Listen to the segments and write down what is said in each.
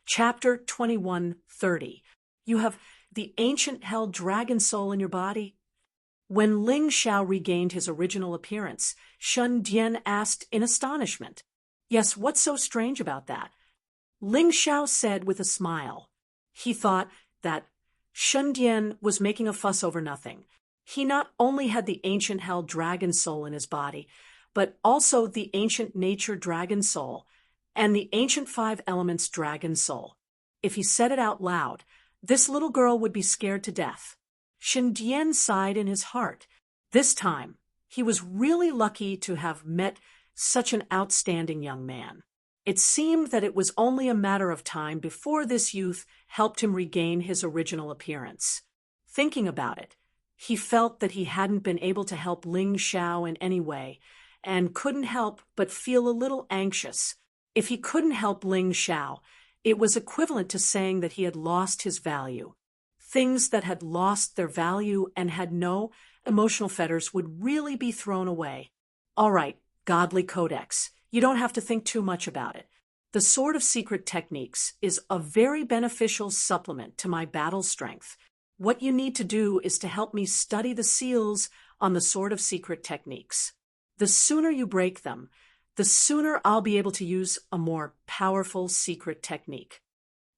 Chapter 21:30. You have the ancient hell dragon soul in your body? When Ling Xiao regained his original appearance, Shun Dian asked in astonishment. Yes, what's so strange about that? Ling Xiao said with a smile. He thought that Shun Dian was making a fuss over nothing. He not only had the ancient hell dragon soul in his body, but also the ancient nature dragon soul and the ancient five elements dragon soul. If he said it out loud, this little girl would be scared to death. Shen Dian sighed in his heart. This time, he was really lucky to have met such an outstanding young man. It seemed that it was only a matter of time before this youth helped him regain his original appearance. Thinking about it, he felt that he hadn't been able to help Ling Xiao in any way, and couldn't help but feel a little anxious. If he couldn't help Ling Xiao, it was equivalent to saying that he had lost his value. Things that had lost their value and had no emotional fetters would really be thrown away. All right, Godly Codex, you don't have to think too much about it. The Sword of Secret Techniques is a very beneficial supplement to my battle strength. What you need to do is to help me study the seals on the Sword of Secret Techniques. The sooner you break them, the sooner I'll be able to use a more powerful secret technique.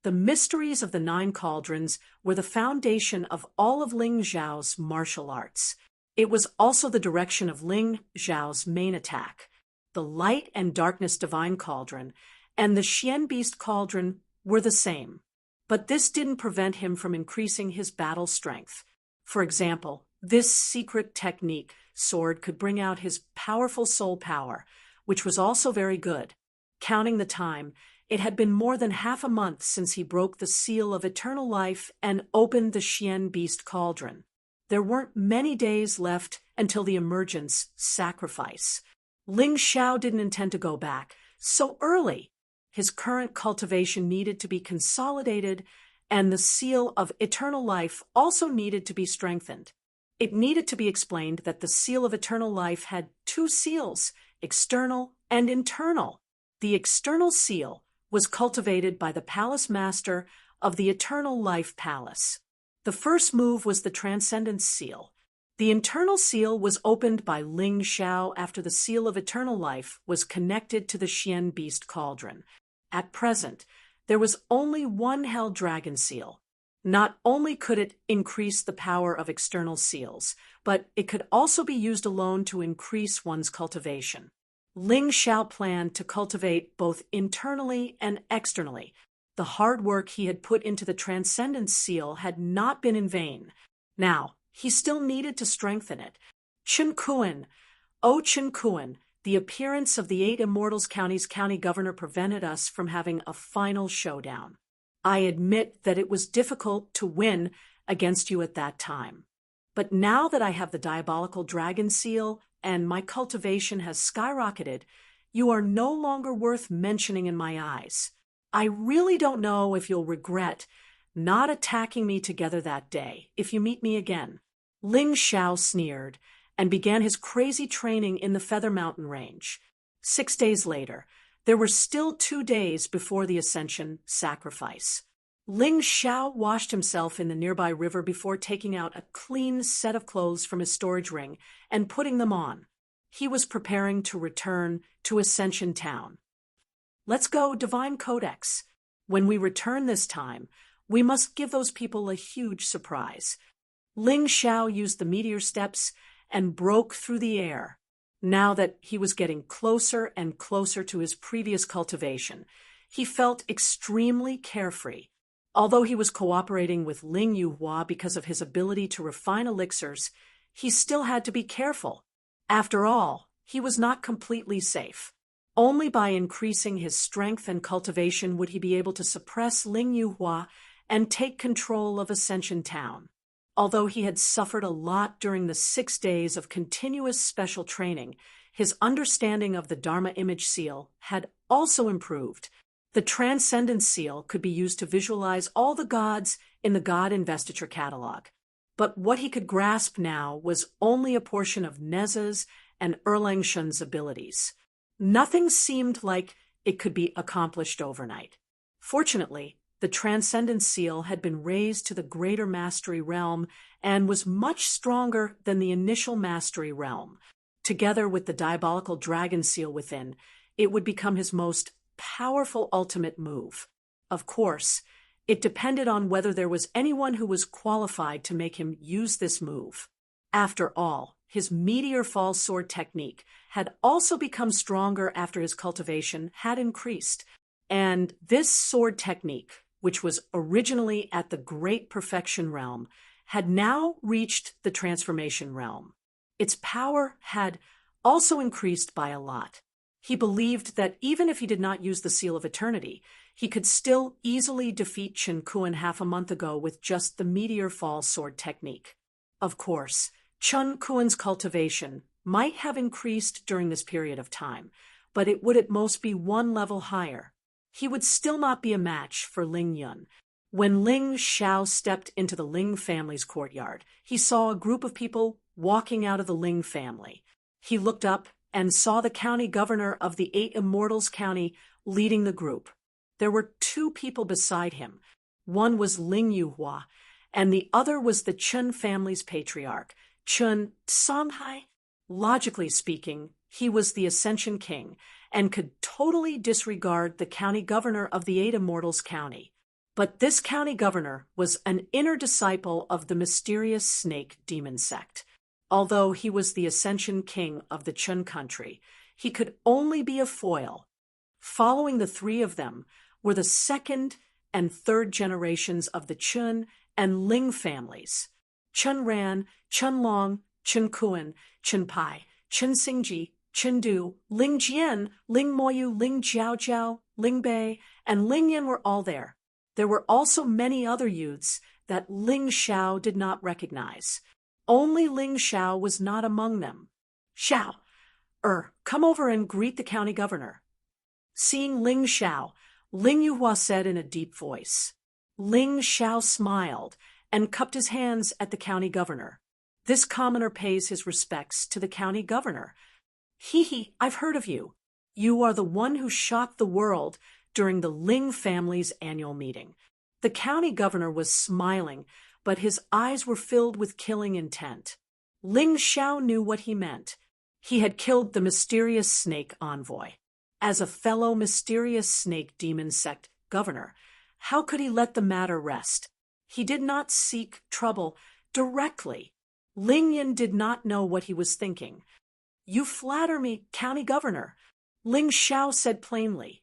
The mysteries of the 9 cauldrons were the foundation of all of Ling Xiao's martial arts. It was also the direction of Ling Xiao's main attack. The light and darkness divine cauldron and the Xian beast cauldron were the same. But this didn't prevent him from increasing his battle strength. For example, this secret technique sword could bring out his powerful soul power, which was also very good. Counting the time, it had been more than half a month since he broke the seal of eternal life and opened the Xian beast cauldron. There weren't many days left until the emergence sacrifice. Ling Xiao didn't intend to go back so early. His current cultivation needed to be consolidated, and the seal of eternal life also needed to be strengthened. It needed to be explained that the seal of eternal life had 2 seals, external and internal. The external seal was cultivated by the palace master of the Eternal Life Palace. The first move was the Transcendence Seal. The internal seal was opened by Ling Xiao after the seal of eternal life was connected to the Xian beast cauldron. At present, there was only one hell dragon seal. Not only could it increase the power of external seals, but it could also be used alone to increase one's cultivation. Ling Xiao planned to cultivate both internally and externally. The hard work he had put into the Transcendence Seal had not been in vain. Now, he still needed to strengthen it. Chen Kuan, oh Chen Kuan, the appearance of the 8 Immortals County's county governor prevented us from having a final showdown. I admit that it was difficult to win against you at that time. But now that I have the diabolical dragon seal and my cultivation has skyrocketed, you are no longer worth mentioning in my eyes. I really don't know if you'll regret not attacking me together that day if you meet me again. Ling Xiao sneered and began his crazy training in the Feather Mountain Range. 6 days later, there were still 2 days before the Ascension sacrifice. Ling Xiao washed himself in the nearby river before taking out a clean set of clothes from his storage ring and putting them on. He was preparing to return to Ascension Town. Let's go, Divine Codex. When we return this time, we must give those people a huge surprise. Ling Xiao used the meteor steps and broke through the air. Now that he was getting closer and closer to his previous cultivation, he felt extremely carefree. Although he was cooperating with Ling Yuhua because of his ability to refine elixirs, he still had to be careful. After all, he was not completely safe. Only by increasing his strength and cultivation would he be able to suppress Ling Yuhua and take control of Ascension Town. Although he had suffered a lot during the 6 days of continuous special training, his understanding of the Dharma Image Seal had also improved. The Transcendence Seal could be used to visualize all the gods in the God Investiture catalog. But what he could grasp now was only a portion of Neza's and Erlang Shun's abilities. Nothing seemed like it could be accomplished overnight. Fortunately, the Transcendence Seal had been raised to the Greater Mastery Realm and was much stronger than the initial Mastery Realm. Together with the Diabolical Dragon Seal within, it would become his most powerful ultimate move. Of course, it depended on whether there was anyone who was qualified to make him use this move. After all, his Meteor Fall Sword technique had also become stronger after his cultivation had increased, and this sword technique, which was originally at the Great Perfection Realm, had now reached the Transformation Realm. Its power had also increased by a lot. He believed that even if he did not use the Seal of Eternity, he could still easily defeat Chen Kuan half a month ago with just the Meteor Fall Sword technique. Of course, Chen Kuan's cultivation might have increased during this period of time, but it would at most be one level higher. He would still not be a match for Ling Yun. When Ling Xiao stepped into the Ling family's courtyard, he saw a group of people walking out of the Ling family. He looked up and saw the county governor of the 8 Immortals County leading the group. There were 2 people beside him. One was Ling Yuhua, and the other was the Chen family's patriarch, Chen Songhai. Logically speaking, he was the Ascension King and could totally disregard the county governor of the 8 Immortals County. But this county governor was an inner disciple of the mysterious snake demon sect. Although he was the Ascension King of the Chen country, he could only be a foil. Following the 3 of them were the 2nd and 3rd generations of the Chen and Ling families: Chen Ran, Chen Long, Chen Kuan, Chen Pai, Chen Xingji, Chen Du, Ling Jian, Ling Moyu, Ling Jiaojiao, Ling Bei, and Ling Yan were all there. There were also many other youths that Ling Xiao did not recognize. Only Ling Xiao was not among them. Xiao, come over and greet the county governor. Seeing Ling Xiao, Ling Yuhua said in a deep voice. Ling Xiao smiled and cupped his hands at the county governor. This commoner pays his respects to the county governor. Hee, I've heard of you. You are the one who shocked the world during the Ling family's annual meeting. The county governor was smiling, but his eyes were filled with killing intent. Ling Xiao knew what he meant. He had killed the mysterious snake envoy. As a fellow mysterious snake demon sect governor, how could he let the matter rest? He did not seek trouble directly. Ling Yin did not know what he was thinking. You flatter me, county governor, Ling Xiao said plainly.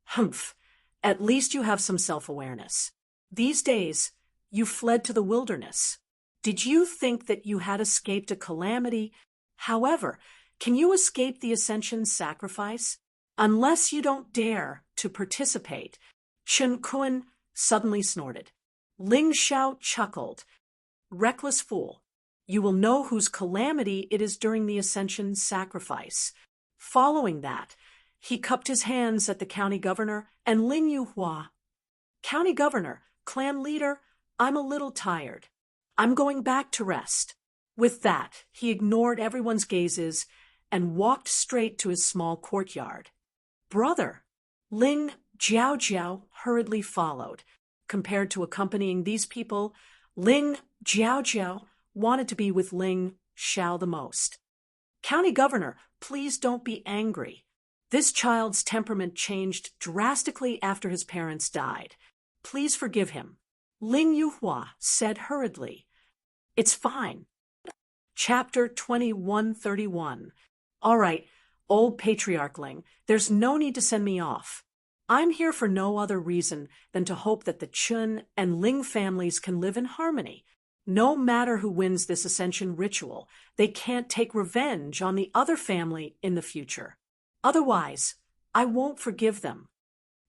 Humph, at least you have some self-awareness. These days, you fled to the wilderness. Did you think that you had escaped a calamity? However, can you escape the Ascension sacrifice? Unless you don't dare to participate. Chen Kuan suddenly snorted. Ling Xiao chuckled. Reckless fool, you will know whose calamity it is during the Ascension sacrifice. Following that, he cupped his hands at the county governor and Ling Yuhua. County governor, clan leader, I'm a little tired. I'm going back to rest. With that, he ignored everyone's gazes and walked straight to his small courtyard. Brother, Ling Jiaojiao hurriedly followed. Compared to accompanying these people, Ling Jiaojiao wanted to be with Ling Xiao the most. County governor, please don't be angry. This child's temperament changed drastically after his parents died. Please forgive him. Ling Yuhua said hurriedly. It's fine. Chapter 2131. All right, old patriarch Ling, there's no need to send me off. I'm here for no other reason than to hope that the Chun and Ling families can live in harmony. No matter who wins this ascension ritual, they can't take revenge on the other family in the future. Otherwise, I won't forgive them.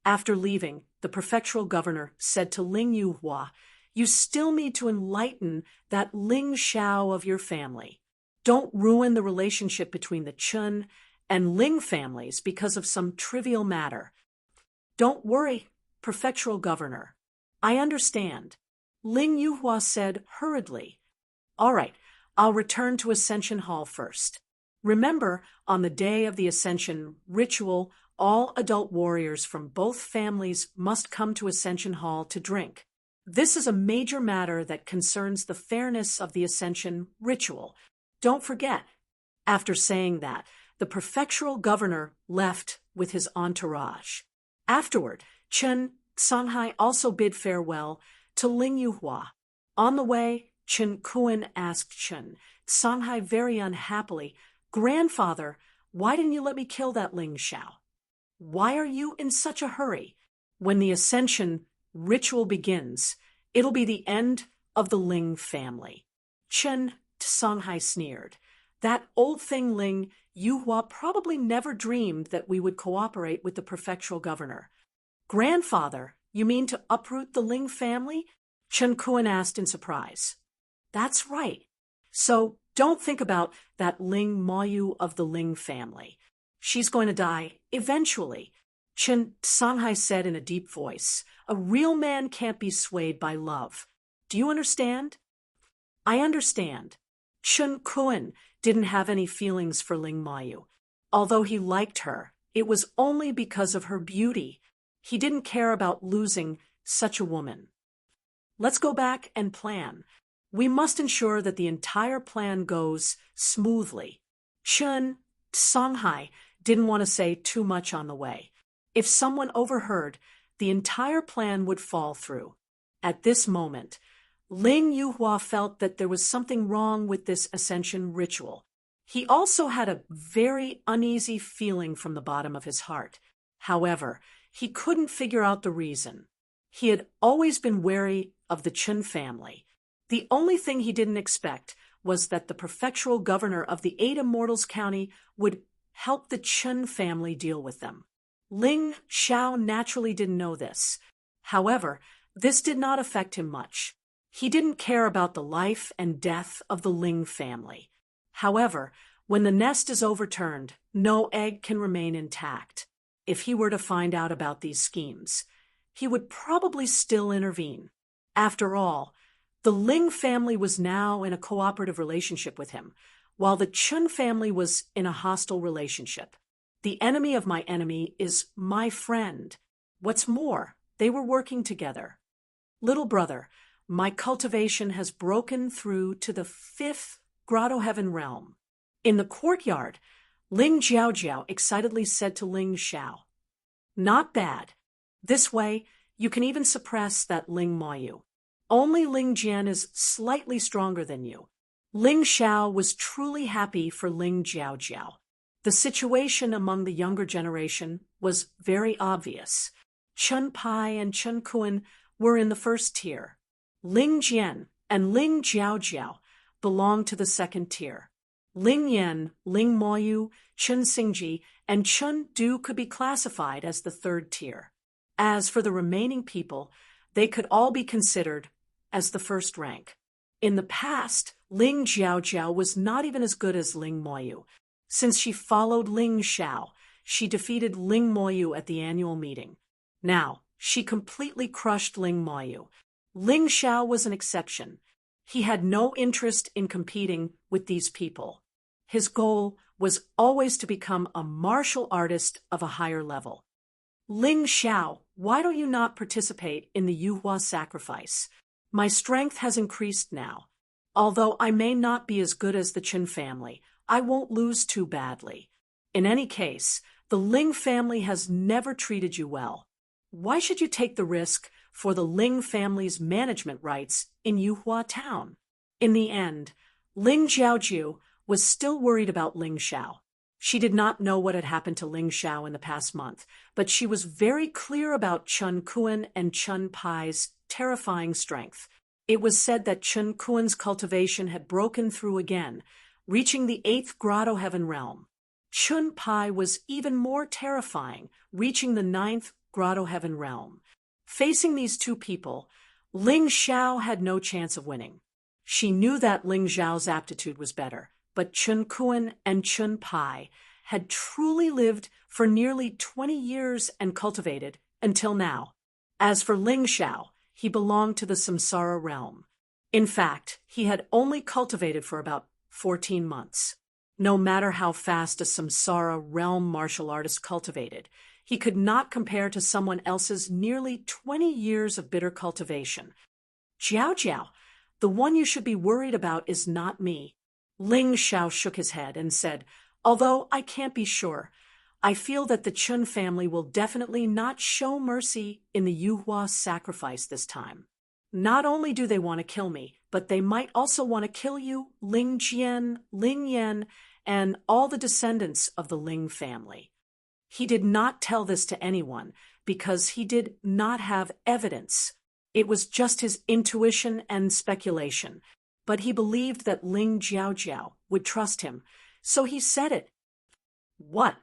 After leaving, the prefectural governor said to Ling Yuhua, you still need to enlighten that Ling Xiao of your family. Don't ruin the relationship between the Chun and Ling families because of some trivial matter. Don't worry, prefectural governor. I understand. Ling Yuhua said hurriedly. All right, I'll return to Ascension Hall first. Remember, on the day of the Ascension ritual, all adult warriors from both families must come to Ascension Hall to drink. This is a major matter that concerns the fairness of the Ascension ritual. Don't forget. After saying that, the prefectural governor left with his entourage. Afterward, Chen Sanhai also bid farewell to Ling Yuhua. On the way, Chen Kuan asked Chen Sanhai very unhappily, "Grandfather, why didn't you let me kill that Ling Xiao? Why are you in such a hurry? When the Ascension ritual begins, it'll be the end of the Ling family." Chen Sanhai sneered. "That old thing Ling Yuhua probably never dreamed that we would cooperate with the prefectural governor." "Grandfather, you mean to uproot the Ling family?" Chen Kuan asked in surprise. "That's right. So don't think about that Ling Moyu of the Ling family. She's going to die eventually," Chen Sanhai said in a deep voice. "A real man can't be swayed by love. Do you understand?" "I understand." Chen Kuan didn't have any feelings for Ling Moyu. Although he liked her, it was only because of her beauty. He didn't care about losing such a woman. "Let's go back and plan. We must ensure that the entire plan goes smoothly." Chen Sanhai didn't want to say too much on the way. If someone overheard, the entire plan would fall through. At this moment, Ling Yuhua felt that there was something wrong with this Ascension ritual. He also had a very uneasy feeling from the bottom of his heart. However, he couldn't figure out the reason. He had always been wary of the Chen family. The only thing he didn't expect was that the prefectural governor of the 8 Immortals County would help the Chen family deal with them. Ling Xiao naturally didn't know this. However, this did not affect him much. He didn't care about the life and death of the Ling family. However, when the nest is overturned, no egg can remain intact. If he were to find out about these schemes, he would probably still intervene. After all, the Ling family was now in a cooperative relationship with him, while the Chun family was in a hostile relationship. The enemy of my enemy is my friend. What's more, they were working together. "Little brother, my cultivation has broken through to the 5th Grotto Heaven realm." In the courtyard, Ling Jiaojiao excitedly said to Ling Xiao, "Not bad. This way, you can even suppress that Ling Moyu. Only Ling Jian is slightly stronger than you." Ling Xiao was truly happy for Ling Jiaojiao. The situation among the younger generation was very obvious. Chun Pai and Chun Kuan were in the first tier. Ling Jian and Ling Jiaojiao belonged to the second tier. Ling Yan, Ling Moyu, Chun Xingji, and Chun Du could be classified as the third tier. As for the remaining people, they could all be considered as the first rank. In the past, Ling Jiaojiao was not even as good as Ling Moyu. Since she followed Ling Xiao, she defeated Ling Moyu at the annual meeting. Now, she completely crushed Ling Moyu. Ling Xiao was an exception. He had no interest in competing with these people. His goal was always to become a martial artist of a higher level. "Ling Xiao, why don't you not participate in the Yuhua sacrifice? My strength has increased now. Although I may not be as good as the Chen family, I won't lose too badly. In any case, the Ling family has never treated you well. Why should you take the risk for the Ling family's management rights in Yuhua town?" In the end, Ling Jiaojiu was still worried about Ling Xiao. She did not know what had happened to Ling Xiao in the past month, but she was very clear about Chun Kuan and Chun Pai's terrifying strength. It was said that Chun Kuan's cultivation had broken through again, reaching the 8th Grotto Heaven realm. Chun Pai was even more terrifying, reaching the 9th Grotto Heaven realm. Facing these two people, Ling Xiao had no chance of winning. She knew that Ling Xiao's aptitude was better, but Chun Kuan and Chun Pai had truly lived for nearly 20 years and cultivated until now. As for Ling Xiao, he belonged to the Samsara realm. In fact, he had only cultivated for about 14 months. No matter how fast a samsara realm martial artist cultivated, he could not compare to someone else's nearly 20 years of bitter cultivation. Jiao Jiao, the one you should be worried about is not me. Ling Xiao shook his head and said, although I can't be sure, I feel that the Chun family will definitely not show mercy in the Yuhua sacrifice this time. Not only do they want to kill me, but they might also want to kill you, Ling Jian, Ling Yan, and all the descendants of the Ling family. He did not tell this to anyone because he did not have evidence. It was just his intuition and speculation, but he believed that Ling Jiaojiao would trust him, so he said it. What?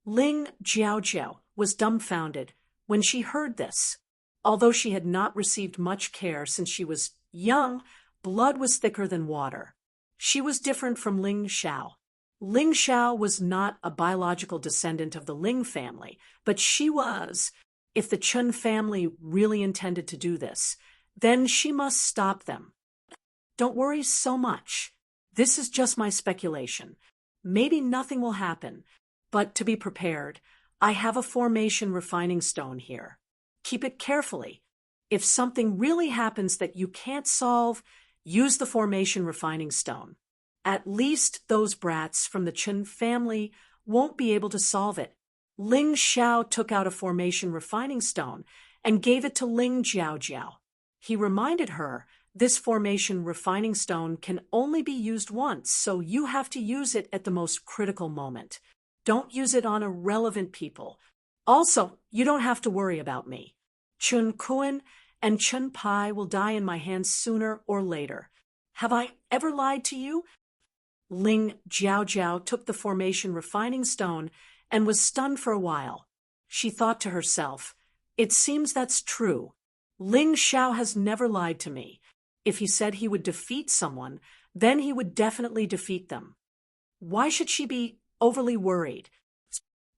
Ling Jiaojiao was dumbfounded when she heard this. Although she had not received much care since she was young, blood was thicker than water. She was different from Ling Xiao. Ling Xiao was not a biological descendant of the Ling family, but she was. If the Chun family really intended to do this, then she must stop them. Don't worry so much. This is just my speculation. Maybe nothing will happen, but to be prepared, I have a formation refining stone here. Keep it carefully. If something really happens that you can't solve, use the formation refining stone. At least those brats from the Chun family won't be able to solve it. Ling Xiao took out a formation refining stone and gave it to Ling Jiaojiao. He reminded her, this formation refining stone can only be used once, so you have to use it at the most critical moment. Don't use it on irrelevant people. Also, you don't have to worry about me. Chun Kuan and Chun Pai will die in my hands sooner or later. Have I ever lied to you? Ling Jiaojiao took the formation refining stone and was stunned for a while. She thought to herself, it seems that's true. Ling Xiao has never lied to me. If he said he would defeat someone, then he would definitely defeat them. Why should she be overly worried?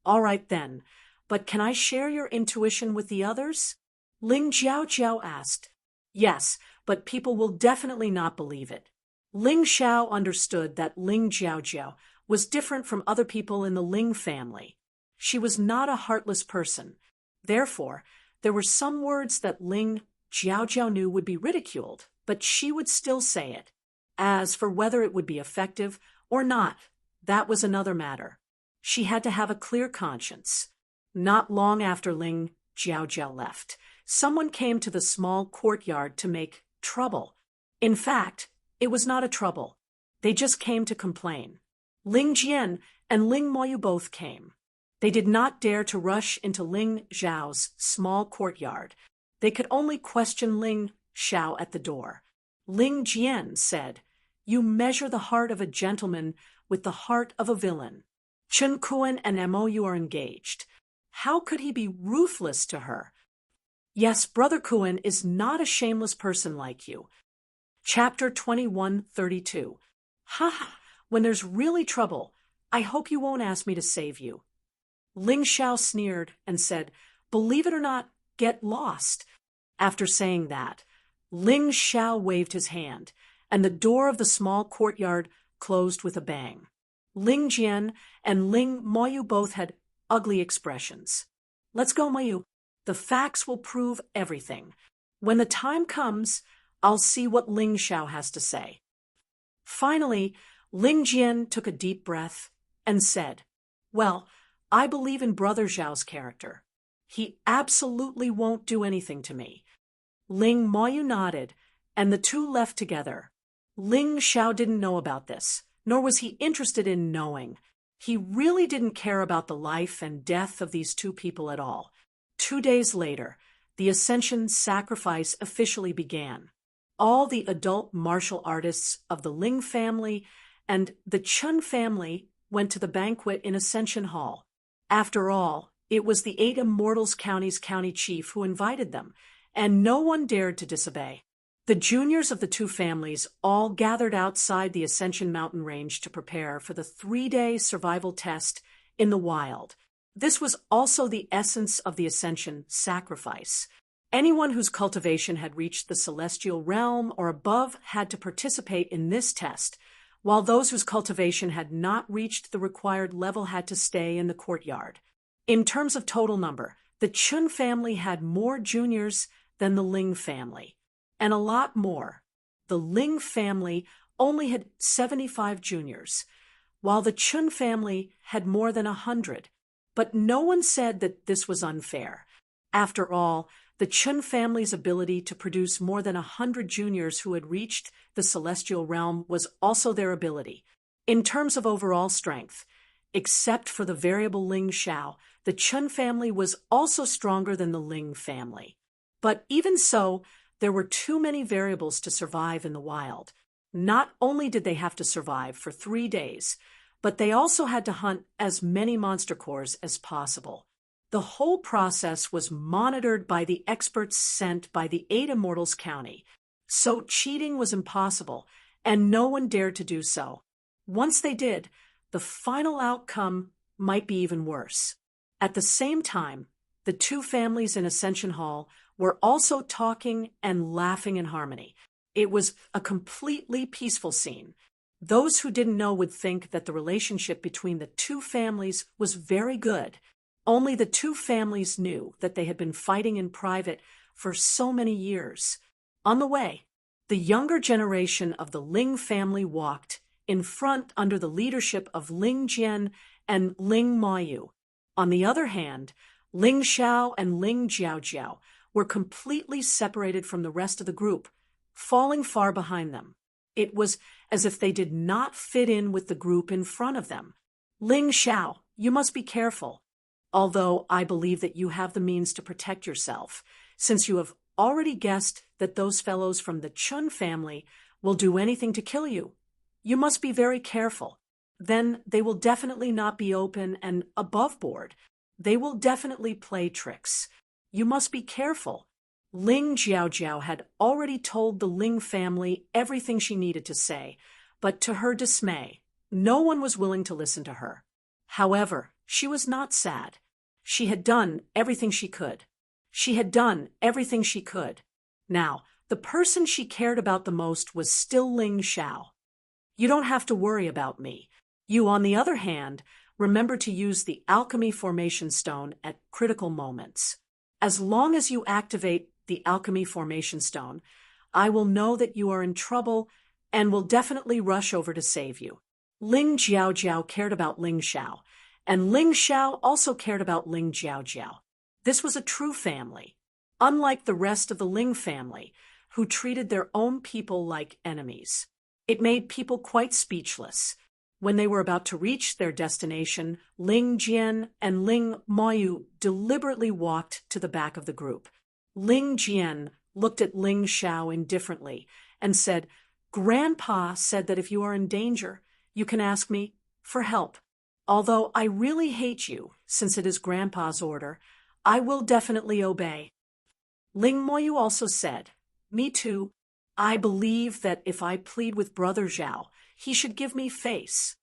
All right then, but can I share your intuition with the others? Ling Jiaojiao asked. Yes, but people will definitely not believe it. Ling Xiao understood that Ling Jiaojiao was different from other people in the Ling family. She was not a heartless person. Therefore, there were some words that Ling Jiaojiao knew would be ridiculed, but she would still say it. As for whether it would be effective or not, that was another matter. She had to have a clear conscience. Not long after Ling Jiaojiao left, someone came to the small courtyard to make trouble. In fact, it was not a trouble. They just came to complain. Ling Jian and Ling Moyu both came. They did not dare to rush into Ling Zhao's small courtyard. They could only question Ling Xiao at the door. Ling Jian said, "You measure the heart of a gentleman with the heart of a villain. Chun Kuan and Moyu are engaged. How could he be ruthless to her? Yes, Brother Kuan is not a shameless person like you." Chapter 21:32. Ha ha! When there's really trouble, I hope you won't ask me to save you. Ling Xiao sneered and said, "Believe it or not, get lost." After saying that, Ling Xiao waved his hand, and the door of the small courtyard closed with a bang. Ling Jian and Ling Moyu both had ugly expressions. Let's go, Moyu. The facts will prove everything. When the time comes, I'll see what Ling Xiao has to say. Finally, Ling Jian took a deep breath and said, "Well, I believe in Brother Zhao's character. He absolutely won't do anything to me." Ling Moyu nodded, and the two left together. Ling Xiao didn't know about this, nor was he interested in knowing. He really didn't care about the life and death of these two people at all. 2 days later, the Ascension sacrifice officially began. All the adult martial artists of the Ling family and the Chun family went to the banquet in Ascension Hall. After all, it was the 8 Immortals County's county chief who invited them, and no one dared to disobey. The juniors of the two families all gathered outside the Ascension mountain range to prepare for the 3-day survival test in the wild. This was also the essence of the Ascension sacrifice. Anyone whose cultivation had reached the celestial realm or above had to participate in this test, while those whose cultivation had not reached the required level had to stay in the courtyard. In terms of total number, the Chun family had more juniors than the Ling family, and a lot more. The Ling family only had 75 juniors, while the Chun family had more than 100. But no one said that this was unfair. After all, the Chun family's ability to produce more than 100 juniors who had reached the celestial realm was also their ability. In terms of overall strength, except for the variable Ling Xiao, the Chun family was also stronger than the Ling family. But even so, there were too many variables to survive in the wild. Not only did they have to survive for 3 days, but they also had to hunt as many monster cores as possible. The whole process was monitored by the experts sent by the 8 Immortals County, so cheating was impossible, and no one dared to do so. Once they did, the final outcome might be even worse. At the same time, the 2 families in Ascension Hall were also talking and laughing in harmony. It was a completely peaceful scene. Those who didn't know would think that the relationship between the 2 families was very good. Only the 2 families knew that they had been fighting in private for so many years. On the way, the younger generation of the Ling family walked in front under the leadership of Ling Jian and Ling Mayu. On the other hand, Ling Xiao and Ling Jiaojiao were completely separated from the rest of the group, falling far behind them. It was as if they did not fit in with the group in front of them. Ling Xiao, you must be careful. Although I believe that you have the means to protect yourself, since you have already guessed that those fellows from the Chun family will do anything to kill you. You must be very careful. Then they will definitely not be open and above board. They will definitely play tricks. You must be careful. Ling Jiaojiao had already told the Ling family everything she needed to say, but to her dismay, no one was willing to listen to her. However, she was not sad. She had done everything she could. She had done everything she could. Now, the person she cared about the most was still Ling Xiao. You don't have to worry about me. You, on the other hand, remember to use the Alchemy Formation Stone at critical moments. As long as you activate the Alchemy Formation Stone, I will know that you are in trouble and will definitely rush over to save you. Ling Jiaojiao cared about Ling Xiao, and Ling Xiao also cared about Ling Jiaojiao. This was a true family, unlike the rest of the Ling family, who treated their own people like enemies. It made people quite speechless. When they were about to reach their destination, Ling Jian and Ling Mayu deliberately walked to the back of the group. Ling Jian looked at Ling Xiao indifferently and said, "Grandpa said that if you are in danger, you can ask me for help. Although I really hate you, since it is Grandpa's order, I will definitely obey." Ling Moyu also said, "Me too. I believe that if I plead with Brother Zhao, he should give me face."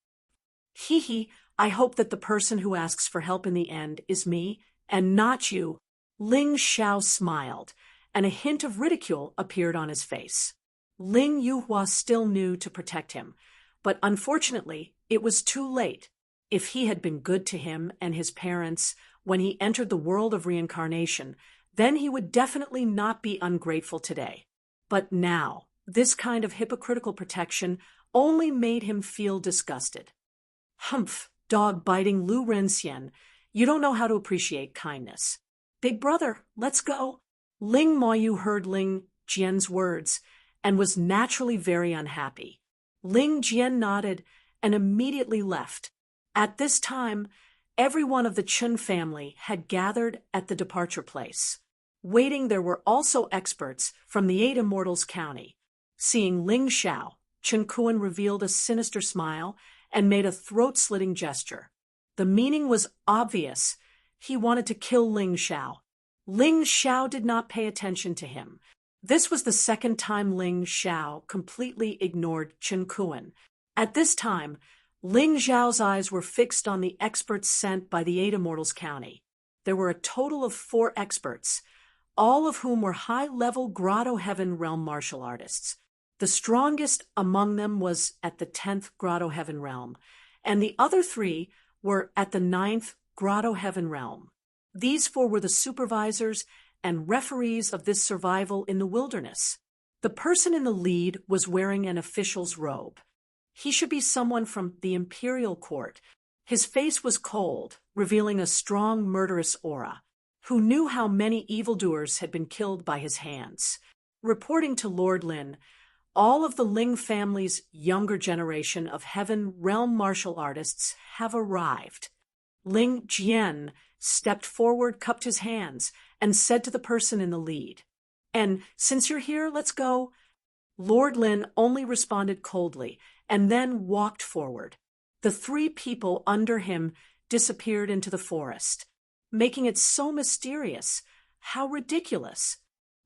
Hee, I hope that the person who asks for help in the end is me, and not you." Ling Xiao smiled, and a hint of ridicule appeared on his face. Ling Yuhua still knew to protect him, but unfortunately, it was too late. If he had been good to him and his parents when he entered the world of reincarnation, then he would definitely not be ungrateful today. But now, this kind of hypocritical protection only made him feel disgusted. Humph, dog-biting Lu Renxian, you don't know how to appreciate kindness. Big brother, let's go. Ling Mayu heard Ling Jian's words and was naturally very unhappy. Ling Jian nodded and immediately left. At this time, everyone of the Chun family had gathered at the departure place. Waiting there were also experts from the 8 Immortals County. Seeing Ling Xiao, Chen Kuan revealed a sinister smile and made a throat-slitting gesture. The meaning was obvious. He wanted to kill Ling Xiao. Ling Xiao did not pay attention to him. This was the second time Ling Xiao completely ignored Chen Kuan. At this time, Ling Xiao's eyes were fixed on the experts sent by the 8 Immortals County. There were a total of 4 experts, all of whom were high-level Grotto Heaven realm martial artists. The strongest among them was at the 10th Grotto Heaven realm, and the other 3 were at the 9th Grotto Heaven realm. These 4 were the supervisors and referees of this survival in the wilderness. The person in the lead was wearing an official's robe. He should be someone from the imperial court. His face was cold, revealing a strong murderous aura. Who knew how many evildoers had been killed by his hands? Reporting to Lord Lin, all of the Ling family's younger generation of Heaven Realm martial artists have arrived. Ling Jian stepped forward, cupped his hands, and said to the person in the lead, "And since you're here, let's go." Lord Lin only responded coldly and then walked forward. The 3 people under him disappeared into the forest, making it so mysterious. How ridiculous!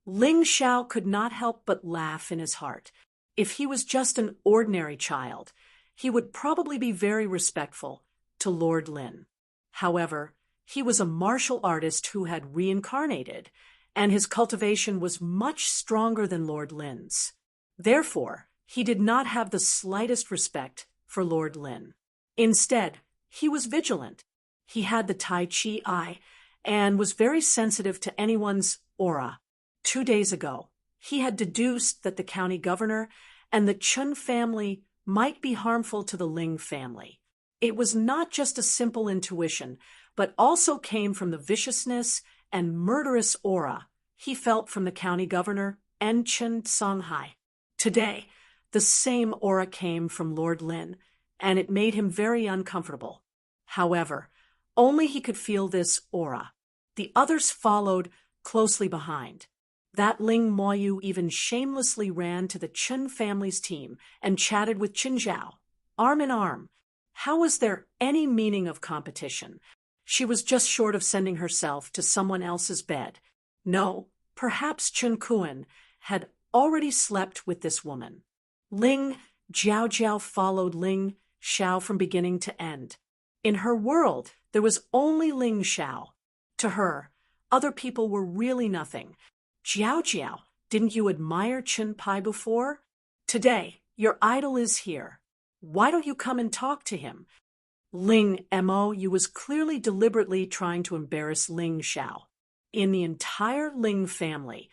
Ling Xiao could not help but laugh in his heart. If he was just an ordinary child, he would probably be very respectful to Lord Lin. However, he was a martial artist who had reincarnated, and his cultivation was much stronger than Lord Lin's. Therefore, he did not have the slightest respect for Lord Lin. Instead, he was vigilant. He had the Tai Chi eye and was very sensitive to anyone's aura. 2 days ago, he had deduced that the county governor and the Chun family might be harmful to the Ling family. It was not just a simple intuition, but also came from the viciousness and murderous aura he felt from the county governor and Chen Songhai. Today, the same aura came from Lord Lin, and it made him very uncomfortable. However, only he could feel this aura. The others followed closely behind. That Ling Moyu even shamelessly ran to the Chen family's team and chatted with Qin Zhao, arm in arm. How was there any meaning of competition? She was just short of sending herself to someone else's bed. No, perhaps Chun Kuan had already slept with this woman. Ling Jiao followed Ling Xiao from beginning to end. In her world, there was only Ling Xiao. To her, other people were really nothing. Jiao, didn't you admire Chen Pai before? Today, your idol is here. Why don't you come and talk to him? Ling Mo, you was clearly deliberately trying to embarrass Ling Xiao. In the entire Ling family,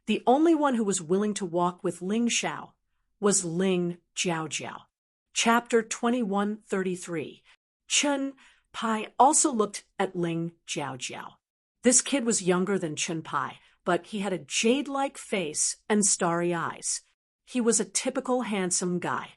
the only one who was willing to walk with Ling Xiao was Ling Jiao. Chapter 2133. Chen Pai also looked at Ling Jiao. This kid was younger than Chen Pai, but he had a jade-like face and starry eyes. He was a typical handsome guy.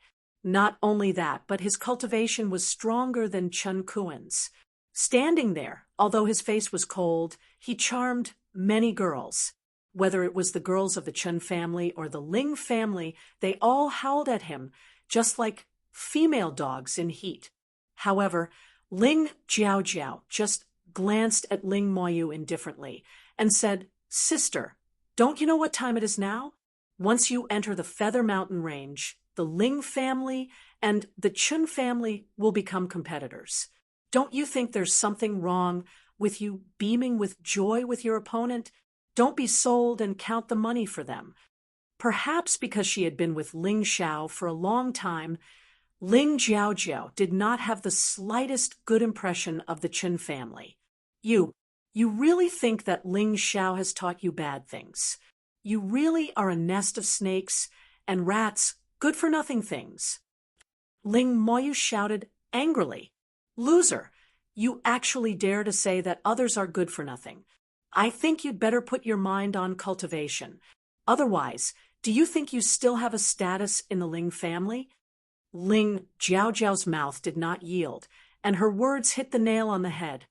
Not only that, but his cultivation was stronger than Chun Kuan's. Standing there, although his face was cold, he charmed many girls. Whether it was the girls of the Chun family or the Ling family, they all howled at him, just like female dogs in heat. However, Ling Jiao just glanced at Ling Moyu indifferently and said, "Sister, don't you know what time it is now? Once you enter the Feather Mountain Range, the Ling family and the Chun family will become competitors. Don't you think there's something wrong with you beaming with joy with your opponent? Don't be sold and count the money for them." Perhaps because she had been with Ling Xiao for a long time, Ling Jiao did not have the slightest good impression of the Chun family. You really think that Ling Xiao has taught you bad things? You really are a nest of snakes and rats, good-for-nothing things. Ling Moyu shouted angrily. "Loser, you actually dare to say that others are good for nothing. I think you'd better put your mind on cultivation. Otherwise, do you think you still have a status in the Ling family?" Ling Jiao's mouth did not yield, and her words hit the nail on the head.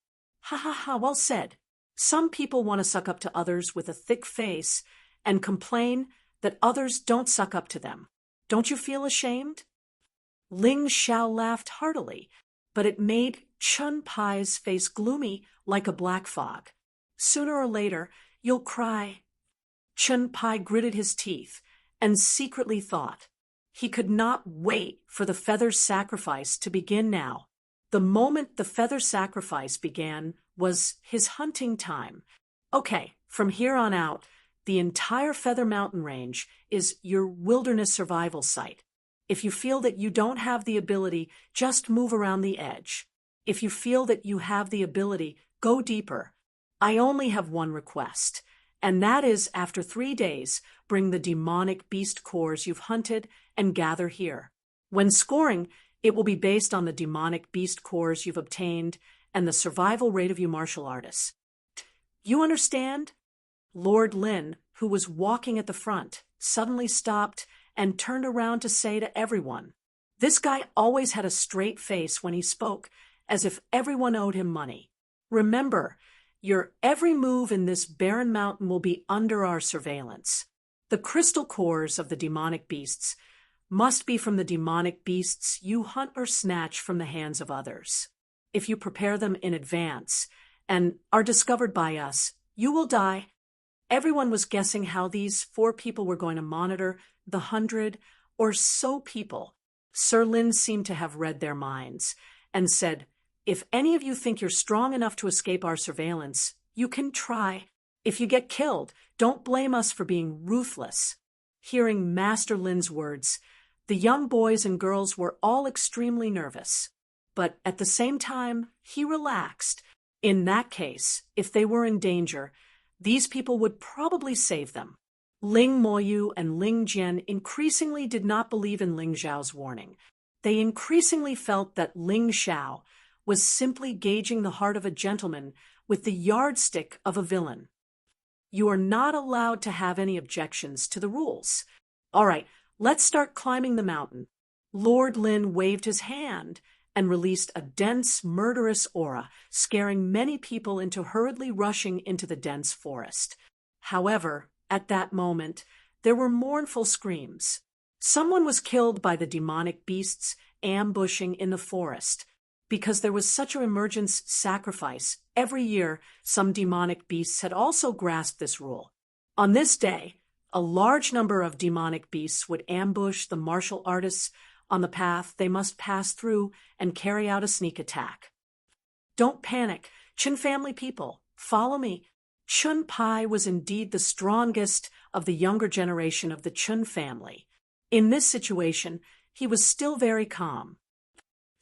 Ha, well said. Some people want to suck up to others with a thick face and complain that others don't suck up to them. Don't you feel ashamed? Ling Xiao laughed heartily, but it made Chun Pai's face gloomy like a black fog. "Sooner or later, you'll cry." Chun Pai gritted his teeth and secretly thought. He could not wait for the feather sacrifice to begin now. The moment the feather sacrifice began was his hunting time. Okay, from here on out, The entire Feather Mountain Range is your wilderness survival site. If you feel that you don't have the ability, just move around the edge. If you feel that you have the ability, go deeper. I only have one request, and that is after 3 days, bring the demonic beast cores you've hunted and gather here. When scoring, it will be based on the demonic beast cores you've obtained and the survival rate of you martial artists. You understand? Lord Lin, who was walking at the front, suddenly stopped and turned around to say to everyone. This guy always had a straight face when he spoke, as if everyone owed him money. Remember, your every move in this barren mountain will be under our surveillance. The crystal cores of the demonic beasts must be from the demonic beasts you hunt or snatch from the hands of others. If you prepare them in advance and are discovered by us, you will die. Everyone was guessing how these 4 people were going to monitor the 100 or so people. Sir Lin seemed to have read their minds and said, if any of you think you're strong enough to escape our surveillance, you can try. If you get killed, don't blame us for being ruthless. Hearing Master Lin's words, the young boys and girls were all extremely nervous. But at the same time, he relaxed. In that case, if they were in danger, these people would probably save them. Ling Moyu and Ling Jian increasingly did not believe in Ling Zhao's warning. They increasingly felt that Ling Xiao was simply gauging the heart of a gentleman with the yardstick of a villain. You are not allowed to have any objections to the rules. All right, let's start climbing the mountain. Lord Lin waved his hand and released a dense, murderous aura, scaring many people into hurriedly rushing into the dense forest. However, at that moment, there were mournful screams. Someone was killed by the demonic beasts ambushing in the forest. Because there was such an emergence sacrifice, every year some demonic beasts had also grasped this rule. On this day, a large number of demonic beasts would ambush the martial artists on the path they must pass through and carry out a sneak attack. Don't panic, Chun family people, follow me. Chun Pai was indeed the strongest of the younger generation of the Chun family. In this situation, he was still very calm.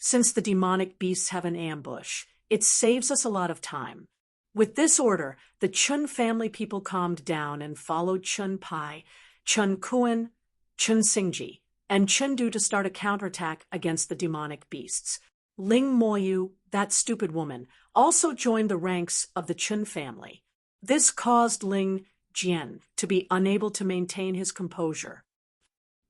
Since the demonic beasts have an ambush, it saves us a lot of time. With this order, the Chun family people calmed down and followed Chun Pai, Chun Kuan, Chun Xingji, and Chun Du to start a counterattack against the demonic beasts. Ling Moyu, that stupid woman, also joined the ranks of the Chun family. This caused Ling Jian to be unable to maintain his composure.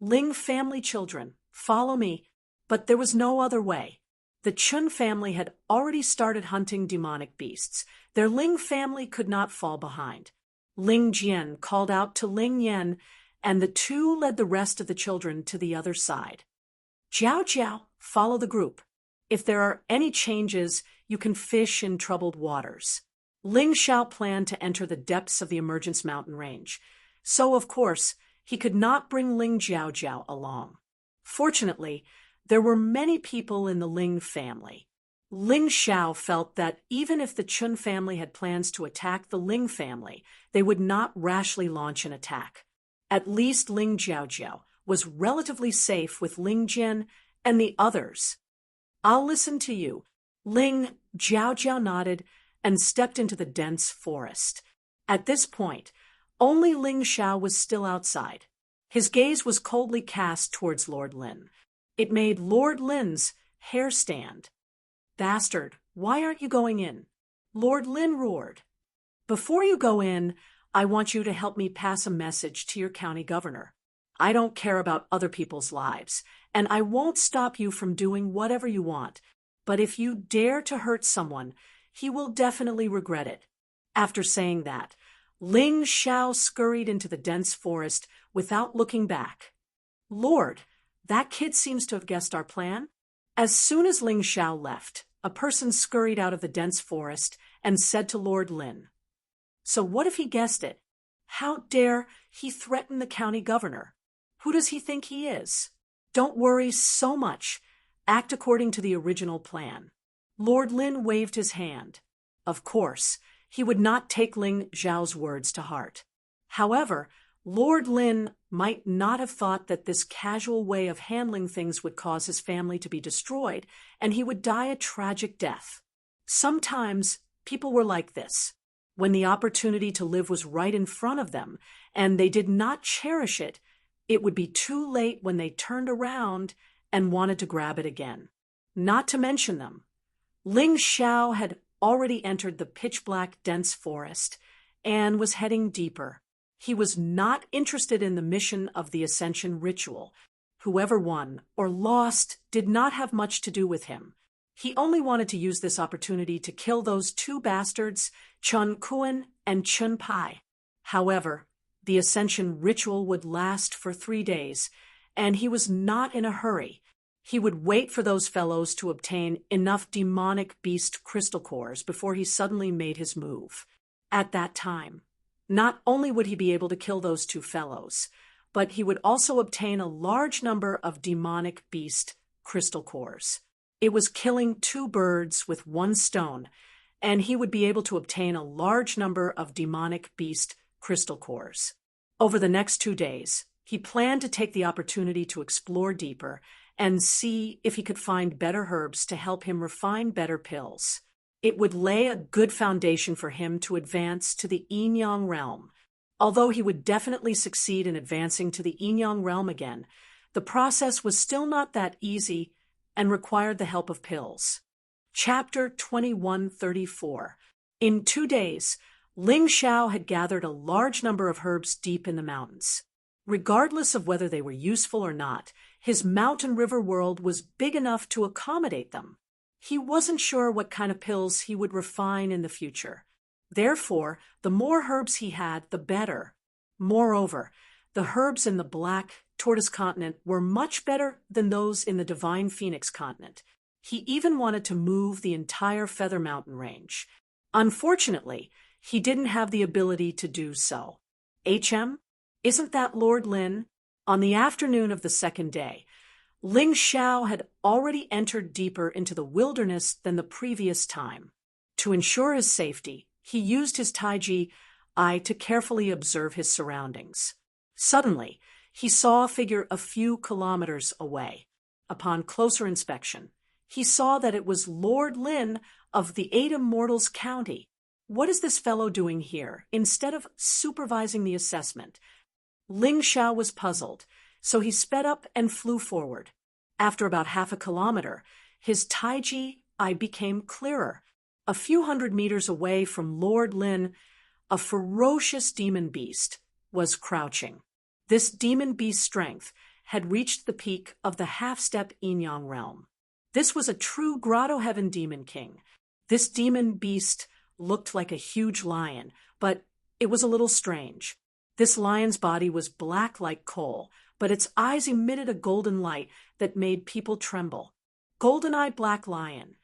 Ling family children, follow me. But there was no other way. The Chun family had already started hunting demonic beasts. Their Ling family could not fall behind. Ling Jian called out to Ling Yan, and the two led the rest of the children to the other side. Jiao Jiao, follow the group. If there are any changes, you can fish in troubled waters. Ling Xiao planned to enter the depths of the emergence mountain range, so of course he could not bring Ling Jiao Jiao along. Fortunately, there were many people in the Ling family. Ling Xiao felt that even if the Chun family had plans to attack the Ling family, they would not rashly launch an attack. At least Ling Jiaojiao was relatively safe with Ling Jian and the others. I'll listen to you. Ling Jiaojiao nodded and stepped into the dense forest. At this point, only Ling Xiao was still outside. His gaze was coldly cast towards Lord Lin. It made Lord Lin's hair stand. Bastard, why aren't you going in? Lord Lin roared. Before you go in, I want you to help me pass a message to your county governor. I don't care about other people's lives, and I won't stop you from doing whatever you want. But if you dare to hurt someone, he will definitely regret it. After saying that, Ling Xiao scurried into the dense forest without looking back. Lord, that kid seems to have guessed our plan. As soon as Ling Xiao left, a person scurried out of the dense forest and said to Lord Lin, "So what if he guessed it? How dare he threaten the county governor? Who does he think he is? Don't worry so much. Act according to the original plan." Lord Lin waved his hand. Of course, he would not take Ling Zhao's words to heart. However, Lord Lin might not have thought that this casual way of handling things would cause his family to be destroyed, and he would die a tragic death. Sometimes people were like this. When the opportunity to live was right in front of them, and they did not cherish it, it would be too late when they turned around and wanted to grab it again. Not to mention them. Ling Xiao had already entered the pitch-black dense forest and was heading deeper. He was not interested in the mission of the Ascension ritual. Whoever won or lost did not have much to do with him. He only wanted to use this opportunity to kill those two bastards, Chun Kuan and Chun Pai. However, the Ascension ritual would last for 3 days, and he was not in a hurry. He would wait for those fellows to obtain enough demonic beast crystal cores before he suddenly made his move. At that time, not only would he be able to kill those two fellows, but he would also obtain a large number of demonic beast crystal cores. It was killing 2 birds with 1 stone, and he would be able to obtain a large number of demonic beast crystal cores. Over the next 2 days, he planned to take the opportunity to explore deeper and see if he could find better herbs to help him refine better pills. It would lay a good foundation for him to advance to the Yin-Yang realm. Although he would definitely succeed in advancing to the Yin-Yang realm again, the process was still not that easy and required the help of pills. Chapter 2134. In 2 days, Ling Xiao had gathered a large number of herbs deep in the mountains. Regardless of whether they were useful or not, his mountain river world was big enough to accommodate them. He wasn't sure what kind of pills he would refine in the future. Therefore, the more herbs he had, the better. Moreover, the herbs in the Black Tortoise continent were much better than those in the Divine Phoenix continent. He even wanted to move the entire Feather Mountain range. Unfortunately, he didn't have the ability to do so. Isn't that Lord Lin? On the afternoon of the 2nd day, Ling Xiao had already entered deeper into the wilderness than the previous time. To ensure his safety, he used his Taiji eye to carefully observe his surroundings. Suddenly, he saw a figure a few kilometers away. Upon closer inspection, he saw that it was Lord Lin of the 8 Immortals County. What is this fellow doing here, instead of supervising the assessment? Ling Xiao was puzzled, so he sped up and flew forward. After about half a kilometer, his Taiji eye became clearer. A few hundred meters away from Lord Lin, a ferocious demon beast was crouching. This demon beast's strength had reached the peak of the half-step Yin-Yang realm. This was a true Grotto Heaven demon king. This demon beast looked like a huge lion, but it was a little strange. This lion's body was black like coal, but its eyes emitted a golden light that made people tremble. Golden-eyed black lion.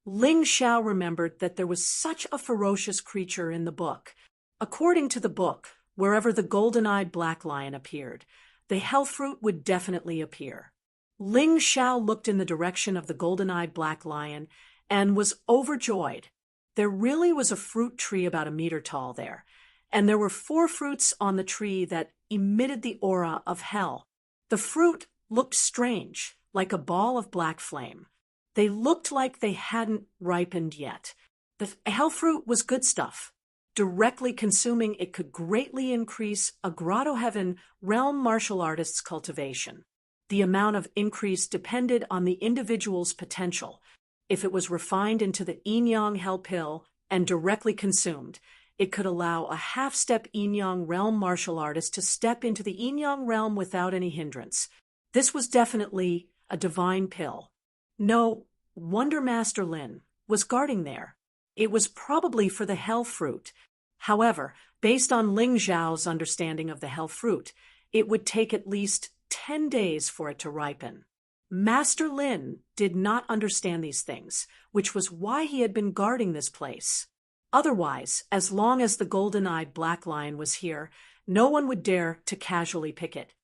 Ling Xiao remembered that there was such a ferocious creature in the book. According to the book, wherever the golden-eyed black lion appeared, the hell fruit would definitely appear. Ling Xiao looked in the direction of the golden-eyed black lion and was overjoyed. There really was a fruit tree about 1 meter tall there, and there were 4 fruits on the tree that emitted the aura of hell. The fruit looked strange, like a ball of black flame. They looked like they hadn't ripened yet. The hell fruit was good stuff. Directly consuming it could greatly increase a Grotto Heaven realm martial artist's cultivation. The amount of increase depended on the individual's potential. If it was refined into the Yin-Yang hell pill and directly consumed, it could allow a half-step Yin-Yang realm martial artist to step into the Yin-Yang realm without any hindrance. This was definitely a divine pill. No wonder Master Lin was guarding there. It was probably for the hell fruit. However, based on Ling Xiao's understanding of the hell fruit, it would take at least 10 days for it to ripen. Master Lin did not understand these things, which was why he had been guarding this place. Otherwise, as long as the golden-eyed black lion was here, no one would dare to casually pick it.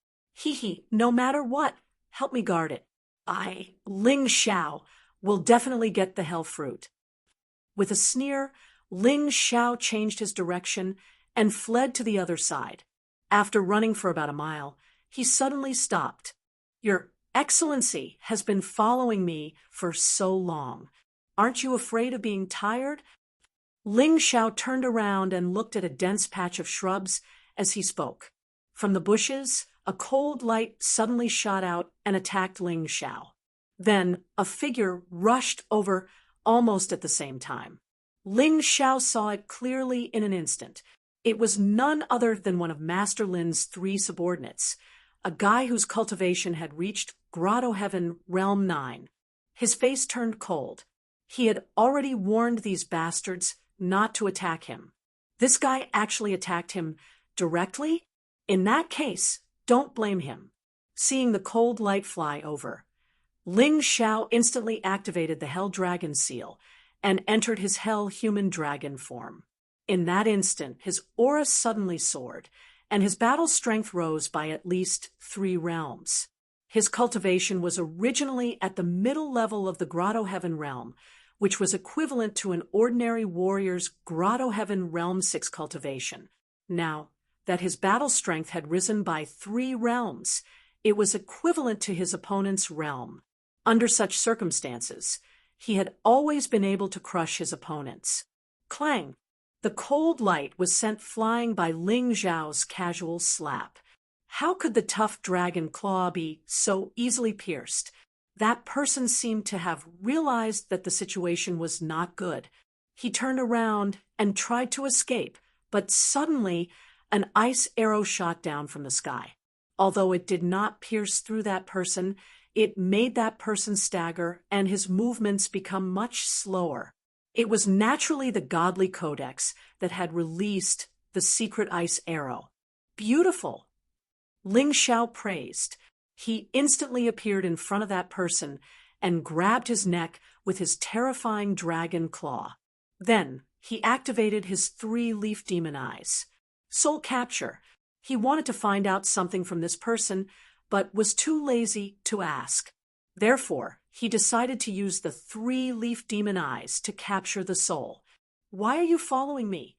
No matter what, help me guard it. Ling Xiao, will definitely get the hell fruit. With a sneer, Ling Xiao changed his direction and fled to the other side. After running for about a mile, he suddenly stopped. "Your Excellency has been following me for so long. Aren't you afraid of being tired?" Ling Xiao turned around and looked at a dense patch of shrubs as he spoke. From the bushes, a cold light suddenly shot out and attacked Ling Xiao. Then a figure rushed over almost at the same time. Ling Xiao saw it clearly in an instant. It was none other than one of Master Lin's 3 subordinates, a guy whose cultivation had reached Grotto Heaven Realm 9. His face turned cold. He had already warned these bastards not to attack him. This guy actually attacked him directly? In that case, don't blame him. Seeing the cold light fly over, Ling Xiao instantly activated the Hell Dragon seal and entered his Hell Human Dragon form. In that instant, his aura suddenly soared, and his battle strength rose by at least 3 realms. His cultivation was originally at the middle level of the Grotto Heaven realm, which was equivalent to an ordinary warrior's Grotto Heaven Realm 6 cultivation. Now that his battle strength had risen by 3 realms, it was equivalent to his opponent's realm. Under such circumstances, he had always been able to crush his opponents. Clang! The cold light was sent flying by Ling Xiao's casual slap. How could the tough dragon claw be so easily pierced? That person seemed to have realized that the situation was not good. He turned around and tried to escape, but suddenly an ice arrow shot down from the sky. Although it did not pierce through that person, it made that person stagger and his movements become much slower. It was naturally the godly codex that had released the secret ice arrow. Beautiful! Ling Xiao praised. He instantly appeared in front of that person and grabbed his neck with his terrifying dragon claw. Then he activated his 3 leaf demon eyes. Soul capture. He wanted to find out something from this person, but was too lazy to ask. Therefore, he decided to use the 3 leaf demon eyes to capture the soul. "Why are you following me?"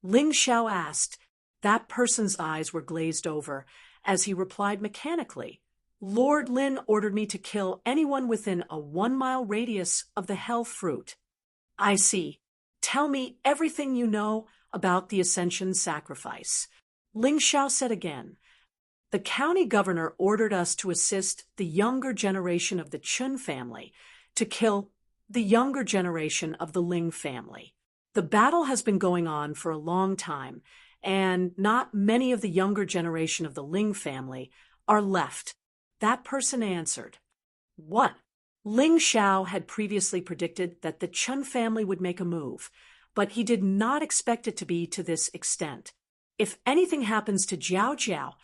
Ling Xiao asked. That person's eyes were glazed over as he replied mechanically, "Lord Lin ordered me to kill anyone within a 1-mile radius of the hell fruit." "I see. Tell me everything you know about the Ascension sacrifice." Ling Xiao said again. "The county governor ordered us to assist the younger generation of the Chun family to kill the younger generation of the Ling family. The battle has been going on for a long time, and not many of the younger generation of the Ling family are left." That person answered. "What?" Ling Xiao had previously predicted that the Chun family would make a move, but he did not expect it to be to this extent. "If anything happens to Jiao Jiao,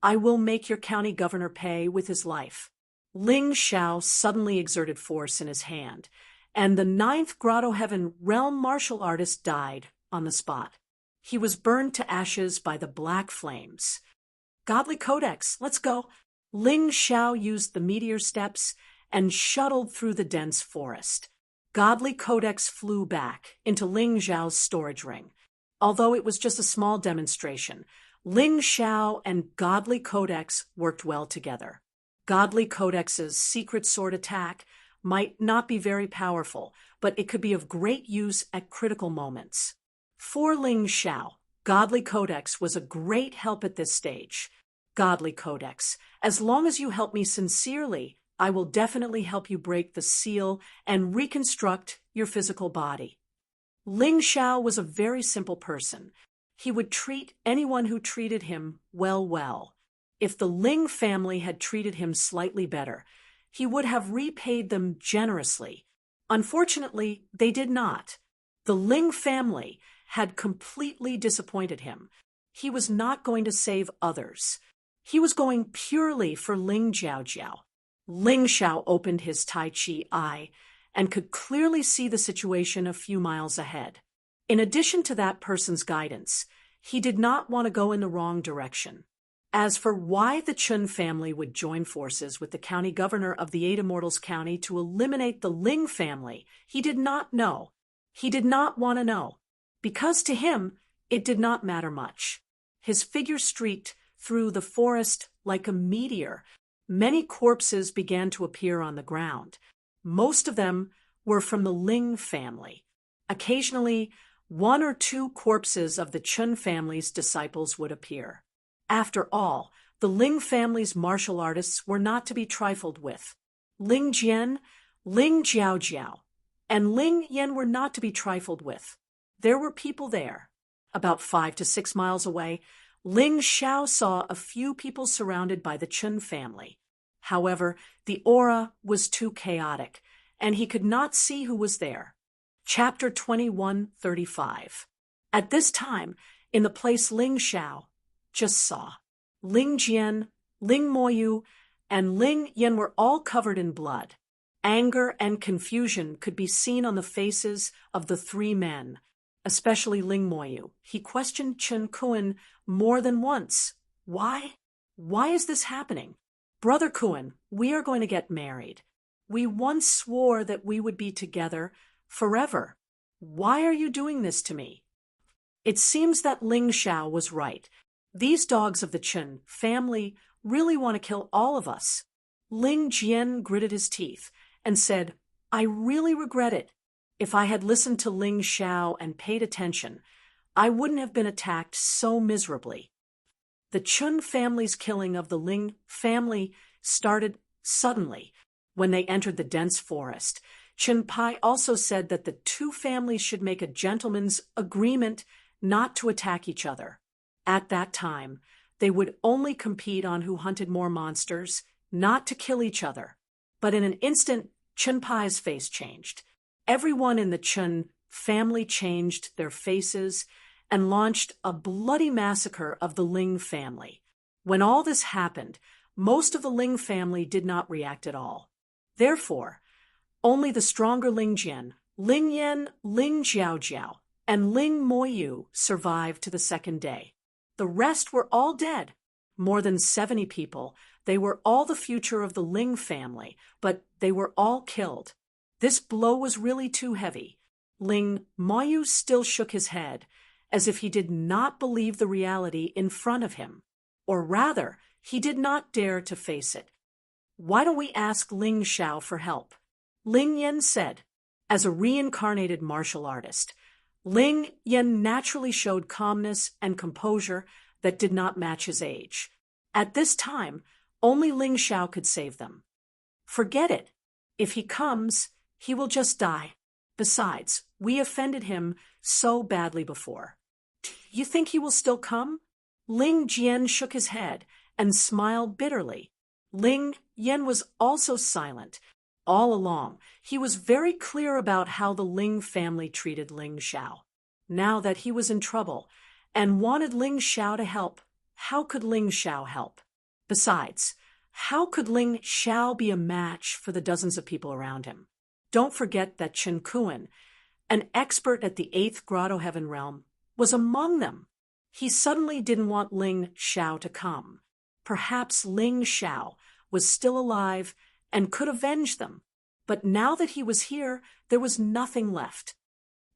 I will make your county governor pay with his life." Ling Xiao suddenly exerted force in his hand, and the 9th Grotto Heaven realm martial artist died on the spot. He was burned to ashes by the black flames. "Godly Codex, let's go." Ling Xiao used the meteor steps and shuttled through the dense forest. Godly Codex flew back into Ling Xiao's storage ring. Although it was just a small demonstration, Ling Xiao and Godly Codex worked well together. Godly Codex's secret sword attack might not be very powerful, but it could be of great use at critical moments. For Ling Xiao, Godly Codex was a great help at this stage. "Godly Codex, as long as you help me sincerely, I will definitely help you break the seal and reconstruct your physical body." Ling Xiao was a very simple person. He would treat anyone who treated him well. If the Ling family had treated him slightly better, he would have repaid them generously. Unfortunately, they did not. The Ling family had completely disappointed him. He was not going to save others. He was going purely for Ling Jiao. Ling Xiao opened his Tai Chi eye and could clearly see the situation a few miles ahead. In addition to that person's guidance, he did not want to go in the wrong direction. As for why the Chun family would join forces with the county governor of the 8 Immortals County to eliminate the Ling family, he did not know. He did not want to know, because to him, It did not matter much. His figure streaked through the forest like a meteor. Many corpses began to appear on the ground. Most of them were from the Ling family. Occasionally, one or two corpses of the Chun family's disciples would appear. After all, the Ling family's martial artists were not to be trifled with. Ling Jian, Ling Jiaojiao, and Ling Yan were not to be trifled with. There were people there. About 5 to 6 miles away, Ling Xiao saw a few people surrounded by the Chun family. However, the aura was too chaotic, and he could not see who was there. Chapter 21:35. At this time, in the place Ling Xiao just saw, Ling Jian, Ling Moyu, and Ling Yan were all covered in blood. Anger and confusion could be seen on the faces of the three men, especially Ling Moyu. He questioned Chen Kuan more than once. Why? Why is this happening? Brother Kuan, we are going to get married. We once swore that we would be together forever. Why are you doing this to me? It seems that Ling Xiao was right. These dogs of the Chen family really want to kill all of us. Ling Jian gritted his teeth and said, I really regret it. If I had listened to Ling Xiao and paid attention, I wouldn't have been attacked so miserably. The Chun family's killing of the Ling family started suddenly when they entered the dense forest. Chen Pai also said that the two families should make a gentleman's agreement not to attack each other. At that time, they would only compete on who hunted more monsters, not to kill each other. But in an instant, Chen Pai's face changed. Everyone in the Chun family changed their faces and launched a bloody massacre of the Ling family. When all this happened, most of the Ling family did not react at all. Therefore, only the stronger Ling Jian, Ling Yan, Ling Jiaojiao, and Ling Moyu survived to the second day. The rest were all dead. More than 70 people. They were all the future of the Ling family, but they were all killed. This blow was really too heavy. Ling Moyu still shook his head, as if he did not believe the reality in front of him. Or rather, he did not dare to face it. Why don't we ask Ling Xiao for help? Ling Yan said. As a reincarnated martial artist, Ling Yan naturally showed calmness and composure that did not match his age. At this time, only Ling Xiao could save them. Forget it. If he comes, he will just die. Besides, we offended him so badly before. You think he will still come? Ling Jian shook his head and smiled bitterly. Ling Yan was also silent. All along, he was very clear about how the Ling family treated Ling Xiao. Now that he was in trouble and wanted Ling Xiao to help, how could Ling Xiao help? Besides, how could Ling Xiao be a match for the dozens of people around him? Don't forget that Chen Kuan, an expert at the 8th Grotto Heaven realm, was among them. He suddenly didn't want Ling Xiao to come. Perhaps Ling Xiao was still alive and could avenge them. But now that he was here, there was nothing left.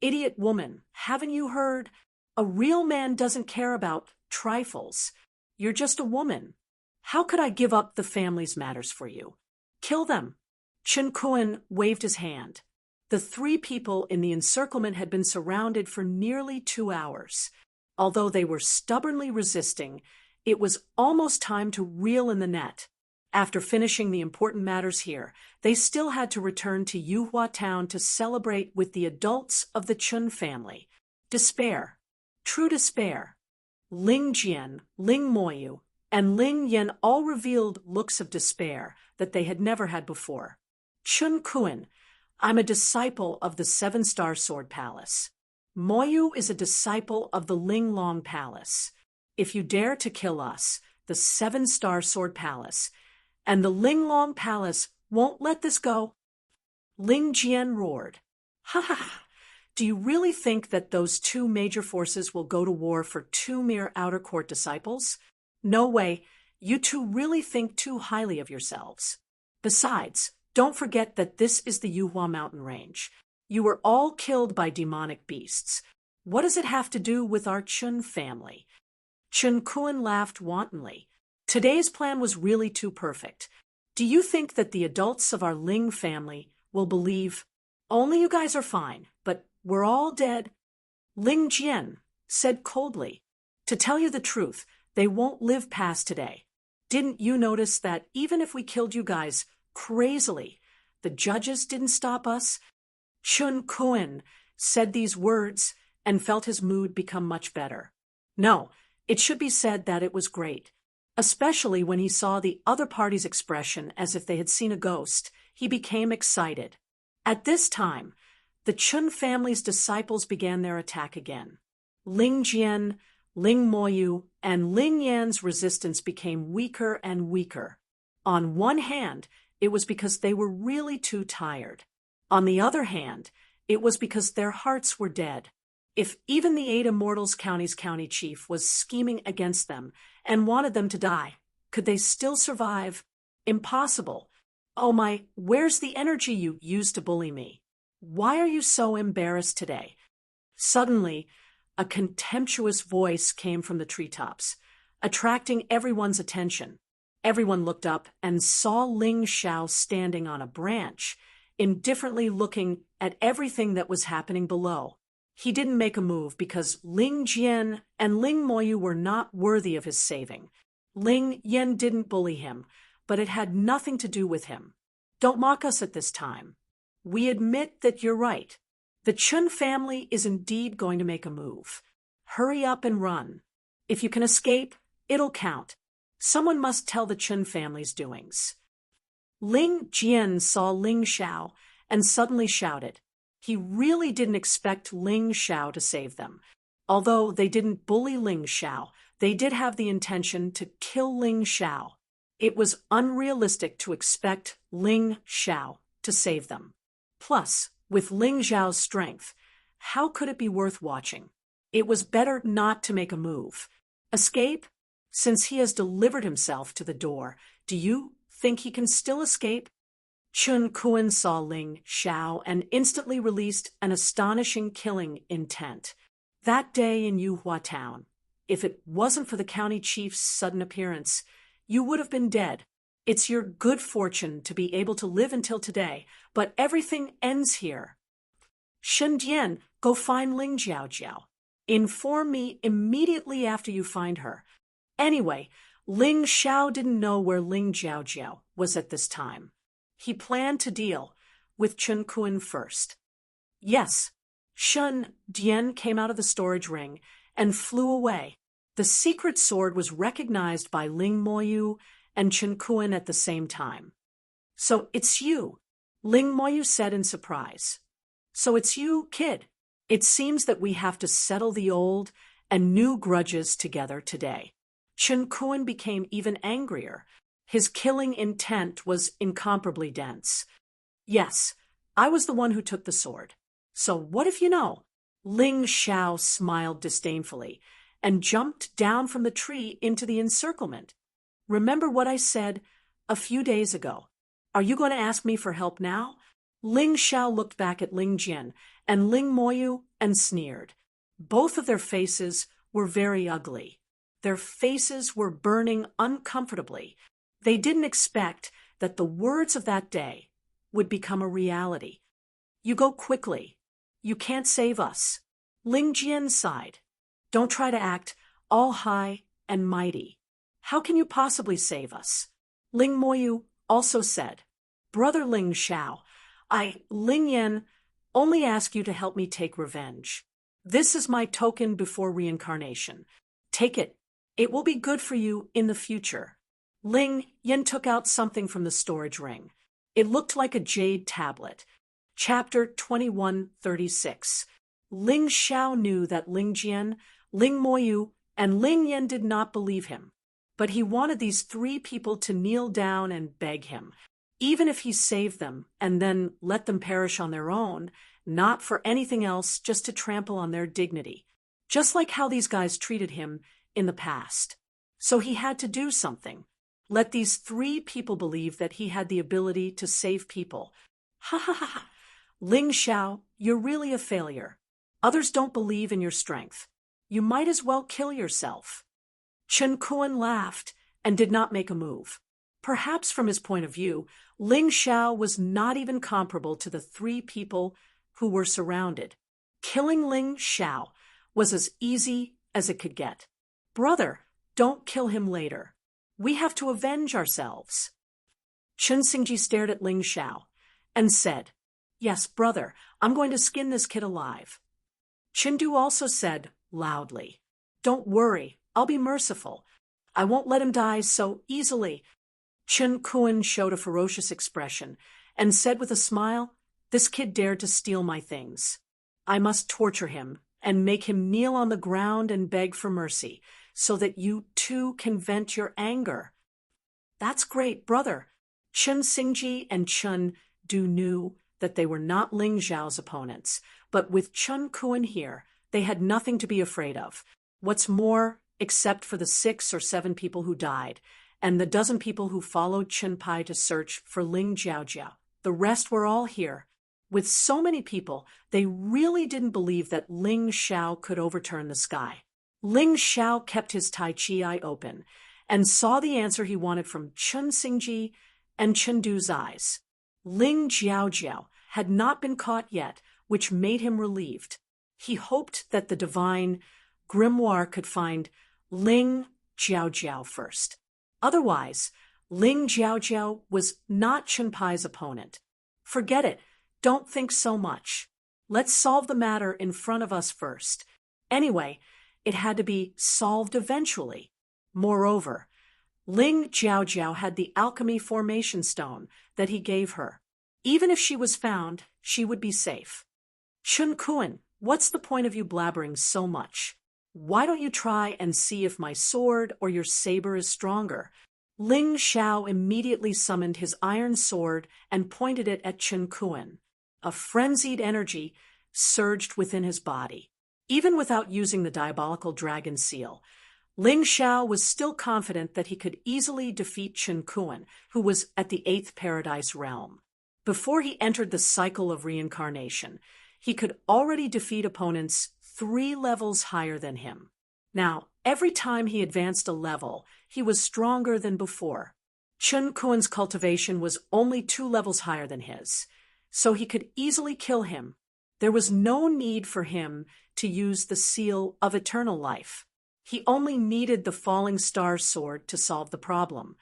Idiot woman, haven't you heard? A real man doesn't care about trifles. You're just a woman. How could I give up the family's matters for you? Kill them. Chen Kuan waved his hand. The three people in the encirclement had been surrounded for nearly 2 hours. Although they were stubbornly resisting, it was almost time to reel in the net. After finishing the important matters here, they still had to return to Yuhua town to celebrate with the adults of the Chun family. Despair. True despair. Ling Jian, Ling Moyu, and Ling Yan all revealed looks of despair that they had never had before. Chun Kuan, I'm a disciple of the 7-Star Sword Palace. Moyu is a disciple of the Ling Long Palace. If you dare to kill us, the 7-Star Sword Palace, and the Ling Long Palace won't let this go. Ling Jian roared. Ha ha ha! Do you really think that those two major forces will go to war for 2 mere outer court disciples? No way. You two really think too highly of yourselves. Besides, don't forget that this is the Yuhua mountain range. You were all killed by demonic beasts. What does it have to do with our Chun family? Chun Kun laughed wantonly. Today's plan was really too perfect. Do you think that the adults of our Ling family will believe, only you guys are fine, but we're all dead? Ling Jian said coldly, to tell you the truth, they won't live past today. Didn't you notice that even if we killed you guys crazily, the judges didn't stop us? Chun Kun said these words and felt his mood become much better. No, it should be said that it was great. Especially when he saw the other party's expression as if they had seen a ghost, he became excited. At this time, the Chun family's disciples began their attack again. Ling Jian, Ling Moyu, and Ling Yan's resistance became weaker and weaker. On one hand, it was because they were really too tired. On the other hand, it was because their hearts were dead. If even the 8 Immortals County's county chief was scheming against them and wanted them to die, could they still survive? Impossible. Oh my, where's the energy you used to bully me? Why are you so embarrassed today? Suddenly, a contemptuous voice came from the treetops, attracting everyone's attention. Everyone looked up and saw Ling Xiao standing on a branch, indifferently looking at everything that was happening below. He didn't make a move because Ling Jian and Ling Moyu were not worthy of his saving. Ling Yan didn't bully him, but it had nothing to do with him. Don't mock us at this time. We admit that you're right. The Chun family is indeed going to make a move. Hurry up and run. If you can escape, it'll count. Someone must tell the Chun family's doings. Ling Jian saw Ling Xiao and suddenly shouted. He really didn't expect Ling Xiao to save them. Although they didn't bully Ling Xiao, they did have the intention to kill Ling Xiao. It was unrealistic to expect Ling Xiao to save them. Plus, with Ling Xiao's strength, how could it be worth watching? It was better not to make a move. Escape? Since he has delivered himself to the door, do you think he can still escape? Chun Kun saw Ling Xiao and instantly released an astonishing killing intent. That day in Yuhua Town, if it wasn't for the county chief's sudden appearance, you would have been dead. It's your good fortune to be able to live until today, but everything ends here. Shen Dian, go find Ling Jiao. Inform me immediately after you find her. Anyway, Ling Xiao didn't know where Ling Jiao was at this time. He planned to deal with Chun Kun first. Yes, Shen Dian came out of the storage ring and flew away. The secret sword was recognized by Ling Moyu and Chun Kun at the same time. So it's you, Ling Moyu said in surprise. So it's you, kid. It seems that we have to settle the old and new grudges together today. Chun Kun became even angrier. His killing intent was incomparably dense. Yes, I was the one who took the sword. So what if you know? Ling Xiao smiled disdainfully and jumped down from the tree into the encirclement. Remember what I said a few days ago. Are you going to ask me for help now? Ling Xiao looked back at Ling Jian and Ling Moyu and sneered. Both of their faces were very ugly. Their faces were burning uncomfortably. They didn't expect that the words of that day would become a reality. You go quickly. You can't save us. Ling Jian sighed. Don't try to act all high and mighty. How can you possibly save us? Ling Moyu also said, Brother Ling Xiao, Ling Yan, only ask you to help me take revenge. This is my token before reincarnation. Take it. It will be good for you in the future. Ling Yan took out something from the storage ring. It looked like a jade tablet. Chapter 2136. Ling Xiao knew that Ling Jian, Ling Moyu, and Ling Yan did not believe him. But he wanted these 3 people to kneel down and beg him, even if he saved them and then let them perish on their own, not for anything else, just to trample on their dignity, just like how these guys treated him in the past. So he had to do something. Let these 3 people believe that he had the ability to save people. Ha ha ha ha. Ling Xiao, you're really a failure. Others don't believe in your strength. You might as well kill yourself. Chen Kuan laughed and did not make a move. Perhaps from his point of view, Ling Xiao was not even comparable to the three people who were surrounded. Killing Ling Xiao was as easy as it could get. Brother, don't kill him later. We have to avenge ourselves. Chen Xingji stared at Ling Xiao and said, Yes, brother, I'm going to skin this kid alive. Chen Du also said loudly, Don't worry, I'll be merciful. I won't let him die so easily. Chen Kuan showed a ferocious expression and said with a smile, This kid dared to steal my things. I must torture him and make him kneel on the ground and beg for mercy, so that you too can vent your anger. That's great, brother. Chen Xingji and Chen Du knew that they were not Ling Xiao's opponents, but with Chen Kuan here, they had nothing to be afraid of. What's more, except for the 6 or 7 people who died, and the dozen people who followed Chen Pai to search for Ling Jiaojiao, the rest were all here. With so many people, they really didn't believe that Ling Xiao could overturn the sky. Ling Xiao kept his Tai Chi eye open and saw the answer he wanted from Chen Xingji and Chen Du's eyes. Ling Jiaojiao had not been caught yet, which made him relieved. He hoped that the divine grimoire could find Ling Jiaojiao first. Otherwise, Ling Jiaojiao was not Chen Pai's opponent. Forget it. Don't think so much. Let's solve the matter in front of us first. Anyway, it had to be solved eventually. Moreover, Ling Jiaojiao had the alchemy formation stone that he gave her. Even if she was found, she would be safe. Chen Kuan, what's the point of you blabbering so much? Why don't you try and see if my sword or your saber is stronger? Ling Xiao immediately summoned his iron sword and pointed it at Chen Kuan. A frenzied energy surged within his body. Even without using the diabolical dragon seal, Ling Xiao was still confident that he could easily defeat Chen Kuan, who was at the 8th paradise realm. Before he entered the cycle of reincarnation, he could already defeat opponents 3 levels higher than him. Now, every time he advanced a level, he was stronger than before. Chen Kuan's cultivation was only 2 levels higher than his, so he could easily kill him. There was no need for him to use the seal of eternal life. He only needed the falling star sword to solve the problem.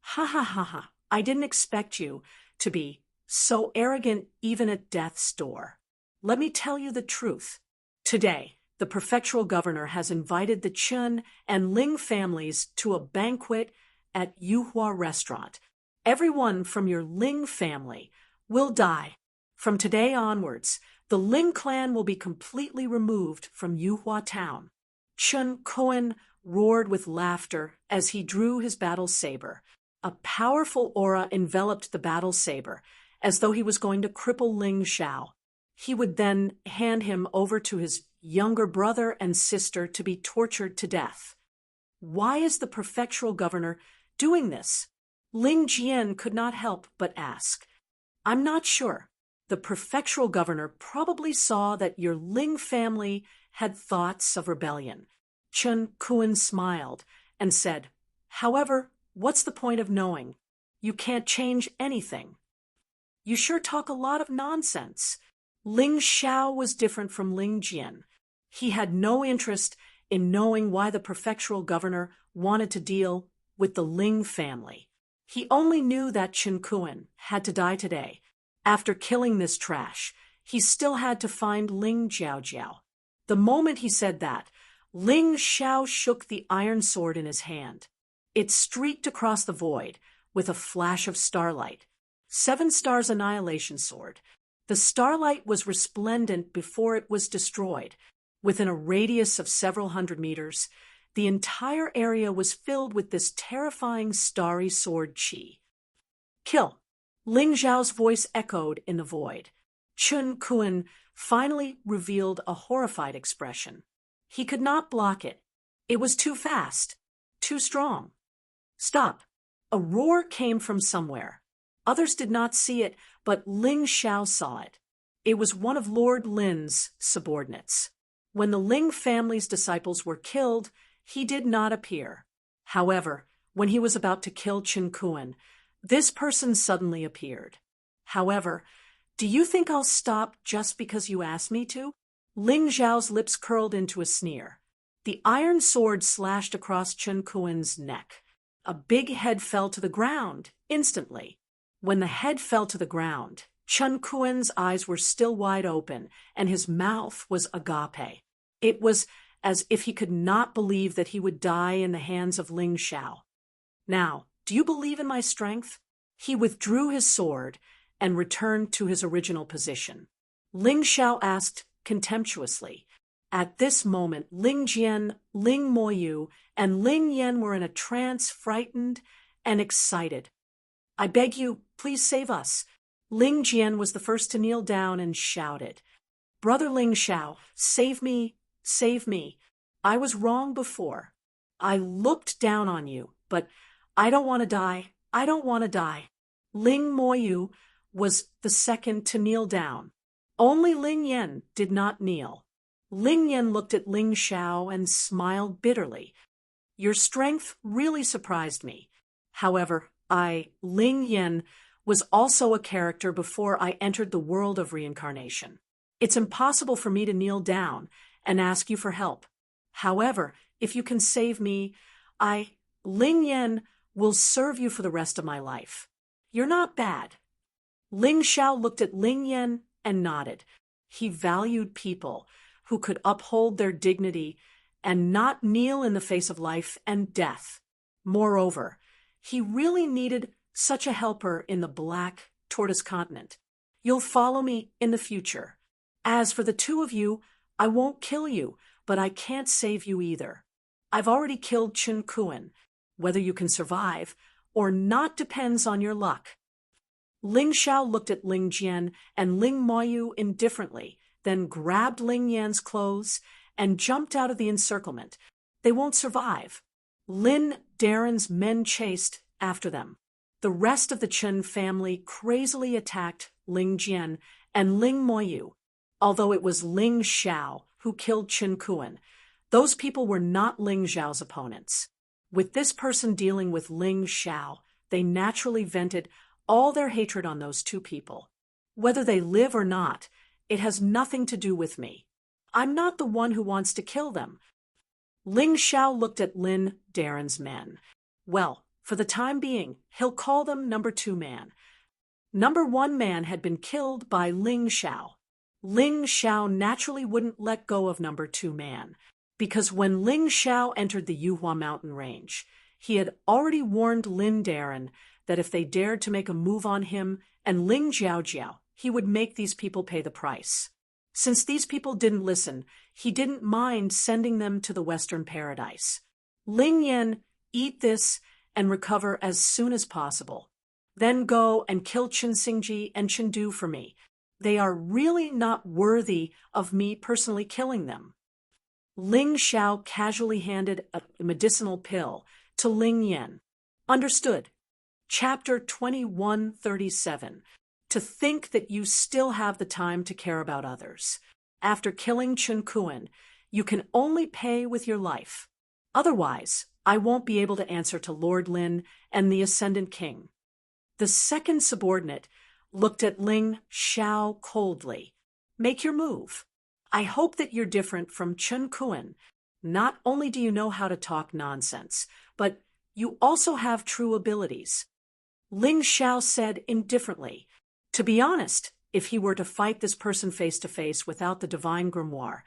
Ha ha ha ha, I didn't expect you to be so arrogant even at death's door. Let me tell you the truth. Today, the prefectural governor has invited the Chen and Ling families to a banquet at Yuhua restaurant. Everyone from your Ling family will die. From today onwards, the Ling clan will be completely removed from Yuhua town. Chen Kuan roared with laughter as he drew his battle saber. A powerful aura enveloped the battle saber, as though he was going to cripple Ling Xiao. He would then hand him over to his younger brother and sister to be tortured to death. Why is the prefectural governor doing this? Ling Jian could not help but ask. I'm not sure. The prefectural governor probably saw that your Ling family had thoughts of rebellion. Chen Kuan smiled and said, However, what's the point of knowing? You can't change anything. You sure talk a lot of nonsense. Ling Xiao was different from Ling Jian. He had no interest in knowing why the prefectural governor wanted to deal with the Ling family. He only knew that Chen Kuan had to die today. After killing this trash, he still had to find Ling Jiaojiao. The moment he said that, Ling Xiao shook the iron sword in his hand. It streaked across the void with a flash of starlight. 7 Stars Annihilation Sword. The starlight was resplendent before it was destroyed. Within a radius of several hundred meters, the entire area was filled with this terrifying starry sword chi. Kill! Ling Zhao's voice echoed in the void. Chen Kuan finally revealed a horrified expression. He could not block it. It was too fast, too strong. Stop! A roar came from somewhere. Others did not see it, but Ling Xiao saw it. It was one of Lord Lin's subordinates. When the Ling family's disciples were killed, he did not appear. However, when he was about to kill Chen Kuan, this person suddenly appeared. However, do you think I'll stop just because you asked me to? Ling Zhao's lips curled into a sneer. The iron sword slashed across Chen Kuan's neck. A big head fell to the ground instantly. When the head fell to the ground, Chen Kuan's eyes were still wide open, and his mouth was agape. It was as if he could not believe that he would die in the hands of Ling Zhao. Now, do you believe in my strength? He withdrew his sword and returned to his original position. Ling Zhao asked contemptuously. At this moment, Ling Jian, Ling Moyu, and Ling Yan were in a trance, frightened and excited. I beg you, please save us. Ling Jian was the first to kneel down and shouted, Brother Ling Zhao, save me, save me. I was wrong before. I looked down on you, but I don't want to die. I don't want to die. Ling Moyu was the second to kneel down. Only Ling Yan did not kneel. Ling Yan looked at Ling Zhao and smiled bitterly. Your strength really surprised me. However, Ling Yan, was also a character before I entered the world of reincarnation. It's impossible for me to kneel down and ask you for help. However, if you can save me, Ling Yan, will serve you for the rest of my life. You're not bad. Ling Zhao looked at Ling Yan and nodded. He valued people who could uphold their dignity and not kneel in the face of life and death. Moreover, he really needed such a helper in the Black Tortoise Continent. You'll follow me in the future. As for the two of you, I won't kill you, but I can't save you either. I've already killed Chen Kuan. Whether you can survive or not depends on your luck. Ling Zhao looked at Ling Jian and Ling Moyu indifferently, then grabbed Ling Yan's clothes and jumped out of the encirclement. They won't survive. Lin Daren's men chased after them. The rest of the Chen family crazily attacked Ling Jian and Ling Moyu. Although it was Ling Zhao who killed Chen Kuan, those people were not Ling Zhao's opponents. With this person dealing with Ling Zhao, they naturally vented all their hatred on those two people. Whether they live or not, it has nothing to do with me. I'm not the one who wants to kill them. Ling Zhao looked at Lin Daren's men. Well, for the time being, he'll call them number 2 man. Number 1 man had been killed by Ling Zhao. Ling Zhao naturally wouldn't let go of number 2 man, because when Ling Zhao entered the Yuhua mountain range, he had already warned Lin Daren that if they dared to make a move on him and Ling Jiaojiao, he would make these people pay the price. Since these people didn't listen, he didn't mind sending them to the Western Paradise. Ling Yan, eat this and recover as soon as possible. Then go and kill Chen Xingji and Chen Du for me. They are really not worthy of me personally killing them. Ling Zhao casually handed a medicinal pill to Ling Yan. Understood. Chapter 2137. To think that you still have the time to care about others. After killing Chen Kuan, you can only pay with your life. Otherwise, I won't be able to answer to Lord Lin and the Ascendant King. The second subordinate looked at Ling Zhao coldly. Make your move. I hope that you're different from Chen Kuan. Not only do you know how to talk nonsense, but you also have true abilities. Ling Zhao said indifferently, to be honest, if he were to fight this person face to face without the divine grimoire,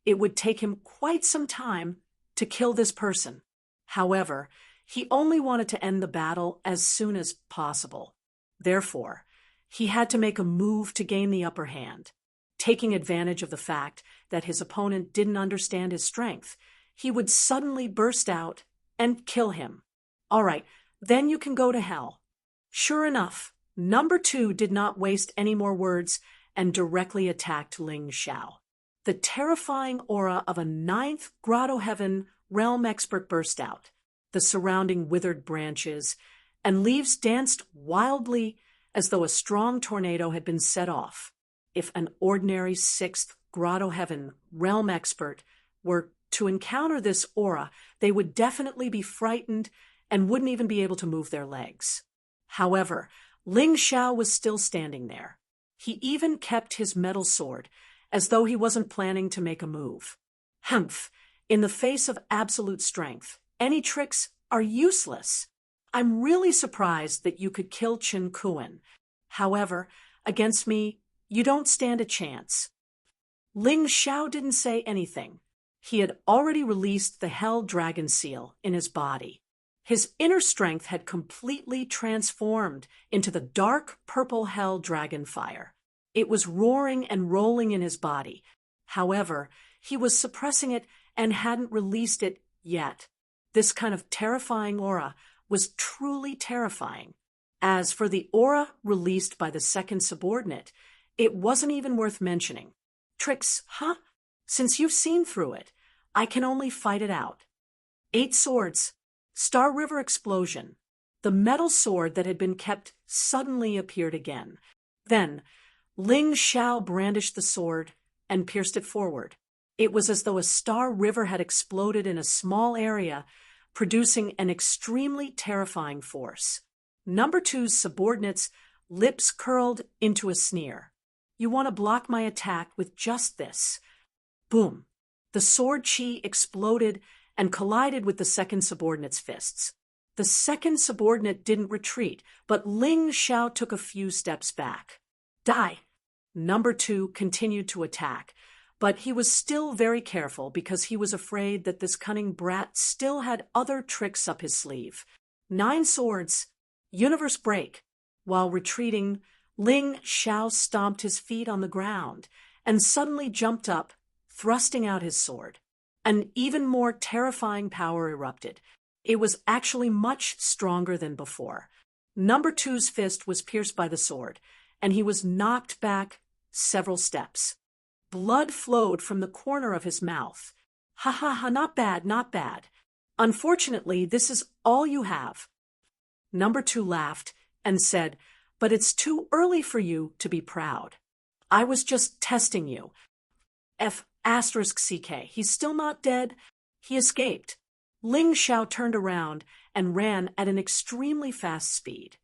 it would take him quite some time to kill this person. However, he only wanted to end the battle as soon as possible. Therefore, he had to make a move to gain the upper hand. Taking advantage of the fact that his opponent didn't understand his strength, he would suddenly burst out and kill him. All right, then you can go to hell. Sure enough, number 2 did not waste any more words and directly attacked Ling Zhao. The terrifying aura of a 9th Grotto Heaven realm expert burst out. The surrounding withered branches and leaves danced wildly as though a strong tornado had been set off. if an ordinary 6th Grotto Heaven realm expert were to encounter this aura, they would definitely be frightened and wouldn't even be able to move their legs. However, Ling Xiao was still standing there. He even kept his metal sword, as though he wasn't planning to make a move. Humph! In the face of absolute strength, any tricks are useless. I'm really surprised that you could kill Qin Kuan. However, against me, you don't stand a chance. Ling Xiao didn't say anything. He had already released the Hell Dragon Seal in his body. His inner strength had completely transformed into the dark purple Hell Dragon Fire. It was roaring and rolling in his body. However, he was suppressing it and hadn't released it yet. This kind of terrifying aura was truly terrifying. As for the aura released by the second subordinate, it wasn't even worth mentioning. Tricks, huh? Since you've seen through it, I can only fight it out. 8 swords. Star River explosion. The metal sword that had been kept suddenly appeared again. Then, Ling Xiao brandished the sword and pierced it forward. It was as though a star river had exploded in a small area, producing an extremely terrifying force. Number 2's subordinate's lips curled into a sneer. You want to block my attack with just this. Boom. The sword chi exploded and collided with the second subordinate's fists. The second subordinate didn't retreat, but Ling Xiao took a few steps back. Die! Number 2 continued to attack, but he was still very careful because he was afraid that this cunning brat still had other tricks up his sleeve. 9 swords. Universe break. While retreating, Ling Xiao stomped his feet on the ground and suddenly jumped up, thrusting out his sword. An even more terrifying power erupted. It was actually much stronger than before. Number 2's fist was pierced by the sword, and he was knocked back several steps. Blood flowed from the corner of his mouth. Ha ha ha, not bad, not bad. Unfortunately, this is all you have. Number 2 laughed and said, but it's too early for you to be proud. I was just testing you. F***CK. He's still not dead. He escaped. Ling Xiao turned around and ran at an extremely fast speed.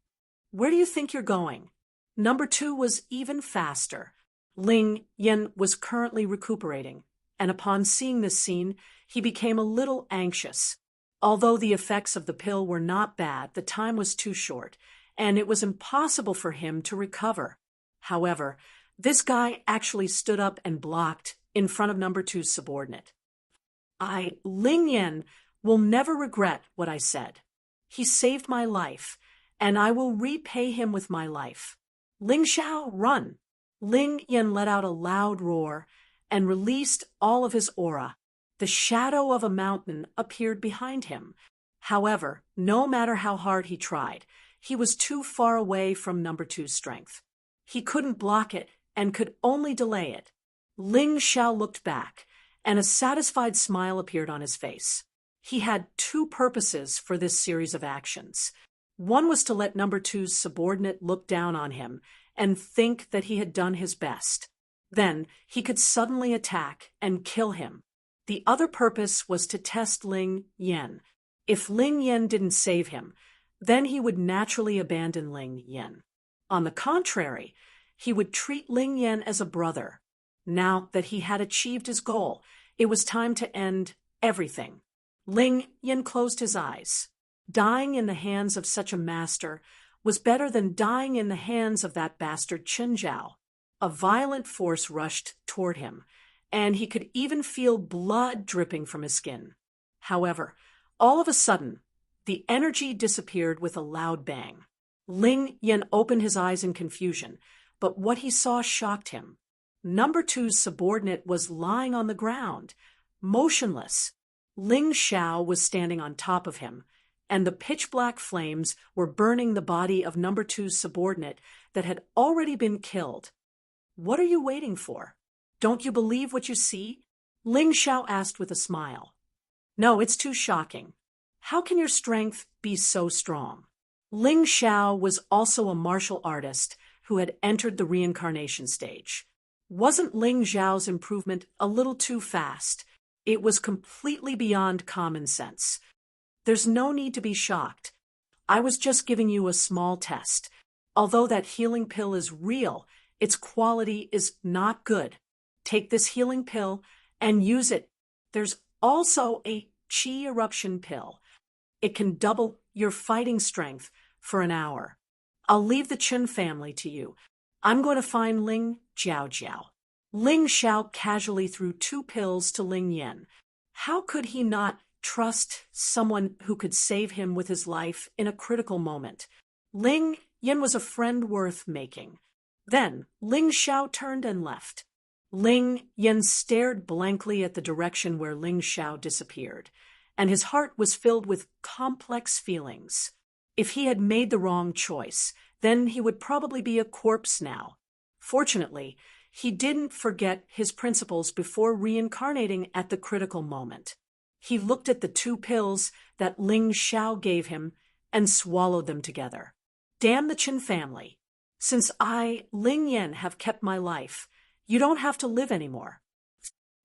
Where do you think you're going? Number 2 was even faster. Ling Yan was currently recuperating, and upon seeing this scene, he became a little anxious. Although the effects of the pill were not bad, the time was too short, and it was impossible for him to recover. However, this guy actually stood up and blocked in front of number 2's subordinate. Ling Yan, will never regret what I said. He saved my life, and I will repay him with my life. Ling Xiao, run! Ling Yan let out a loud roar and released all of his aura. The shadow of a mountain appeared behind him. However, no matter how hard he tried, he was too far away from number 2's strength. He couldn't block it and could only delay it. Ling Xiao looked back, and a satisfied smile appeared on his face. He had 2 purposes for this series of actions. One was to let number 2's subordinate look down on him and think that he had done his best. Then he could suddenly attack and kill him. The other purpose was to test Ling Yan. If Ling Yan didn't save him, then he would naturally abandon Ling Yan. On the contrary, he would treat Ling Yan as a brother. Now that he had achieved his goal, it was time to end everything. Ling Yan closed his eyes. Dying in the hands of such a master was better than dying in the hands of that bastard Chen Zhao. A violent force rushed toward him, and he could even feel blood dripping from his skin. However, all of a sudden, the energy disappeared with a loud bang. Ling Yan opened his eyes in confusion, but what he saw shocked him. Number 2's subordinate was lying on the ground, motionless. Ling Xiao was standing on top of him, and the pitch-black flames were burning the body of number 2's subordinate that had already been killed. What are you waiting for? Don't you believe what you see? Ling Xiao asked with a smile. No, it's too shocking. How can your strength be so strong? Ling Xiao was also a martial artist who had entered the reincarnation stage. Wasn't Ling Zhao's improvement a little too fast? It was completely beyond common sense. There's no need to be shocked. I was just giving you a small test. Although that healing pill is real, its quality is not good. Take this healing pill and use it. There's also a qi eruption pill. It can double your fighting strength for an hour. I'll leave the Chen family to you. I'm going to find Ling Jiao. Ling Xiao casually threw 2 pills to Ling Yan. How could he not trust someone who could save him with his life in a critical moment? Ling Yan was a friend worth making. Then Ling Xiao turned and left. Ling Yan stared blankly at the direction where Ling Xiao disappeared, and his heart was filled with complex feelings. If he had made the wrong choice, then he would probably be a corpse now. Fortunately, he didn't forget his principles before reincarnating at the critical moment. He looked at the 2 pills that Ling Xiao gave him and swallowed them together. Damn the Qin family. Since I, Ling Yan, have kept my life, you don't have to live anymore.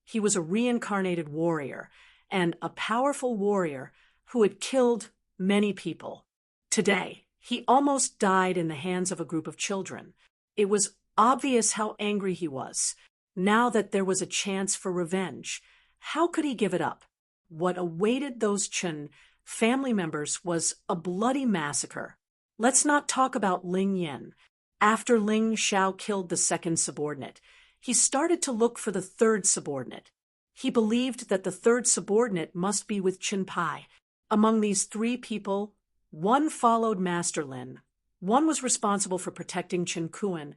He was a reincarnated warrior, and a powerful warrior who had killed many people. Today, he almost died in the hands of a group of children. It was obvious how angry he was. Now that there was a chance for revenge, how could he give it up? What awaited those Chen family members was a bloody massacre. Let's not talk about Ling Yan. After Ling Xiao killed the 2nd subordinate, he started to look for the 3rd subordinate. He believed that the 3rd subordinate must be with Chen Pai. Among these 3 people, one followed Master Lin, one was responsible for protecting Chen Kuan,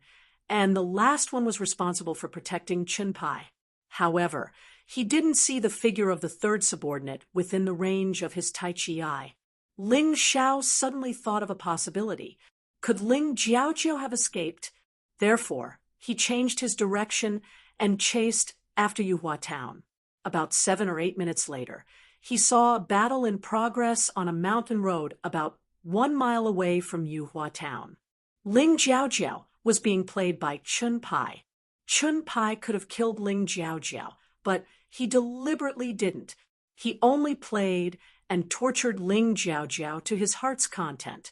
and the last one was responsible for protecting Chen Pai. However, he didn't see the figure of the 3rd subordinate within the range of his Tai Chi eye. Ling Xiao suddenly thought of a possibility. Could Ling Jiao have escaped? Therefore, he changed his direction and chased after Yuhua Town. About 7 or 8 minutes later, he saw a battle in progress on a mountain road about 1 mile away from Yuhua Town. Ling Jiao was being played by Chun Pai. Chun Pai could have killed Ling Jiao, but he deliberately didn't. He only played and tortured Ling Jiao to his heart's content.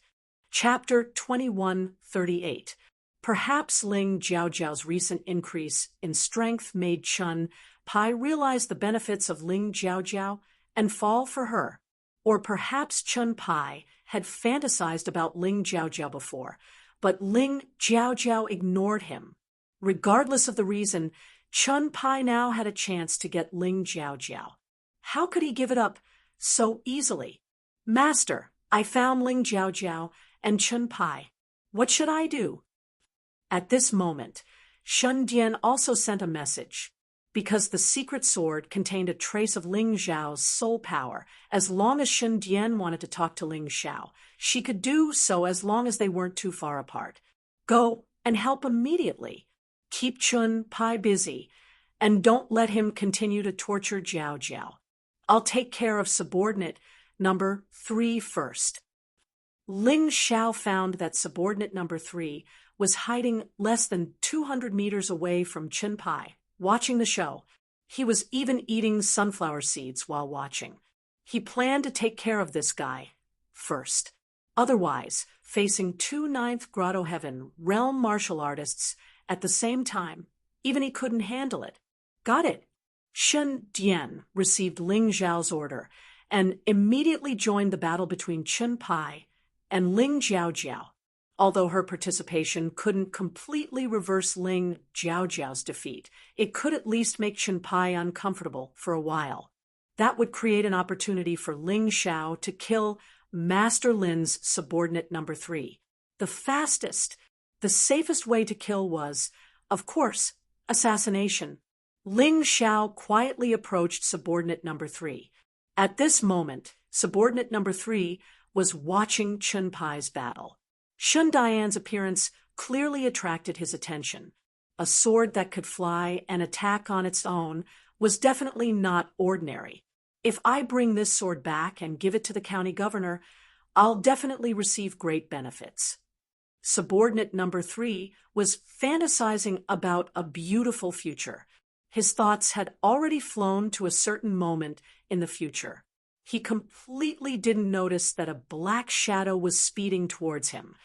Chapter 2138. Perhaps Ling Jiao's recent increase in strength made Chun Pai realize the benefits of Ling Jiao and fall for her. Or perhaps Chun Pai had fantasized about Ling Jiao before, but Ling Jiao ignored him. Regardless of the reason, Chun Pai now had a chance to get Ling Jiao. How could he give it up so easily? Master, I found Ling Jiao and Chun Pai. What should I do? At this moment, Shun Dian also sent a message. Because the secret sword contained a trace of Ling Zhao's soul power, as long as Shun Dian wanted to talk to Ling Xiao, she could do so as long as they weren't too far apart. Go and help immediately. Keep Chun Pai busy, and don't let him continue to torture Jiao. I'll take care of subordinate number 3 first. Ling Xiao found that subordinate number 3 was hiding less than 200 meters away from Chen Pai, watching the show. He was even eating sunflower seeds while watching. He planned to take care of this guy first. Otherwise, facing 2 9th Grotto Heaven realm martial artists at the same time, even he couldn't handle it. Got it. Shun Dian received Ling Zhao's order and immediately joined the battle between Chen Pai and Ling Jiao. Although her participation couldn't completely reverse Ling Jiao's defeat, it could at least make Chen Pai uncomfortable for a while. That would create an opportunity for Ling Xiao to kill Master Lin's subordinate number 3. The fastest, the safest way to kill was, of course, assassination. Ling Xiao quietly approached subordinate number 3. At this moment, subordinate number 3 was watching Chen Pai's battle. Shun Dian's appearance clearly attracted his attention. A sword that could fly and attack on its own was definitely not ordinary. If I bring this sword back and give it to the county governor, I'll definitely receive great benefits. Subordinate number 3 was fantasizing about a beautiful future. His thoughts had already flown to a certain moment in the future. He completely didn't notice that a black shadow was speeding towards him.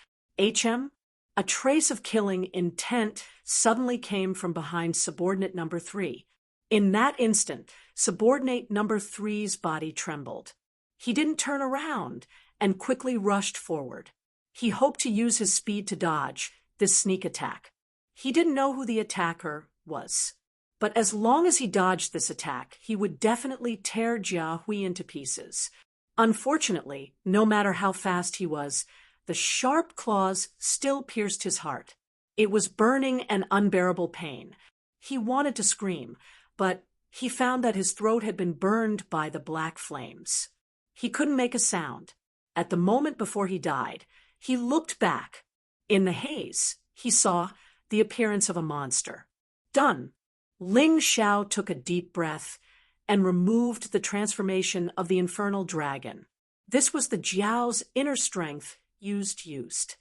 HM? A trace of killing intent suddenly came from behind subordinate number 3. In that instant, subordinate number 3's body trembled. He didn't turn around and quickly rushed forward. He hoped to use his speed to dodge this sneak attack. He didn't know who the attacker was. But as long as he dodged this attack, he would definitely tear Jia Hui into pieces. Unfortunately, no matter how fast he was, the sharp claws still pierced his heart. It was burning and unbearable pain. He wanted to scream, but he found that his throat had been burned by the black flames. He couldn't make a sound. At the moment before he died, he looked back. In the haze, he saw the appearance of a monster. Done. Ling Xiao took a deep breath and removed the transformation of the infernal dragon. This was the Jiao's inner strength used.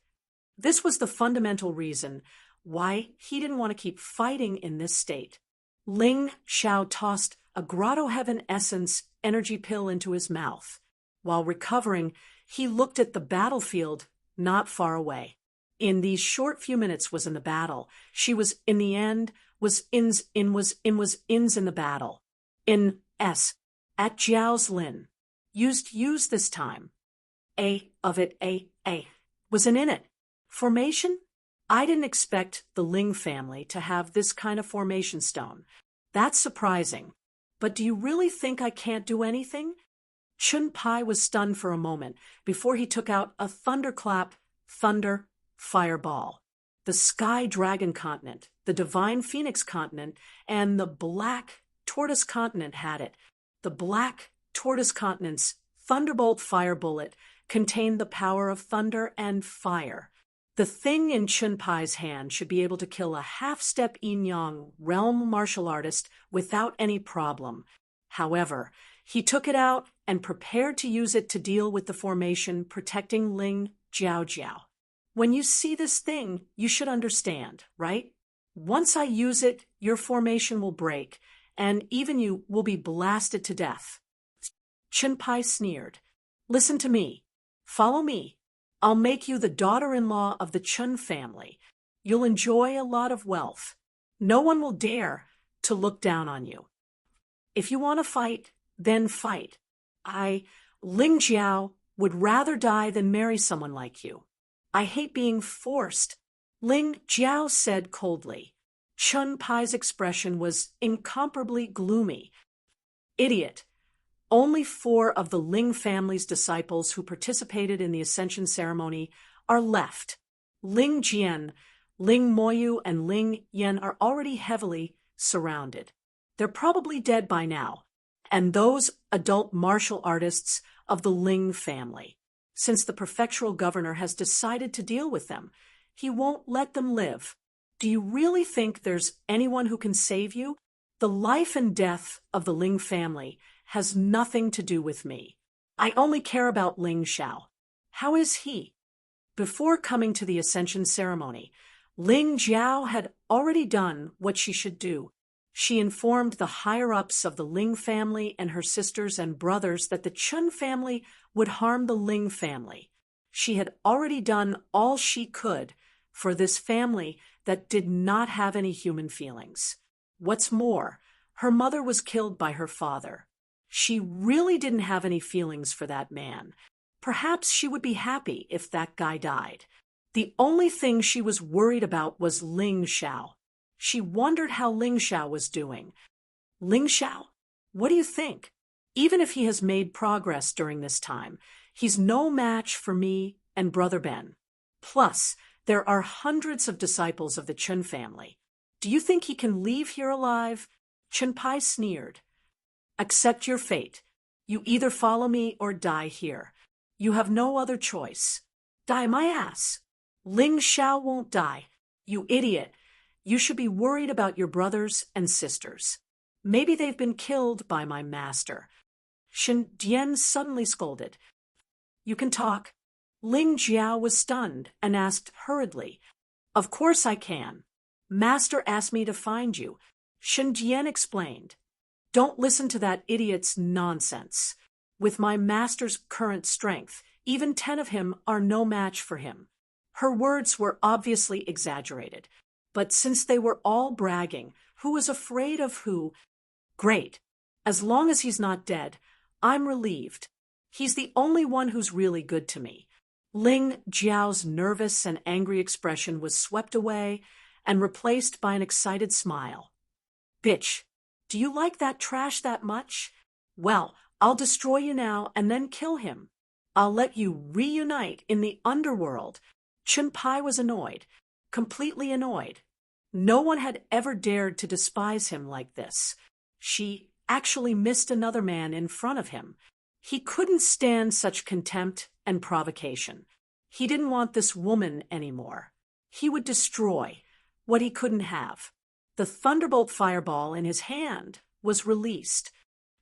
This was the fundamental reason why he didn't want to keep fighting in this state. Ling Xiao tossed a Grotto Heaven Essence energy pill into his mouth. While recovering, he looked at the battlefield not far away. In these short few minutes was in the battle. She was in the end, was ins in the battle. In S. At Jiao's Lin. Used this time. A. Was in it. Formation? I didn't expect the Ling family to have this kind of formation stone. That's surprising. But do you really think I can't do anything? Chun Pai was stunned for a moment before he took out a thunderclap, fireball. The Sky Dragon Continent, the Divine Phoenix Continent, and the Black Tortoise Continent had it. The Black Tortoise Continent's Thunderbolt Fire Bullet contained the power of thunder and fire. The thing in Chun Pai's hand should be able to kill a half-step yin-yang realm martial artist without any problem. However, he took it out and prepared to use it to deal with the formation protecting Ling Jiao. When you see this thing, you should understand, right? Once I use it, your formation will break, and even you will be blasted to death. Chun Pai sneered. Listen to me. Follow me. I'll make you the daughter-in-law of the Chun family. You'll enjoy a lot of wealth. No one will dare to look down on you. If you want to fight, then fight. Ling Jiao, would rather die than marry someone like you. I hate being forced, Ling Jiao said coldly. Chun Pai's expression was incomparably gloomy. Idiot. Only 4 of the Ling family's disciples who participated in the ascension ceremony are left. Ling Jian, Ling Moyu, and Ling Yan are already heavily surrounded. They're probably dead by now. And those adult martial artists of the Ling family. Since the prefectural governor has decided to deal with them, he won't let them live. Do you really think there's anyone who can save you? The life and death of the Ling family has nothing to do with me. I only care about Ling Xiao. How is he? Before coming to the ascension ceremony, Ling Jiao had already done what she should do. She informed the higher-ups of the Ling family and her sisters and brothers that the Chun family would harm the Ling family. She had already done all she could for this family that did not have any human feelings. What's more, her mother was killed by her father. She really didn't have any feelings for that man. Perhaps she would be happy if that guy died. The only thing she was worried about was Ling Xiao. She wondered how Ling Xiao was doing. Ling Xiao, what do you think? Even if he has made progress during this time, he's no match for me and Brother Ben. Plus, there are hundreds of disciples of the Chun family. Do you think he can leave here alive? Chun Pai sneered. Accept your fate. You either follow me or die here. You have no other choice. Die my ass. Ling Xiao won't die. You idiot. You should be worried about your brothers and sisters. Maybe they've been killed by my master. Shen Dian suddenly scolded. You can talk. Ling Jiao was stunned and asked hurriedly, "Of course I can. Master asked me to find you." Shen Jian explained, "Don't listen to that idiot's nonsense. With my master's current strength, even 10 of him are no match for him." Her words were obviously exaggerated, but since they were all bragging, who was afraid of who? Great. As long as he's not dead, I'm relieved. He's the only one who's really good to me. Ling Jiao's nervous and angry expression was swept away and replaced by an excited smile. "Bitch, do you like that trash that much? Well, I'll destroy you now and then kill him. I'll let you reunite in the underworld." Chun Pai was annoyed, completely annoyed. No one had ever dared to despise him like this. She actually missed another man in front of him. He couldn't stand such contempt and provocation. He didn't want this woman anymore. He would destroy what he couldn't have. The thunderbolt fireball in his hand was released.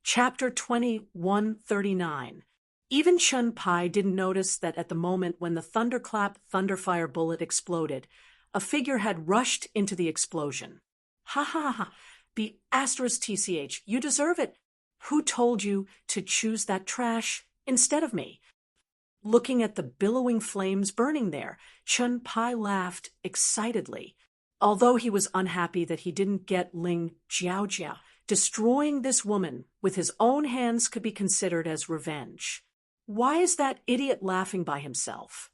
Chapter 2139. Even Chun Pai didn't notice that at the moment when the thunderclap thunderfire bullet exploded, a figure had rushed into the explosion. "Ha ha ha, be *TCH, you deserve it. Who told you to choose that trash instead of me?" Looking at the billowing flames burning there, Chun Pai laughed excitedly. Although he was unhappy that he didn't get Ling Jiao, destroying this woman with his own hands could be considered as revenge. Why is that idiot laughing by himself?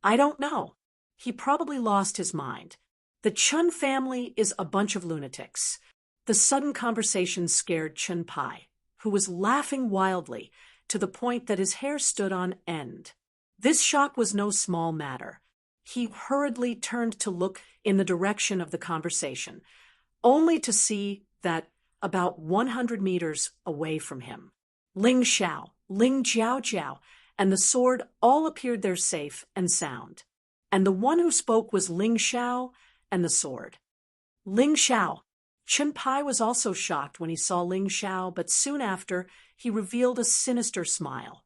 I don't know. He probably lost his mind. The Chun family is a bunch of lunatics. The sudden conversation scared Chun Pai, who was laughing wildly to the point that his hair stood on end. This shock was no small matter. He hurriedly turned to look in the direction of the conversation, only to see that about 100 meters away from him, Ling Xiao, Ling Jiao, and the sword all appeared there safe and sound. And the one who spoke was Ling Xiao and the sword. Ling Xiao. Chun Pai was also shocked when he saw Ling Xiao, but soon after, he revealed a sinister smile.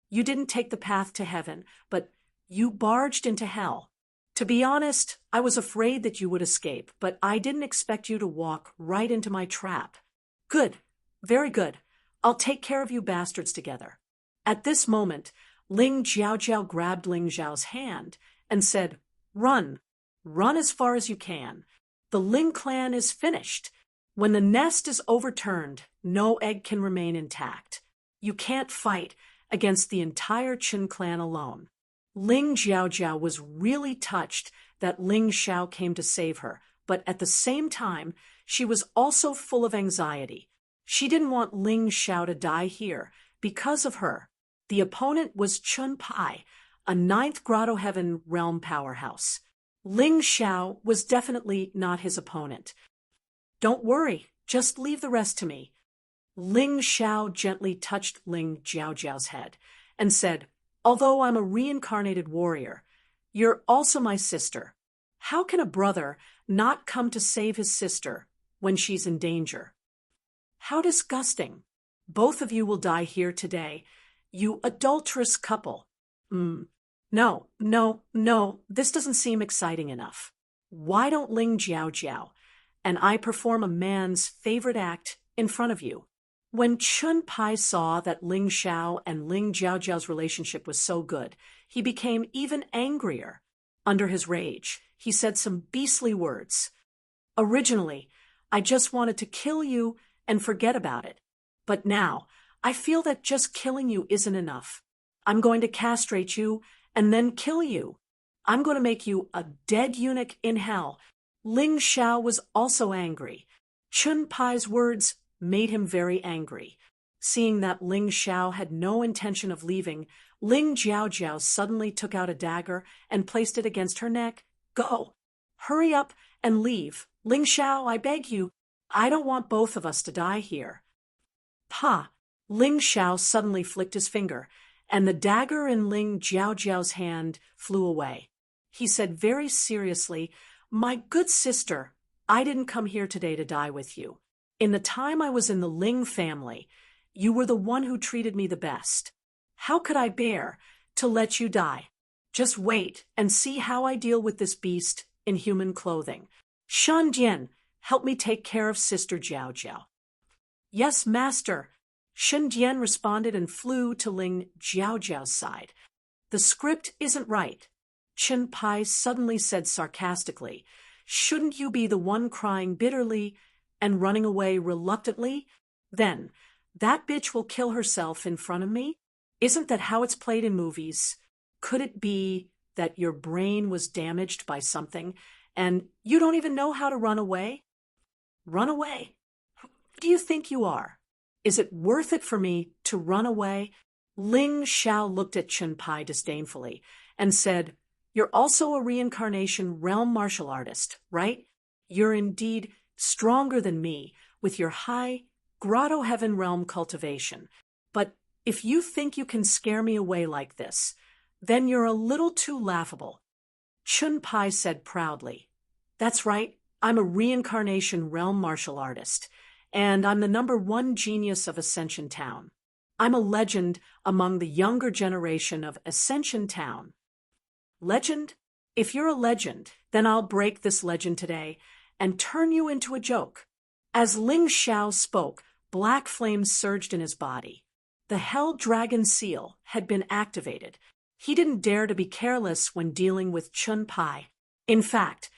"You didn't take the path to heaven, but you barged into hell. To be honest, I was afraid that you would escape, but I didn't expect you to walk right into my trap." "Good, very good. I'll take care of you bastards together." At this moment, Ling Jiao grabbed Ling Xiao's hand and said, "Run. Run as far as you can. The Ling clan is finished. When the nest is overturned, no egg can remain intact. You can't fight against the entire Qin clan alone." Ling Jiao was really touched that Ling Xiao came to save her, but at the same time, she was also full of anxiety. She didn't want Ling Xiao to die here because of her. The opponent was Chun Pai, a 9th Grotto Heaven realm powerhouse. Ling Xiao was definitely not his opponent. "Don't worry, just leave the rest to me." Ling Xiao gently touched Ling Jiao's head and said, "Although I'm a reincarnated warrior, you're also my sister. How can a brother not come to save his sister when she's in danger?" "How disgusting. Both of you will die here today, you adulterous couple." No, this doesn't seem exciting enough. Why don't Ling Jiao and I perform a man's favorite act in front of you?" When Chun Pai saw that Ling Xiao and Ling Jiao's relationship was so good, he became even angrier. Under his rage, he said some beastly words. "Originally, I just wanted to kill you and forget about it. But now, I feel that just killing you isn't enough. I'm going to castrate you and then kill you. I'm going to make you a dead eunuch in hell." Ling Xiao was also angry. Chun Pai's words made him very angry. Seeing that Ling Xiao had no intention of leaving, Ling Jiao suddenly took out a dagger and placed it against her neck. "Go! Hurry up and leave. Ling Xiao, I beg you. I don't want both of us to die here." "Pa!" Ling Xiao suddenly flicked his finger, and the dagger in Ling Jiao's hand flew away. He said very seriously, "My good sister, I didn't come here today to die with you. In the time I was in the Ling family, you were the one who treated me the best. How could I bear to let you die?" Just wait and see how I deal with this beast in human clothing. Shan Dian, help me take care of Sister Jiao Jiao. Yes, master. Shan Dian responded and flew to Ling Jiao Jiao's side. The script isn't right, Chen Pai suddenly said sarcastically. Shouldn't you be the one crying bitterly and running away reluctantly? Then, that bitch will kill herself in front of me? Isn't that how it's played in movies? Could it be that your brain was damaged by something and you don't even know how to run away? Run away? Who do you think you are? Is it worth it for me to run away? Ling Xiao looked at Chen Pai disdainfully and said, You're also a reincarnation realm martial artist, right? You're indeed stronger than me with your high grotto heaven realm cultivation. But if you think you can scare me away like this, then you're a little too laughable. Chen Pai said proudly, That's right, I'm a reincarnation realm martial artist, and I'm the #1 genius of Ascension Town. I'm a legend among the younger generation of Ascension Town. Legend? If you're a legend, then I'll break this legend today and turn you into a joke. As Ling Xiao spoke, black flames surged in his body. The Hell Dragon Seal had been activated. He didn't dare to be careless when dealing with Chen Pai. In fact,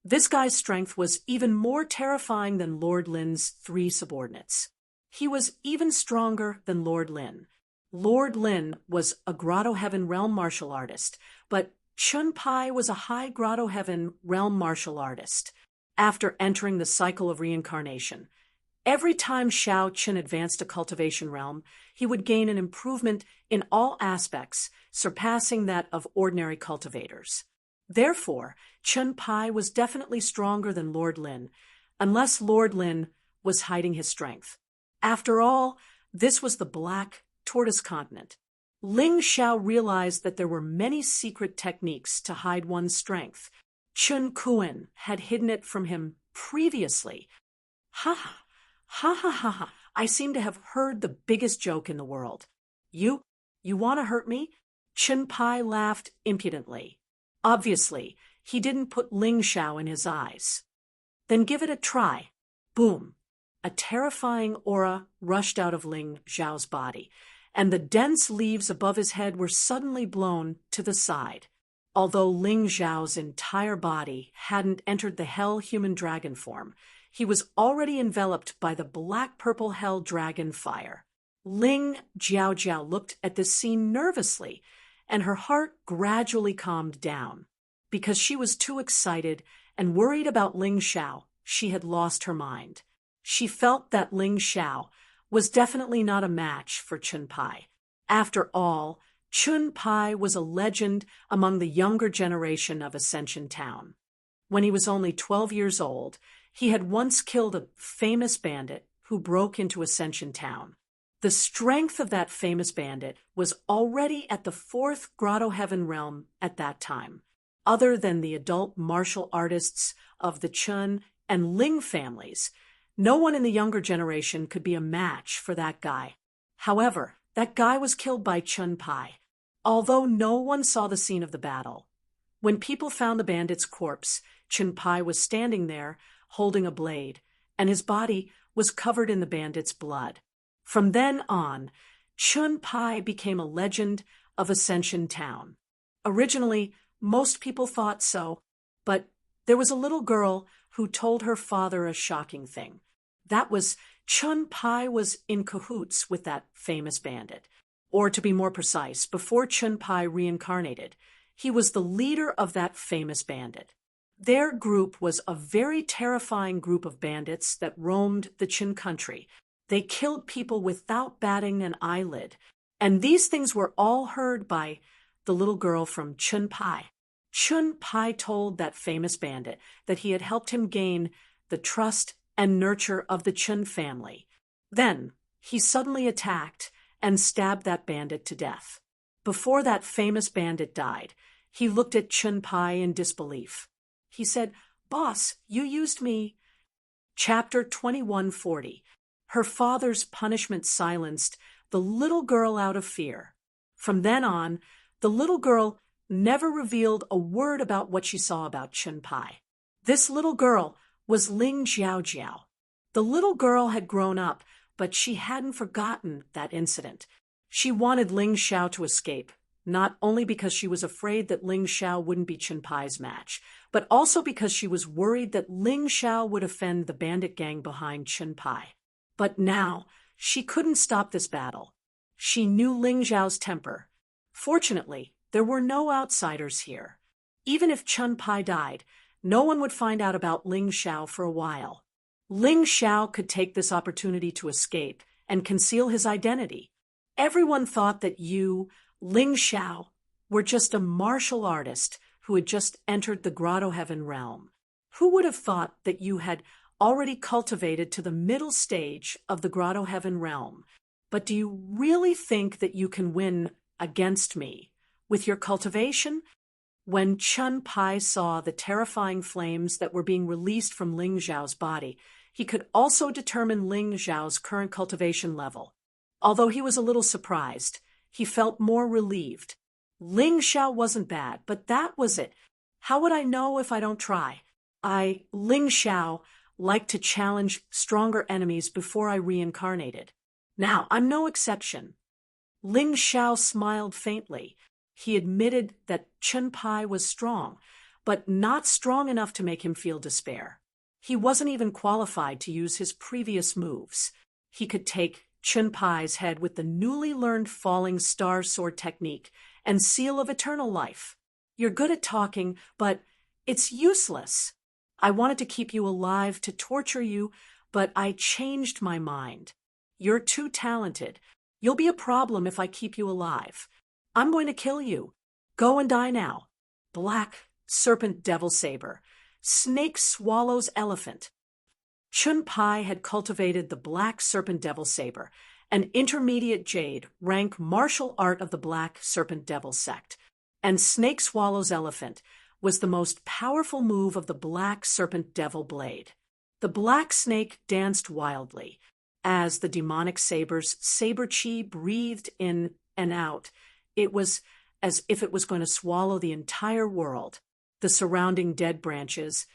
this guy's strength was even more terrifying than Lord Lin's 3 subordinates. He was even stronger than Lord Lin. Lord Lin was a Grotto Heaven realm martial artist, but Chen Pai was a high Grotto Heaven realm martial artist. After entering the cycle of reincarnation, every time Xiao Qin advanced a cultivation realm, he would gain an improvement in all aspects, surpassing that of ordinary cultivators. Therefore, Chen Pai was definitely stronger than Lord Lin, unless Lord Lin was hiding his strength. After all, this was the Black Tortoise Continent. Ling Xiao realized that there were many secret techniques to hide one's strength. Chun Kuan had hidden it from him previously. Ha ha, ha ha ha ha, I seem to have heard the biggest joke in the world. You want to hurt me? Chen Pai laughed impudently. Obviously, he didn't put Ling Xiao in his eyes. Then give it a try. Boom. A terrifying aura rushed out of Ling Xiao's body, and the dense leaves above his head were suddenly blown to the side. Although Ling Xiao's entire body hadn't entered the hell human dragon form, he was already enveloped by the black-purple hell dragon fire. Ling Jiao Jiao looked at this scene nervously, and her heart gradually calmed down. Because she was too excited and worried about Ling Xiao, she had lost her mind. She felt that Ling Xiao was definitely not a match for Chen Pai. After all, Chen Pai was a legend among the younger generation of Ascension Town. When he was only 12 years old, he had once killed a famous bandit who broke into Ascension Town. The strength of that famous bandit was already at the 4th Grotto Heaven realm at that time. Other than the adult martial artists of the Chun and Ling families, no one in the younger generation could be a match for that guy. However, that guy was killed by Chen Pai, although no one saw the scene of the battle. When people found the bandit's corpse, Chen Pai was standing there, holding a blade, and his body was covered in the bandit's blood. From then on, Chen Pai became a legend of Ascension Town. Originally, most people thought so, but there was a little girl who told her father a shocking thing. That was, Chen Pai was in cahoots with that famous bandit. Or to be more precise, before Chen Pai reincarnated, he was the leader of that famous bandit. Their group was a very terrifying group of bandits that roamed the Qin country. They killed people without batting an eyelid. And these things were all heard by the little girl from Chen Pai. Chen Pai told that famous bandit that he had helped him gain the trust and nurture of the Chen family. Then, he suddenly attacked and stabbed that bandit to death. Before that famous bandit died, he looked at Chen Pai in disbelief. He said, "Boss, you used me." Chapter 2140. Her father's punishment silenced the little girl out of fear. From then on, the little girl never revealed a word about what she saw about Chun-Pai. This little girl was Ling Xiaojiao. The little girl had grown up, but she hadn't forgotten that incident. She wanted Ling Xiao to escape, not only because she was afraid that Ling Xiao wouldn't be Chun-Pai's match, but also because she was worried that Ling Xiao would offend the bandit gang behind Chun-Pai. But now, she couldn't stop this battle. She knew Ling Xiao's temper. Fortunately, there were no outsiders here. Even if Chun-Pai died, no one would find out about Ling Xiao for a while. Ling Xiao could take this opportunity to escape and conceal his identity. Everyone thought that you, Ling Xiao, were just a martial artist who had just entered the Grotto Heaven realm. Who would have thought that you had already cultivated to the middle stage of the Grotto Heaven realm? But do you really think that you can win against me with your cultivation? When Chun-Pai saw the terrifying flames that were being released from Ling Xiao's body, he could also determine Ling Xiao's current cultivation level. Although he was a little surprised, he felt more relieved. Ling Xiao wasn't bad, but that was it. How would I know if I don't try? Ling Xiao, liked to challenge stronger enemies before I reincarnated. Now, I'm no exception. Ling Xiao smiled faintly. He admitted that Chun-Pai was strong, but not strong enough to make him feel despair. He wasn't even qualified to use his previous moves. He could take Chun-Pai's head with the newly learned falling star sword technique and seal of eternal life. You're good at talking, but it's useless. I wanted to keep you alive to torture you, but I changed my mind. You're too talented. You'll be a problem if I keep you alive. I'm going to kill you. Go and die now. Black serpent devil saber. Snake swallows elephant. Chun-Pai had cultivated the Black Serpent Devil Saber, an intermediate jade rank martial art of the Black Serpent Devil sect, and Snake Swallows Elephant was the most powerful move of the Black Serpent Devil Blade. The black snake danced wildly. As the demonic saber's saber chi breathed in and out, it was as if it was going to swallow the entire world. The surrounding dead branches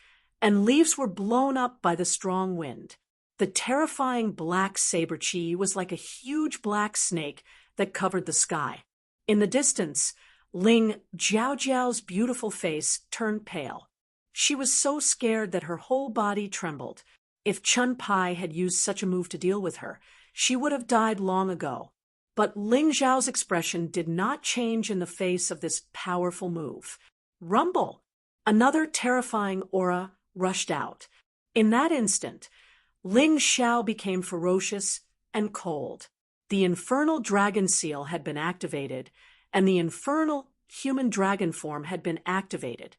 and leaves were blown up by the strong wind. The terrifying black saber chi was like a huge black snake that covered the sky. In the distance, Ling Xiaojiao's beautiful face turned pale. She was so scared that her whole body trembled. If Chun-Pai had used such a move to deal with her, she would have died long ago. But Ling Xiao's expression did not change in the face of this powerful move. Rumble! Another terrifying aura rushed out. In that instant, Ling Xiao became ferocious and cold. The infernal dragon seal had been activated, and the infernal human dragon form had been activated.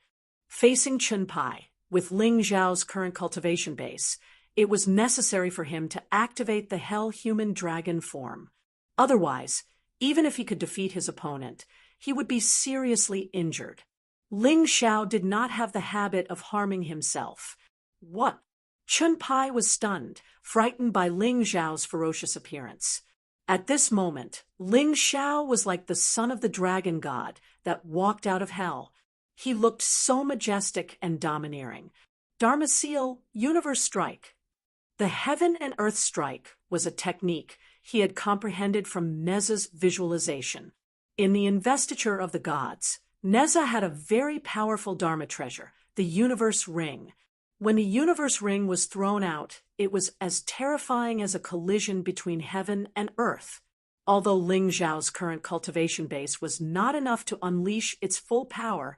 Facing Chun-Pai, with Ling Xiao's current cultivation base, it was necessary for him to activate the hell human dragon form. Otherwise, even if he could defeat his opponent, he would be seriously injured. Ling Xiao did not have the habit of harming himself. What? Chun-Pai was stunned, frightened by Ling Xiao's ferocious appearance. At this moment, Ling Xiao was like the son of the dragon god that walked out of hell. He looked so majestic and domineering. Dharma Seal, Universe Strike. The Heaven and Earth Strike was a technique he had comprehended from Neza's visualization. In the investiture of the gods, Neza had a very powerful Dharma treasure, the Universe Ring. When the Universe Ring was thrown out, it was as terrifying as a collision between heaven and earth. Although Ling Xiao's current cultivation base was not enough to unleash its full power,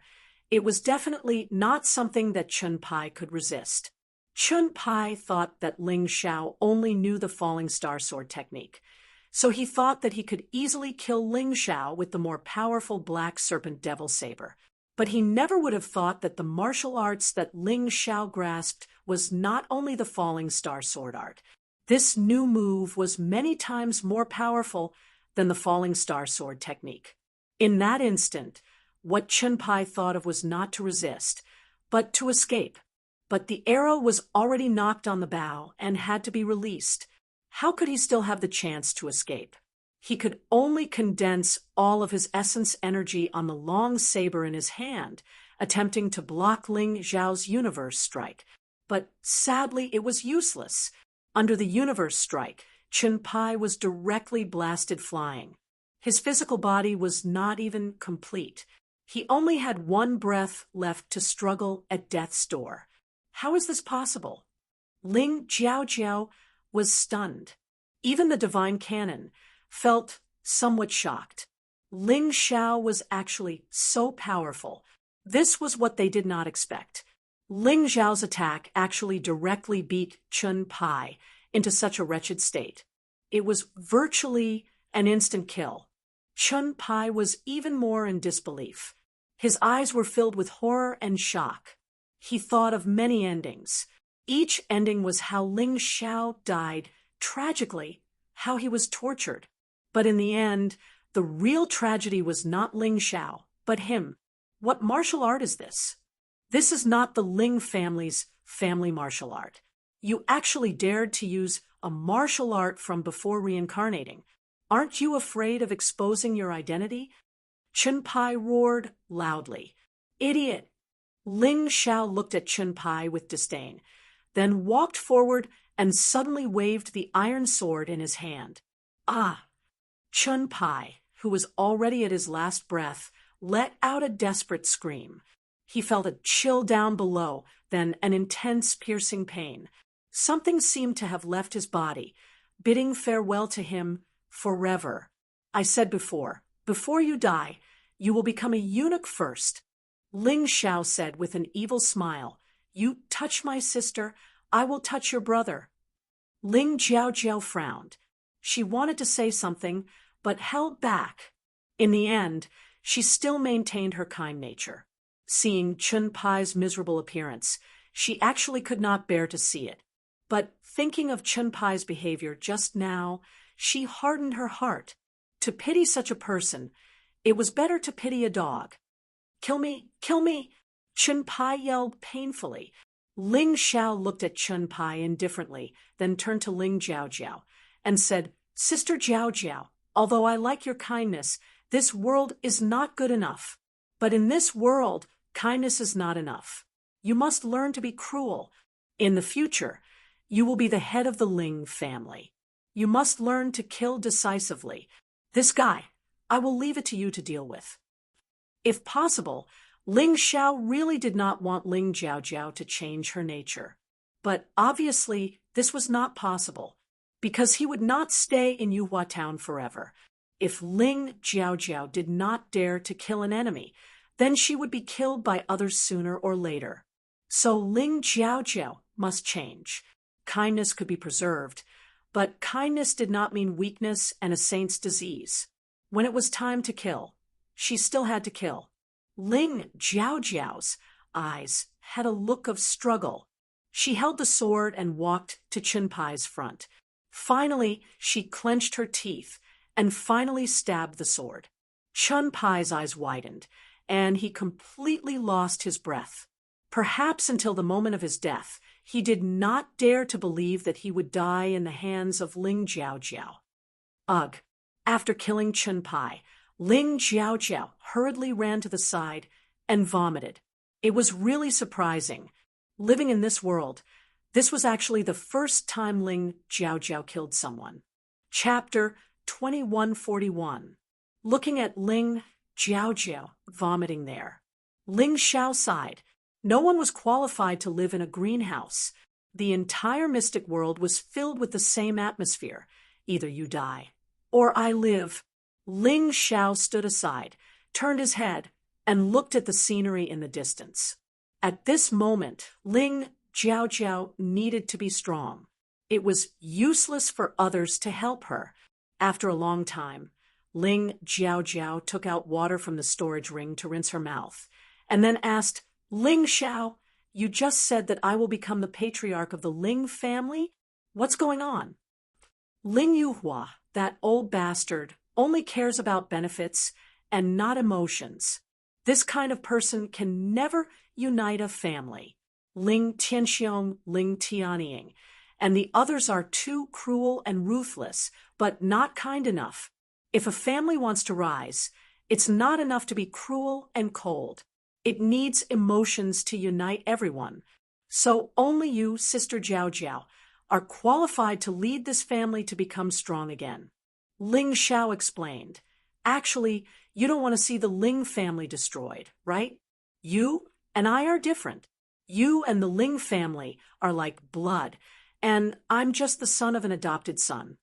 it was definitely not something that Chun-Pai could resist. Chun-Pai thought that Ling Xiao only knew the falling star sword technique, so he thought that he could easily kill Ling Xiao with the more powerful Black Serpent Devil Saber. But he never would have thought that the martial arts that Ling Xiao grasped was not only the falling star sword art. This new move was many times more powerful than the falling star sword technique. In that instant, what Chun-Pai thought of was not to resist, but to escape. But the arrow was already knocked on the bow and had to be released. How could he still have the chance to escape? He could only condense all of his essence energy on the long saber in his hand, attempting to block Ling Zhao's universe strike. But sadly, it was useless. Under the universe strike, Chun Pai was directly blasted flying. His physical body was not even complete. He only had one breath left to struggle at death's door. How is this possible? Ling Jiaojiao was stunned. Even the divine canon felt somewhat shocked. Ling Xiao was actually so powerful. This was what they did not expect. Ling Zhao's attack actually directly beat Chun Pai into such a wretched state. It was virtually an instant kill. Chun Pai was even more in disbelief. His eyes were filled with horror and shock. He thought of many endings. Each ending was how Ling Xiao died, tragically, how he was tortured. But in the end, the real tragedy was not Ling Xiao, but him. What martial art is this? This is not the Ling family's family martial art. You actually dared to use a martial art from before reincarnating. Aren't you afraid of exposing your identity? Chun Pai roared loudly. Idiot! Ling Xiao looked at Chun Pai with disdain, then walked forward and suddenly waved the iron sword in his hand. Ah! Chun Pai, who was already at his last breath, let out a desperate scream. He felt a chill down below, then an intense, piercing pain. Something seemed to have left his body, bidding farewell to him forever. I said before you die, you will become a eunuch first. Ling Xiao said with an evil smile, You touch my sister, I will touch your brother. Ling Jiaojiao frowned. She wanted to say something, but held back. In the end, she still maintained her kind nature. Seeing Chun Pai's miserable appearance, she actually could not bear to see it. But thinking of Chun Pai's behavior just now, she hardened her heart. To pity such a person, it was better to pity a dog. Kill me, kill me! Chun Pai yelled painfully. Ling Xiao looked at Chun Pai indifferently, then turned to Ling Jiaojiao and said, Sister Jiaojiao, although I like your kindness, this world is not good enough. But in this world, kindness is not enough. You must learn to be cruel. In the future, you will be the head of the Ling family. You must learn to kill decisively. This guy, I will leave it to you to deal with. If possible, Ling Xiao really did not want Ling Jiaojiao to change her nature. But obviously, this was not possible, because he would not stay in Yuhua Town forever. If Ling Jiaojiao did not dare to kill an enemy, then she would be killed by others sooner or later. So Ling Jiaojiao must change. Kindness could be preserved, but kindness did not mean weakness and a saint's disease. When it was time to kill, she still had to kill. Ling Jiaojiao's eyes had a look of struggle. She held the sword and walked to Chun Pai's front. Finally, she clenched her teeth and finally stabbed the sword. Chun Pai's eyes widened, and he completely lost his breath. Perhaps until the moment of his death, he did not dare to believe that he would die in the hands of Ling Jiaojiao. Ugh! After killing Chun Pai, Ling Jiaojiao hurriedly ran to the side and vomited. It was really surprising. Living in this world, this was actually the first time Ling Jiaojiao killed someone. Chapter 2141. Looking at Ling Jiaojiao vomiting there. Ling Xiao sighed. No one was qualified to live in a greenhouse. The entire mystic world was filled with the same atmosphere. Either you die, or I live. Ling Xiao stood aside, turned his head, and looked at the scenery in the distance. At this moment, Ling Jiaojiao needed to be strong. It was useless for others to help her. After a long time, Ling Jiaojiao took out water from the storage ring to rinse her mouth, and then asked, Ling Xiao, you just said that I will become the patriarch of the Ling family? What's going on? Ling Yuhua, that old bastard, only cares about benefits and not emotions. This kind of person can never unite a family. Ling Tianxiong, Ling Tianying, and the others are too cruel and ruthless, but not kind enough. If a family wants to rise, it's not enough to be cruel and cold. It needs emotions to unite everyone. So only you, Sister Jiao Jiao, are qualified to lead this family to become strong again. Ling Xiao explained. Actually, you don't want to see the Ling family destroyed, right? You and I are different. You and the Ling family are like blood, and I'm just the son of an adopted son.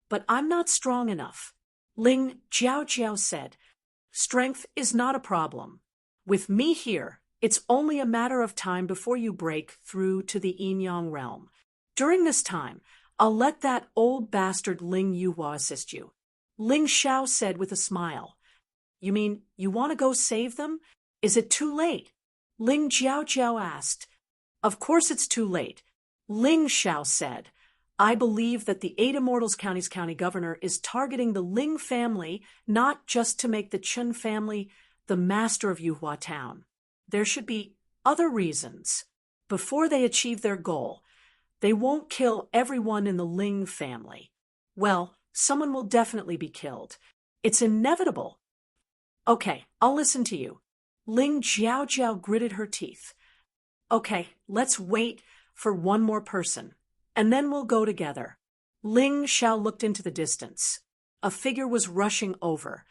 But I'm not strong enough. Ling Jiao Jiao said, strength is not a problem. With me here, it's only a matter of time before you break through to the Yin-Yang realm. During this time, I'll let that old bastard Ling Yuhua assist you. Ling Xiao said with a smile. You mean you want to go save them? Is it too late? Ling Jiao Jiao asked. Of course it's too late. Ling Xiao said. I believe that the Eight Immortals County's county governor is targeting the Ling family not just to make the Chen family the master of Yuhua Town. There should be other reasons. Before they achieve their goal, they won't kill everyone in the Ling family. Well, someone will definitely be killed. It's inevitable. Okay, I'll listen to you. Ling Jiao Jiao gritted her teeth. Okay, let's wait for one more person, and then we'll go together. Ling Xiao looked into the distance. A figure was rushing over.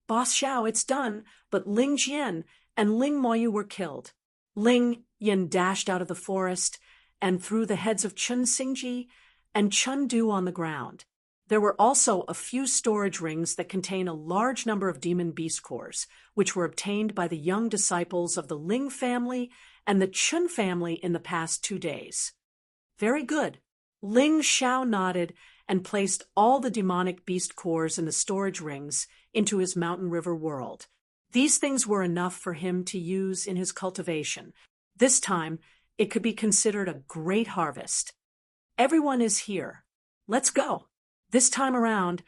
Boss Xiao, it's done, but Ling Jian and Ling Moyu were killed. Ling Yin dashed out of the forest and threw the heads of Chun Xingji and Chun Du on the ground. There were also a few storage rings that contain a large number of demon beast cores, which were obtained by the young disciples of the Ling family and the Chun family in the past 2 days. Very good. Ling Xiao nodded and placed all the demonic beast cores in the storage rings into his Mountain River world. These things were enough for him to use in his cultivation. This time, it could be considered a great harvest. Everyone is here. Let's go. This time around,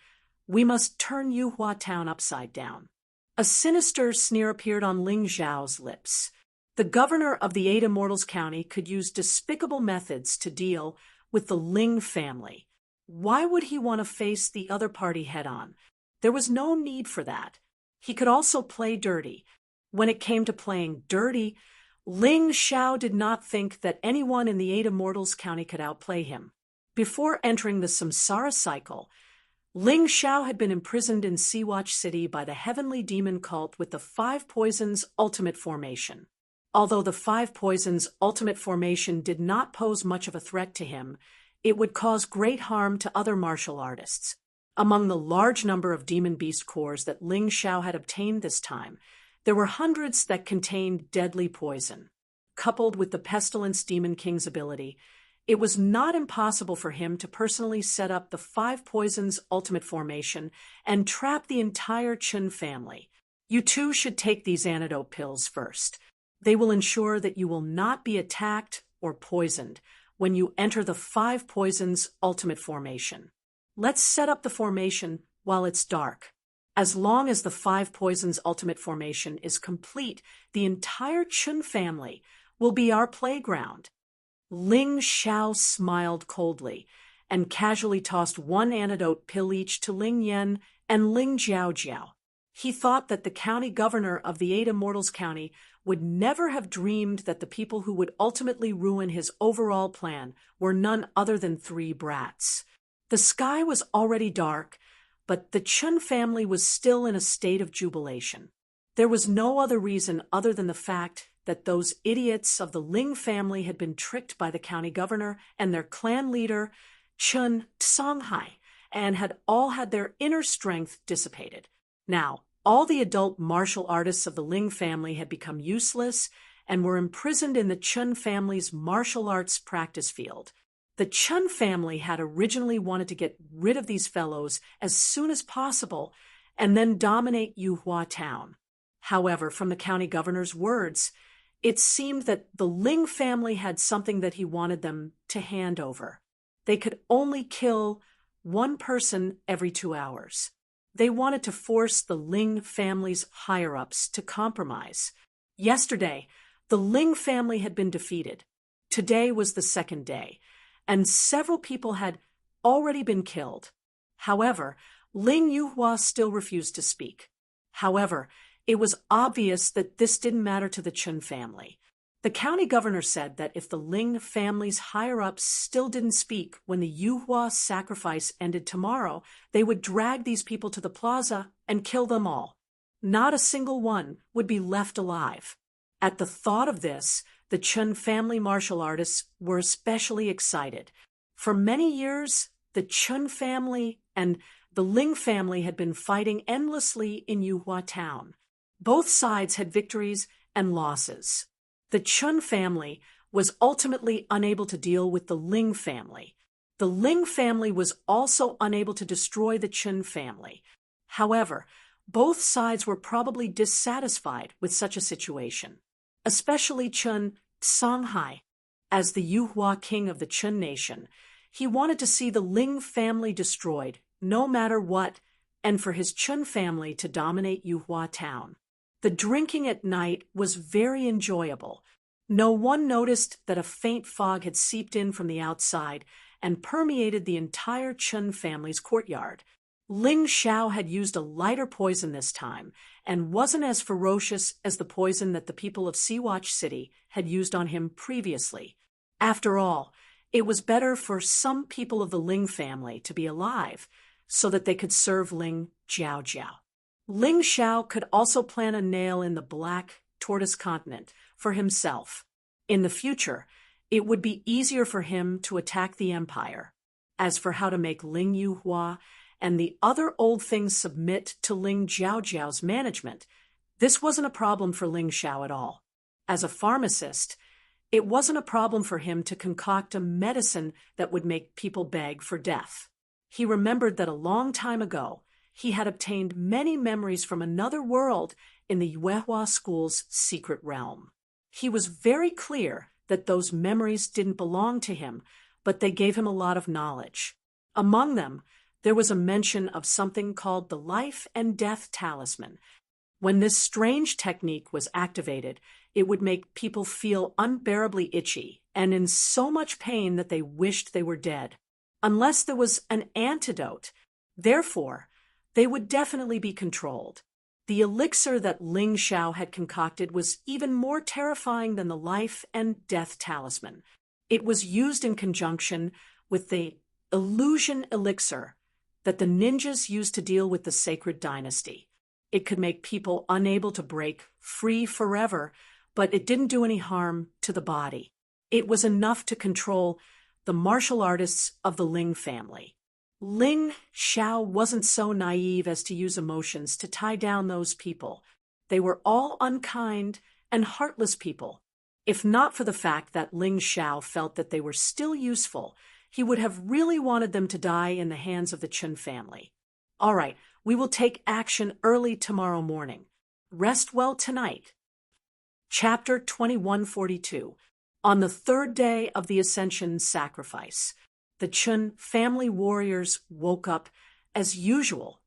we must turn Yuhua Town upside down. A sinister sneer appeared on Ling Xiao's lips. The governor of the Eight Immortals County could use despicable methods to deal with the Ling family. Why would he want to face the other party head-on? There was no need for that. He could also play dirty. When it came to playing dirty, Ling Xiao did not think that anyone in the Eight Immortals County could outplay him. Before entering the samsara cycle, Ling Xiao had been imprisoned in Seawatch City by the heavenly demon cult with the Five Poisons Ultimate Formation. Although the Five Poisons Ultimate Formation did not pose much of a threat to him, it would cause great harm to other martial artists. Among the large number of demon beast cores that Ling Xiao had obtained this time, there were hundreds that contained deadly poison. Coupled with the Pestilence Demon King's ability, it was not impossible for him to personally set up the Five Poisons Ultimate Formation and trap the entire Chun family. You too should take these antidote pills first. They will ensure that you will not be attacked or poisoned when you enter the Five Poisons Ultimate Formation. Let's set up the formation while it's dark. As long as the Five Poisons Ultimate Formation is complete, the entire Chun family will be our playground. Ling Xiao smiled coldly and casually tossed one antidote pill each to Ling Yan and Ling Jiao Jiao. He thought that the county governor of the Eight Immortals County would never have dreamed that the people who would ultimately ruin his overall plan were none other than 3 brats. The sky was already dark, but the Chun family was still in a state of jubilation. There was no other reason other than the fact that those idiots of the Ling family had been tricked by the county governor and their clan leader, Chun Songhai, and had all had their inner strength dissipated. Now, all the adult martial artists of the Ling family had become useless and were imprisoned in the Chun family's martial arts practice field. The Chun family had originally wanted to get rid of these fellows as soon as possible and then dominate Yuhua Town. However, from the county governor's words, it seemed that the Ling family had something that he wanted them to hand over. They could only kill one person every 2 hours. They wanted to force the Ling family's higher-ups to compromise. Yesterday, the Ling family had been defeated. Today was the second day, and several people had already been killed. However, Ling Yuhua still refused to speak. However, it was obvious that this didn't matter to the Chun family. The county governor said that if the Ling family's higher-ups still didn't speak when the Yuhua sacrifice ended tomorrow, they would drag these people to the plaza and kill them all. Not a single one would be left alive. At the thought of this, the Chun family martial artists were especially excited. For many years, the Chun family and the Ling family had been fighting endlessly in Yuhua town. Both sides had victories and losses. The Chun family was ultimately unable to deal with the Ling family. The Ling family was also unable to destroy the Chun family. However, both sides were probably dissatisfied with such a situation, especially Chun Songhai. As the Yuhua king of the Chun nation, he wanted to see the Ling family destroyed, no matter what, and for his Chun family to dominate Yuhua town. The drinking at night was very enjoyable. No one noticed that a faint fog had seeped in from the outside and permeated the entire Chun family's courtyard. Ling Xiao had used a lighter poison this time and wasn't as ferocious as the poison that the people of Sea-Watch City had used on him previously. After all, it was better for some people of the Ling family to be alive so that they could serve Ling Jiao Jiao. Ling Xiao could also plant a nail in the black tortoise continent for himself. In the future, it would be easier for him to attack the empire. As for how to make Ling Yuhua and the other old things submit to Ling Jiao Jiao's management, this wasn't a problem for Ling Xiao at all. As a pharmacist, it wasn't a problem for him to concoct a medicine that would make people beg for death. He remembered that a long time ago, he had obtained many memories from another world in the Yuehua school's secret realm. He was very clear that those memories didn't belong to him, but they gave him a lot of knowledge. Among them, there was a mention of something called the life and death talisman. When this strange technique was activated, it would make people feel unbearably itchy and in so much pain that they wished they were dead. Unless there was an antidote, therefore, they would definitely be controlled. The elixir that Ling Xiao had concocted was even more terrifying than the life and death talisman. It was used in conjunction with the illusion elixir that the ninjas used to deal with the sacred dynasty. It could make people unable to break free forever, but it didn't do any harm to the body. It was enough to control the martial artists of the Ling family. Ling Xiao wasn't so naive as to use emotions to tie down those people. They were all unkind and heartless people. If not for the fact that Ling Xiao felt that they were still useful, he would have really wanted them to die in the hands of the Chun family. All right, we will take action early tomorrow morning. Rest well tonight. Chapter 2142. On the third day of the Ascension sacrifice, the Chun family warriors woke up as usual,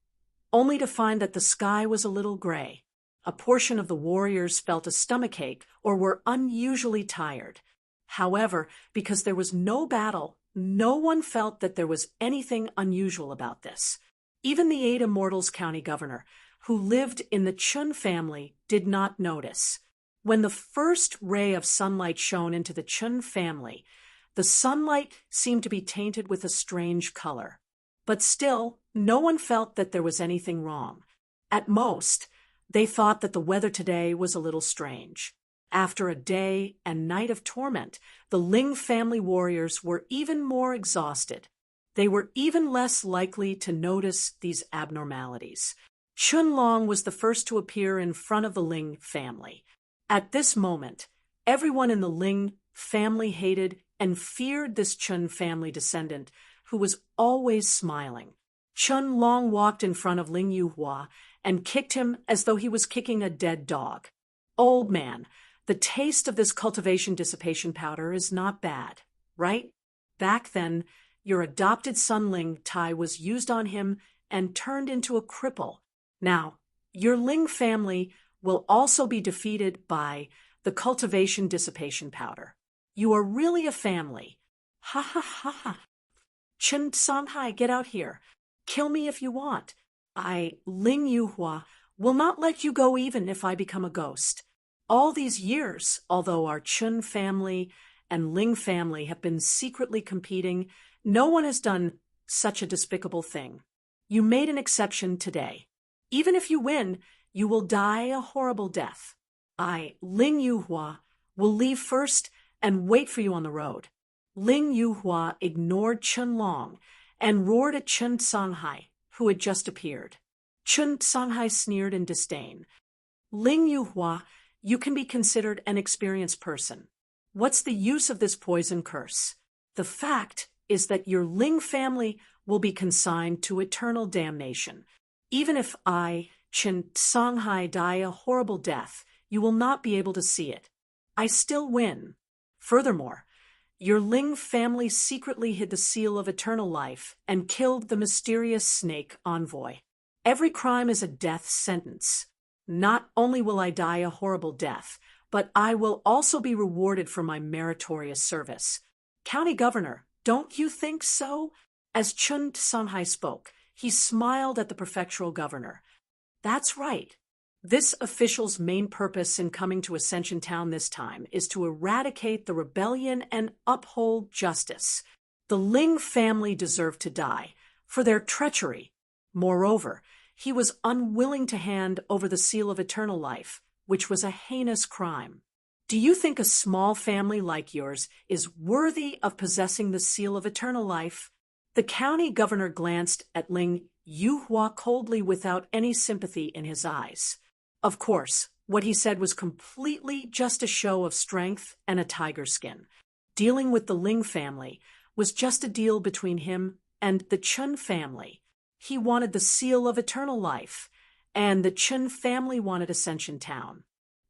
only to find that the sky was a little gray. A portion of the warriors felt a stomachache or were unusually tired. However, because there was no battle, no one felt that there was anything unusual about this. Even the 8 Immortals County governor, who lived in the Chun family, did not notice. When the first ray of sunlight shone into the Chun family, the sunlight seemed to be tainted with a strange color. But still, no one felt that there was anything wrong. At most, they thought that the weather today was a little strange. After a day and night of torment, the Ling family warriors were even more exhausted. They were even less likely to notice these abnormalities. Chun Long was the first to appear in front of the Ling family. At this moment, everyone in the Ling family hated and feared this Chun family descendant, who was always smiling. Chun Long walked in front of Ling Yuhua and kicked him as though he was kicking a dead dog. Old man, the taste of this cultivation dissipation powder is not bad, right? Back then, your adopted son Ling Tai was used on him and turned into a cripple. Now, your Ling family will also be defeated by the cultivation dissipation powder. You are really a family. Ha ha ha ha. Chun Songhai, get out here. Kill me if you want. I, Ling Yuhua, will not let you go even if I become a ghost. All these years, although our Chun family and Ling family have been secretly competing, no one has done such a despicable thing. You made an exception today. Even if you win, you will die a horrible death. I, Ling Yuhua, will leave first and wait for you on the road. Ling Yuhua ignored Chun Long and roared at Chun Sanghai, who had just appeared. Chun Sanghai sneered in disdain. Ling Yuhua, you can be considered an experienced person. What's the use of this poison curse? The fact is that your Ling family will be consigned to eternal damnation. Even if I, Chen Sanghai, die a horrible death, you will not be able to see it. I still win. Furthermore, your Ling family secretly hid the seal of eternal life and killed the mysterious snake envoy. Every crime is a death sentence. Not only will I die a horrible death, but I will also be rewarded for my meritorious service. County Governor, don't you think so? As Chun Sanghai spoke, he smiled at the prefectural governor. That's right. This official's main purpose in coming to Ascension Town this time is to eradicate the rebellion and uphold justice. The Ling family deserved to die for their treachery. Moreover, he was unwilling to hand over the seal of eternal life, which was a heinous crime. Do you think a small family like yours is worthy of possessing the seal of eternal life? The county governor glanced at Ling Yuhua coldly without any sympathy in his eyes. Of course, what he said was completely just a show of strength and a tiger skin. Dealing with the Ling family was just a deal between him and the Chun family. He wanted the seal of eternal life, and the Chun family wanted Ascension Town.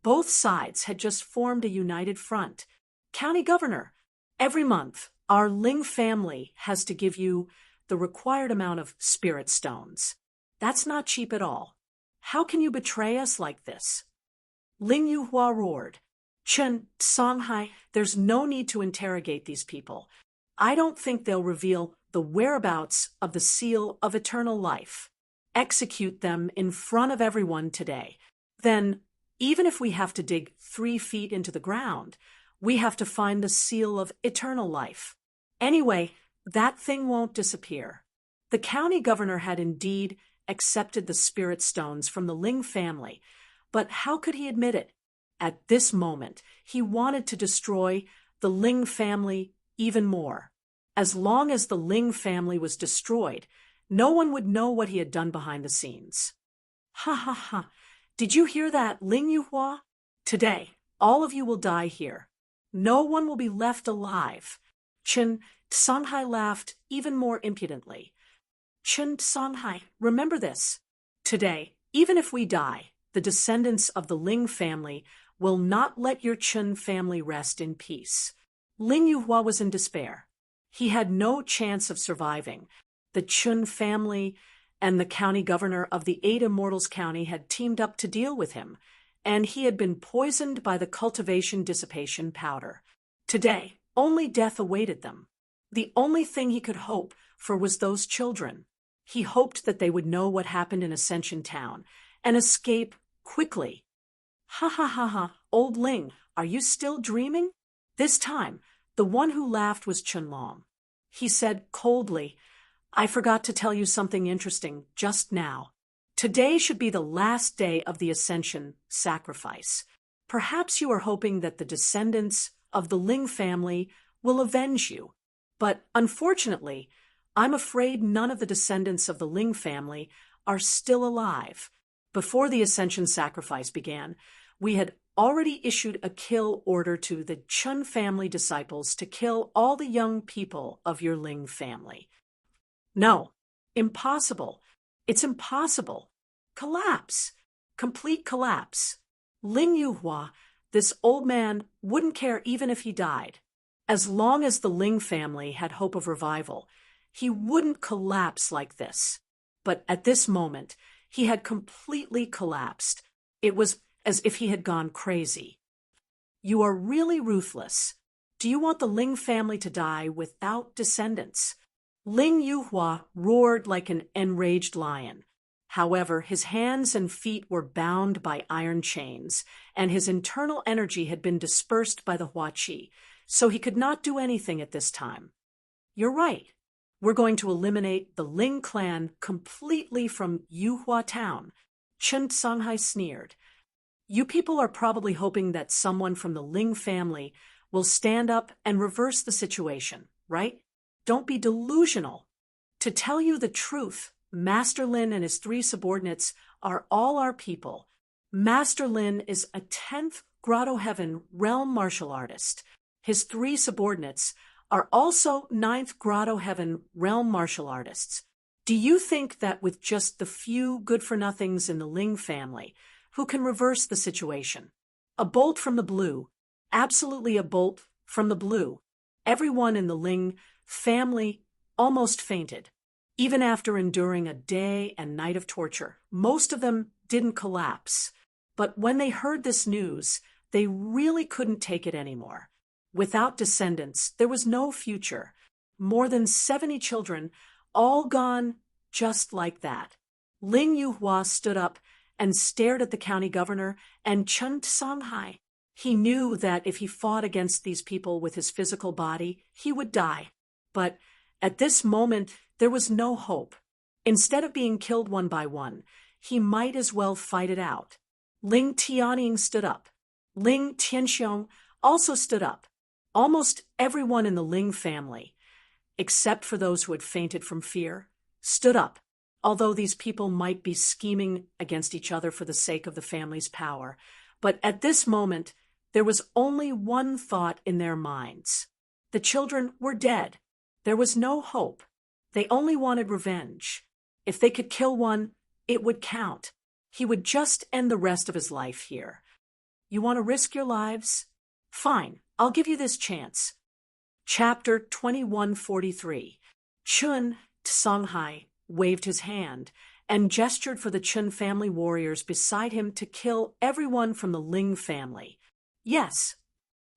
Both sides had just formed a united front. County Governor, every month, our Ling family has to give you the required amount of spirit stones. That's not cheap at all. How can you betray us like this? Ling Yuhua roared. Chen Sanghai, there's no need to interrogate these people. I don't think they'll reveal the whereabouts of the seal of eternal life. Execute them in front of everyone today. Then, even if we have to dig 3 feet into the ground, we have to find the seal of eternal life. Anyway, that thing won't disappear. The county governor had indeed accepted the spirit stones from the Ling family, but how could he admit it? At this moment, he wanted to destroy the Ling family even more. As long as the Ling family was destroyed, no one would know what he had done behind the scenes. Ha ha ha! Did you hear that, Ling Yuhua? Today, all of you will die here. No one will be left alive. Chen Sanghai laughed even more impudently. Chen Sanghai, remember this. Today, even if we die, the descendants of the Ling family will not let your Chun family rest in peace. Ling Yuhua was in despair. He had no chance of surviving. The Chun family and the county governor of the 8 Immortals County had teamed up to deal with him, and he had been poisoned by the cultivation dissipation powder. Today, only death awaited them. The only thing he could hope for was those children. He hoped that they would know what happened in Ascension Town and escape quickly. Ha ha ha ha, old Ling, are you still dreaming? This time, the one who laughed was Chun Long. He said coldly, I forgot to tell you something interesting just now. Today should be the last day of the Ascension sacrifice. Perhaps you are hoping that the descendants of the Ling family will avenge you. But unfortunately, I'm afraid none of the descendants of the Ling family are still alive. Before the Ascension sacrifice began, we had already issued a kill order to the Chun family disciples to kill all the young people of your Ling family. No, impossible. It's impossible. Collapse. Complete collapse. Ling Yuhua, this old man, wouldn't care even if he died. As long as the Ling family had hope of revival, he wouldn't collapse like this. But at this moment, he had completely collapsed. It was as if he had gone crazy. You are really ruthless. Do you want the Ling family to die without descendants? Ling Yuhua roared like an enraged lion. However, his hands and feet were bound by iron chains, and his internal energy had been dispersed by the Huaqi, so he could not do anything at this time. You're right. We're going to eliminate the Ling clan completely from Yuhua town. Chen Songhai sneered. You people are probably hoping that someone from the Ling family will stand up and reverse the situation, right? Don't be delusional. To tell you the truth, Master Lin and his 3 subordinates are all our people. Master Lin is a 10th Grotto Heaven realm martial artist. His 3 subordinates are also 9th Grotto Heaven realm martial artists. Do you think that with just the few good-for-nothings in the Ling family, who can reverse the situation? A bolt from the blue. Absolutely a bolt from the blue. Everyone in the Ling family almost fainted. Even after enduring a day and night of torture, most of them didn't collapse. But when they heard this news, they really couldn't take it anymore. Without descendants, there was no future. More than 70 children, all gone just like that. Ling Yuhua stood up and stared at the county governor and Chen Songhai. He knew that if he fought against these people with his physical body, he would die. But at this moment, there was no hope. Instead of being killed one by one, he might as well fight it out. Ling Tianying stood up. Ling Tianxiong also stood up. Almost everyone in the Ling family, except for those who had fainted from fear, stood up, although these people might be scheming against each other for the sake of the family's power. But at this moment, there was only one thought in their minds. The children were dead. There was no hope. They only wanted revenge. If they could kill one, it would count. He would just end the rest of his life here. You want to risk your lives? Fine, I'll give you this chance. Chapter 2143. Chun Songhai waved his hand and gestured for the Chun family warriors beside him to kill everyone from the Ling family. Yes.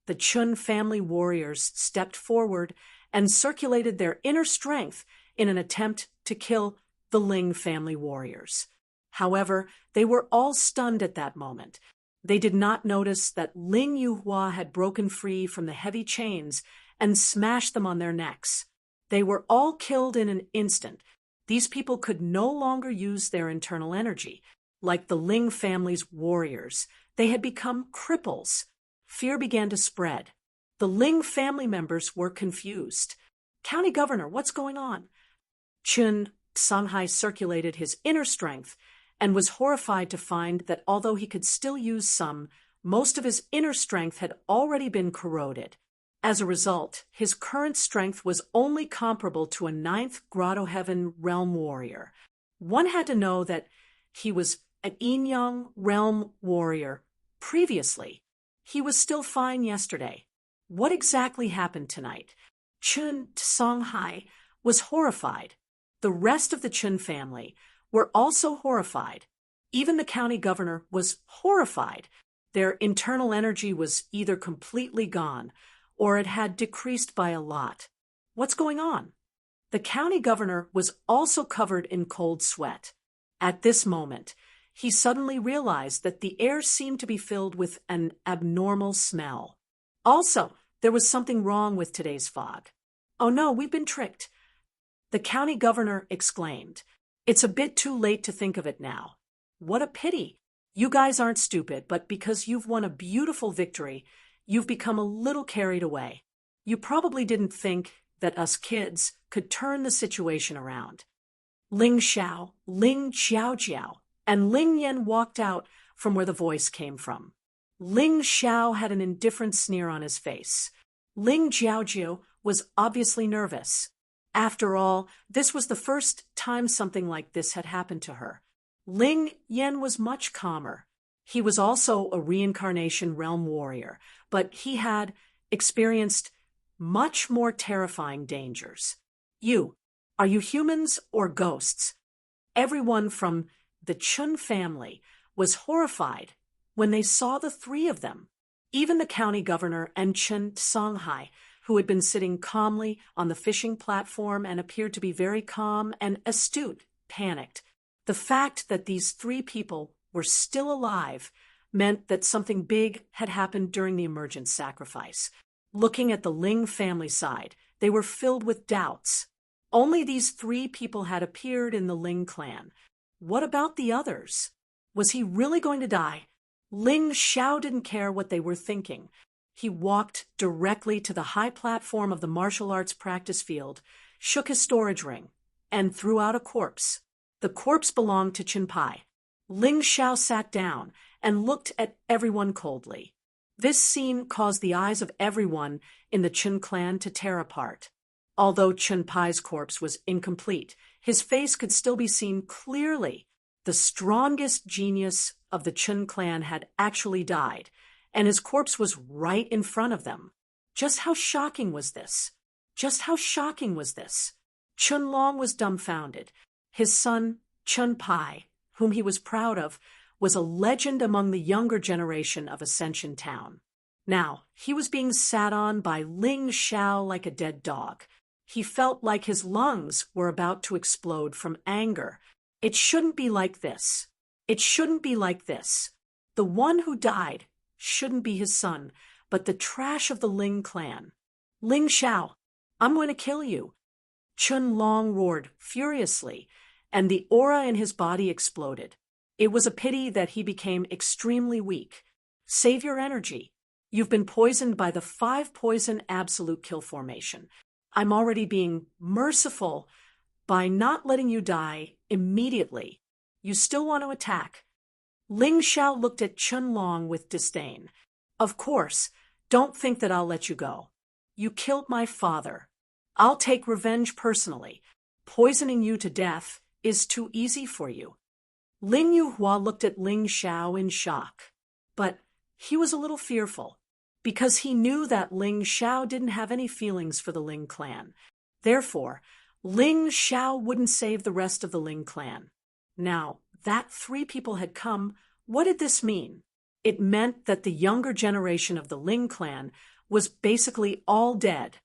The Chun family warriors stepped forward and circulated their inner strength in an attempt to kill the Ling family warriors. However, they were all stunned at that moment. They did not notice that Ling Yuhua had broken free from the heavy chains and smashed them on their necks. They were all killed in an instant. These people could no longer use their internal energy. Like the Ling family's warriors, they had become cripples. Fear began to spread. The Ling family members were confused. County Governor, what's going on? Chun Songhai circulated his inner strength and was horrified to find that although he could still use some, most of his inner strength had already been corroded. As a result, his current strength was only comparable to a 9th Grotto Heaven realm warrior. One had to know that he was an Yin-Yang realm warrior previously. He was still fine yesterday. What exactly happened tonight? Chun Songhai was horrified. The rest of the Chun family were also horrified. Even the county governor was horrified. Their internal energy was either completely gone or it had decreased by a lot. What's going on? The county governor was also covered in cold sweat. At this moment, he suddenly realized that the air seemed to be filled with an abnormal smell. Also, there was something wrong with today's fog. Oh no, we've been tricked. The county governor exclaimed. It's a bit too late to think of it now. What a pity. You guys aren't stupid, but because you've won a beautiful victory, you've become a little carried away. You probably didn't think that us kids could turn the situation around. Ling Xiao, Ling Jiao, and Ling Yan walked out from where the voice came from. Ling Xiao had an indifferent sneer on his face. Ling Jiao was obviously nervous. After all, this was the first time something like this had happened to her. Ling Yan was much calmer. He was also a reincarnation realm warrior, but he had experienced much more terrifying dangers. Are you humans or ghosts? Everyone from the Chun family was horrified when they saw the 3 of them. Even the county governor and Chen Songhai, who had been sitting calmly on the fishing platform and appeared to be very calm and astute, panicked. The fact that these three people were still alive meant that something big had happened during the emergent sacrifice. Looking at the Ling family side, they were filled with doubts. Only these three people had appeared in the Ling clan. What about the others? Was he really going to die? Ling Xiao didn't care what they were thinking. He walked directly to the high platform of the martial arts practice field, shook his storage ring, and threw out a corpse. The corpse belonged to Chen Pai. Ling Xiao sat down and looked at everyone coldly. This scene caused the eyes of everyone in the Chen clan to tear apart. Although Chen Pai's corpse was incomplete, his face could still be seen clearly. The strongest genius of the Chen clan had actually died, and his corpse was right in front of them. Just how shocking was this? Just how shocking was this? Chun Long was dumbfounded. His son, Chen Pai, whom he was proud of, was a legend among the younger generation of Ascension Town. Now, he was being sat on by Ling Xiao like a dead dog. He felt like his lungs were about to explode from anger. It shouldn't be like this. It shouldn't be like this. The one who died shouldn't be his son, but the trash of the Ling clan. Ling Xiao, I'm going to kill you. Chun Long roared furiously, and the aura in his body exploded. It was a pity that he became extremely weak. Save your energy. You've been poisoned by the 5-poison absolute kill formation. I'm already being merciful by not letting you die immediately. You still want to attack. Ling Xiao looked at Chun Long with disdain. Of course, don't think that I'll let you go. You killed my father. I'll take revenge personally. Poisoning you to death is too easy for you. Ling Yuhua looked at Ling Xiao in shock. But he was a little fearful, because he knew that Ling Xiao didn't have any feelings for the Ling clan. Therefore, Ling Xiao wouldn't save the rest of the Ling clan. Now, that 3 people had come, what did this mean? It meant that the younger generation of the Ling clan was basically all dead.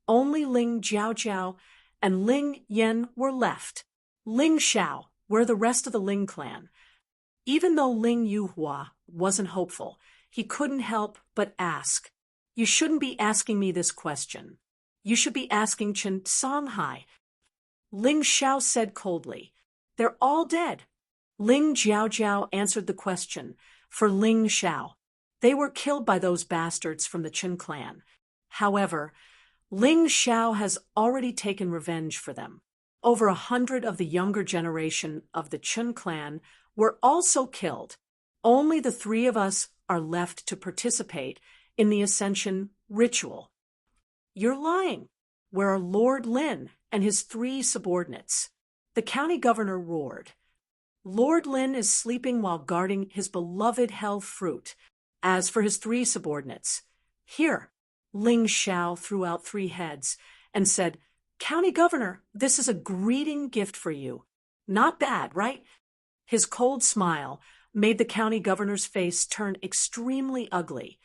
Only Ling Jiaojiao and Ling Yan were left. Ling Xiao, where the rest of the Ling clan. Even though Ling Yuhua wasn't hopeful, he couldn't help but ask. You shouldn't be asking me this question. You should be asking Chen Songhai. Ling Xiao said coldly. They're all dead. Ling Jiaojiao answered the question for Ling Xiao. They were killed by those bastards from the Chen clan. However, Ling Xiao has already taken revenge for them. Over 100 of the younger generation of the Chen clan were also killed. Only the 3 of us are left to participate in the Ascension ritual. You're lying. Where are Lord Lin and his 3 subordinates? The county governor roared. Lord Lin is sleeping while guarding his beloved hell fruit. As for his 3 subordinates, here, Ling Xiao threw out 3 heads and said, County Governor, this is a greeting gift for you. Not bad, right? His cold smile made the county governor's face turn extremely ugly.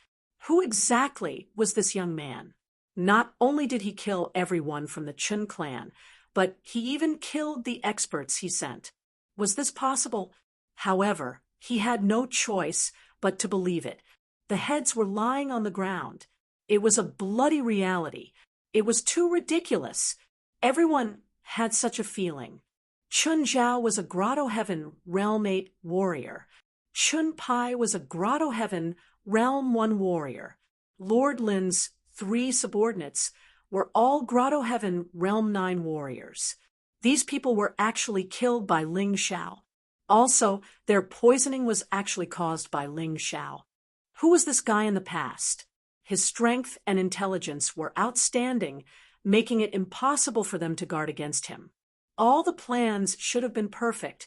Who exactly was this young man? Not only did he kill everyone from the Chen clan, but he even killed the experts he sent. Was this possible? However, he had no choice but to believe it. The heads were lying on the ground. It was a bloody reality. It was too ridiculous. Everyone had such a feeling. Chun Zhao was a Grotto Heaven Realm 8 warrior. Chun Pai was a Grotto Heaven Realm 1 warrior. Lord Lin's 3 subordinates were all Grotto Heaven Realm 9 warriors. These people were actually killed by Ling Xiao. Also, their poisoning was actually caused by Ling Xiao. Who was this guy in the past? His strength and intelligence were outstanding, making it impossible for them to guard against him. All the plans should have been perfect,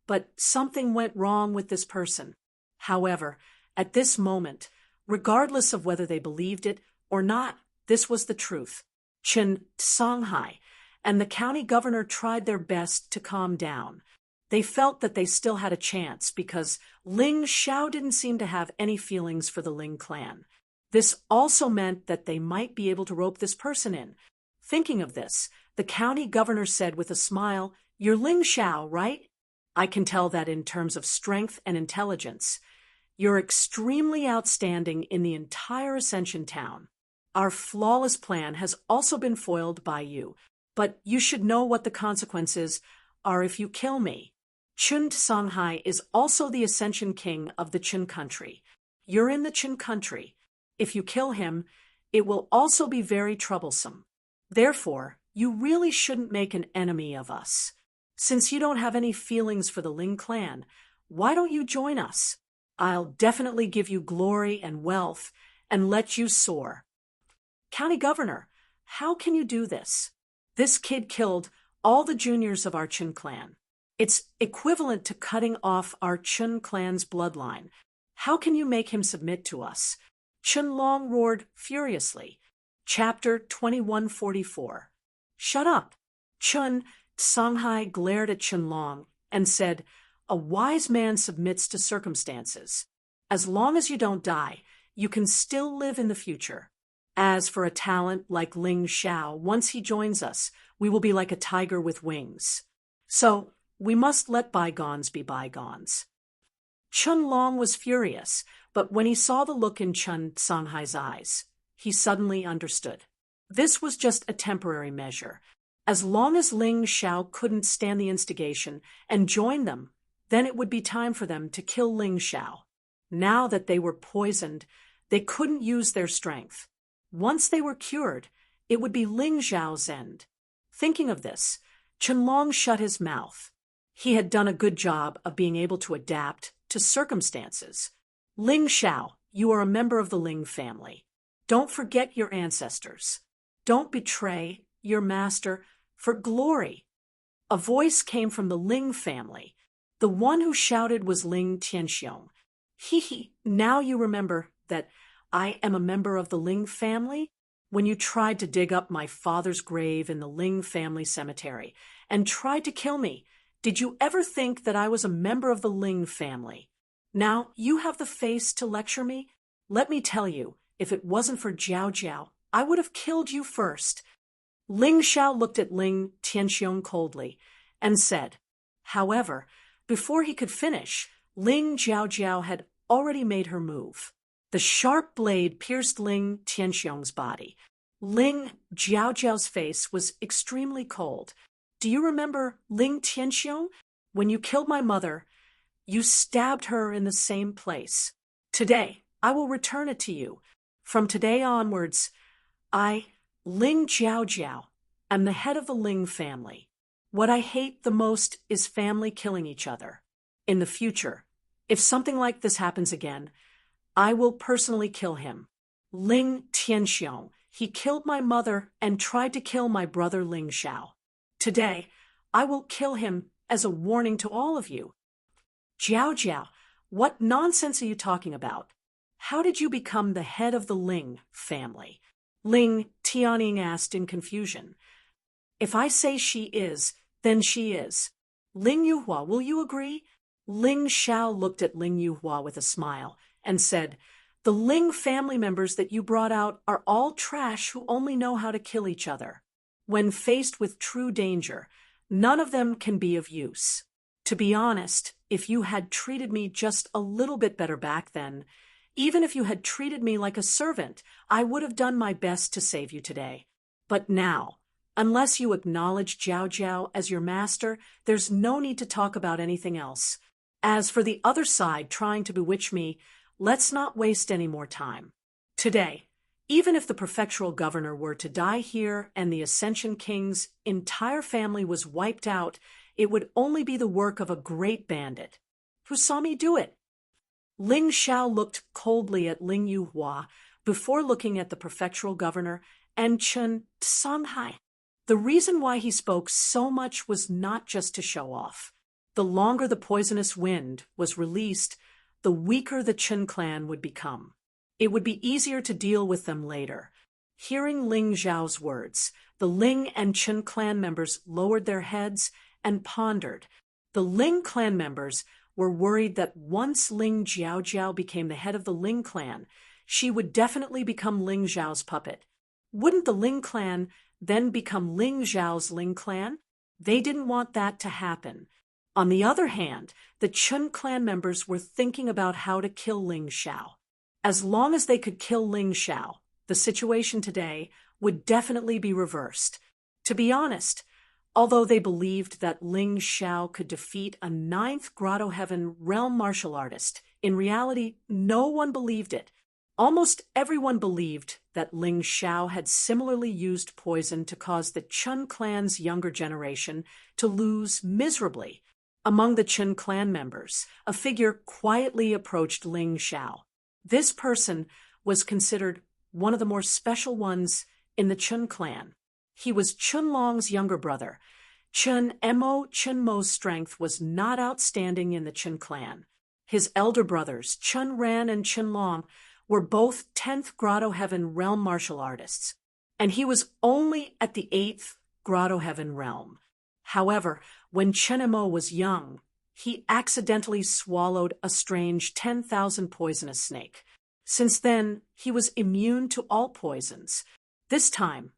but something went wrong with this person. However, at this moment, regardless of whether they believed it or not, this was the truth. Chen Songhai and the county governor tried their best to calm down. They felt that they still had a chance because Ling Xiao didn't seem to have any feelings for the Ling clan. This also meant that they might be able to rope this person in. Thinking of this, the county governor said with a smile, "You're Ling Xiao, right? I can tell that in terms of strength and intelligence. You're extremely outstanding in the entire Ascension town. Our flawless plan has also been foiled by you, but you should know what the consequences are if you kill me. Chun Songhai is also the Ascension King of the Chun country. You're in the Chun country. If you kill him, it will also be very troublesome. Therefore, you really shouldn't make an enemy of us. Since you don't have any feelings for the Ling clan, why don't you join us? I'll definitely give you glory and wealth and let you soar." "County Governor, how can you do this? This kid killed all the juniors of our Chun clan. It's equivalent to cutting off our Chun clan's bloodline. How can you make him submit to us?" Chun Long roared furiously. Chapter 2144. "Shut up!" Chun Songhai glared at Chun Long and said, "A wise man submits to circumstances. As long as you don't die, you can still live in the future. As for a talent like Ling Xiao, once he joins us, we will be like a tiger with wings. So, we must let bygones be bygones." Chun Long was furious, but when he saw the look in Chun Songhai's eyes, he suddenly understood. This was just a temporary measure. As long as Ling Xiao couldn't stand the instigation and join them, then it would be time for them to kill Ling Xiao. Now that they were poisoned, they couldn't use their strength. Once they were cured, it would be Ling Xiao's end. Thinking of this, Chun Long shut his mouth. He had done a good job of being able to adapt to circumstances. "Ling Xiao, you are a member of the Ling family. Don't forget your ancestors. Don't betray your master for glory." A voice came from the Ling family. The one who shouted was Ling Tianxiong. "Hee, now you remember that I am a member of the Ling family? When you tried to dig up my father's grave in the Ling family cemetery and tried to kill me, did you ever think that I was a member of the Ling family? Now you have the face to lecture me? Let me tell you, if it wasn't for Jiao Jiao, I would have killed you first." Ling Xiao looked at Ling Tianxiong coldly and said, however, before he could finish, Ling Jiao Jiao had already made her move. The sharp blade pierced Ling Tianxiong's body. Ling Jiao Jiao's face was extremely cold. "Do you remember Ling Tianxiong? When you killed my mother, you stabbed her in the same place. Today, I will return it to you. From today onwards, I, Ling Jiao Jiao, am the head of the Ling family. What I hate the most is family killing each other. In the future, if something like this happens again, I will personally kill him. Ling Tianxiong, he killed my mother and tried to kill my brother Ling Xiao. Today, I will kill him as a warning to all of you." "Jiao Jiao, what nonsense are you talking about? How did you become the head of the Ling family?" Ling Tianing asked in confusion. "If I say she is, then she is. Ling Yuhua, will you agree?" Ling Xiao looked at Ling Yuhua with a smile and said, "The Ling family members that you brought out are all trash who only know how to kill each other. When faced with true danger, none of them can be of use. To be honest, if you had treated me just a little bit better back then, even if you had treated me like a servant, I would have done my best to save you today. But now, unless you acknowledge Jiao Jiao as your master, there's no need to talk about anything else. As for the other side trying to bewitch me, let's not waste any more time. Today, even if the prefectural governor were to die here and the Ascension King's entire family was wiped out, it would only be the work of a great bandit. Who saw me do it?" Ling Xiao looked coldly at Ling Yuhua before looking at the prefectural governor and Chun Songhai. The reason why he spoke so much was not just to show off. The longer the poisonous wind was released, the weaker the Chun clan would become. It would be easier to deal with them later. Hearing Ling Zhao's words, the Ling and Chun clan members lowered their heads and pondered. The Ling clan members were worried that once Ling Jiao Jiao became the head of the Ling clan, she would definitely become Ling Zhao's puppet. Wouldn't the Ling clan then become Ling Zhao's Ling clan? They didn't want that to happen. On the other hand, the Chun clan members were thinking about how to kill Ling Xiao. As long as they could kill Ling Xiao, the situation today would definitely be reversed. To be honest, although they believed that Ling Xiao could defeat a ninth Grotto Heaven realm martial artist, in reality, no one believed it. Almost everyone believed that Ling Xiao had similarly used poison to cause the Chun clan's younger generation to lose miserably. Among the Chun clan members, a figure quietly approached Ling Xiao. This person was considered one of the more special ones in the Chun clan. He was Chun Long's younger brother. Chun Mo's strength was not outstanding in the Chun clan. His elder brothers, Chun Ran and Chun Long, were both 10th Grotto Heaven realm martial artists, and he was only at the 8th Grotto Heaven realm. However, when Chun Mo was young, he accidentally swallowed a strange 10,000 poisonous snake. Since then, he was immune to all poisons. This time,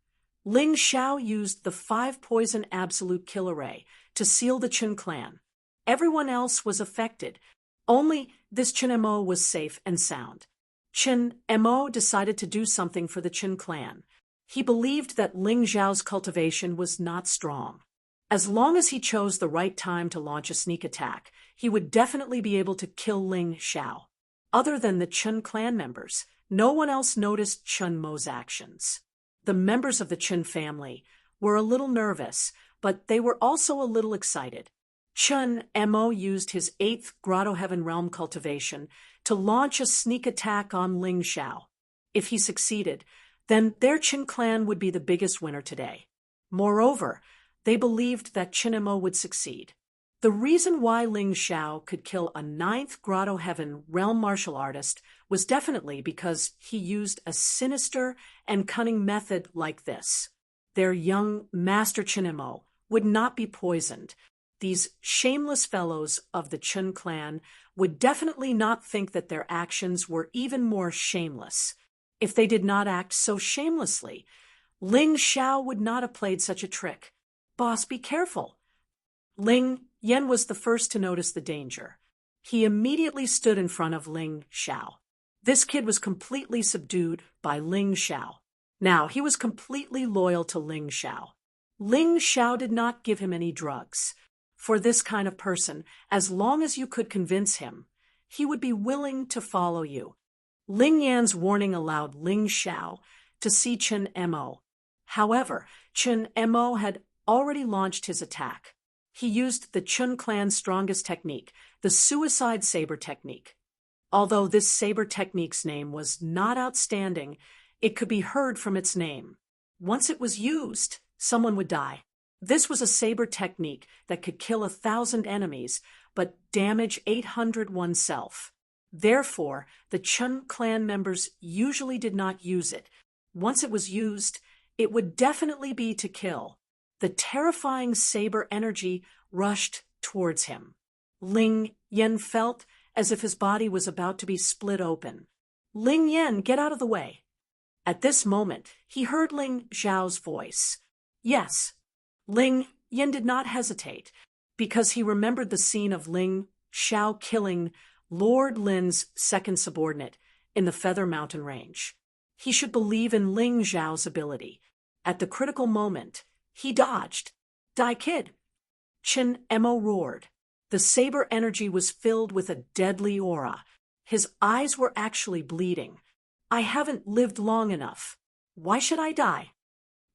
Ling Xiao used the 5-poison absolute kill array to seal the Chun clan. Everyone else was affected. Only this Chun Mo was safe and sound. Chun Mo decided to do something for the Chun clan. He believed that Ling Xiao's cultivation was not strong. As long as he chose the right time to launch a sneak attack, he would definitely be able to kill Ling Xiao. Other than the Chun clan members, no one else noticed Chun Mo's actions. The members of the Chun family were a little nervous, but they were also a little excited. Chun Mo used his 8th Grotto Heaven realm cultivation to launch a sneak attack on Ling Xiao. If he succeeded, then their Chun clan would be the biggest winner today. Moreover, they believed that Chun Mo would succeed. The reason why Ling Xiao could kill a 9th Grotto Heaven realm martial artist was definitely because he used a sinister and cunning method like this. Their young master Chun Mo would not be poisoned. These shameless fellows of the Chun clan would definitely not think that their actions were even more shameless. If they did not act so shamelessly, Ling Xiao would not have played such a trick. Boss, be careful. Ling Yan was the first to notice the danger. He immediately stood in front of Ling Xiao. This kid was completely subdued by Ling Xiao. Now, he was completely loyal to Ling Xiao. Ling Xiao did not give him any drugs. For this kind of person, as long as you could convince him, he would be willing to follow you. Ling Yan's warning allowed Ling Xiao to see Chun Mo. However, Chun Mo had already launched his attack. He used the Chun clan's strongest technique, the suicide saber technique. Although this saber technique's name was not outstanding, it could be heard from its name. Once it was used, someone would die. This was a saber technique that could kill 1,000 enemies, but damage 800 oneself. Therefore, the Chun clan members usually did not use it. Once it was used, it would definitely be to kill. The terrifying saber energy rushed towards him. Ling Yan felt as if his body was about to be split open. Ling Yan, get out of the way. At this moment, he heard Ling Zhao's voice. Yes. Ling Yan did not hesitate, because he remembered the scene of Ling Xiao killing Lord Lin's second subordinate in the Feather Mountain Range. He should believe in Ling Zhao's ability. At the critical moment, he dodged. Die, kid! Chun Mo roared. The saber energy was filled with a deadly aura. His eyes were actually bleeding. I haven't lived long enough. Why should I die?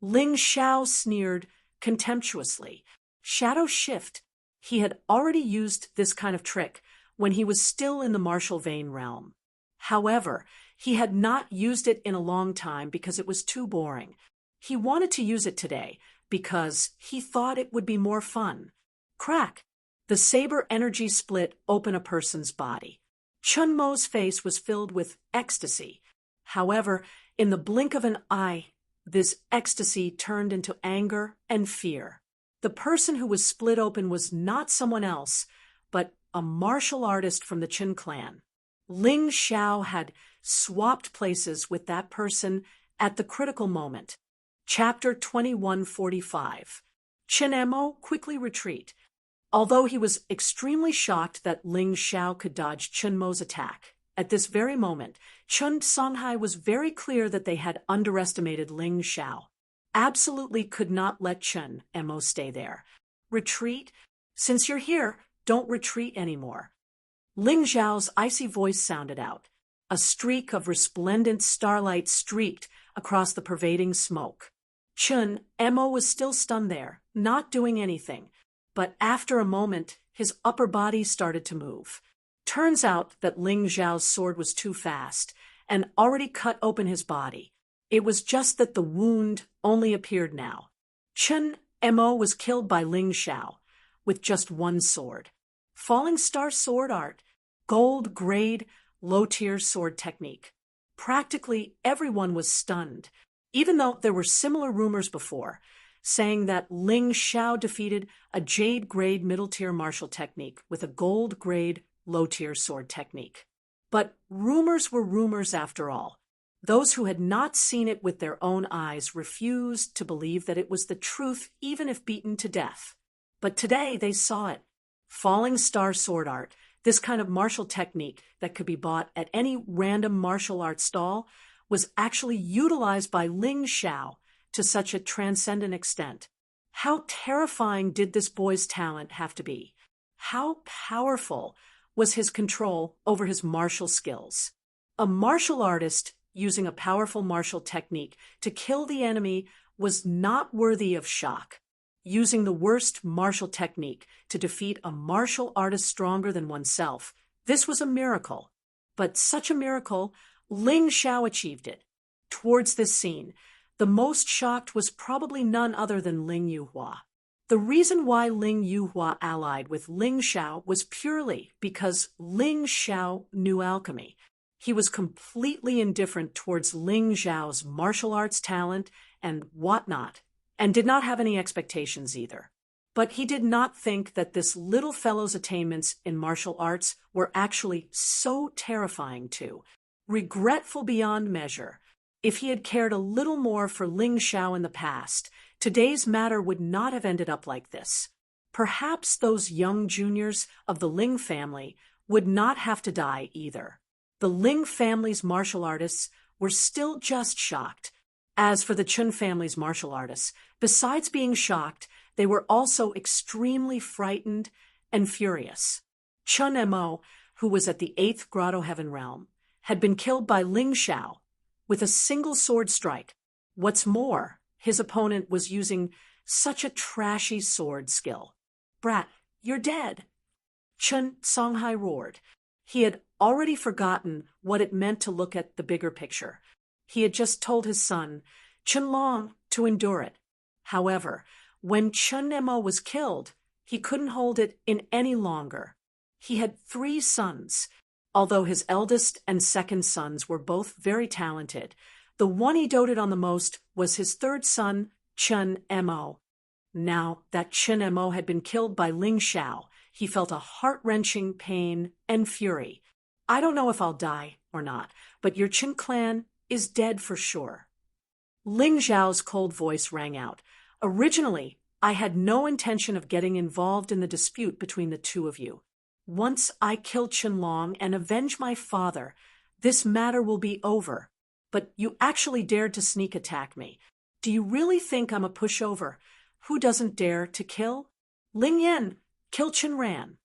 Ling Xiao sneered contemptuously. Shadow shift. He had already used this kind of trick when he was still in the martial vein realm. However, he had not used it in a long time because it was too boring. He wanted to use it today because he thought it would be more fun. Crack! The saber energy split open a person's body. Chun Mo's face was filled with ecstasy. However, in the blink of an eye, this ecstasy turned into anger and fear. The person who was split open was not someone else, but a martial artist from the Chun clan. Ling Xiao had swapped places with that person at the critical moment. Chapter 2145. Chen Mo quickly retreat. Although he was extremely shocked that Ling Xiao could dodge Chen Mo's attack, at this very moment, Chen Songhai was very clear that they had underestimated Ling Xiao. Absolutely could not let Chen Mo stay there. Retreat? Since you're here, don't retreat anymore. Ling Xiao's icy voice sounded out. A streak of resplendent starlight streaked across the pervading smoke. Chen Mo was still stunned there, not doing anything, but after a moment, his upper body started to move. Turns out that Ling Xiao's sword was too fast and already cut open his body. It was just that the wound only appeared now. Chen Mo was killed by Ling Xiao with just one sword. Falling Star sword art, gold grade, low-tier sword technique. Practically everyone was stunned, even though there were similar rumors before, saying that Ling Xiao defeated a jade-grade middle-tier martial technique with a gold-grade low-tier sword technique. But rumors were rumors after all. Those who had not seen it with their own eyes refused to believe that it was the truth even if beaten to death. But today they saw it. Falling Star sword art, this kind of martial technique that could be bought at any random martial arts stall, was actually utilized by Ling Xiao to such a transcendent extent. How terrifying did this boy's talent have to be? How powerful was his control over his martial skills? A martial artist using a powerful martial technique to kill the enemy was not worthy of shock. Using the worst martial technique to defeat a martial artist stronger than oneself, this was a miracle. But such a miracle, Ling Xiao achieved it. Towards this scene, the most shocked was probably none other than Ling Yuhua. The reason why Ling Yuhua allied with Ling Xiao was purely because Ling Xiao knew alchemy. He was completely indifferent towards Ling Xiao's martial arts talent and whatnot, and did not have any expectations either. But he did not think that this little fellow's attainments in martial arts were actually so terrifying too, regretful beyond measure. If he had cared a little more for Ling Xiao in the past, today's matter would not have ended up like this. Perhaps those young juniors of the Ling family would not have to die either. The Ling family's martial artists were still just shocked. As for the Chen family's martial artists, besides being shocked, they were also extremely frightened and furious. Chen Mo, who was at the 8th Grotto Heaven Realm, had been killed by Ling Xiao with a single sword strike. What's more, his opponent was using such a trashy sword skill. "Brat, you're dead!" Chen Songhai roared. He had already forgotten what it meant to look at the bigger picture. He had just told his son, Chen Long, to endure it. However, when Chen Mo was killed, he couldn't hold it in any longer. He had 3 sons. Although his eldest and second sons were both very talented, the one he doted on the most was his 3rd son, Chen Mo. Now that Chen Mo had been killed by Ling Xiao, he felt a heart-wrenching pain and fury. "I don't know if I'll die or not, but your Chen clan is dead for sure." Ling Xiao's cold voice rang out. "Originally, I had no intention of getting involved in the dispute between the two of you. Once I kill Chen Long and avenge my father, this matter will be over. But you actually dared to sneak attack me. Do you really think I'm a pushover? Who doesn't dare to kill? Ling Yan, kill Chen Ran."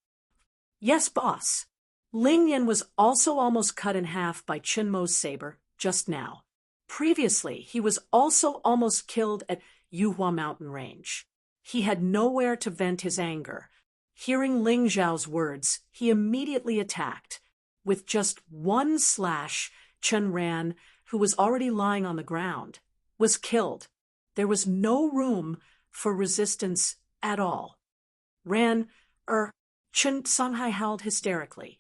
"Yes, boss." Ling Yan was also almost cut in half by Chen Mo's saber just now. Previously, he was also almost killed at Yuhua Mountain Range. He had nowhere to vent his anger. Hearing Ling Xiao's words, he immediately attacked. With just one slash, Chen Ran, who was already lying on the ground, was killed. There was no room for resistance at all. Chen Songhai howled hysterically.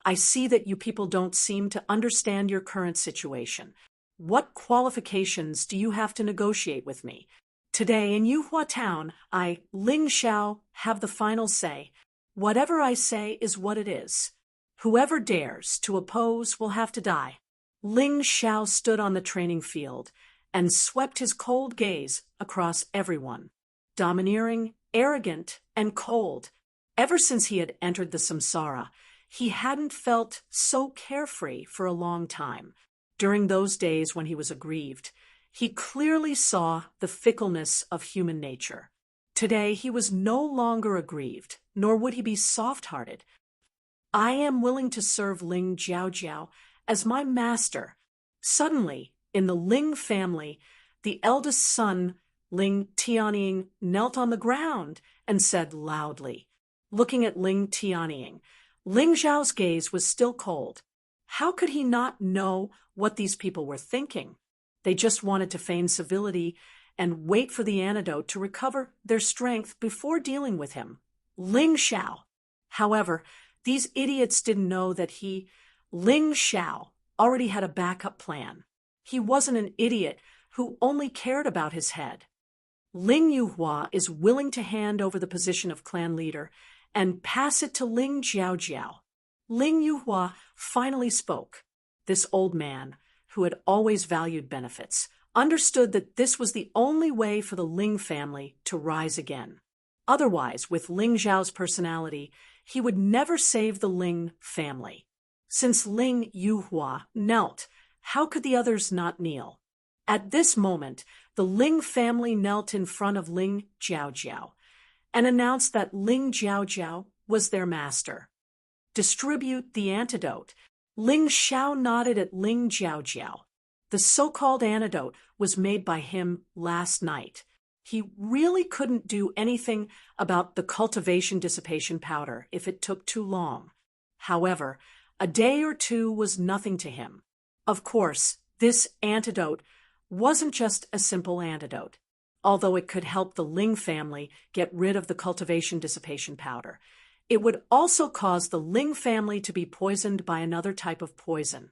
"I see that you people don't seem to understand your current situation. What qualifications do you have to negotiate with me? Today in Yuhua Town, Ling Xiao, have the final say. Whatever I say is what it is. Whoever dares to oppose will have to die. Ling Xiao stood on the training field and swept his cold gaze across everyone. Domineering, arrogant, and cold. Ever since he had entered the samsara, he hadn't felt so carefree for a long time. During those days when he was aggrieved, he clearly saw the fickleness of human nature. Today he was no longer aggrieved, nor would he be soft-hearted. I am willing to serve Ling Jiaojiao as my master. Suddenly, in the Ling family, the eldest son, Ling Tianying, knelt on the ground and said loudly, looking at Ling Tianying. Ling Zhao's gaze was still cold. How could he not know what these people were thinking? They just wanted to feign civility and wait for the antidote to recover their strength before dealing with him. Ling Xiao. However, these idiots didn't know that Ling Xiao, already had a backup plan. He wasn't an idiot who only cared about his head. Ling Yuhua is willing to hand over the position of clan leader and pass it to Ling Jiaojiao. Ling Yuhua finally spoke. This old man, who had always valued benefits, understood that this was the only way for the Ling family to rise again. Otherwise, with Ling Zhao's personality, he would never save the Ling family. Since Ling Yuhua knelt, how could the others not kneel? At this moment, the Ling family knelt in front of Ling Jiaojiao and announced that Ling Jiaojiao was their master. Distribute the antidote. Ling Xiao nodded at Ling Jiaojiao. The so-called antidote was made by him last night. He really couldn't do anything about the cultivation dissipation powder if it took too long. However, a day or two was nothing to him. Of course, this antidote wasn't just a simple antidote. Although it could help the Ling family get rid of the cultivation dissipation powder, it would also cause the Ling family to be poisoned by another type of poison.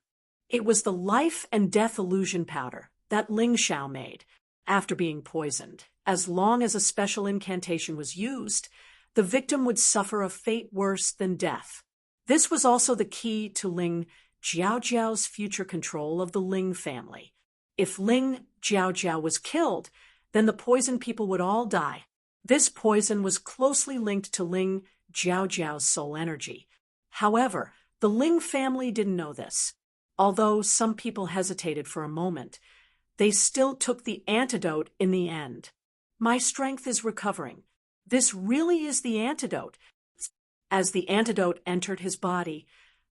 It was the life and death illusion powder that Ling Xiao made after being poisoned. As long as a special incantation was used, the victim would suffer a fate worse than death. This was also the key to Ling Jiaojiao's future control of the Ling family. If Ling Jiaojiao was killed, then the poison people would all die. This poison was closely linked to Ling Jiaojiao's soul energy. However, the Ling family didn't know this. Although some people hesitated for a moment, they still took the antidote in the end. My strength is recovering. This really is the antidote. As the antidote entered his body,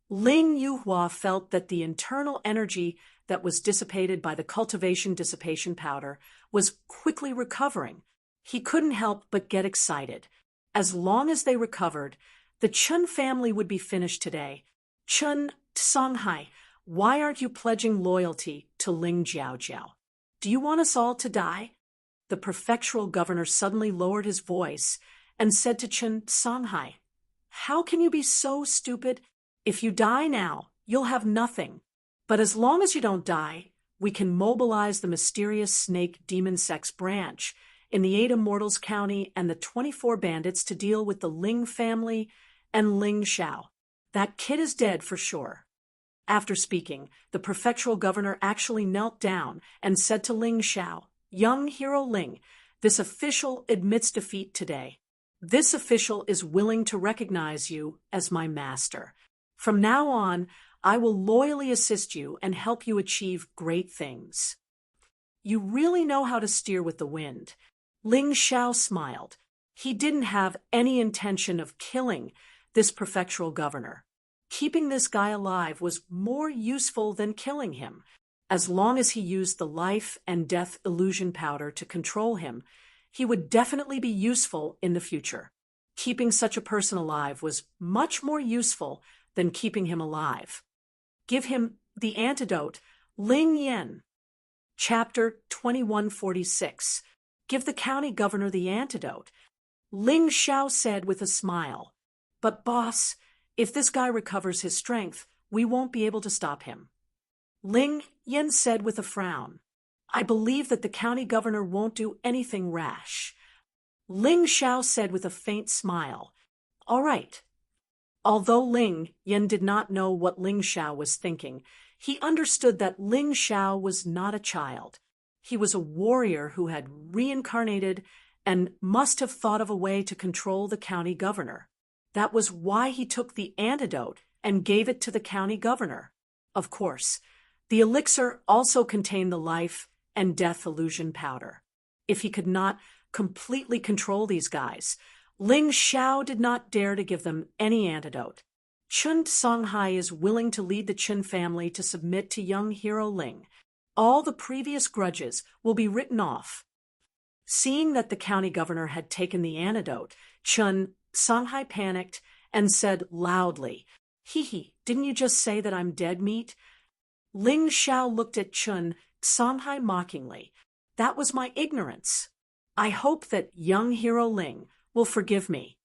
Ling Yuhua felt that the internal energy that was dissipated by the cultivation dissipation powder was quickly recovering. He couldn't help but get excited. As long as they recovered, the Chun family would be finished today. Chun Songhai, why aren't you pledging loyalty to Ling Jiaojiao? Do you want us all to die? The prefectural governor suddenly lowered his voice and said to Chun Songhai, "How can you be so stupid? If you die now, you'll have nothing. But as long as you don't die, we can mobilize the mysterious snake demon sex branch in the 8 Immortals County and the 24 bandits to deal with the Ling family and Ling Xiao. That kid is dead for sure." After speaking, the prefectural governor actually knelt down and said to Ling Xiao, "Young hero Ling, this official admits defeat today. This official is willing to recognize you as my master. From now on, I will loyally assist you and help you achieve great things." "You really know how to steer with the wind." Ling Xiao smiled. He didn't have any intention of killing this prefectural governor. Keeping this guy alive was more useful than killing him. As long as he used the life and death illusion powder to control him, he would definitely be useful in the future. Keeping such a person alive was much more useful than keeping him alive. Give him the antidote, Ling Yan. Chapter 2146. Give the county governor the antidote. Ling Xiao said with a smile, "But boss, if this guy recovers his strength, we won't be able to stop him." Ling Yan said with a frown, "I believe that the county governor won't do anything rash." Ling Xiao said with a faint smile, "All right." Although Ling Yen did not know what Ling Xiao was thinking, he understood that Ling Xiao was not a child. He was a warrior who had reincarnated and must have thought of a way to control the county governor. That was why he took the antidote and gave it to the county governor. Of course, the elixir also contained the life and death illusion powder. If he could not completely control these guys, Ling Xiao did not dare to give them any antidote. Chun Songhai is willing to lead the Chun family to submit to young hero Ling. All the previous grudges will be written off. Seeing that the county governor had taken the antidote, Chun Songhai panicked and said loudly, "Hee, didn't you just say that I'm dead meat?" Ling Xiao looked at Chun Songhai mockingly. "That was my ignorance. I hope that young hero Ling will forgive me."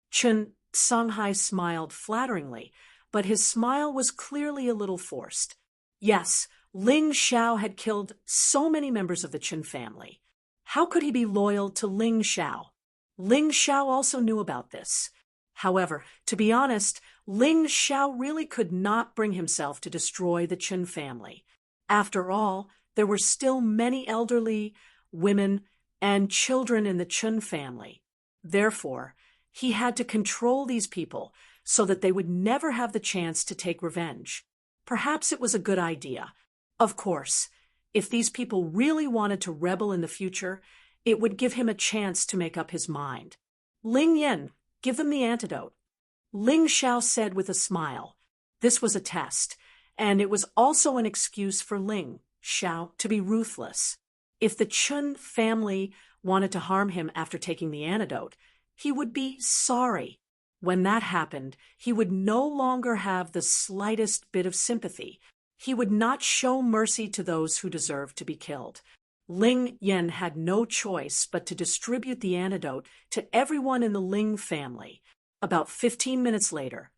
Chun Songhai smiled flatteringly, but his smile was clearly a little forced. Yes, Ling Xiao had killed so many members of the Chun family. How could he be loyal to Ling Xiao? Ling Xiao also knew about this. However, to be honest, Ling Xiao really could not bring himself to destroy the Chun family. After all, there were still many elderly, women, and children in the Chun family. Therefore, he had to control these people so that they would never have the chance to take revenge. Perhaps it was a good idea. Of course, if these people really wanted to rebel in the future, it would give him a chance to make up his mind. "Ling Yen, give them the antidote." Ling Xiao said with a smile. This was a test, and it was also an excuse for Ling Xiao to be ruthless. If the Chun family wanted to harm him after taking the antidote, he would be sorry. When that happened, he would no longer have the slightest bit of sympathy. He would not show mercy to those who deserved to be killed. Ling Yen had no choice but to distribute the antidote to everyone in the Ling family. About 15 minutes later,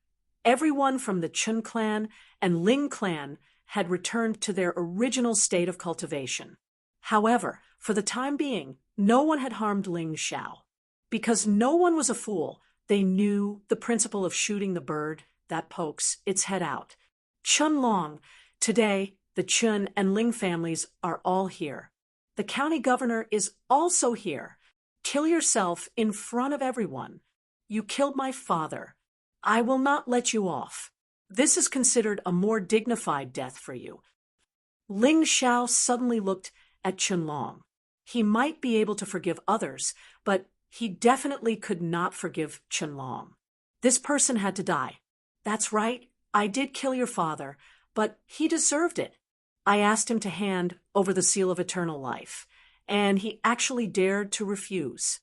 everyone from the Chun clan and Ling clan had returned to their original state of cultivation. However, for the time being, no one had harmed Ling Xiao. Because no one was a fool, they knew the principle of shooting the bird that pokes its head out. Chun Long, today, the Chun and Ling families are all here. The county governor is also here. Kill yourself in front of everyone. You killed my father. I will not let you off. This is considered a more dignified death for you. Ling Xiao suddenly looked at Chun Long. He might be able to forgive others, but he definitely could not forgive Chun Long. This person had to die. That's right, I did kill your father, but he deserved it. I asked him to hand over the seal of eternal life, and he actually dared to refuse.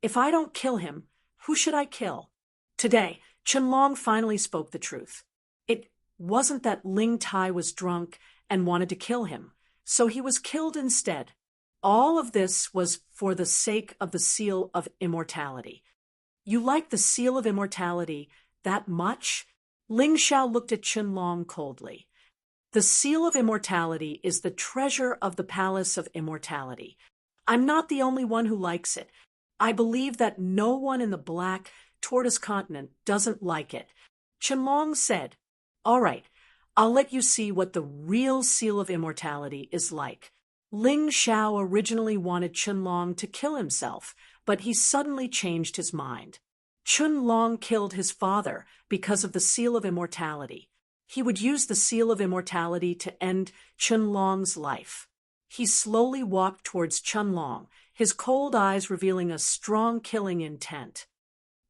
If I don't kill him, who should I kill? Today, Chun Long finally spoke the truth. It wasn't that Ling Tai was drunk and wanted to kill him, so he was killed instead. All of this was for the sake of the seal of immortality. You like the seal of immortality that much? Ling Xiao looked at Chun Long coldly. The seal of immortality is the treasure of the palace of immortality. I'm not the only one who likes it. I believe that no one in the Black Tortoise continent doesn't like it. Chun Long said, "All right, I'll let you see what the real seal of immortality is like." Ling Xiao originally wanted Chun Long to kill himself, but he suddenly changed his mind. Chun Long killed his father because of the seal of immortality. He would use the seal of immortality to end Chun Long's life. He slowly walked towards Chun Long, his cold eyes revealing a strong killing intent.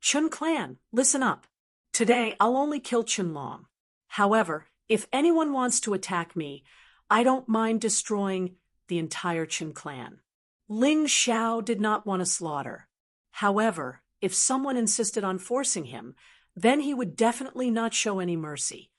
"Chun clan, listen up. Today I'll only kill Chun Long. However, if anyone wants to attack me, I don't mind destroying the entire Chun clan." Ling Xiao did not want to slaughter. However, if someone insisted on forcing him, then he would definitely not show any mercy.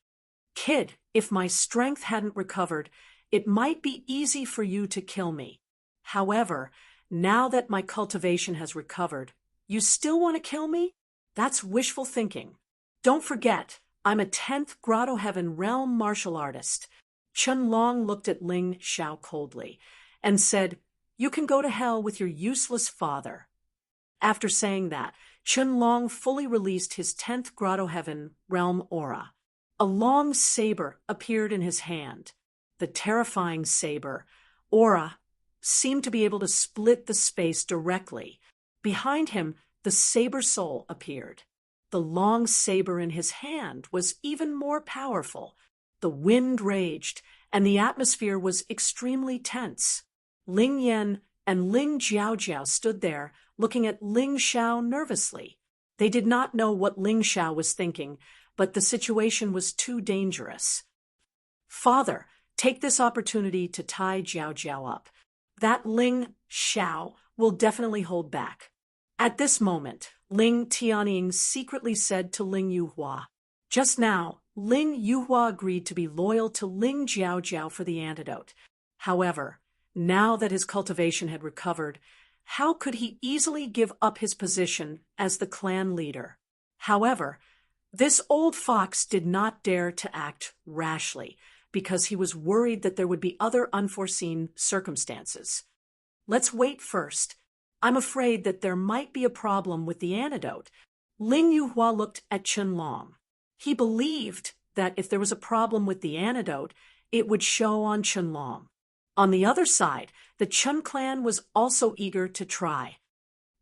"Kid, if my strength hadn't recovered, it might be easy for you to kill me. However, now that my cultivation has recovered, you still want to kill me? That's wishful thinking. Don't forget, I'm a 10th Grotto Heaven realm martial artist." Chun Long looked at Ling Xiao coldly and said, "You can go to hell with your useless father." After saying that, Chunlong fully released his 10th Grotto Heaven realm aura. A long saber appeared in his hand. The terrifying saber, aura, seemed to be able to split the space directly. Behind him, the saber soul appeared. The long saber in his hand was even more powerful. The wind raged, and the atmosphere was extremely tense. Ling Yan and Ling Jiaojiao stood there, looking at Ling Xiao nervously. They did not know what Ling Xiao was thinking, but the situation was too dangerous. "Father, take this opportunity to tie Jiaojiao up. That Ling Xiao will definitely hold back." At this moment, Ling Tianying secretly said to Ling Yuhua, "Just now, Ling Yuhua agreed to be loyal to Ling Jiaojiao for the antidote. However, now that his cultivation had recovered, how could he easily give up his position as the clan leader? However, this old fox did not dare to act rashly, because he was worried that there would be other unforeseen circumstances. Let's wait first. I'm afraid that there might be a problem with the antidote." Ling Yuhua looked at Chunlong. He believed that if there was a problem with the antidote, it would show on Chunlong. On the other side, the Chun clan was also eager to try.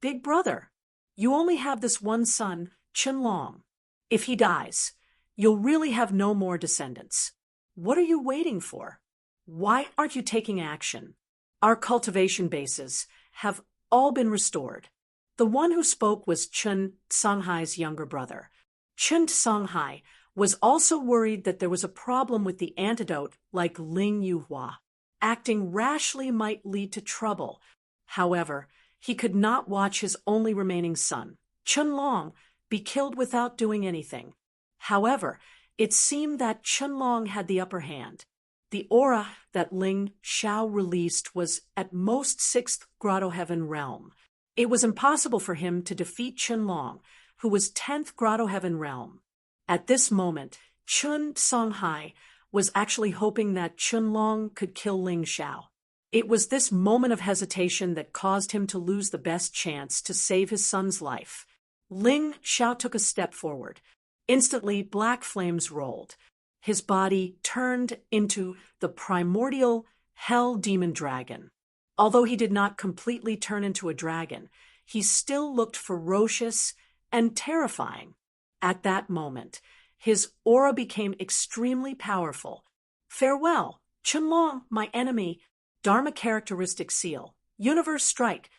"Big brother, you only have this one son, Chunlong. If he dies, you'll really have no more descendants. What are you waiting for? Why aren't you taking action? Our cultivation bases have all been restored." The one who spoke was Chun Songhai's younger brother. Chun Songhai was also worried that there was a problem with the antidote like Ling Yuhua. Acting rashly might lead to trouble. However, he could not watch his only remaining son, Chunlong, be killed without doing anything. However, it seemed that Chunlong had the upper hand. The aura that Ling Xiao released was at most 6th Grotto Heaven realm. It was impossible for him to defeat Chunlong, who was 10th Grotto Heaven realm. At this moment, Chun Songhai was actually hoping that Chunlong could kill Ling Xiao. It was this moment of hesitation that caused him to lose the best chance to save his son's life. Ling Xiao took a step forward. Instantly, black flames rolled. His body turned into the primordial hell demon dragon. Although he did not completely turn into a dragon, he still looked ferocious and terrifying. At that moment, his aura became extremely powerful. "Farewell, Chunlong, my enemy. Dharma characteristic seal. Universe strike."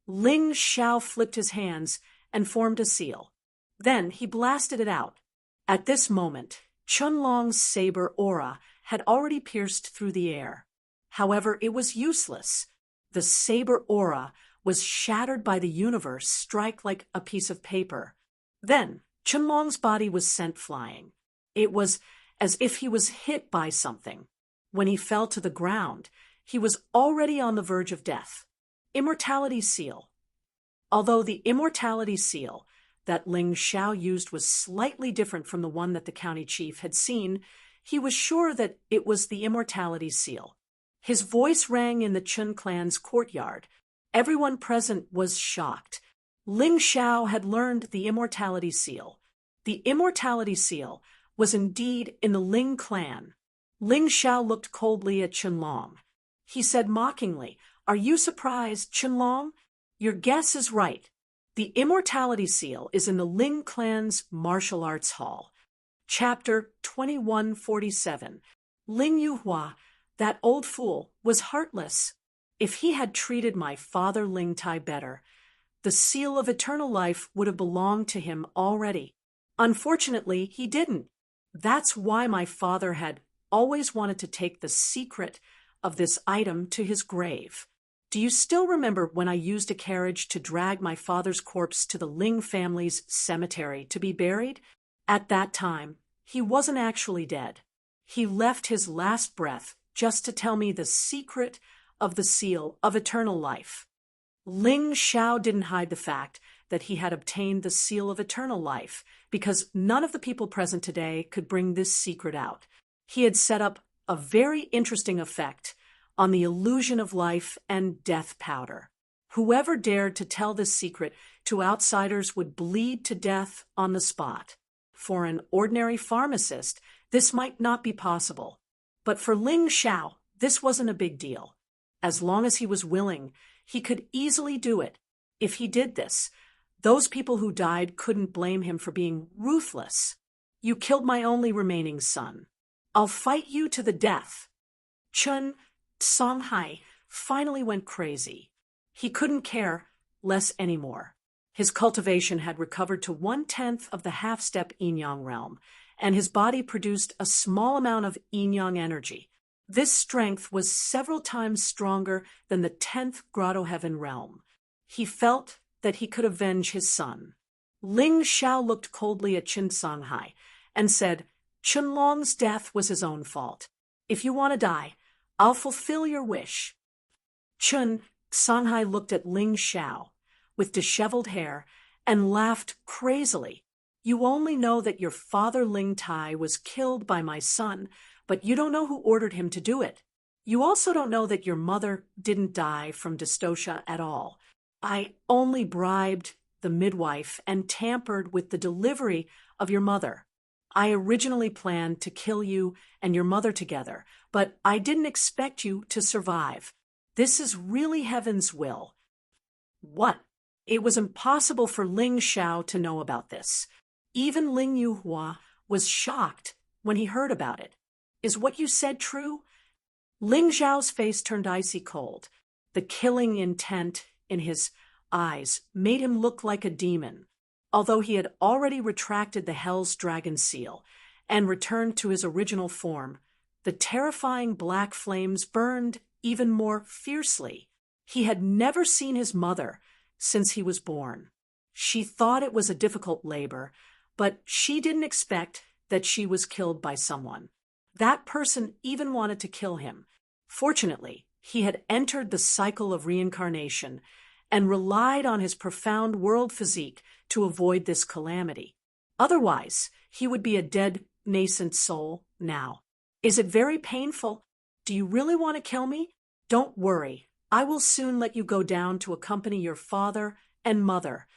Ling Xiao flipped his hands and formed a seal. Then he blasted it out. At this moment, Chunlong's saber aura had already pierced through the air. However, it was useless. The saber aura was shattered by the universe strike like a piece of paper. Then, Chunlong's body was sent flying. It was as if he was hit by something. When he fell to the ground, he was already on the verge of death. Immortality seal. Although the immortality seal that Ling Xiao used was slightly different from the one that the county chief had seen, he was sure that it was the immortality seal. His voice rang in the Chun clan's courtyard. Everyone present was shocked. Ling Xiao had learned the immortality seal. The immortality seal was indeed in the Ling clan. Ling Xiao looked coldly at Chunlong. He said mockingly, "Are you surprised, Chunlong? Your guess is right. The immortality seal is in the Ling clan's martial arts hall." Chapter 2147. Ling Yuhua, that old fool, was heartless. If he had treated my father Ling Tai better, the seal of eternal life would have belonged to him already. Unfortunately, he didn't. That's why my father had always wanted to take the secret of this item to his grave. Do you still remember when I used a carriage to drag my father's corpse to the Ling family's cemetery to be buried? At that time, he wasn't actually dead. He left his last breath just to tell me the secret of the seal of eternal life. Ling Xiao didn't hide the fact that he had obtained the seal of eternal life, because none of the people present today could bring this secret out. He had set up a very interesting effect on the illusion of life and death powder. Whoever dared to tell this secret to outsiders would bleed to death on the spot. For an ordinary pharmacist, this might not be possible. But for Ling Xiao, this wasn't a big deal. As long as he was willing, he could easily do it. If he did this, those people who died couldn't blame him for being ruthless. You killed my only remaining son. I'll fight you to the death. Chun Songhai finally went crazy. He couldn't care less anymore. His cultivation had recovered to 1/10 of the half-step yin-yang realm, and his body produced a small amount of yin-yang energy. This strength was several times stronger than the 10th Grotto Heaven realm. He felt that he could avenge his son. Ling Xiao looked coldly at Chun Songhai and said, Chunlong's death was his own fault. If you want to die, I'll fulfill your wish. Chun Songhai looked at Ling Xiao with disheveled hair and laughed crazily. You only know that your father Ling Tai was killed by my son, but you don't know who ordered him to do it. You also don't know that your mother didn't die from dystocia at all. I only bribed the midwife and tampered with the delivery of your mother. I originally planned to kill you and your mother together, but I didn't expect you to survive. This is really heaven's will. What? It was impossible for Ling Xiao to know about this. Even Ling Yuhua was shocked when he heard about it. Is what you said true? Ling Xiao's face turned icy cold. The killing intent in his eyes made him look like a demon. Although he had already retracted the Hell's Dragon seal and returned to his original form, the terrifying black flames burned even more fiercely. He had never seen his mother since he was born. She thought it was a difficult labor, but she didn't expect that she was killed by someone. That person even wanted to kill him. Fortunately, he had entered the cycle of reincarnation and relied on his profound world physique to avoid this calamity. Otherwise, he would be a dead, nascent soul now. Is it very painful? Do you really want to kill me? Don't worry. I will soon let you go down to accompany your father and mother.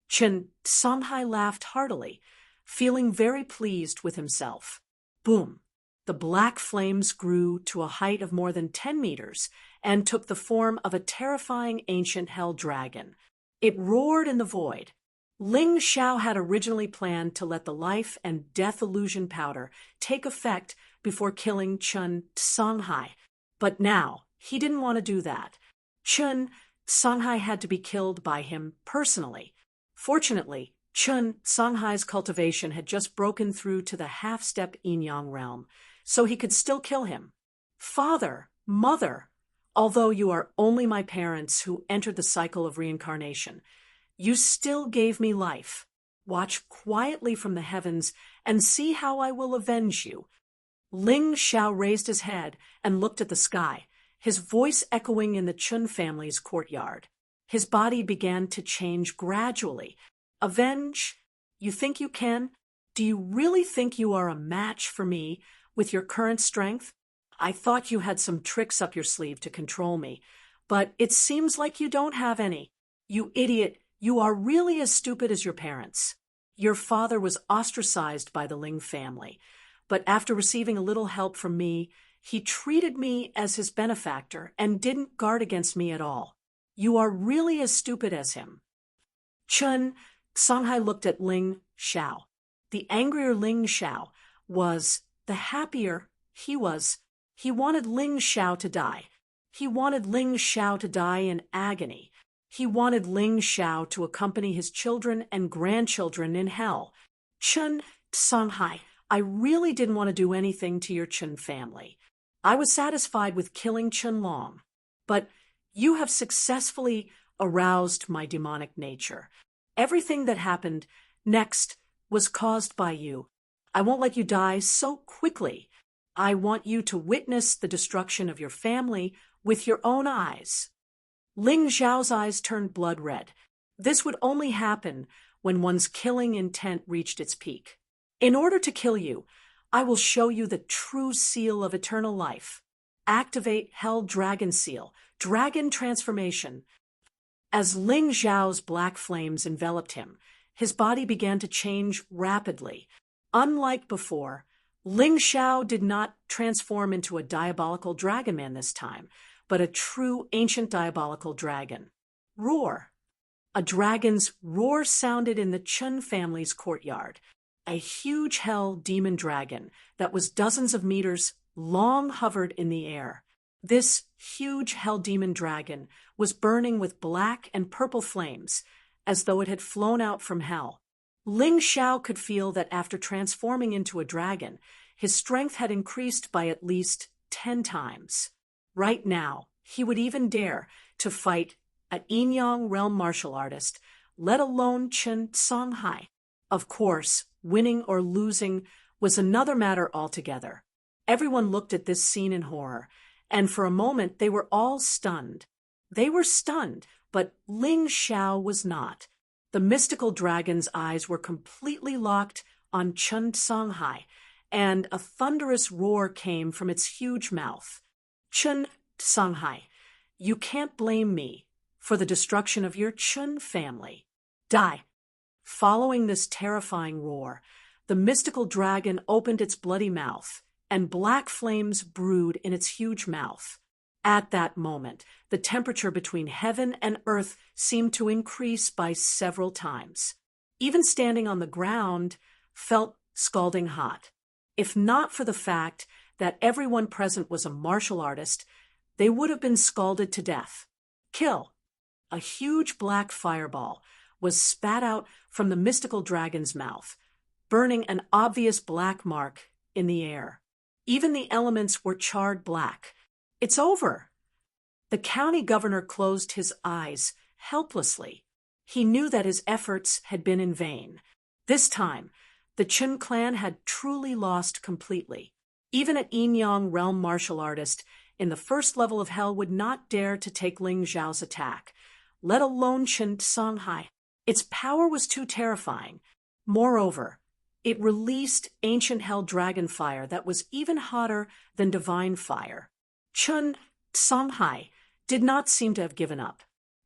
Chun Songhai laughed heartily, feeling very pleased with himself. Boom! The black flames grew to a height of more than 10 meters and took the form of a terrifying ancient hell dragon. It roared in the void. Ling Xiao had originally planned to let the life and death illusion powder take effect before killing Chun Songhai, but now he didn't want to do that. Chun Songhai had to be killed by him personally. Fortunately, Chun Songhai's cultivation had just broken through to the half-step yin-yang realm, so he could still kill him. Father, mother, although you are only my parents who entered the cycle of reincarnation, you still gave me life. Watch quietly from the heavens and see how I will avenge you. Ling Xiao raised his head and looked at the sky, his voice echoing in the Chun family's courtyard. His body began to change gradually. Avenge? You think you can? Do you really think you are a match for me with your current strength? I thought you had some tricks up your sleeve to control me, but it seems like you don't have any. You idiot, you are really as stupid as your parents. Your father was ostracized by the Ling family, but after receiving a little help from me, he treated me as his benefactor and didn't guard against me at all. You are really as stupid as him. Chun Songhai looked at Ling Xiao. The angrier Ling Xiao was, the happier he was. He wanted Ling Xiao to die. He wanted Ling Xiao to die in agony. He wanted Ling Xiao to accompany his children and grandchildren in hell. Chun Songhai, I really didn't want to do anything to your Chun family. I was satisfied with killing Chunlong, but you have successfully aroused my demonic nature. Everything that happened next was caused by you. I won't let you die so quickly. I want you to witness the destruction of your family with your own eyes. Ling Xiao's eyes turned blood red. This would only happen when one's killing intent reached its peak. In order to kill you, I will show you the true seal of eternal life. Activate Hell Dragon Seal, Dragon Transformation. As Ling Zhao's black flames enveloped him, his body began to change rapidly. Unlike before, Ling Xiao did not transform into a diabolical dragon man this time, but a true ancient diabolical dragon. Roar! A dragon's roar sounded in the Chun family's courtyard. A huge hell demon dragon that was dozens of meters long hovered in the air. This huge hell demon dragon was burning with black and purple flames, as though it had flown out from hell. Ling Xiao could feel that after transforming into a dragon, his strength had increased by at least 10 times. Right now, he would even dare to fight an Yinyang realm martial artist, let alone Chen Songhai. Of course, winning or losing was another matter altogether. Everyone looked at this scene in horror, and for a moment they were all stunned. They were stunned, but Ling Xiao was not. The mystical dragon's eyes were completely locked on Chen Songhai, and a thunderous roar came from its huge mouth. Chen Songhai, you can't blame me for the destruction of your Chun family. Die! Following this terrifying roar, the mystical dragon opened its bloody mouth, and black flames brewed in its huge mouth. At that moment, the temperature between heaven and earth seemed to increase by several times. Even standing on the ground felt scalding hot. If not for the fact that everyone present was a martial artist, they would have been scalded to death. Kill! A huge black fireball was spat out from the mystical dragon's mouth, burning an obvious black mark in the air. Even the elements were charred black. It's over! The county governor closed his eyes helplessly. He knew that his efforts had been in vain. This time, the Chun clan had truly lost completely. Even an Yinyang realm martial artist in the first level of hell would not dare to take Ling Zhao's attack, let alone Chen Songhai. Its power was too terrifying. Moreover, it released ancient hell dragon fire that was even hotter than divine fire. Chen Songhai did not seem to have given up.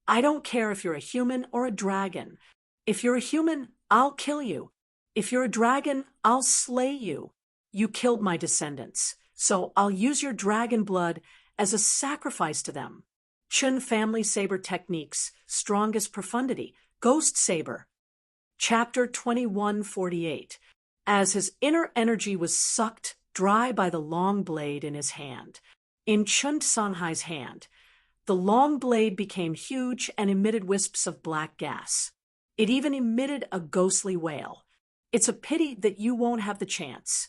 I don't care if you're a human or a dragon. If you're a human, I'll kill you. If you're a dragon, I'll slay you. You killed my descendants, so I'll use your dragon blood as a sacrifice to them. Chun family saber techniques, strongest profundity, ghost saber. Chapter 2148. As his inner energy was sucked dry by the long blade in his hand. In Chun Songhai's hand, the long blade became huge and emitted wisps of black gas. It even emitted a ghostly wail. It's a pity that you won't have the chance.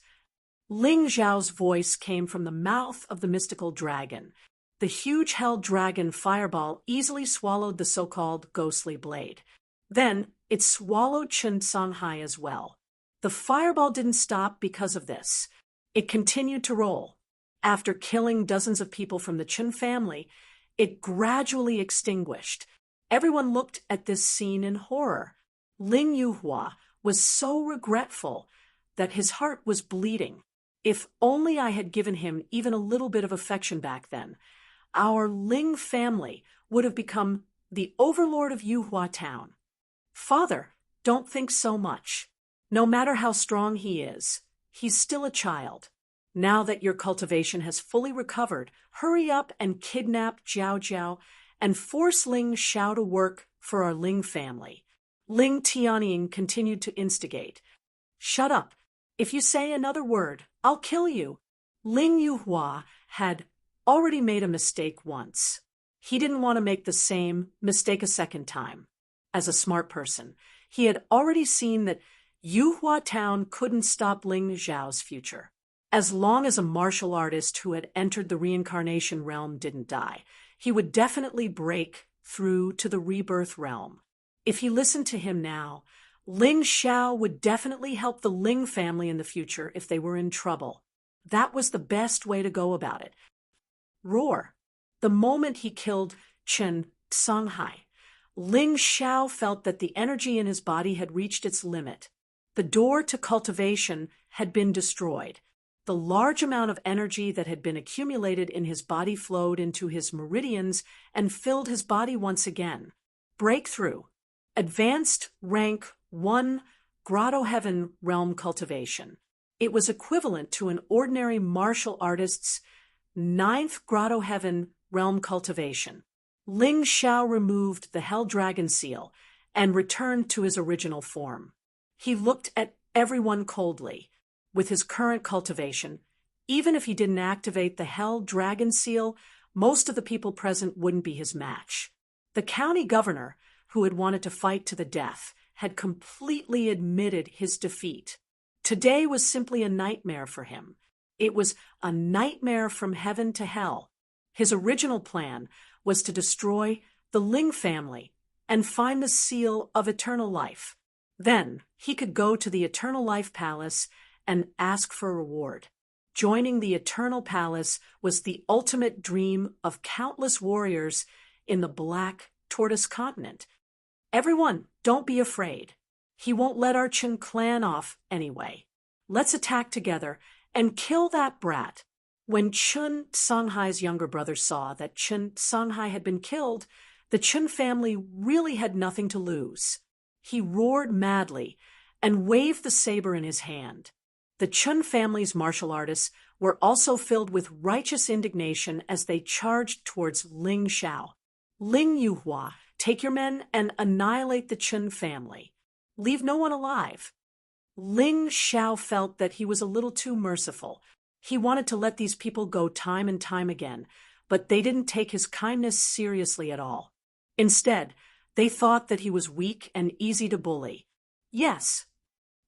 Ling Zhao's voice came from the mouth of the mystical dragon. The huge hell dragon fireball easily swallowed the so-called ghostly blade. Then it swallowed Chen Songhai as well. The fireball didn't stop because of this. It continued to roll. After killing dozens of people from the Chun family, it gradually extinguished. Everyone looked at this scene in horror. Ling Yuhua was so regretful that his heart was bleeding. If only I had given him even a little bit of affection back then, our Ling family would have become the overlord of Yuhua town. Father, don't think so much. No matter how strong he is, he's still a child. Now that your cultivation has fully recovered, hurry up and kidnap Jiao Jiao and force Ling Xiao to work for our Ling family. Ling Tianying continued to instigate. Shut up. If you say another word, I'll kill you. Ling Yuhua had already made a mistake once. He didn't want to make the same mistake a second time. As a smart person, he had already seen that Yuhua town couldn't stop Ling Zhao's future. As long as a martial artist who had entered the reincarnation realm didn't die, he would definitely break through to the rebirth realm. If he listened to him now, Ling Xiao would definitely help the Ling family in the future if they were in trouble. That was the best way to go about it. Roar. The moment he killed Chen Songhai, Ling Xiao felt that the energy in his body had reached its limit. The door to cultivation had been destroyed. The large amount of energy that had been accumulated in his body flowed into his meridians and filled his body once again. Breakthrough. Advanced Rank 1 Grotto Heaven Realm Cultivation. It was equivalent to an ordinary martial artist's 9th Grotto Heaven Realm Cultivation. Ling Xiao removed the Hell Dragon seal and returned to his original form. He looked at everyone coldly. With his current cultivation, even if he didn't activate the Hell Dragon seal, most of the people present wouldn't be his match. The county governor, who had wanted to fight to the death, had completely admitted his defeat. Today was simply a nightmare for him. It was a nightmare from heaven to hell. His original plan was to destroy the Ling family and find the seal of eternal life. Then he could go to the Eternal Life Palace and ask for a reward. Joining the Eternal Palace was the ultimate dream of countless warriors in the Black Tortoise Continent. Everyone, don't be afraid. He won't let our Chen clan off anyway. Let's attack together and kill that brat. When Chen Songhai's younger brother saw that Chen Songhai had been killed, the Chen family really had nothing to lose. He roared madly and waved the saber in his hand. The Chen family's martial artists were also filled with righteous indignation as they charged towards Ling Xiao. Ling Yuhua, take your men and annihilate the Chen family. Leave no one alive. Ling Xiao felt that he was a little too merciful. He wanted to let these people go time and time again, but they didn't take his kindness seriously at all. Instead, they thought that he was weak and easy to bully. Yes,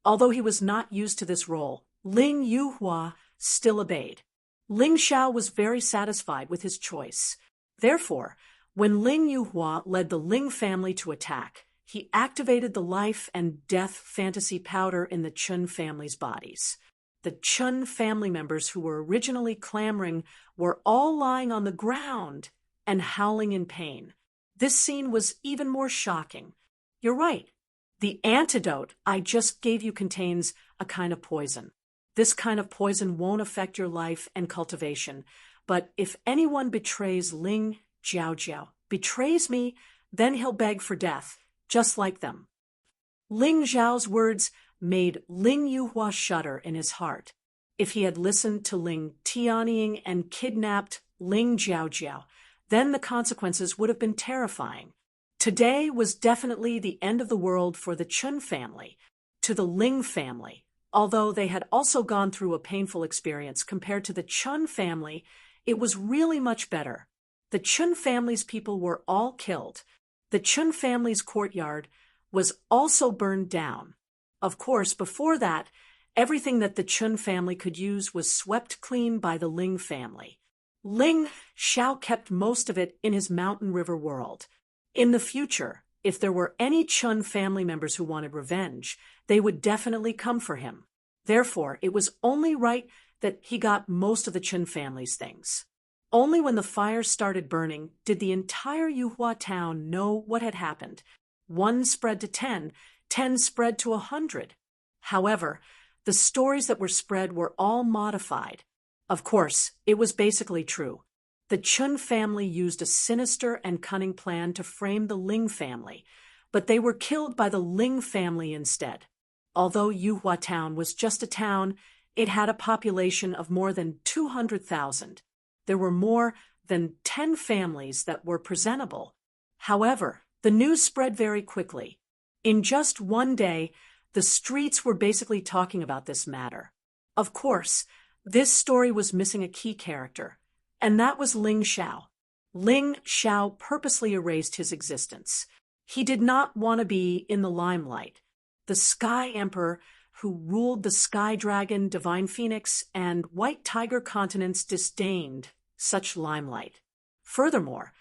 although he was not used to this role, Ling Yuhua still obeyed. Ling Xiao was very satisfied with his choice. Therefore, when Ling Yuhua led the Ling family to attack, he activated the life and death fantasy powder in the Chen family's bodies. The Chen family members who were originally clamoring were all lying on the ground and howling in pain. This scene was even more shocking. You're right. The antidote I just gave you contains a kind of poison. This kind of poison won't affect your life and cultivation, but if anyone betrays Ling Jiao, betrays me, then he'll beg for death, just like them. Ling Zhao's words made Ling Yuhua shudder in his heart. If he had listened to Ling Tianying and kidnapped Ling Jiao, then the consequences would have been terrifying. Today was definitely the end of the world for the Chen family. To the Ling family, although they had also gone through a painful experience compared to the Chen family, it was really much better. The Chen family's people were all killed. The Chen family's courtyard was also burned down. Of course, before that, everything that the Chen family could use was swept clean by the Ling family. Ling Xiao kept most of it in his mountain river world. In the future, if there were any Chen family members who wanted revenge, they would definitely come for him. Therefore, it was only right that he got most of the Chen family's things. Only when the fire started burning did the entire Yuhua town know what had happened. 1 spread to 10, 10 spread to 100. However, the stories that were spread were all modified. Of course, it was basically true. The Chen family used a sinister and cunning plan to frame the Ling family, but they were killed by the Ling family instead. Although Yuhua Town was just a town, it had a population of more than 200,000. There were more than 10 families that were presentable. However, the news spread very quickly. In just one day, the streets were basically talking about this matter. Of course, this story was missing a key character, and that was Ling Xiao. Ling Xiao purposely erased his existence. He did not want to be in the limelight. The Sky Emperor, who ruled the Sky Dragon, Divine Phoenix, and White Tiger continents, disdained such limelight. Furthermore,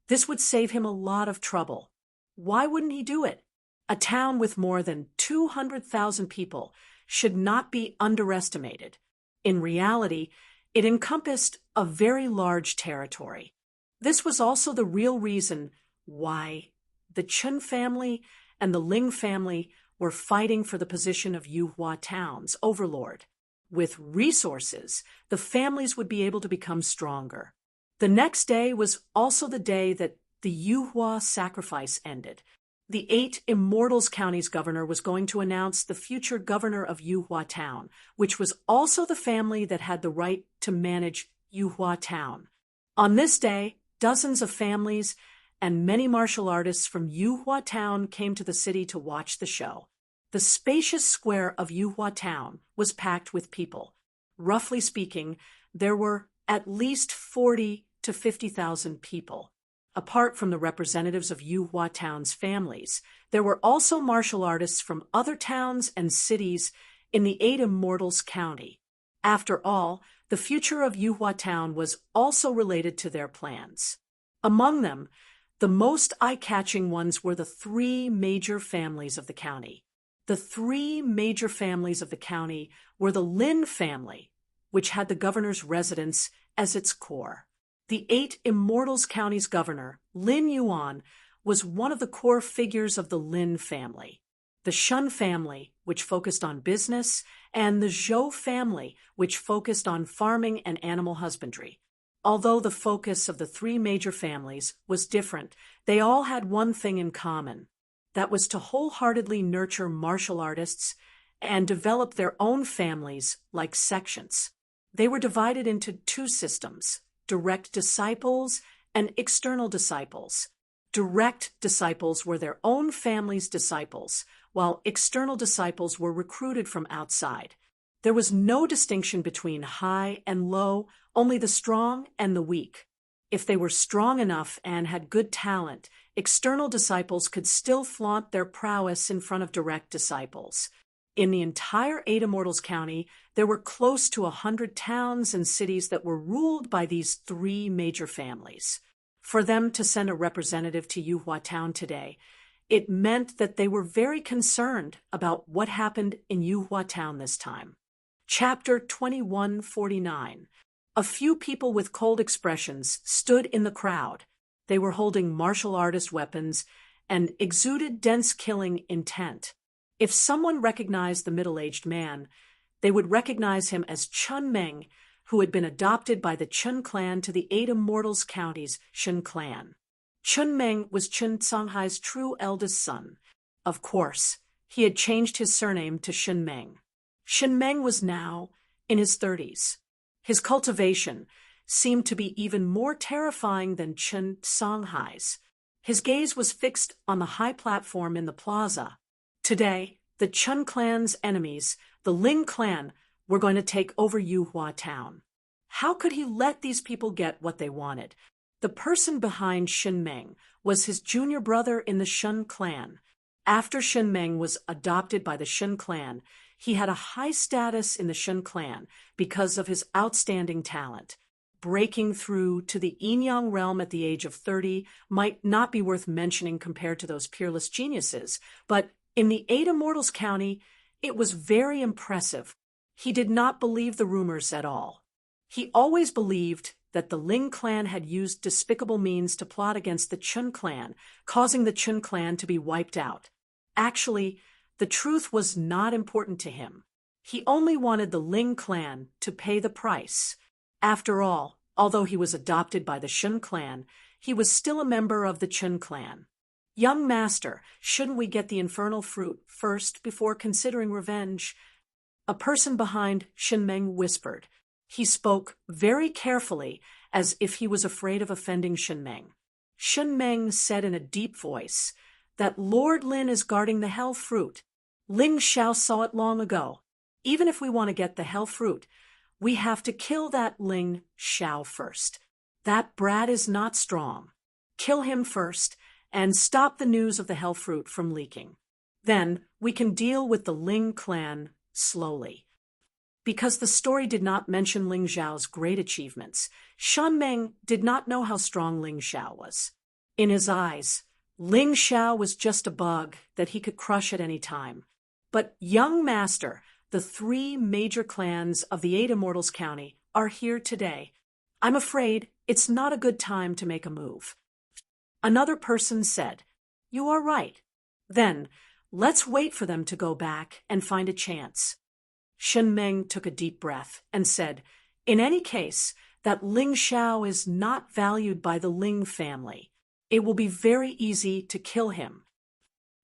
this would save him a lot of trouble. Why wouldn't he do it? A town with more than 200,000 people should not be underestimated. In reality, it encompassed a very large territory. This was also the real reason why the Chen family and the Ling family were fighting for the position of Yuhua Town's overlord. With resources, the families would be able to become stronger. The next day was also the day that the Yuhua sacrifice ended. The 8 Immortals County's governor was going to announce the future governor of Yuhua Town, which was also the family that had the right to manage Yuhua Town. On this day, dozens of families and many martial artists from Yuhua Town came to the city to watch the show. The spacious square of Yuhua Town was packed with people. Roughly speaking, there were at least 40 to 50,000 people. Apart from the representatives of Yuhua Town's families, there were also martial artists from other towns and cities in the 8 Immortals County. After all, the future of Yuhua Town was also related to their plans. Among them, the most eye-catching ones were the 3 major families of the county. The 3 major families of the county were the Lin family, which had the governor's residence as its core. The 8 Immortals County's governor, Lin Yuan, was one of the core figures of the Lin family. The Shun family, which focused on business, and the Zhou family, which focused on farming and animal husbandry. Although the focus of the 3 major families was different, they all had one thing in common. That was to wholeheartedly nurture martial artists and develop their own families like sections. They were divided into 2 systems: direct disciples and external disciples. Direct disciples were their own family's disciples, while external disciples were recruited from outside. There was no distinction between high and low, only the strong and the weak. If they were strong enough and had good talent, external disciples could still flaunt their prowess in front of direct disciples. In the entire 8 Immortals County, there were close to 100 towns and cities that were ruled by these 3 major families. For them to send a representative to Yuhua Town today, it meant that they were very concerned about what happened in Yuhua Town this time. Chapter 2149. A few people with cold expressions stood in the crowd. They were holding martial artist weapons and exuded dense killing intent. If someone recognized the middle-aged man, they would recognize him as Chun Meng, who had been adopted by the Chun clan to the 8 Immortals County's Shun clan. Chun Meng was Chun Songhai's true eldest son. Of course, he had changed his surname to Shun Meng. Shun Meng was now in his 30s. His cultivation seemed to be even more terrifying than Chun Songhai's. His gaze was fixed on the high platform in the plaza. Today, the Chun clan's enemies, the Ling clan, were going to take over Yuhua Town. How could he let these people get what they wanted? The person behind Shun Meng was his junior brother in the Shun clan. After Shun Meng was adopted by the Shun clan, he had a high status in the Shun clan because of his outstanding talent. Breaking through to the Yin-Yang realm at the age of 30 might not be worth mentioning compared to those peerless geniuses, but in the 8 Immortals County, it was very impressive. He did not believe the rumors at all. He always believed that the Ling clan had used despicable means to plot against the Chun clan, causing the Chun clan to be wiped out. Actually, the truth was not important to him. He only wanted the Ling clan to pay the price. After all, although he was adopted by the Shun clan, he was still a member of the Chun clan. "Young master, shouldn't we get the infernal fruit first before considering revenge?" A person behind Shun Meng whispered. He spoke very carefully, as if he was afraid of offending Shun Meng. Shun Meng said in a deep voice that Lord Lin is guarding the hell fruit. Ling Xiao saw it long ago. Even if we want to get the hell fruit, we have to kill that Ling Xiao first. That brat is not strong. Kill him first, and stop the news of the hell fruit from leaking. Then we can deal with the Ling clan slowly. Because the story did not mention Ling Xiao's great achievements, Shun Meng did not know how strong Ling Xiao was. In his eyes, Ling Xiao was just a bug that he could crush at any time. But, young master, the 3 major clans of the 8 Immortals County are here today. I'm afraid it's not a good time to make a move. Another person said, "You are right. Then, let's wait for them to go back and find a chance." Shun Meng took a deep breath and said, "In any case, that Ling Xiao is not valued by the Ling family. It will be very easy to kill him."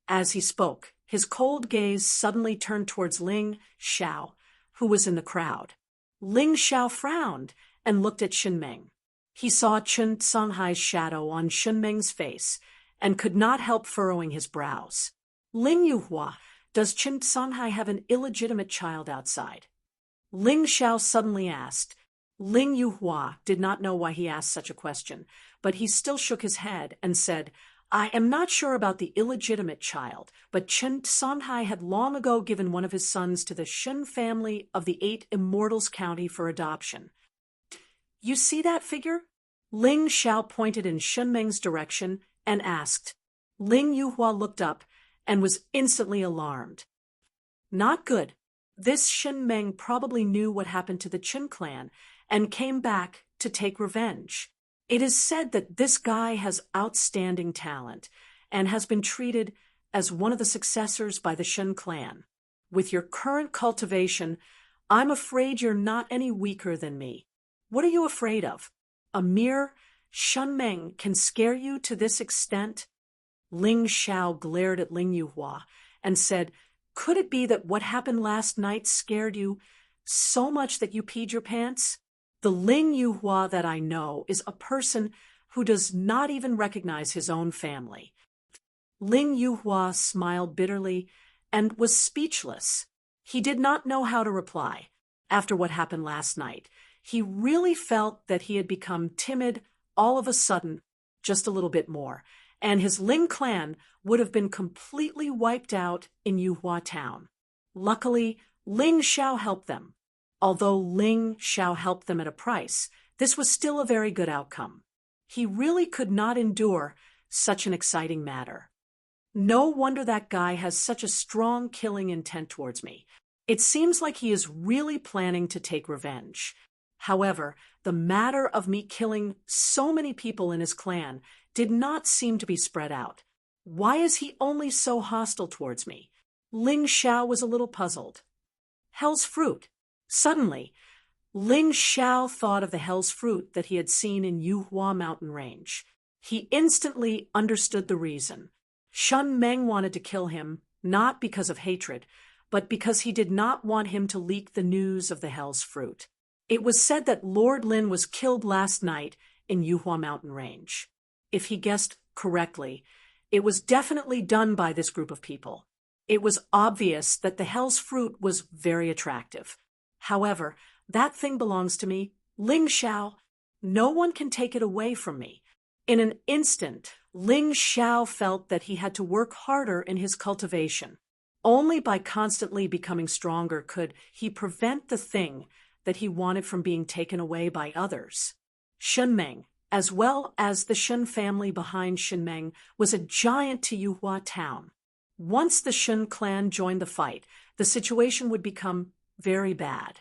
As he spoke, his cold gaze suddenly turned towards Ling Xiao, who was in the crowd. Ling Xiao frowned and looked at Shenmeng. He saw Chen Songhai's shadow on Shenmeng's face and could not help furrowing his brows. "Ling Yuhua, does Chen Songhai have an illegitimate child outside?" Ling Xiao suddenly asked. Ling Yuhua did not know why he asked such a question, but he still shook his head and said, "I am not sure about the illegitimate child, but Chen Songhai had long ago given one of his sons to the Shen family of the 8 Immortals County for adoption." "You see that figure?" Ling Xiao pointed in Shenmeng's direction and asked. Ling Yuhua looked up and was instantly alarmed. Not good. This Shenmeng probably knew what happened to the Qin clan and came back to take revenge. It is said that this guy has outstanding talent and has been treated as one of the successors by the Shen clan. With your current cultivation, I'm afraid you're not any weaker than me. What are you afraid of? A mere Shenmeng can scare you to this extent?" Ling Xiao glared at Ling Yuhua and said, "Could it be that what happened last night scared you so much that you peed your pants? The Ling Yuhua that I know is a person who does not even recognize his own family." Ling Yuhua smiled bitterly and was speechless. He did not know how to reply. After what happened last night, he really felt that he had become timid all of a sudden, just a little bit more, and his Ling clan would have been completely wiped out in Yuhua town. Luckily, Ling Xiao helped them. Although Ling Xiao helped them at a price, this was still a very good outcome. He really could not endure such an exciting matter. No wonder that guy has such a strong killing intent towards me. It seems like he is really planning to take revenge. However, the matter of me killing so many people in his clan did not seem to be spread out. Why is he only so hostile towards me? Ling Xiao was a little puzzled. Hell's fruit. Suddenly, Ling Xiao thought of the hell's fruit that he had seen in Yuhua mountain range. He instantly understood the reason. Shen Meng wanted to kill him, not because of hatred, but because he did not want him to leak the news of the hell's fruit. It was said that Lord Lin was killed last night in Yuhua mountain range. If he guessed correctly, it was definitely done by this group of people. It was obvious that the hell's fruit was very attractive. However, that thing belongs to me, Ling Xiao. No one can take it away from me. In an instant, Ling Xiao felt that he had to work harder in his cultivation. Only by constantly becoming stronger could he prevent the thing that he wanted from being taken away by others. Shenmeng, as well as the Shen family behind Shenmeng, was a giant to Yuhua town. Once the Shen clan joined the fight, the situation would become very bad.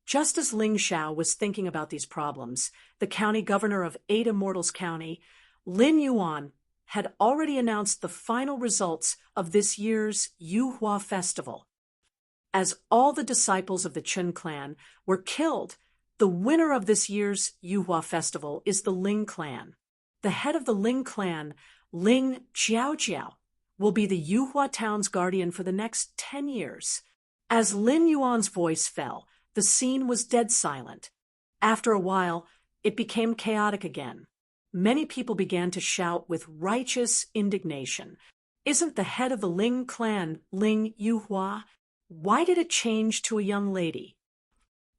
Just as Ling Xiao was thinking about these problems, the county governor of 8 Immortals County, Lin Yuan, had already announced the final results of this year's Yuhua festival. As all the disciples of the Chen clan were killed, the winner of this year's Yuhua festival is the Ling clan. The head of the Ling clan, Ling Jiaojiao, will be the Yuhua town's guardian for the next 10 years. As Lin Yuan's voice fell, the scene was dead silent. After a while, it became chaotic again. Many people began to shout with righteous indignation. "Isn't the head of the Ling clan Ling Yuhua? Why did it change to a young lady?"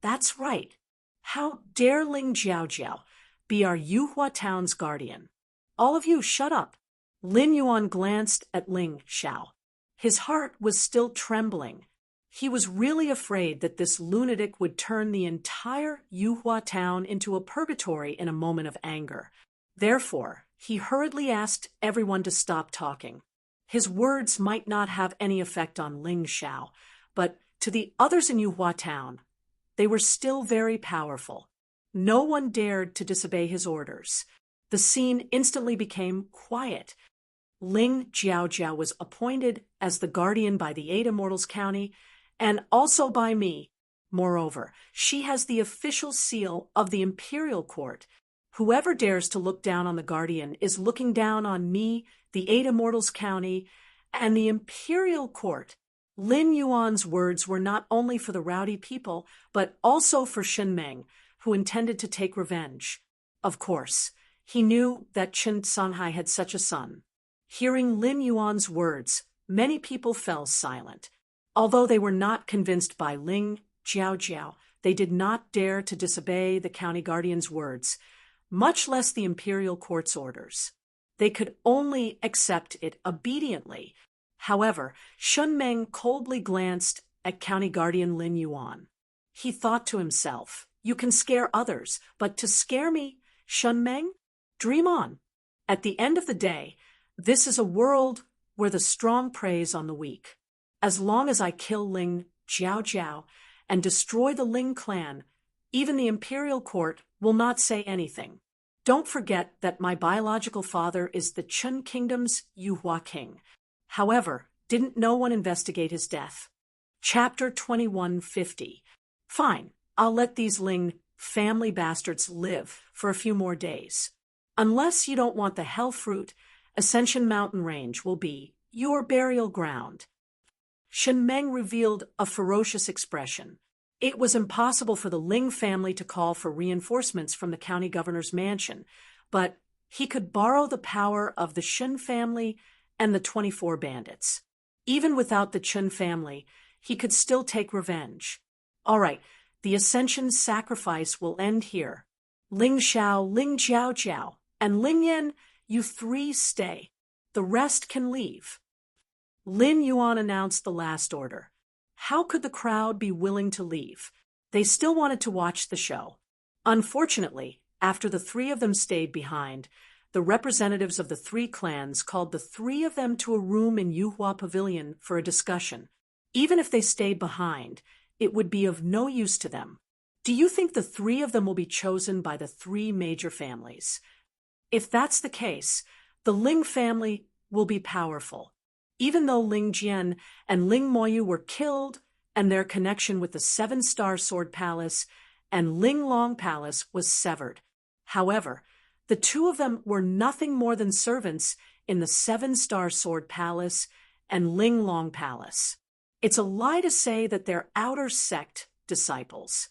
"That's right. How dare Ling Jiaojiao be our Yuhua town's guardian? All of you, shut up." Lin Yuan glanced at Ling Xiao. His heart was still trembling. He was really afraid that this lunatic would turn the entire Yuhua town into a purgatory in a moment of anger. Therefore, he hurriedly asked everyone to stop talking. His words might not have any effect on Ling Xiao, but to the others in Yuhua town, they were still very powerful. No one dared to disobey his orders. The scene instantly became quiet. Ling Jiaojiao was appointed as the guardian by the 8 Immortals County, and also by me. Moreover, she has the official seal of the imperial court. Whoever dares to look down on the Guardian is looking down on me, the Eight Immortals County, and the Imperial Court. Lin Yuan's words were not only for the rowdy people, but also for Shen Meng, who intended to take revenge. Of course, he knew that Chen Sanhai had such a son. Hearing Lin Yuan's words, many people fell silent. Although they were not convinced by Ling Jiao, they did not dare to disobey the county guardian's words, much less the imperial court's orders. They could only accept it obediently. However, Shen Meng coldly glanced at county guardian Lin Yuan. He thought to himself, "You can scare others, but to scare me, Shen Meng? Dream on. At the end of the day, this is a world where the strong preys on the weak. As long as I kill Ling Jiao and destroy the Ling clan, even the imperial court will not say anything. Don't forget that my biological father is the Chen Kingdom's Yuhua King. However, didn't no one investigate his death?" Chapter 2150. Fine, I'll let these Ling family bastards live for a few more days. Unless you don't want the hell fruit, Ascension Mountain Range will be your burial ground. Shen Meng revealed a ferocious expression. It was impossible for the Ling family to call for reinforcements from the county governor's mansion, but he could borrow the power of the Shen family and the 24 bandits. Even without the Chen family, he could still take revenge. All right, the Ascension sacrifice will end here. Ling Xiao, Ling Jiao, and Ling Yan, you three stay. The rest can leave. Lin Yuan announced the last order. How could the crowd be willing to leave? They still wanted to watch the show. Unfortunately, after the three of them stayed behind, the representatives of the three clans called the three of them to a room in Yuhua Pavilion for a discussion. Even if they stayed behind, it would be of no use to them. Do you think the three of them will be chosen by the three major families? If that's the case, the Ling family will be powerful. Even though Ling Jian and Ling Moyu were killed and their connection with the Seven-Star Sword Palace and Ling Long Palace was severed. However, the two of them were nothing more than servants in the Seven-Star Sword Palace and Ling Long Palace. It's a lie to say that they're outer sect disciples.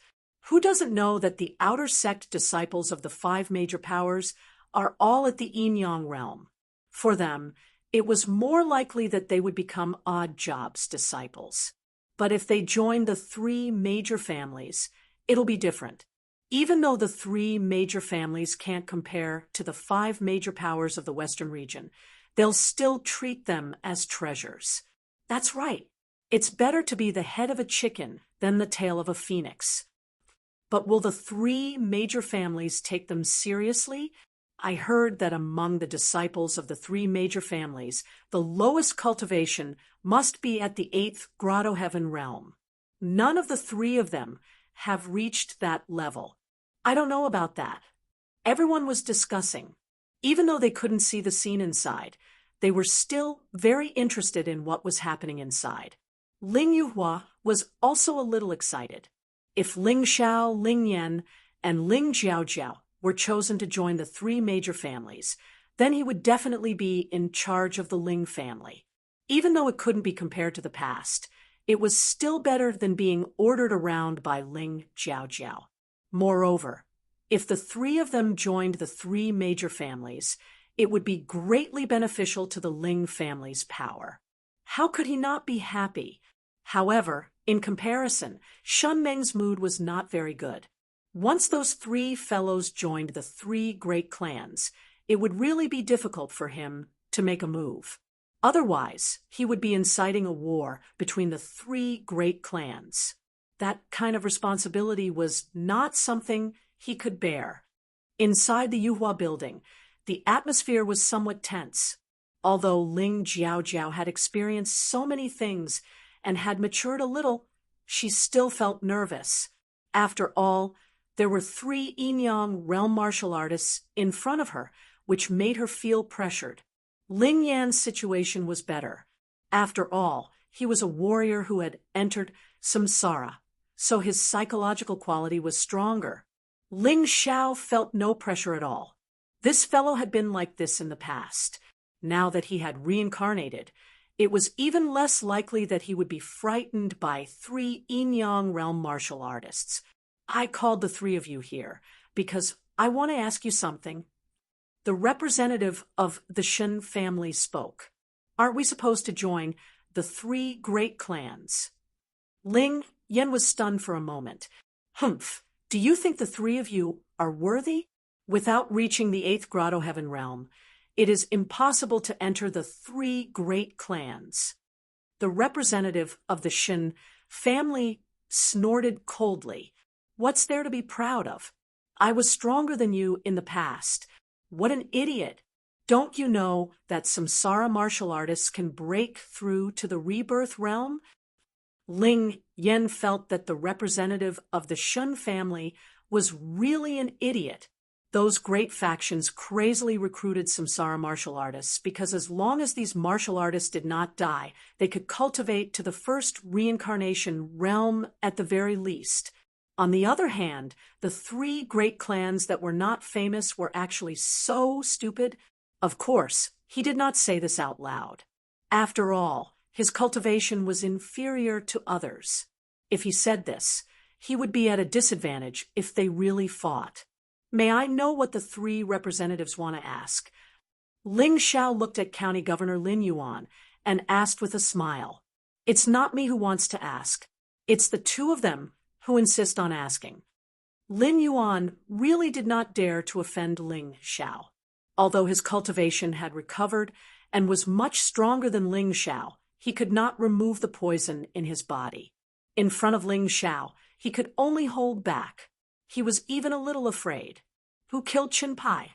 Who doesn't know that the outer sect disciples of the five major powers are all at the Yin-Yang realm? For them, it was more likely that they would become odd jobs disciples. But if they join the three major families, it'll be different. Even though the three major families can't compare to the five major powers of the Western region, they'll still treat them as treasures. That's right. It's better to be the head of a chicken than the tail of a phoenix. But will the three major families take them seriously? I heard that among the disciples of the three major families, the lowest cultivation must be at the 8th Grotto Heaven realm. None of the three of them have reached that level. I don't know about that. Everyone was discussing. Even though they couldn't see the scene inside, they were still very interested in what was happening inside. Ling Yuhua was also a little excited. If Ling Xiao, Ling Yan, and Ling Jiao were chosen to join the three major families, then he would definitely be in charge of the Ling family. Even though it couldn't be compared to the past, it was still better than being ordered around by Ling Jiao. Moreover, if the three of them joined the three major families, it would be greatly beneficial to the Ling family's power. How could he not be happy? However, in comparison, Shen Meng's mood was not very good. Once those three fellows joined the three great clans, it would really be difficult for him to make a move. Otherwise, he would be inciting a war between the three great clans. That kind of responsibility was not something he could bear. Inside the Yuhua building, the atmosphere was somewhat tense. Although Ling Jiao had experienced so many things and had matured a little, she still felt nervous. After all, there were three Yin-Yang realm martial artists in front of her, which made her feel pressured. Ling Yan's situation was better. After all, he was a warrior who had entered samsara, so his psychological quality was stronger. Ling Xiao felt no pressure at all. This fellow had been like this in the past. Now that he had reincarnated, it was even less likely that he would be frightened by 3 Yin-Yang realm martial artists. I called the 3 of you here because I want to ask you something. The representative of the Shen family spoke. Aren't we supposed to join the 3 great clans? Ling Yan was stunned for a moment. Humph, do you think the 3 of you are worthy? Without reaching the 8th Grotto Heaven realm, it is impossible to enter the 3 great clans. The representative of the Shen family snorted coldly. What's there to be proud of? I was stronger than you in the past. What an idiot! Don't you know that samsara martial artists can break through to the rebirth realm? Ling Yan felt that the representative of the Shun family was really an idiot. Those great factions crazily recruited samsara martial artists because as long as these martial artists did not die, they could cultivate to the first reincarnation realm at the very least. On the other hand, the 3 great clans that were not famous were actually so stupid. Of course, he did not say this out loud. After all, his cultivation was inferior to others. If he said this, he would be at a disadvantage if they really fought. May I know what the 3 representatives want to ask? Ling Xiao looked at County Governor Lin Yuan and asked with a smile. It's not me who wants to ask. It's the 2 of them who insist on asking. Lin Yuan really did not dare to offend Ling Xiao. Although his cultivation had recovered and was much stronger than Ling Xiao, he could not remove the poison in his body. In front of Ling Xiao, he could only hold back. He was even a little afraid. Who killed Chen Pai?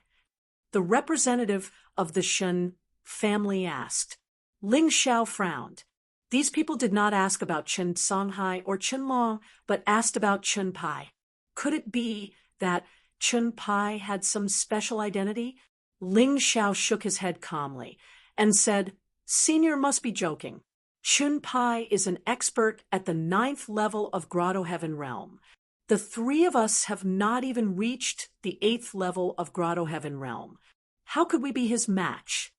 The representative of the Shen family asked. Ling Xiao frowned. These people did not ask about Chen Songhai or Chen Long, but asked about Chen Pai. Could it be that Chen Pai had some special identity? Ling Xiao shook his head calmly and said, Senior must be joking. Chen Pai is an expert at the 9th level of Grotto Heaven realm. The 3 of us have not even reached the 8th level of Grotto Heaven realm. How could we be his match?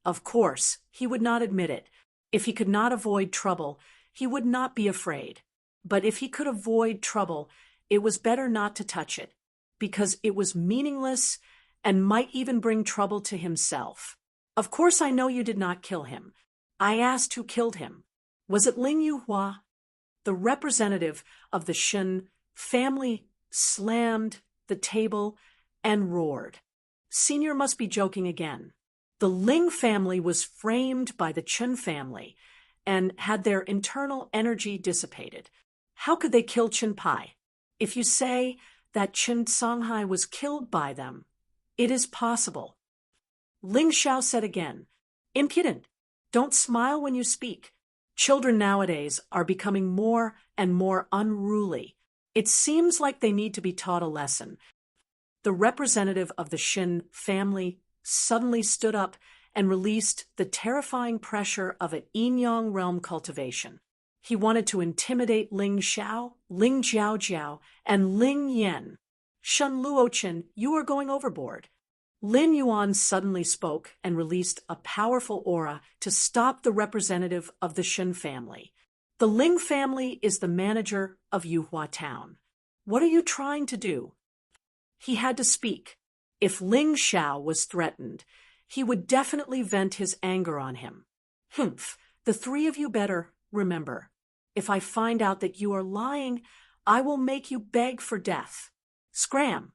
Of course, he would not admit it. If he could not avoid trouble, he would not be afraid. But if he could avoid trouble, it was better not to touch it, because it was meaningless and might even bring trouble to himself. Of course I know you did not kill him. I asked who killed him. Was it Ling Yuhua? The representative of the Shen family slammed the table and roared. Senior must be joking again. The Ling family was framed by the Chen family and had their internal energy dissipated. How could they kill Chen Pai? If you say that Chen Songhai was killed by them, it is possible. Ling Xiao said again, Impudent! Don't smile when you speak. Children nowadays are becoming more and more unruly. It seems like they need to be taught a lesson. The representative of the Shen family suddenly stood up and released the terrifying pressure of an Yin-Yang realm cultivation. He wanted to intimidate Ling Xiao, Ling Jiaojiao, and Ling Yan. Shen Luochen, you are going overboard. Lin Yuan suddenly spoke and released a powerful aura to stop the representative of the Shen family. The Ling family is the manager of Yuhua Town. What are you trying to do? He had to speak. If Ling Xiao was threatened, he would definitely vent his anger on him. Humph, the 3 of you better remember. If I find out that you are lying, I will make you beg for death. Scram!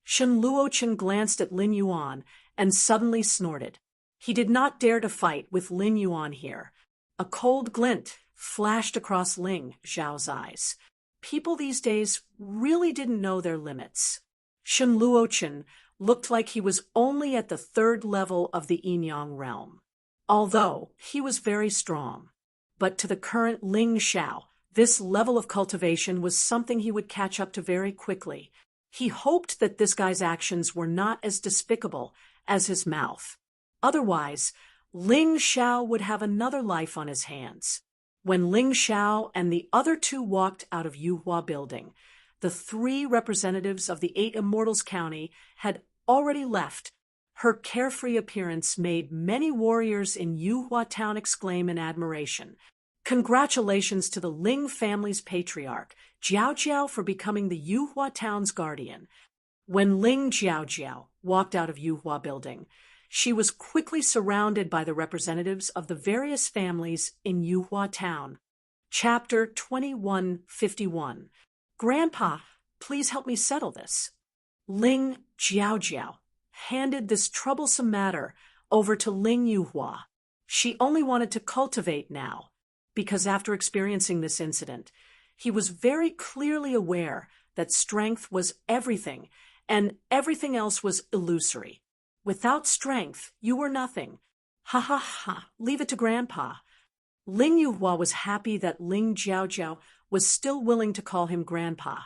Shen Luochen glanced at Lin Yuan and suddenly snorted. He did not dare to fight with Lin Yuan here. A cold glint flashed across Ling Xiao's eyes. People these days really didn't know their limits. Shen Luochen looked like he was only at the 3rd level of the Yin-Yang realm, although he was very strong. But to the current Ling Xiao, this level of cultivation was something he would catch up to very quickly. He hoped that this guy's actions were not as despicable as his mouth. Otherwise, Ling Xiao would have another life on his hands. When Ling Xiao and the other 2 walked out of Yuhua building, The 3 representatives of the 8 Immortals County had already left. Her carefree appearance made many warriors in Yuhua Town exclaim in admiration. Congratulations to the Ling family's patriarch, Jiao Jiao, for becoming the Yuhua Town's guardian. When Ling Jiao Jiao walked out of Yuhua Building, she was quickly surrounded by the representatives of the various families in Yuhua Town. Chapter 2151. Grandpa, please help me settle this. Ling Jiao Jiao handed this troublesome matter over to Ling Yuhua. She only wanted to cultivate now, because after experiencing this incident, he was very clearly aware that strength was everything, and everything else was illusory. Without strength, you were nothing. Ha ha ha, leave it to Grandpa. Ling Yuhua was happy that Ling Jiao Jiao was still willing to call him Grandpa.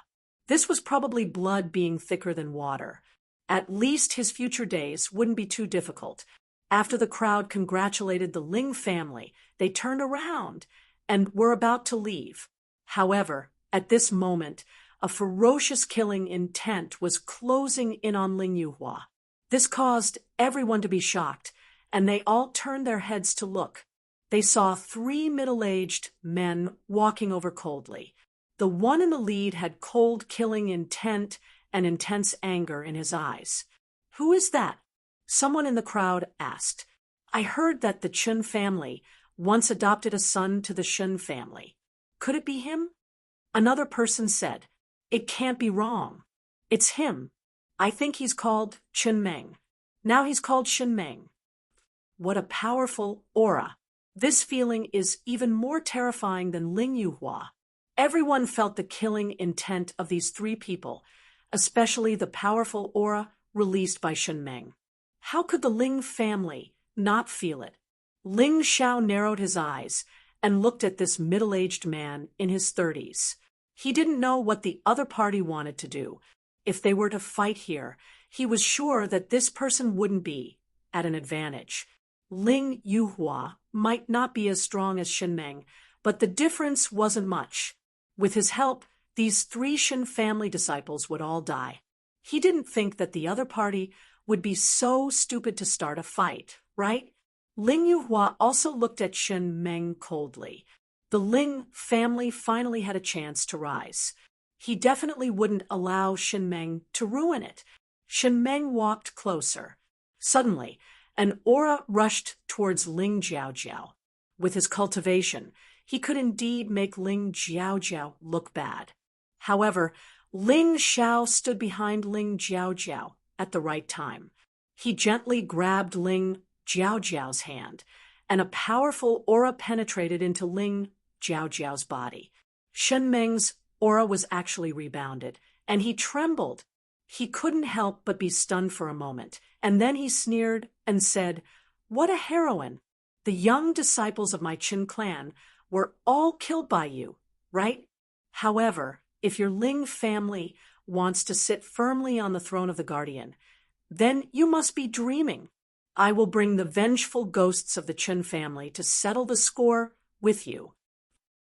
This was probably blood being thicker than water. At least his future days wouldn't be too difficult. After the crowd congratulated the Ling family, they turned around and were about to leave. However, at this moment, a ferocious killing intent was closing in on Ling Yuhua. This caused everyone to be shocked, and they all turned their heads to look. They saw 3 middle-aged men walking over coldly. The one in the lead had cold killing intent and intense anger in his eyes. Who is that? Someone in the crowd asked. I heard that the Chun family once adopted a son to the Shun family. Could it be him? Another person said, it can't be wrong. It's him. I think he's called Chun Meng. Now he's called Shun Meng. What a powerful aura. This feeling is even more terrifying than Ling Yuhua. Everyone felt the killing intent of these 3 people, especially the powerful aura released by Shun Meng. How could the Ling family not feel it? Ling Xiao narrowed his eyes and looked at this middle-aged man in his 30s. He didn't know what the other party wanted to do. If they were to fight here, he was sure that this person wouldn't be at an advantage. Ling Yuhua might not be as strong as Shun Meng, but the difference wasn't much. With his help, these 3 Shun family disciples would all die. He didn't think that the other party would be so stupid to start a fight, right? Ling Yuhua also looked at Shun Meng coldly. The Ling family finally had a chance to rise. He definitely wouldn't allow Shun Meng to ruin it. Shun Meng walked closer. Suddenly, an aura rushed towards Ling Jiao Jiao. With his cultivation, he could indeed make Ling Jiao Jiao look bad. However, Ling Xiao stood behind Ling Jiao Jiao at the right time. He gently grabbed Ling Jiao Jiao's hand, and a powerful aura penetrated into Ling Jiao Jiao's body. Shun Meng's aura was actually rebounded, and he trembled. He couldn't help but be stunned for a moment, and then he sneered and said, "What a heroine! The young disciples of my Qin clan were all killed by you, right? However, if your Ling family wants to sit firmly on the throne of the guardian, then you must be dreaming. I will bring the vengeful ghosts of the Qin family to settle the score with you."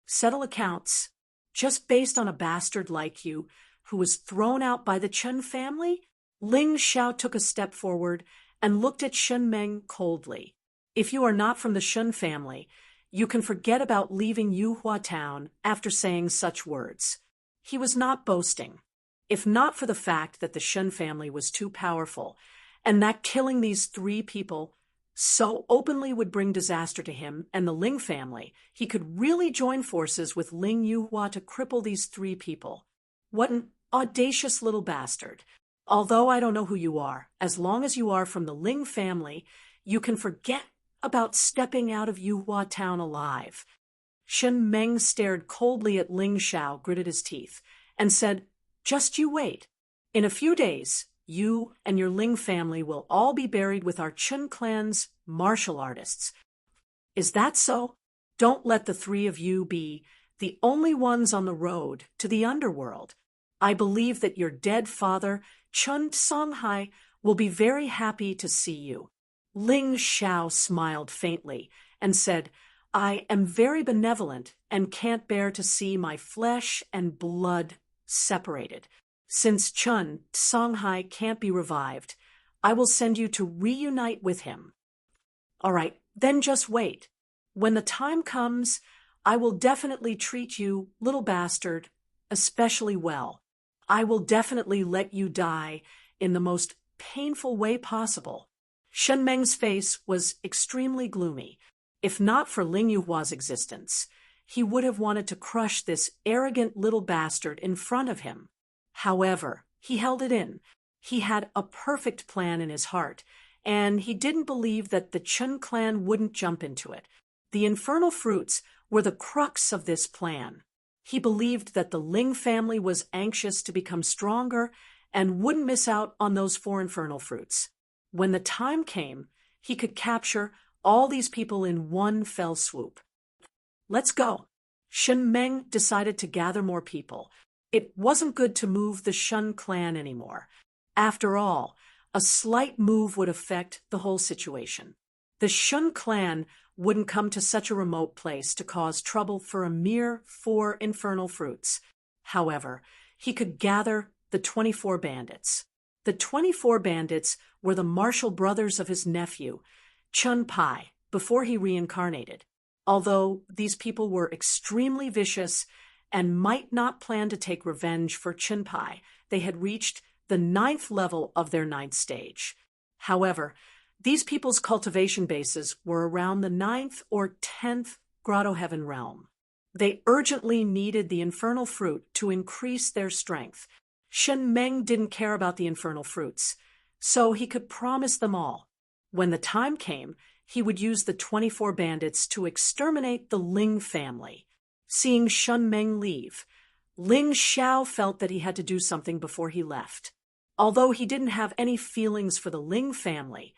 Settle accounts just based on a bastard like you who was thrown out by the Chen family? Ling Xiao took a step forward and looked at Shun Meng coldly. If you are not from the Shun family, you can forget about leaving Yuhua Town after saying such words. He was not boasting. If not for the fact that the Shun family was too powerful, and that killing these 3 people so openly would bring disaster to him and the Ling family, he could really join forces with Ling Yuhua to cripple these 3 people. What an audacious little bastard. Although I don't know who you are, as long as you are from the Ling family, you can forget about stepping out of Yuhua Town alive. Shun Meng stared coldly at Ling Xiao, gritted his teeth, and said, "Just you wait. In a few days, you and your Ling family will all be buried with our Chun clan's martial artists." Is that so? Don't let the 3 of you be the only ones on the road to the underworld. I believe that your dead father, Chun Songhai, will be very happy to see you. Ling Xiao smiled faintly and said, "I am very benevolent and can't bear to see my flesh and blood separated. Since Chun Songhai can't be revived, I will send you to reunite with him. All right, then just wait. When the time comes, I will definitely treat you, little bastard, especially well. I will definitely let you die in the most painful way possible. Shen Meng's face was extremely gloomy. If not for Ling Yuhua's existence, he would have wanted to crush this arrogant little bastard in front of him. However, he held it in. He had a perfect plan in his heart, and he didn't believe that the Chun clan wouldn't jump into it. The infernal fruits were the crux of this plan. He believed that the Ling family was anxious to become stronger and wouldn't miss out on those 4 infernal fruits. When the time came, he could capture all these people in one fell swoop. Let's go. Shen Meng decided to gather more people. It wasn't good to move the Shun clan anymore. After all, a slight move would affect the whole situation. The Shun clan wouldn't come to such a remote place to cause trouble for a mere 4 infernal fruits. However, he could gather the 24 bandits. The 24 bandits were the martial brothers of his nephew, Chun Pai, before he reincarnated. Although these people were extremely vicious and might not plan to take revenge for Chun Pai, they had reached the 9th level of their 9th stage. However, these people's cultivation bases were around the 9th or 10th Grotto Heaven realm. They urgently needed the infernal fruit to increase their strength. Shen Meng didn't care about the infernal fruits, so he could promise them all. When the time came, he would use the 24 bandits to exterminate the Ling family. Seeing Shen Meng leave, Ling Xiao felt that he had to do something before he left. Although he didn't have any feelings for the Ling family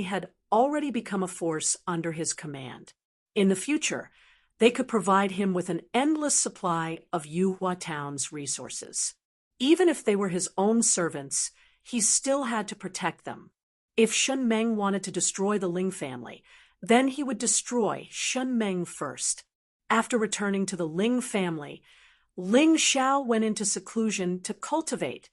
had already become a force under his command. In the future, they could provide him with an endless supply of Yuhua Town's resources. Even if they were his own servants, he still had to protect them. If Shen Meng wanted to destroy the Ling family, then he would destroy Shen Meng first. After returning to the Ling family, Ling Xiao went into seclusion to cultivate.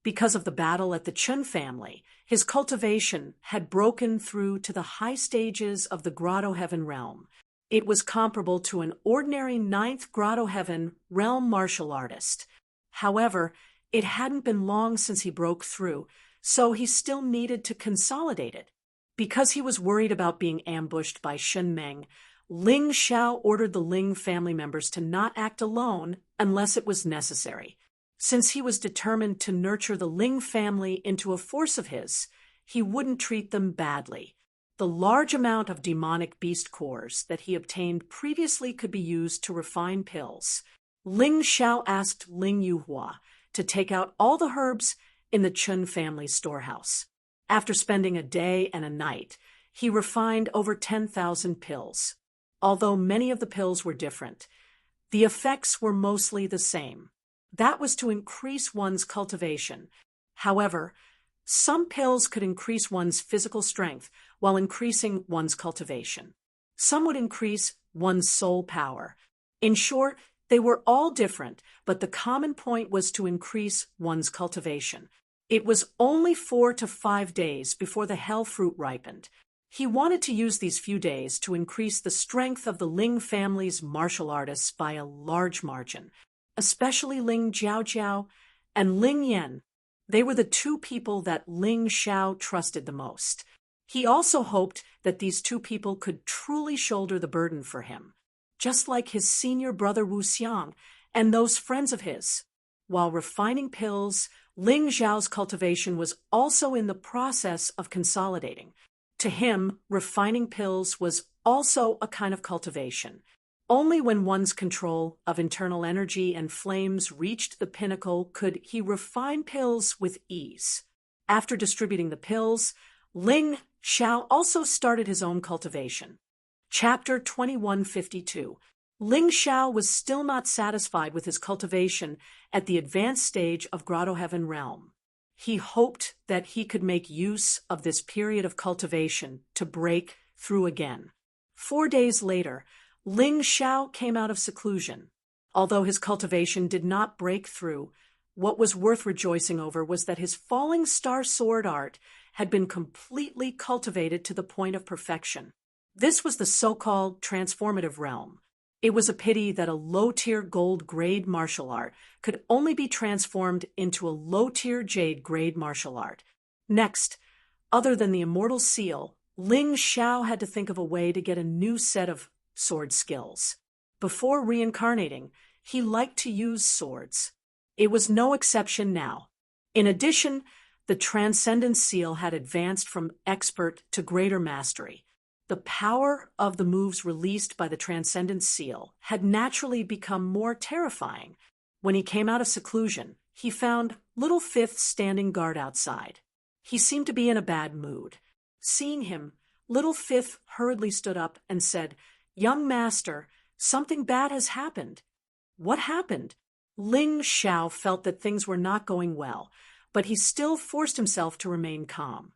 Because of the battle at the Chun family, his cultivation had broken through to the high stages of the Grotto Heaven realm. It was comparable to an ordinary 9th Grotto Heaven realm martial artist. However, it hadn't been long since he broke through, so he still needed to consolidate it. Because he was worried about being ambushed by Shen Meng, Ling Xiao ordered the Ling family members to not act alone unless it was necessary. Since he was determined to nurture the Ling family into a force of his, he wouldn't treat them badly. The large amount of demonic beast cores that he obtained previously could be used to refine pills. Ling Xiao asked Ling Yuhua to take out all the herbs in the Chun family storehouse. After spending a day and a night, he refined over 10,000 pills. Although many of the pills were different, the effects were mostly the same. That was to increase one's cultivation. However, some pills could increase one's physical strength while increasing one's cultivation. Some would increase one's soul power. In short, they were all different, but the common point was to increase one's cultivation. It was only 4 to 5 days before the hell fruit ripened. He wanted to use these few days to increase the strength of the Ling family's martial artists by a large margin, especially Ling Jiaojiao and Ling Yan. They were the 2 people that Ling Xiao trusted the most. He also hoped that these 2 people could truly shoulder the burden for him, just like his senior brother Wu Xiang and those friends of his. While refining pills, Ling Xiao's cultivation was also in the process of consolidating. To him, refining pills was also a kind of cultivation. Only when one's control of internal energy and flames reached the pinnacle could he refine pills with ease. After distributing the pills, Ling Xiao also started his own cultivation. Chapter 2152. Ling Xiao was still not satisfied with his cultivation at the advanced stage of Grotto Heaven realm. He hoped that he could make use of this period of cultivation to break through again. 4 days later, Ling Xiao came out of seclusion. Although his cultivation did not break through, what was worth rejoicing over was that his falling star sword art had been completely cultivated to the point of perfection. This was the so-called transformative realm. It was a pity that a low-tier gold grade martial art could only be transformed into a low-tier jade grade martial art. Next, other than the immortal seal, Ling Xiao had to think of a way to get a new set of sword skills. Before reincarnating, he liked to use swords. It was no exception now. In addition, the Transcendence Seal had advanced from expert to greater mastery. The power of the moves released by the Transcendence Seal had naturally become more terrifying. When he came out of seclusion, he found Little Fifth standing guard outside. He seemed to be in a bad mood. Seeing him, Little Fifth hurriedly stood up and said, "Young master, something bad has happened." "What happened?" Ling Xiao felt that things were not going well, but he still forced himself to remain calm.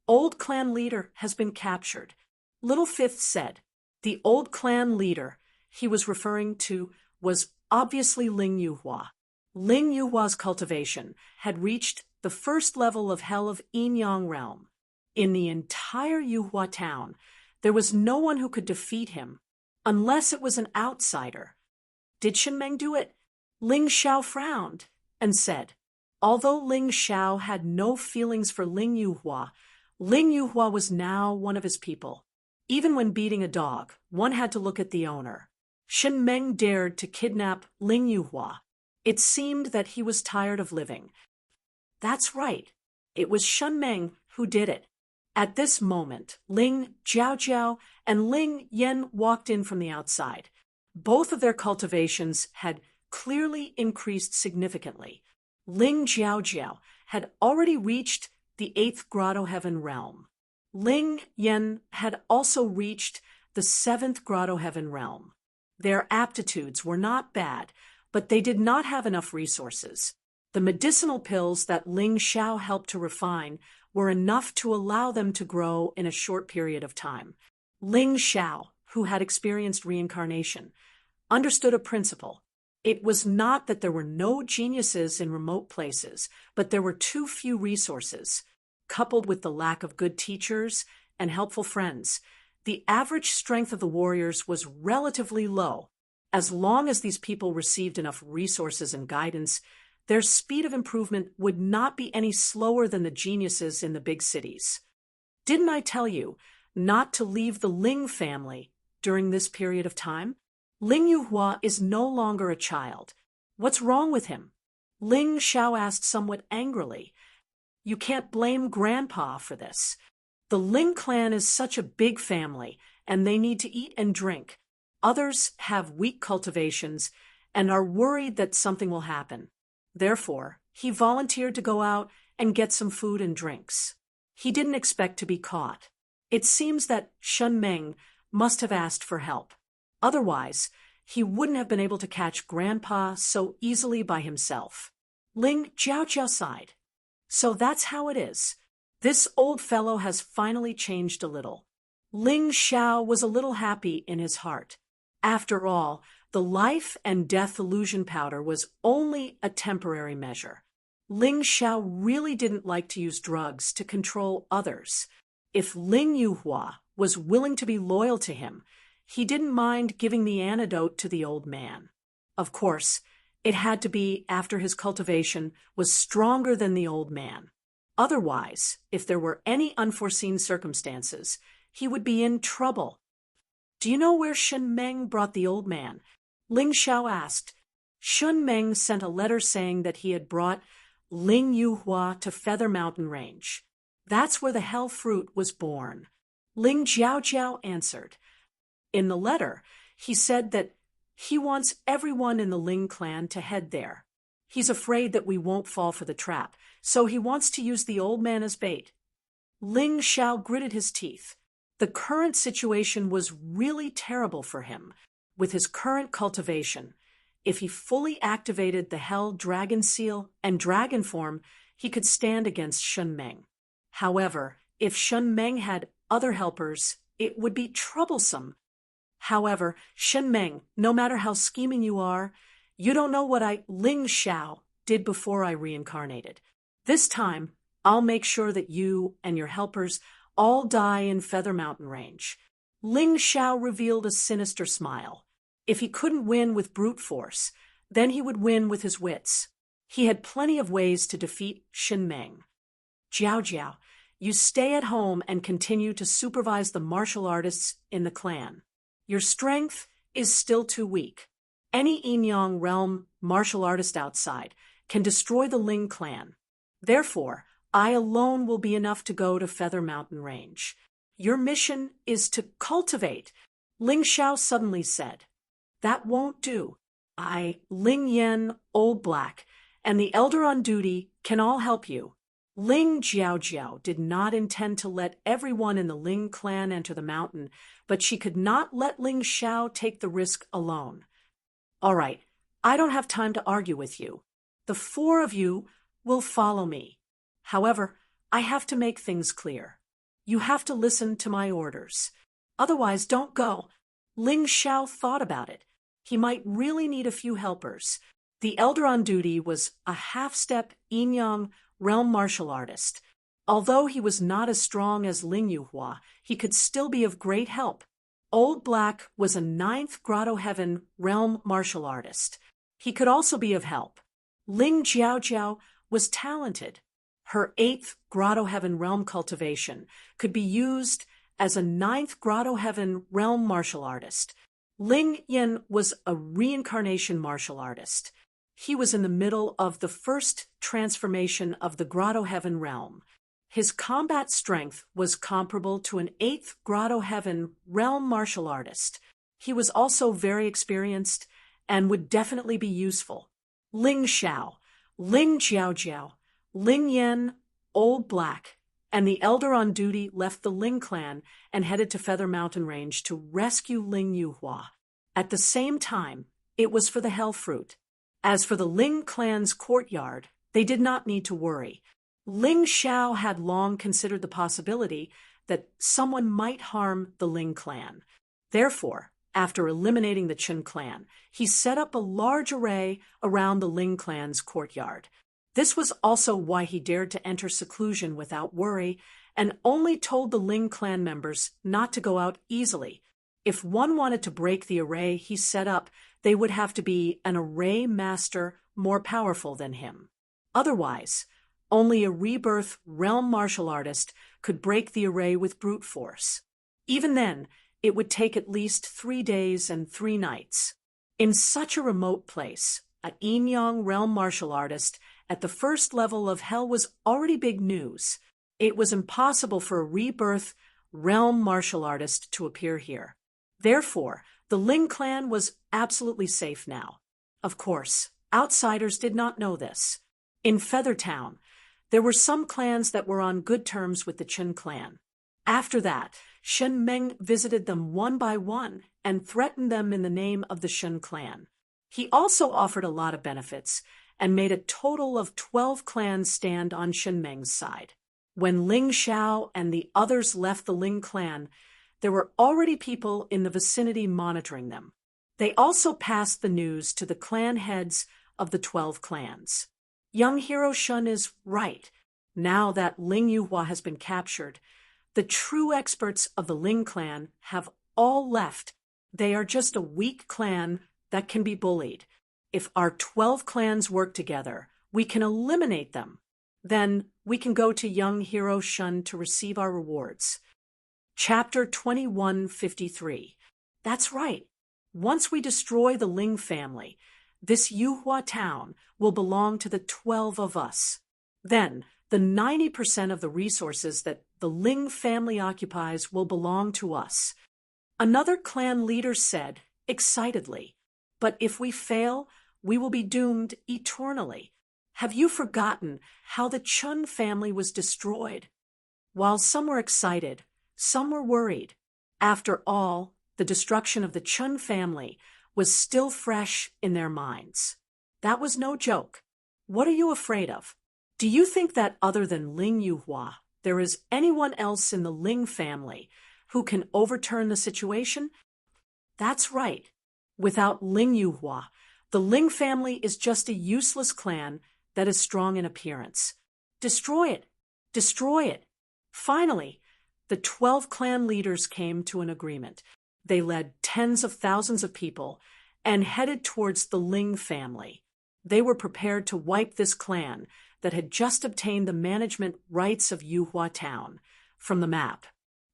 "Old clan leader has been captured," Little Fifth said. The old clan leader he was referring to was obviously Ling Yuhua. Ling Yuhua's cultivation had reached the first level of Hell of Yin-Yang realm. In the entire Yuhua town, there was no one who could defeat him, unless it was an outsider. Did Shen Meng do it? Ling Xiao frowned and said. Although Ling Xiao had no feelings for Ling Yuhua was now one of his people. Even when beating a dog, one had to look at the owner. Shen Meng dared to kidnap Ling Yuhua. It seemed that he was tired of living. That's right. It was Shen Meng who did it. At this moment, Ling Jiaojiao and Ling Yan walked in from the outside. Both of their cultivations had clearly increased significantly. Ling Jiaojiao had already reached the 8th Grotto Heaven realm. Ling Yan had also reached the 7th Grotto Heaven realm. Their aptitudes were not bad, but they did not have enough resources. The medicinal pills that Ling Xiao helped to refine were enough to allow them to grow in a short period of time. Ling Xiao, who had experienced reincarnation, understood a principle. It was not that there were no geniuses in remote places, but there were too few resources. Coupled with the lack of good teachers and helpful friends, the average strength of the warriors was relatively low. As long as these people received enough resources and guidance, their speed of improvement would not be any slower than the geniuses in the big cities. Didn't I tell you not to leave the Ling family during this period of time? Ling Yuhua is no longer a child. What's wrong with him? Ling Xiao asked somewhat angrily. You can't blame Grandpa for this. The Ling clan is such a big family, and they need to eat and drink. Others have weak cultivations and are worried that something will happen. Therefore, he volunteered to go out and get some food and drinks. He didn't expect to be caught. It seems that Shen Meng must have asked for help. Otherwise, he wouldn't have been able to catch Grandpa so easily by himself. Ling Jiaojiao sighed. So that's how it is. This old fellow has finally changed a little. Ling Xiao was a little happy in his heart. After all, the life and death illusion powder was only a temporary measure. Ling Xiao really didn't like to use drugs to control others. If Ling Yuhua was willing to be loyal to him, he didn't mind giving the antidote to the old man. Of course, it had to be after his cultivation was stronger than the old man. Otherwise, if there were any unforeseen circumstances, he would be in trouble. Do you know where Shen Meng brought the old man? Ling Xiao asked. Shen Meng sent a letter saying that he had brought Ling Yuhua to Feather Mountain Range. That's where the hell fruit was born. Ling Jiaojiao answered. In the letter, he said that he wants everyone in the Ling clan to head there. He's afraid that we won't fall for the trap, so he wants to use the old man as bait. Ling Xiao gritted his teeth. The current situation was really terrible for him. With his current cultivation, if he fully activated the Hell Dragon Seal and Dragon Form, he could stand against Shen Meng. However, if Shen Meng had other helpers, it would be troublesome. However, Shen Meng, no matter how scheming you are, You don't know what Ling Xiao, did before I reincarnated. This time, I'll make sure that you and your helpers all die in Feather Mountain Range. Ling Xiao revealed a sinister smile. If he couldn't win with brute force, then he would win with his wits. He had plenty of ways to defeat Shen Meng. Jiao Jiao, you stay at home and continue to supervise the martial artists in the clan. Your strength is still too weak. Any Yinyang realm martial artist outside can destroy the Ling clan. Therefore, I alone will be enough to go to Feather Mountain Range. Your mission is to cultivate, Ling Xiao suddenly said. That won't do. Ling Yen, Old Black, and the elder on duty can all help you. Ling Jiao did not intend to let everyone in the Ling clan enter the mountain, but she could not let Ling Xiao take the risk alone. All right, I don't have time to argue with you. The four of you will follow me. However, I have to make things clear. You have to listen to my orders. Otherwise, don't go. Ling Xiao thought about it. He might really need a few helpers. The elder on duty was a half-step Yinyang realm martial artist. Although he was not as strong as Ling Yuhua, he could still be of great help. Old Black was a 9th Grotto Heaven realm martial artist. He could also be of help. Ling Jiao was talented. Her 8th Grotto Heaven realm cultivation could be used as a 9th Grotto Heaven realm martial artist. Ling Yin was a reincarnation martial artist. He was in the middle of the first transformation of the Grotto Heaven realm. His combat strength was comparable to an 8th Grotto Heaven realm martial artist. He was also very experienced and would definitely be useful. Ling Xiao, Ling Jiao, Ling Yen, Old Black, and the elder on duty left the Ling clan and headed to Feather Mountain Range to rescue Ling Yuhua. At the same time, it was for the Hell Fruit. As for the Ling clan's courtyard, they did not need to worry. Ling Xiao had long considered the possibility that someone might harm the Ling clan. Therefore, after eliminating the Chen clan, he set up a large array around the Ling clan's courtyard. This was also why he dared to enter seclusion without worry and only told the Ling clan members not to go out easily. If one wanted to break the array he set up, they would have to be an array master more powerful than him. Otherwise, only a rebirth realm martial artist could break the array with brute force. Even then, it would take at least 3 days and 3 nights. In such a remote place, a Yinyang realm martial artist at the first level of hell was already big news. It was impossible for a rebirth realm martial artist to appear here. Therefore, the Ling clan was absolutely safe now. Of course, outsiders did not know this. In Feathertown, there were some clans that were on good terms with the Chen clan. After that, Shen Meng visited them one by one and threatened them in the name of the Shen clan. He also offered a lot of benefits and made a total of 12 clans stand on Shen Meng's side. When Ling Xiao and the others left the Ling clan, there were already people in the vicinity monitoring them. They also passed the news to the clan heads of the 12 clans. Young hero Shun is right. Now that Ling Yuhua has been captured, the true experts of the Ling clan have all left. They are just a weak clan that can be bullied. If our 12 clans work together, we can eliminate them. Then we can go to young hero Shun to receive our rewards. Chapter 2153. That's right. Once we destroy the Ling family, this Yuhua town will belong to the 12 of us. Then, the 90% of the resources that the Ling family occupies will belong to us. Another clan leader said, excitedly, but if we fail, we will be doomed eternally. Have you forgotten how the Chun family was destroyed? While some were excited, some were worried. After all, the destruction of the Chun family was still fresh in their minds. That was no joke. What are you afraid of? Do you think that other than Ling Yuhua, there is anyone else in the Ling family who can overturn the situation? That's right. Without Ling Yuhua, The Ling family is just a useless clan that is strong in appearance. Destroy it! Destroy it! Finally, the 12 clan leaders came to an agreement. They led tens of thousands of people and headed towards the Ling family. They were prepared to wipe this clan that had just obtained the management rights of Yuhua Town from the map.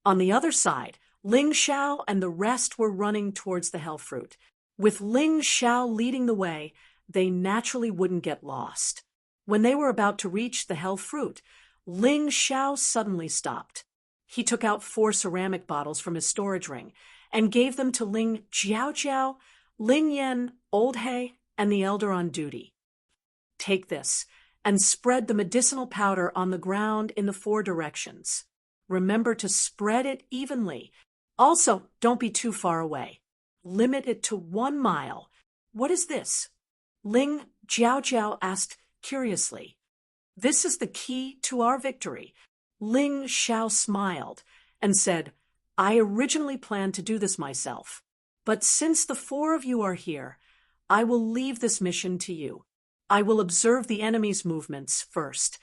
On the other side, Ling Xiao and the rest were running towards the Hell Fruit. With Ling Xiao leading the way, they naturally wouldn't get lost. When they were about to reach the Hell Fruit, Ling Xiao suddenly stopped. He took out 4 ceramic bottles from his storage ring and gave them to Ling Jiaojiao, Ling Yan, Old He, and the elder on duty. Take this and spread the medicinal powder on the ground in the 4 directions. Remember to spread it evenly. Also, don't be too far away. Limit it to 1 mile. What is this? Ling Jiaojiao asked curiously. This is the key to our victory. Ling Xiao smiled and said, I originally planned to do this myself, but since the 4 of you are here, I will leave this mission to you. I will observe the enemy's movements first.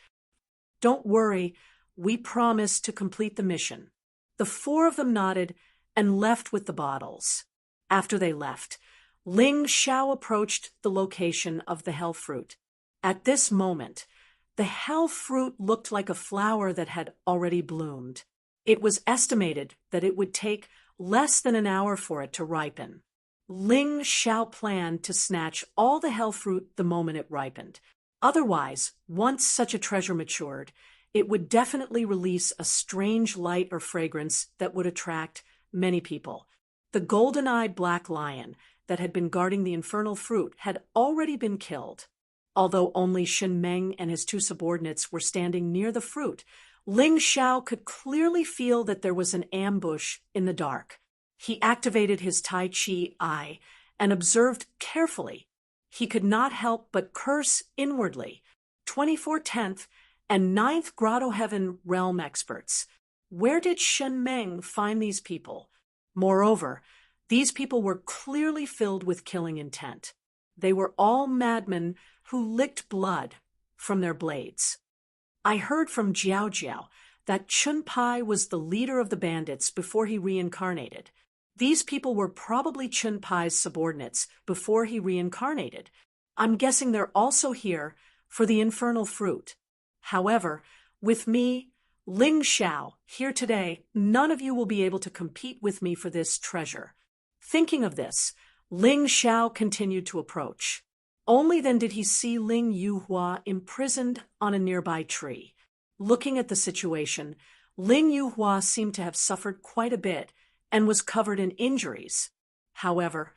Don't worry, we promise to complete the mission. The 4 of them nodded and left with the bottles. After they left, Ling Xiao approached the location of the Hell Fruit. At this moment, the Hell Fruit looked like a flower that had already bloomed. It was estimated that it would take less than an hour for it to ripen. Ling Xiao planned to snatch all the Hell Fruit the moment it ripened. Otherwise, once such a treasure matured, it would definitely release a strange light or fragrance that would attract many people. The golden-eyed black lion that had been guarding the infernal fruit had already been killed. Although only Shen Meng and his 2 subordinates were standing near the fruit, Ling Xiao could clearly feel that there was an ambush in the dark. He activated his Tai Chi eye and observed carefully. He could not help but curse inwardly. 24 10th and 9th Grotto Heaven realm experts. Where did Shen Meng find these people? Moreover, these people were clearly filled with killing intent. They were all madmen who licked blood from their blades. I heard from Jiao Jiao that Chun Pai was the leader of the bandits before he reincarnated. These people were probably Chun Pai's subordinates before he reincarnated. I'm guessing they're also here for the infernal fruit. However, with me, Ling Xiao, here today, none of you will be able to compete with me for this treasure. Thinking of this, Ling Xiao continued to approach. Only then did he see Ling Yuhua imprisoned on a nearby tree. Looking at the situation, Ling Yuhua seemed to have suffered quite a bit and was covered in injuries. However,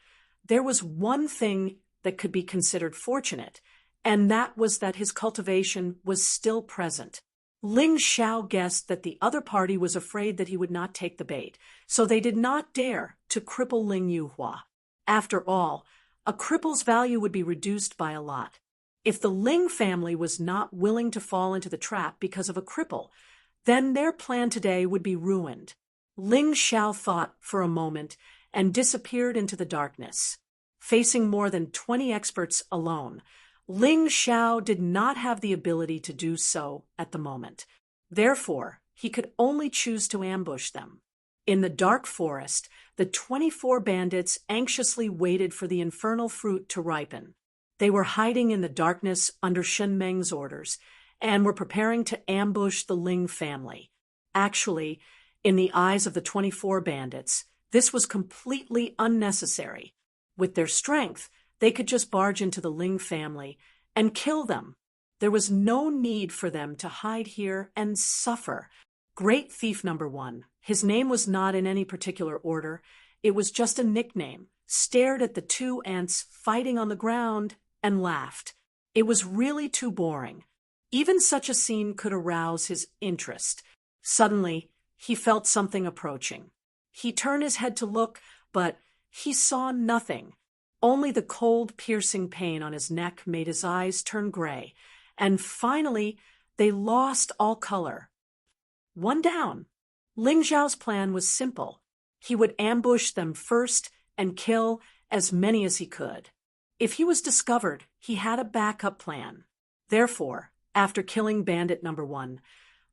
there was one thing that could be considered fortunate, and that was that his cultivation was still present. Ling Xiao guessed that the other party was afraid that he would not take the bait, so they did not dare to cripple Ling Yuhua. After all, a cripple's value would be reduced by a lot. If the Ling family was not willing to fall into the trap because of a cripple, then their plan today would be ruined. Ling Xiao thought for a moment and disappeared into the darkness. Facing more than 20 experts alone, Ling Xiao did not have the ability to do so at the moment. Therefore, he could only choose to ambush them. In the dark forest, the 24 bandits anxiously waited for the infernal fruit to ripen. They were hiding in the darkness under Shen Meng's orders and were preparing to ambush the Ling family. Actually, in the eyes of the 24 bandits, this was completely unnecessary. With their strength, they could just barge into the Ling family and kill them. There was no need for them to hide here and suffer. Great Thief number 1, his name was not in any particular order, it was just a nickname, stared at the 2 ants fighting on the ground and laughed. It was really too boring. Even such a scene could arouse his interest. Suddenly, he felt something approaching. He turned his head to look, but he saw nothing. Only the cold, piercing pain on his neck made his eyes turn gray, and finally, they lost all color. 1 down. Ling Zhao's plan was simple. He would ambush them first and kill as many as he could. If he was discovered, he had a backup plan. Therefore, after killing bandit number 1,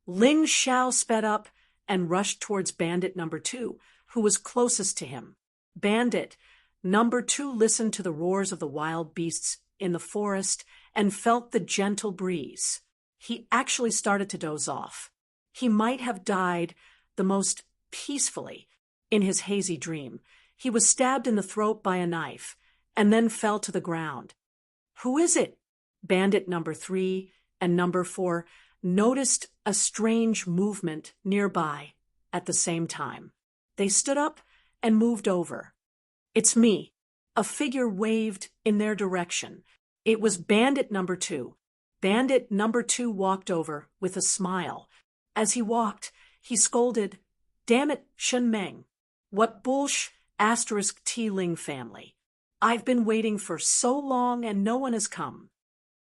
Ling Xiao sped up and rushed towards bandit number 2, who was closest to him. Bandit number 2 listened to the roars of the wild beasts in the forest and felt the gentle breeze. He actually started to doze off. He might have died the most peacefully in his hazy dream. He was stabbed in the throat by a knife and then fell to the ground. Who is it? Bandit number 3 and number 4 noticed a strange movement nearby at the same time. They stood up and moved over. It's me. A figure waved in their direction. It was bandit number 2. Bandit number 2 walked over with a smile. As he walked, he scolded, "Damn it, Shen Meng. What bullsh, *T Ling family. I've been waiting for so long and no one has come."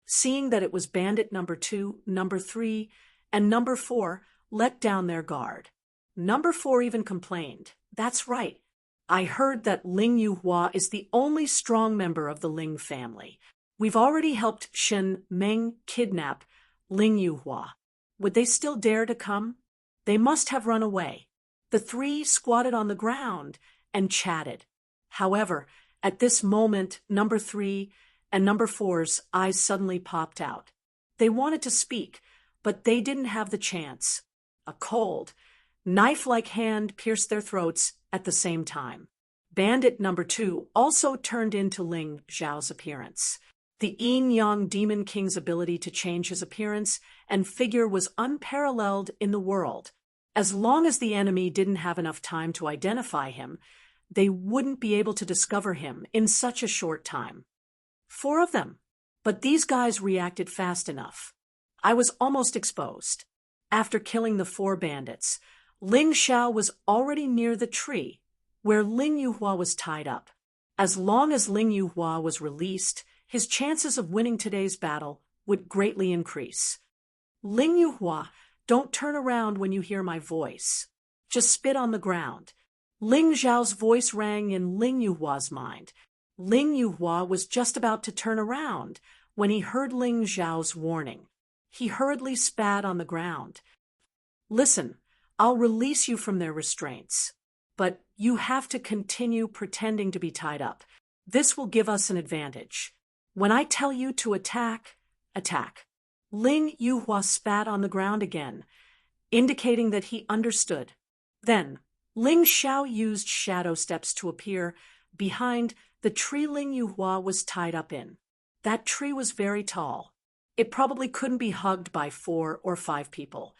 Seeing that it was bandit number 2, number 3, and number 4 let down their guard. Number 4 even complained, "That's right. I heard that Ling Yuhua is the only strong member of the Ling family. We've already helped Shen Meng kidnap Ling Yuhua. Would they still dare to come? They must have run away." The 3 squatted on the ground and chatted. However, at this moment, number 3 and number 4's eyes suddenly popped out. They wanted to speak, but they didn't have the chance. A cold, knife-like hand pierced their throats at the same time. Bandit number 2 also turned into Ling Xiao's appearance. The Yin-Yang Demon King's ability to change his appearance and figure was unparalleled in the world. As long as the enemy didn't have enough time to identify him, they wouldn't be able to discover him in such a short time. 4 of them. But these guys reacted fast enough. I was almost exposed. After killing the 4 bandits, Ling Xiao was already near the tree where Ling Yuhua was tied up. As long as Ling Yuhua was released, his chances of winning today's battle would greatly increase. "Ling Yuhua, don't turn around when you hear my voice. Just spit on the ground." Ling Xiao's voice rang in Ling Yuhua's mind. Ling Yuhua was just about to turn around when he heard Ling Xiao's warning. He hurriedly spat on the ground. "Listen, I'll release you from their restraints, but you have to continue pretending to be tied up. This will give us an advantage. When I tell you to attack, attack." Ling Yuhua spat on the ground again, indicating that he understood. Then, Ling Xiao used shadow steps to appear behind the tree Ling Yuhua was tied up in. That tree was very tall. It probably couldn't be hugged by 4 or 5 people.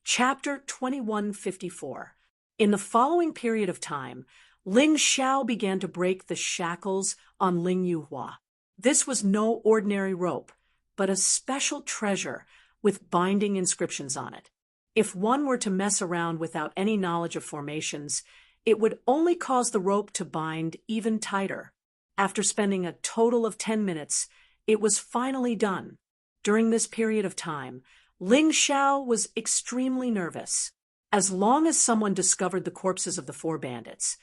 Chapter 2154. In the following period of time, Ling Xiao began to break the shackles on Ling Yuhua. This was no ordinary rope, but a special treasure with binding inscriptions on it. If one were to mess around without any knowledge of formations, it would only cause the rope to bind even tighter. After spending a total of 10 minutes, it was finally done. During this period of time, Ling Xiao was extremely nervous. As long as someone discovered the corpses of the 4 bandits,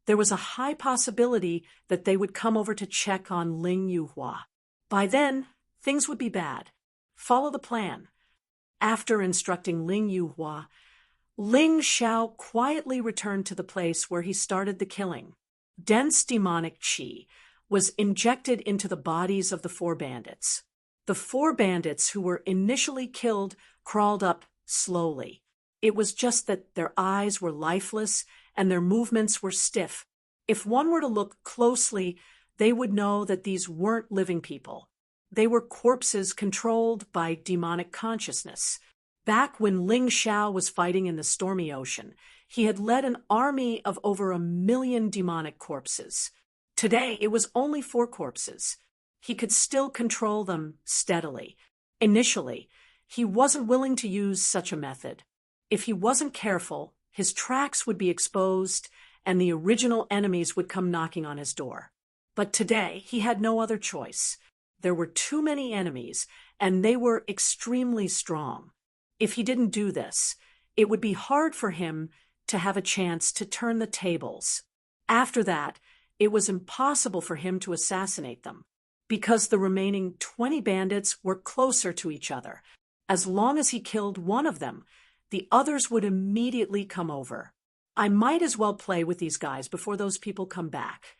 there was a high possibility that they would come over to check on Ling Yuhua. By then, things would be bad. Follow the plan. After instructing Ling Yuhua, Ling Xiao quietly returned to the place where he started the killing. Dense demonic qi was injected into the bodies of the 4 bandits. The 4 bandits who were initially killed crawled up slowly. It was just that their eyes were lifeless and their movements were stiff. If one were to look closely, they would know that these weren't living people. They were corpses controlled by demonic consciousness. Back when Ling Xiao was fighting in the stormy ocean, he had led an army of over 1 million demonic corpses. Today, it was only 4 corpses. He could still control them steadily. Initially, he wasn't willing to use such a method. If he wasn't careful, his tracks would be exposed and the original enemies would come knocking on his door. But today, he had no other choice. There were too many enemies, and they were extremely strong. If he didn't do this, it would be hard for him to have a chance to turn the tables. After that, it was impossible for him to assassinate them. because the remaining 20 bandits were closer to each other. As long as he killed one of them, the others would immediately come over. I might as well play with these guys before those people come back.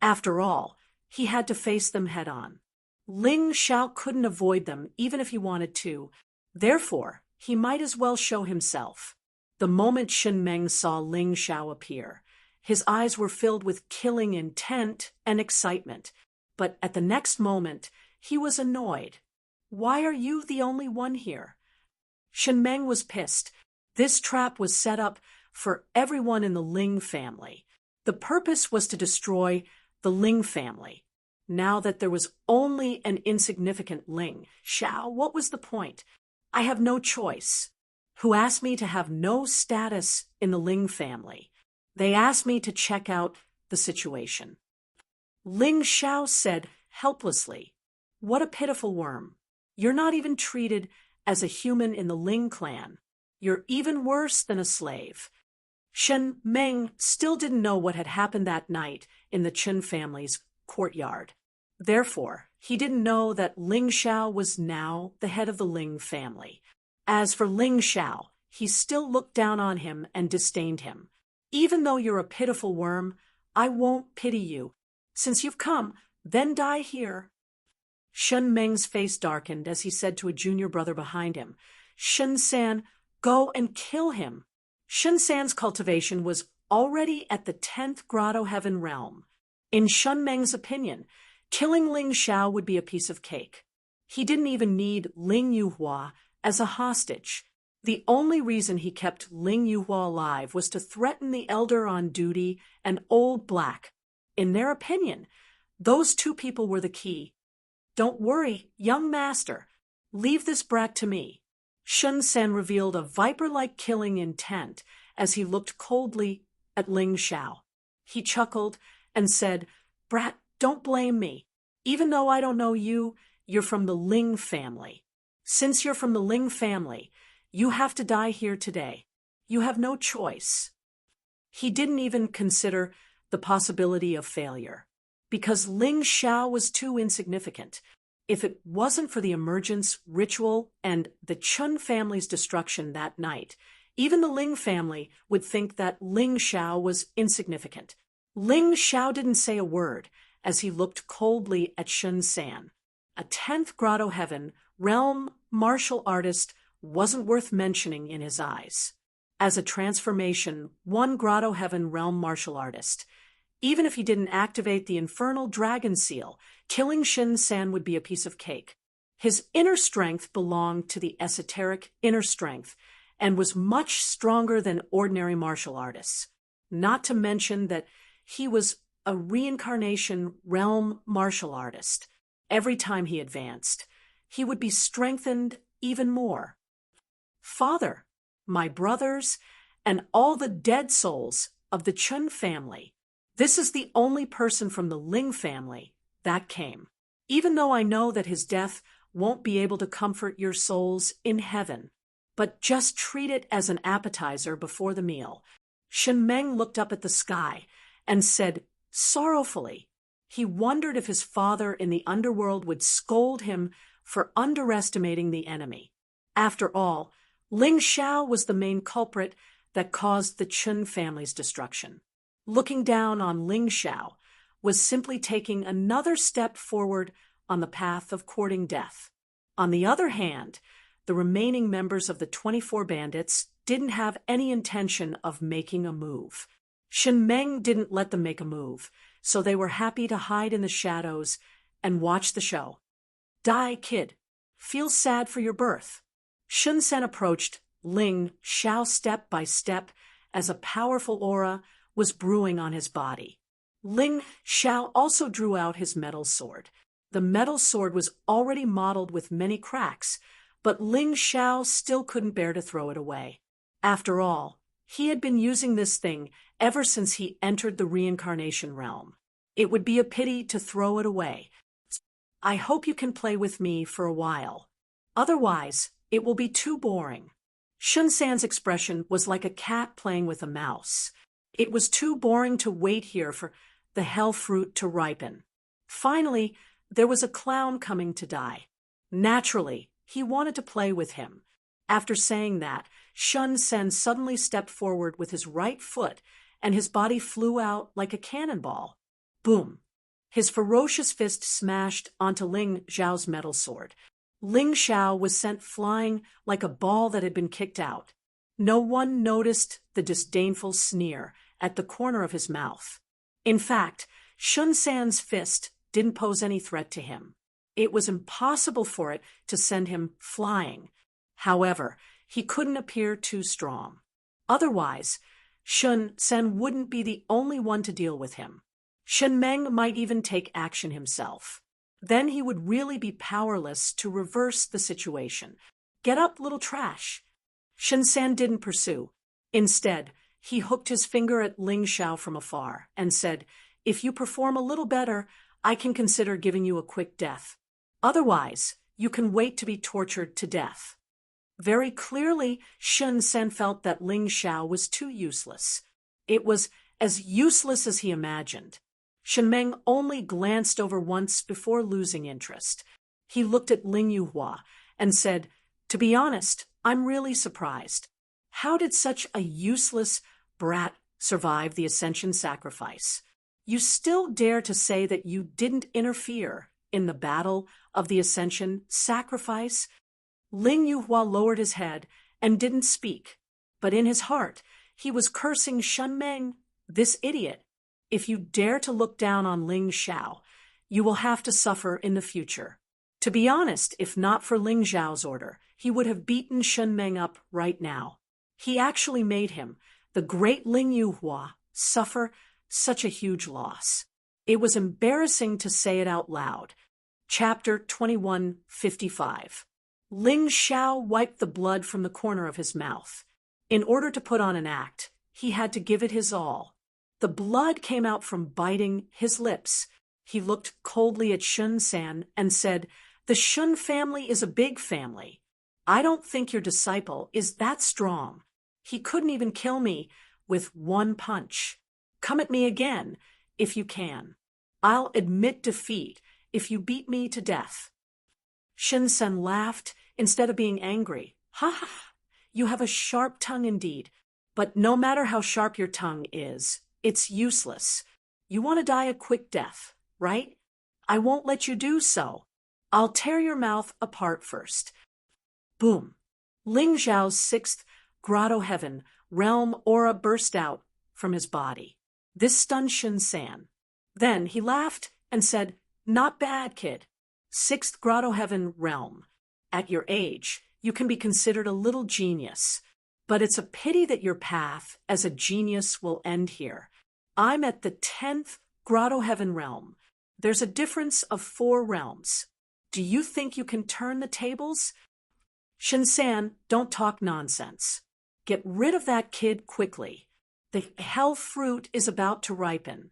After all, he had to face them head on. Ling Xiao couldn't avoid them even if he wanted to. Therefore, he might as well show himself. The moment Shen Meng saw Ling Xiao appear, his eyes were filled with killing intent and excitement. But at the next moment, he was annoyed. Why are you the only one here? Shen Meng was pissed. This trap was set up for everyone in the Ling family. The purpose was to destroy the Ling family. Now that there was only an insignificant Ling Xiao, what was the point? I have no choice. Who asked me to have no status in the Ling family? They asked me to check out the situation. Ling Xiao said helplessly, "What a pitiful worm. You're not even treated as a human in the Ling clan. You're even worse than a slave." Shen Meng still didn't know what had happened that night in the Chen family's courtyard. Therefore, he didn't know that Ling Xiao was now the head of the Ling family. As for Ling Xiao, he still looked down on him and disdained him. "Even though you're a pitiful worm, I won't pity you. Since you've come, then die here." Shen Meng's face darkened as he said to a junior brother behind him, "Shen San, go and kill him." Shen San's cultivation was already at the 10th Grotto Heaven realm. In Shen Meng's opinion, killing Ling Xiao would be a piece of cake. He didn't even need Ling Yuhua as a hostage. The only reason he kept Ling Yuhua alive was to threaten the elder on duty and Old Black. In their opinion, those two people were the key. "Don't worry, young master. Leave this brat to me." Shen San revealed a viper-like killing intent as he looked coldly at Ling Xiao. He chuckled and said, "Brat, don't blame me. Even though I don't know you, you're from the Ling family. Since you're from the Ling family, you have to die here today. You have no choice." He didn't even consider the possibility of failure, because Ling Xiao was too insignificant. If it wasn't for the emergence ritual and the Chun family's destruction that night, even the Ling family would think that Ling Xiao was insignificant. Ling Xiao didn't say a word as he looked coldly at Shen San. A 10th Grotto Heaven realm martial artist wasn't worth mentioning in his eyes. As a transformation, 1 Grotto Heaven realm martial artist, even if he didn't activate the infernal dragon seal, killing Shen San would be a piece of cake. His inner strength belonged to the esoteric inner strength and was much stronger than ordinary martial artists. Not to mention that he was a reincarnation realm martial artist. Every time he advanced, he would be strengthened even more. "Father, my brothers, and all the dead souls of the Chun family, this is the only person from the Ling family that came. Even though I know that his death won't be able to comfort your souls in heaven, but just treat it as an appetizer before the meal." Shen Meng looked up at the sky and said sorrowfully he wondered if his father in the underworld would scold him for underestimating the enemy. After all, Ling Xiao was the main culprit that caused the Chun family's destruction. Looking down on Ling Xiao was simply taking another step forward on the path of courting death. On the other hand, the remaining members of the 24 bandits didn't have any intention of making a move. Shen Meng didn't let them make a move, so they were happy to hide in the shadows and watch the show. "Die, kid. Feel sad for your birth." Shen San approached Ling Xiao step by step as a powerful aura was brewing on his body. Ling Xiao also drew out his metal sword. The metal sword was already mottled with many cracks, but Ling Xiao still couldn't bear to throw it away. After all, he had been using this thing ever since he entered the reincarnation realm. It would be a pity to throw it away. "I hope you can play with me for a while. Otherwise, it will be too boring." Shen San's expression was like a cat playing with a mouse. It was too boring to wait here for the hell fruit to ripen. Finally, There was a clown coming to die. Naturally, he wanted to play with him. After saying that, Shun Sen suddenly stepped forward with his right foot, and his body flew out like a cannonball. Boom! His ferocious fist smashed onto Ling Xiao's metal sword. Ling Xiao was sent flying like a ball that had been kicked out. No one noticed the disdainful sneer at the corner of his mouth. In fact, Shun San's fist didn't pose any threat to him. It was impossible for it to send him flying. However, he couldn't appear too strong. Otherwise, Shun Sen wouldn't be the only one to deal with him. Shen Meng might even take action himself. Then he would really be powerless to reverse the situation. Get up, little trash. Shen San didn't pursue. Instead, he hooked his finger at Ling Xiao from afar and said, "If you perform a little better, I can consider giving you a quick death. Otherwise, you can wait to be tortured to death." Very clearly, Shun Sen felt that Ling Xiao was too useless. It was as useless as he imagined. Shen Meng only glanced over once before losing interest. He looked at Ling Yuhua and said, "To be honest, I'm really surprised. How did such a useless brat survive the Ascension sacrifice? You still dare to say that you didn't interfere in the battle of the Ascension sacrifice?" Ling Yuhua lowered his head and didn't speak, but in his heart he was cursing Shen Meng, this idiot. If you dare to look down on Ling Xiao, you will have to suffer in the future. To be honest, if not for Ling Xiao's order, he would have beaten Shen Meng up right now. He actually made him, the great Ling Yuhua, suffer such a huge loss. It was embarrassing to say it out loud. Chapter 2155. Ling Xiao wiped the blood from the corner of his mouth. In order to put on an act, he had to give it his all. The blood came out from biting his lips. He looked coldly at Shun San and said, "The Shun family is a big family. I don't think your disciple is that strong. He couldn't even kill me with one punch. Come at me again, if you can. I'll admit defeat if you beat me to death." Shun San laughed instead of being angry. "Ha ha! You have a sharp tongue indeed. But no matter how sharp your tongue is, it's useless. You want to die a quick death, right? I won't let you do so. I'll tear your mouth apart first." Boom! Ling Xiao's sixth grotto heaven realm aura burst out from his body. This stunned Shun San. Then he laughed and said, "Not bad, kid. Sixth grotto heaven realm. At your age, you can be considered a little genius. But it's a pity that your path as a genius will end here. I'm at the 10th grotto heaven realm. There's a difference of 4 realms. Do you think you can turn the tables?" Shen San, don't talk nonsense. Get rid of that kid quickly. The hell fruit is about to ripen.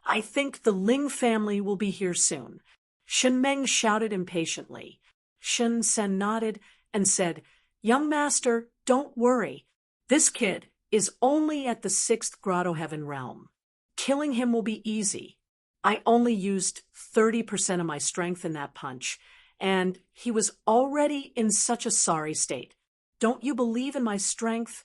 I think the Ling family will be here soon. Shen Meng shouted impatiently. Shen San nodded and said, "Young master, don't worry. This kid is only at the 6th grotto heaven realm. Killing him will be easy. I only used 30% of my strength in that punch, and he was already in such a sorry state. Don't you believe in my strength?"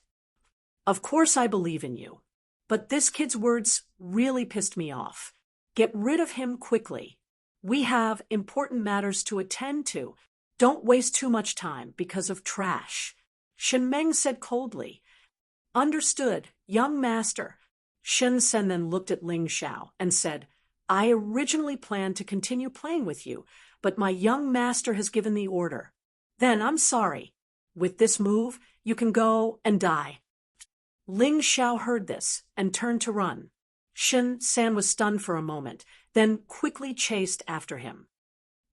"Of course I believe in you. But this kid's words really pissed me off. Get rid of him quickly. We have important matters to attend to. Don't waste too much time because of trash." Shen Meng said coldly. "Understood, young master." Shen Sen then looked at Ling Xiao and said, "I originally planned to continue playing with you, but my young master has given the order. Then I'm sorry. With this move, you can go and die." Ling Xiao heard this and turned to run. Shen San was stunned for a moment, then quickly chased after him.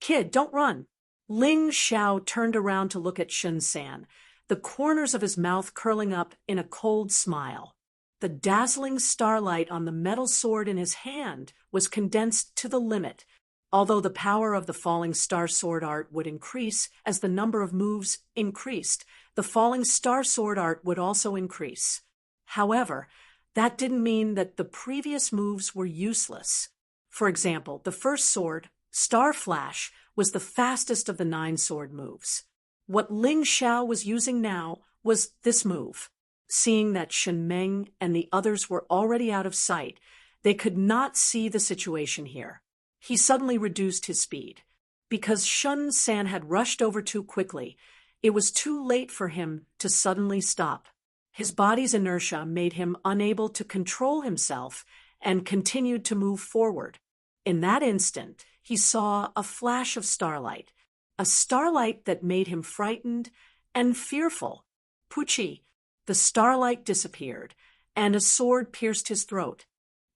"Kid, don't run." Ling Xiao turned around to look at Shen San, the corners of his mouth curling up in a cold smile. The dazzling starlight on the metal sword in his hand was condensed to the limit. Although the power of the falling star sword art would increase as the number of moves increased, the falling star sword art would also increase. However, that didn't mean that the previous moves were useless. For example, the first sword, Star Flash was the fastest of the 9-sword moves. What Ling Xiao was using now was this move. Seeing that Shen Meng and the others were already out of sight, they could not see the situation here. He suddenly reduced his speed. Because Shun San had rushed over too quickly, it was too late for him to suddenly stop. His body's inertia made him unable to control himself and continued to move forward. In that instant, he saw a flash of starlight, a starlight that made him frightened and fearful. Pucci, the starlight disappeared, and a sword pierced his throat.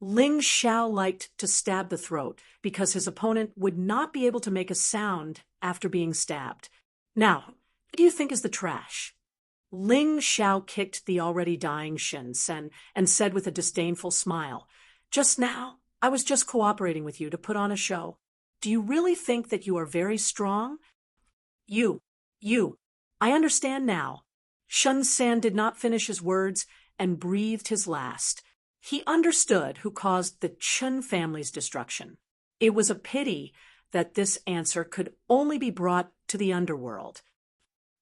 Ling Xiao liked to stab the throat because his opponent would not be able to make a sound after being stabbed. Now, what do you think is the trash? Ling Xiao kicked the already dying Shen Sen and said with a disdainful smile, "Just now, I was just cooperating with you to put on a show. Do you really think that you are very strong?" You, I understand now." Shun San did not finish his words and breathed his last. He understood who caused the Chun family's destruction. It was a pity that this answer could only be brought to the underworld.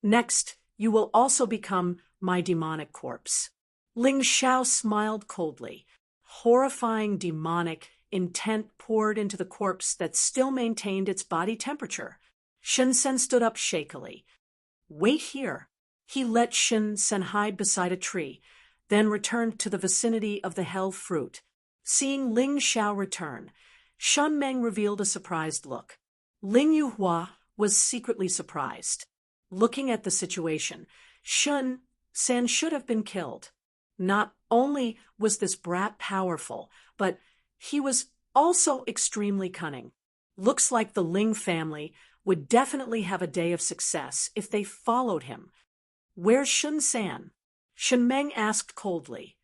"Next, you will also become my demonic corpse." Ling Xiao smiled coldly. Horrifying demonic intent poured into the corpse that still maintained its body temperature. Shen Sen stood up shakily. "Wait here." He let Shen Sen hide beside a tree, then returned to the vicinity of the hell fruit. Seeing Ling Xiao return, Shun Meng revealed a surprised look. Ling Yuhua was secretly surprised. Looking at the situation, Shun San should have been killed. Not only was this brat powerful, but he was also extremely cunning. Looks like the Ling family would definitely have a day of success if they followed him. "Where's Shun San?" Shen Meng asked coldly.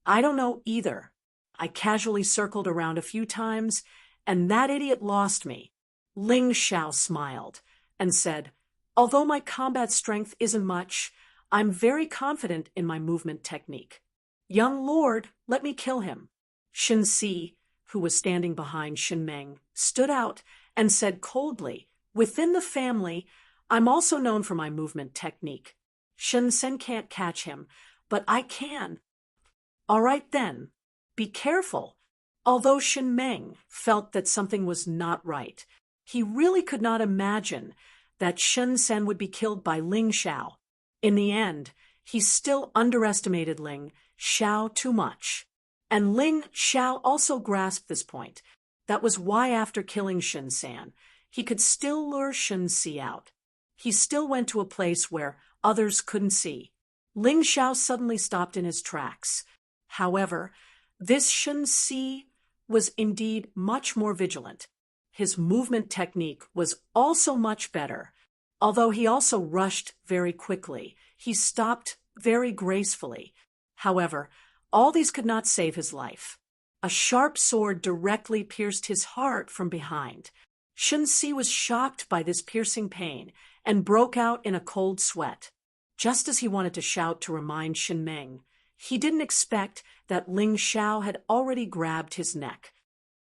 "I don't know either. I casually circled around a few times, and that idiot lost me." Ling Xiao smiled and said, "Although my combat strength isn't much, I'm very confident in my movement technique. Young lord, let me kill him." Shen Si, who was standing behind Shen Meng, stood out and said coldly, "Within the family, I'm also known for my movement technique. Shen Sen can't catch him, but I can." "All right then, be careful." Although Shen Meng felt that something was not right, he really could not imagine that Shen Sen would be killed by Ling Xiao. In the end, he still underestimated Ling Xiao too much. And Ling Xiao also grasped this point. That was why after killing Shen San, he could still lure Shen Si out. He still went to a place where others couldn't see. Ling Xiao suddenly stopped in his tracks. However, this Shen Si was indeed much more vigilant. His movement technique was also much better. Although he also rushed very quickly, he stopped very gracefully. However, all these could not save his life. A sharp sword directly pierced his heart from behind. Shen Si was shocked by this piercing pain and broke out in a cold sweat. Just as he wanted to shout to remind Shen Meng, he didn't expect that Ling Xiao had already grabbed his neck.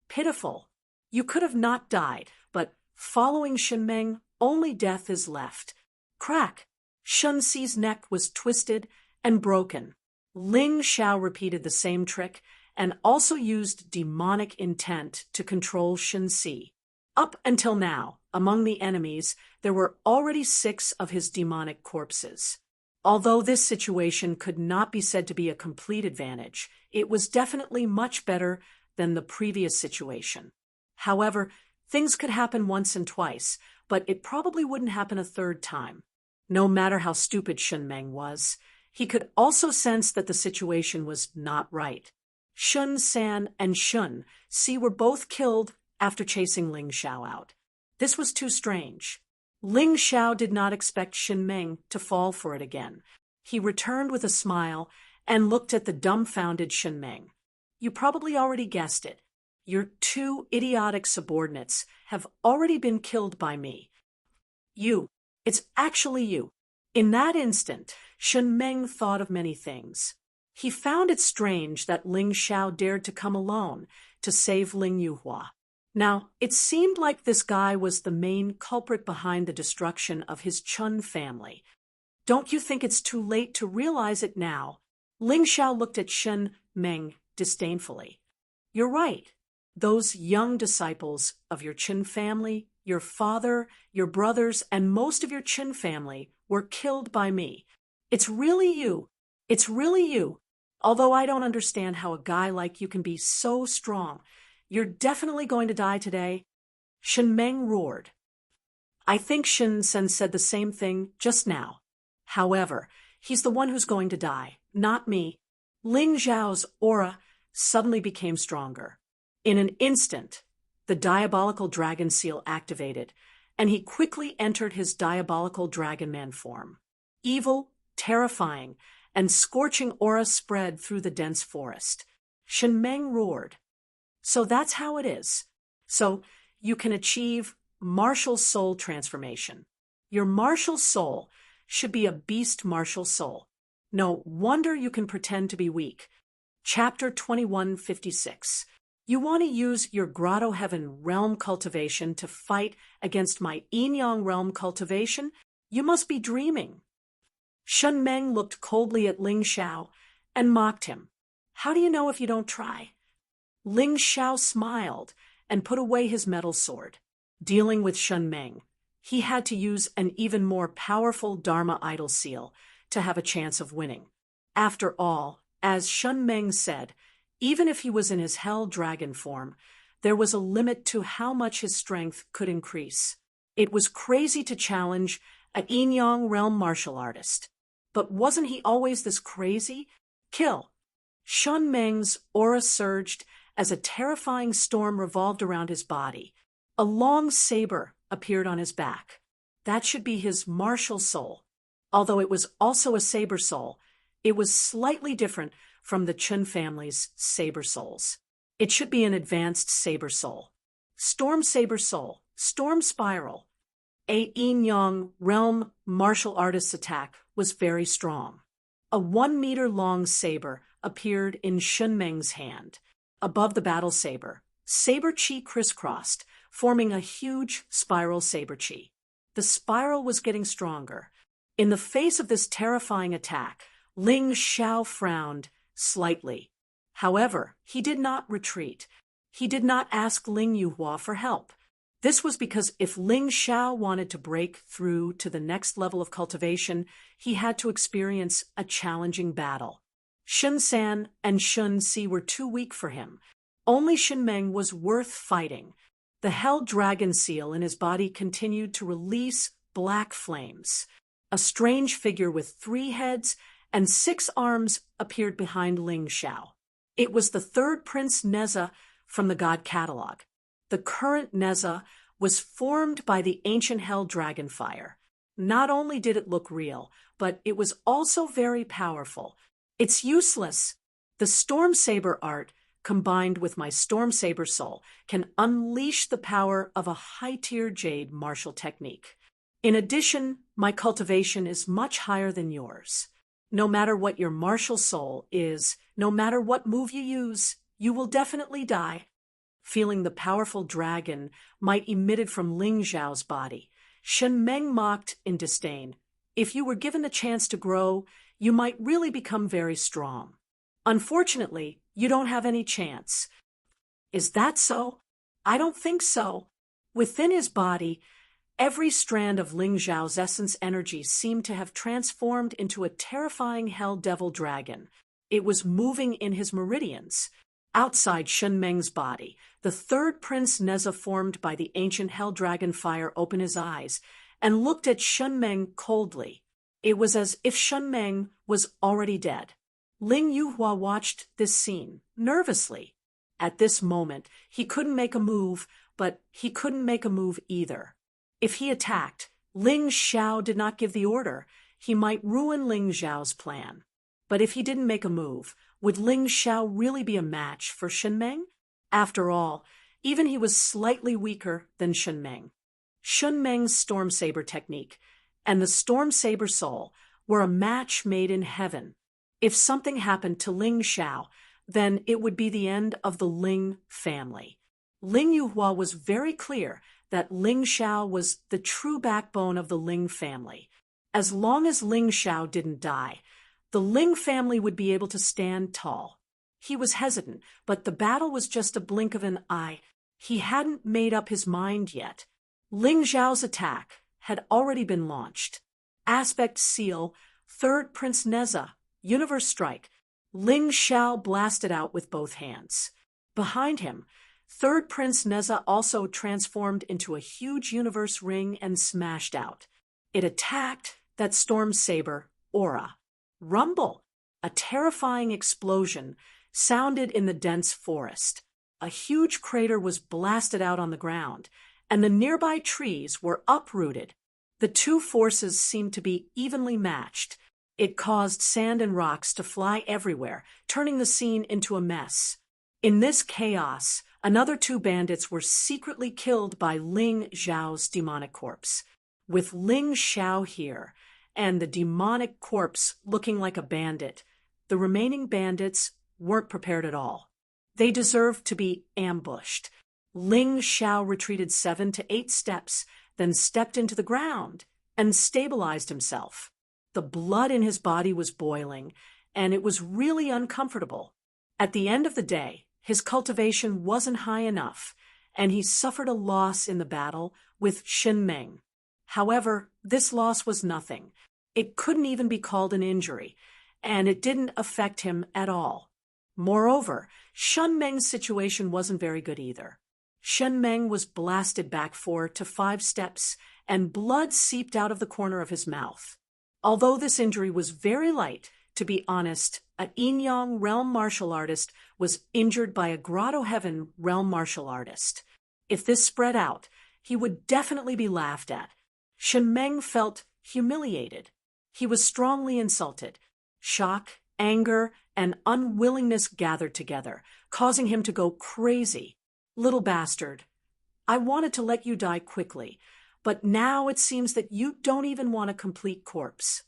Pitiful. You could have not died, but following Shen Meng, only death is left. Crack! Shen Si's neck was twisted and broken. Ling Xiao repeated the same trick and also used demonic intent to control Shen Si. Up until now, among the enemies, there were already 6 of his demonic corpses. Although this situation could not be said to be a complete advantage, it was definitely much better than the previous situation. However, things could happen once and twice, but it probably wouldn't happen a third time. No matter how stupid Shen Meng was, he could also sense that the situation was not right. Shun San and Shun Si were both killed after chasing Ling Xiao out. This was too strange. Ling Xiao did not expect Shen Meng to fall for it again. He returned with a smile and looked at the dumbfounded Shen Meng. "You probably already guessed it. Your 2 idiotic subordinates have already been killed by me." It's actually you." In that instant, Shen Meng thought of many things. He found it strange that Ling Xiao dared to come alone to save Ling Yuhua. Now, it seemed like this guy was the main culprit behind the destruction of his Chun family. Don't you think it's too late to realize it now? Ling Xiao looked at Shen Meng disdainfully. You're right. Those young disciples of your Qin family, your father, your brothers, and most of your Qin family were killed by me. It's really you. It's really you. Although I don't understand how a guy like you can be so strong. You're definitely going to die today. Shen Meng roared. I think Shen Sen said the same thing just now. However, he's the one who's going to die, not me. Ling Xiao's aura suddenly became stronger. In an instant, the diabolical dragon seal activated, and he quickly entered his diabolical dragon man form. Evil, terrifying, and scorching aura spread through the dense forest. Shen Meng roared. So that's how it is. So you can achieve martial soul transformation. Your martial soul should be a beast martial soul. No wonder you can pretend to be weak. Chapter 2156. You want to use your Grotto Heaven realm cultivation to fight against my Yin-Yang realm cultivation? You must be dreaming. Shen Meng looked coldly at Ling Xiao and mocked him. How do you know if you don't try? Ling Xiao smiled and put away his metal sword. Dealing with Shen Meng, he had to use an even more powerful Dharma idol seal to have a chance of winning. After all, as Shen Meng said, even if he was in his hell dragon form, there was a limit to how much his strength could increase. It was crazy to challenge a Yin-Yang realm martial artist. But wasn't he always this crazy? Kill. Shen Meng's aura surged as a terrifying storm revolved around his body. A long saber appeared on his back. That should be his martial soul. Although it was also a saber soul, it was slightly different from the Chun family's saber souls. It should be an advanced saber soul. Storm saber soul, storm spiral. A Yin-Yang realm martial artist's attack was very strong. A 1-meter-long saber appeared in Shen Meng's hand. Above the battle saber, saber chi crisscrossed, forming a huge spiral saber chi. The spiral was getting stronger. In the face of this terrifying attack, Ling Xiao frowned slightly. However, he did not retreat. He did not ask Ling Yuhua for help. This was because if Ling Xiao wanted to break through to the next level of cultivation, he had to experience a challenging battle. Shun San and Shun Si were too weak for him. Only Shen Meng was worth fighting. The hell dragon seal in his body continued to release black flames. A strange figure with 3 heads and 6 arms appeared behind Ling Xiao. It was the third Prince Neza from the God Catalog. The current Neza was formed by the ancient hell dragon fire. Not only did it look real, but it was also very powerful. It's useless. The Storm Saber art, combined with my Storm Saber soul, can unleash the power of a high-tier jade martial technique. In addition, my cultivation is much higher than yours. No matter what your martial soul is, no matter what move you use, you will definitely die. Feeling the powerful dragon might emitted from Ling Xiao's body, Shen Meng mocked in disdain. If you were given the chance to grow, you might really become very strong. Unfortunately, you don't have any chance. Is that so? I don't think so. Within his body, every strand of Ling Xiao's essence energy seemed to have transformed into a terrifying hell devil dragon. It was moving in his meridians. Outside Shen Meng's body, the third Prince Neza formed by the ancient hell dragon fire opened his eyes and looked at Shen Meng coldly. It was as if Shen Meng was already dead. Ling Yuhua watched this scene nervously. At this moment, he couldn't make a move, but he couldn't make a move either. If he attacked, Ling Xiao did not give the order. He might ruin Ling Xiao's plan. But if he didn't make a move, would Ling Xiao really be a match for Shen Meng? After all, even he was slightly weaker than Shen Meng. Shen Meng's Storm Saber technique and the Storm Saber soul were a match made in heaven. If something happened to Ling Xiao, then it would be the end of the Ling family. Ling Yuhua was very clear that Ling Xiao was the true backbone of the Ling family. As long as Ling Xiao didn't die, the Ling family would be able to stand tall. He was hesitant, but the battle was just a blink of an eye. He hadn't made up his mind yet. Ling Xiao's attack had already been launched. Aspect Seal, Third Prince Neza, Universe Strike. Ling Xiao blasted out with both hands. Behind him, Third Prince Neza also transformed into a huge universe ring and smashed out. It attacked that storm saber, Aura. Rumble! A terrifying explosion sounded in the dense forest. A huge crater was blasted out on the ground, and the nearby trees were uprooted. The two forces seemed to be evenly matched. It caused sand and rocks to fly everywhere, turning the scene into a mess. In this chaos, another two bandits were secretly killed by Ling Xiao's demonic corpse. With Ling Xiao here, and the demonic corpse looking like a bandit, the remaining bandits weren't prepared at all. They deserved to be ambushed. Ling Xiao retreated 7 to 8 steps, then stepped into the ground and stabilized himself. The blood in his body was boiling, and it was really uncomfortable. At the end of the day, his cultivation wasn't high enough, and he suffered a loss in the battle with Shen Meng. However, this loss was nothing. It couldn't even be called an injury, and it didn't affect him at all. Moreover, Shen Meng's situation wasn't very good either. Shen Meng was blasted back 4 to 5 steps, and blood seeped out of the corner of his mouth. Although this injury was very light, to be honest, a Yin-Yang realm martial artist was injured by a Grotto Heaven realm martial artist. If this spread out, he would definitely be laughed at. Shen Meng felt humiliated. He was strongly insulted. Shock, anger, and unwillingness gathered together, causing him to go crazy. Little bastard, I wanted to let you die quickly, but now it seems that you don't even want a complete corpse.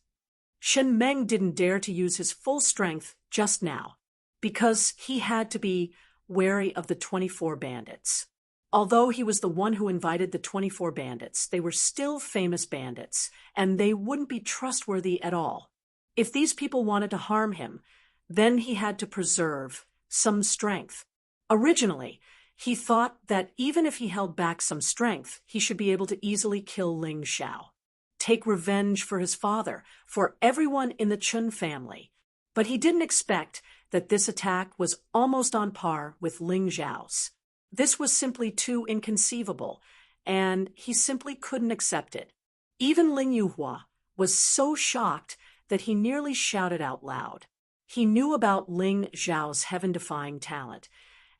Shen Meng didn't dare to use his full strength just now, because he had to be wary of the 24 bandits. Although he was the one who invited the 24 bandits, they were still famous bandits, and they wouldn't be trustworthy at all. If these people wanted to harm him, then he had to preserve some strength. Originally, he thought that even if he held back some strength, he should be able to easily kill Ling Xiao, take revenge for his father, for everyone in the Chun family. But he didn't expect that this attack was almost on par with Ling Xiao's. This was simply too inconceivable, and he simply couldn't accept it. Even Ling Yuhua was so shocked that he nearly shouted out loud. He knew about Ling Xiao's heaven-defying talent,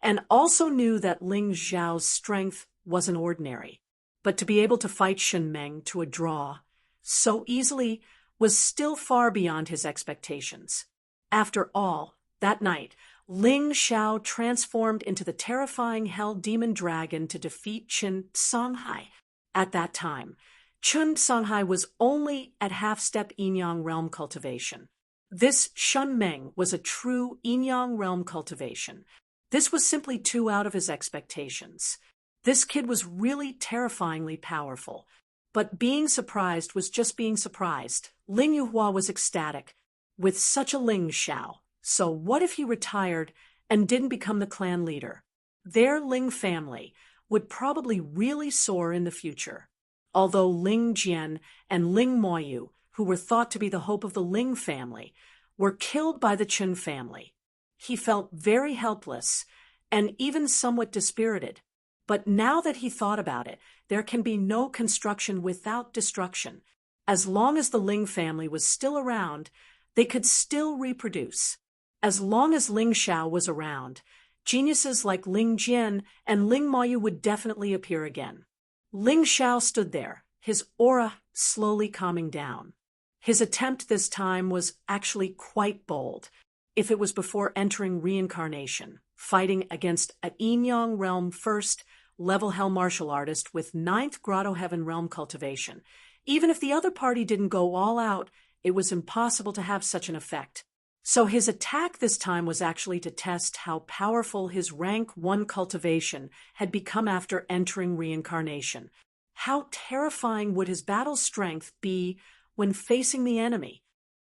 and also knew that Ling Xiao's strength wasn't ordinary. But to be able to fight Shen Meng to a draw so easily was still far beyond his expectations. After all, that night, Ling Xiao transformed into the terrifying Hell Demon Dragon to defeat Chun Songhai. At that time, Chun Songhai was only at half-step Yin-Yang realm cultivation. This Shen Meng was a true Yin-Yang realm cultivation. This was simply too out of his expectations. This kid was really terrifyingly powerful. But being surprised was just being surprised. Ling Yuhua was ecstatic. With such a Ling Xiao, so what if he retired and didn't become the clan leader? Their Ling family would probably really soar in the future. Although Ling Jian and Ling Moyu, who were thought to be the hope of the Ling family, were killed by the Chun family, he felt very helpless and even somewhat dispirited. But now that he thought about it, there can be no construction without destruction. As long as the Ling family was still around, they could still reproduce. As long as Ling Xiao was around, geniuses like Ling Jian and Ling Moyu would definitely appear again. Ling Xiao stood there, his aura slowly calming down. His attempt this time was actually quite bold. If it was before entering reincarnation, fighting against a Yin-Yang realm first-level hell martial artist with 9th Grotto Heaven realm cultivation, even if the other party didn't go all out, it was impossible to have such an effect. So his attack this time was actually to test how powerful his rank 1 cultivation had become after entering reincarnation. How terrifying would his battle strength be when facing the enemy?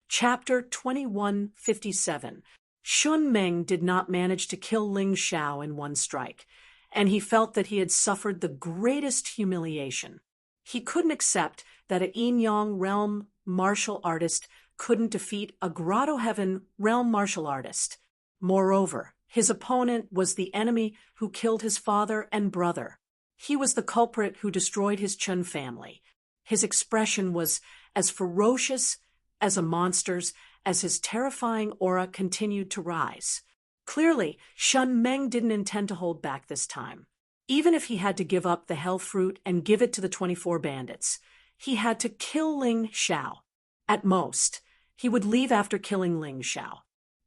Chapter 2157. Shun Meng did not manage to kill Ling Xiao in one strike, and he felt that he had suffered the greatest humiliation. He couldn't accept that an Yin Yang realm martial artist couldn't defeat a Grotto Heaven realm martial artist. Moreover, his opponent was the enemy who killed his father and brother. He was the culprit who destroyed his Chun family. His expression was as ferocious as a monster's as his terrifying aura continued to rise. Clearly, Shun Meng didn't intend to hold back this time. Even if he had to give up the hell fruit and give it to the 24 bandits, he had to kill Ling Xiao. At most, he would leave after killing Ling Xiao.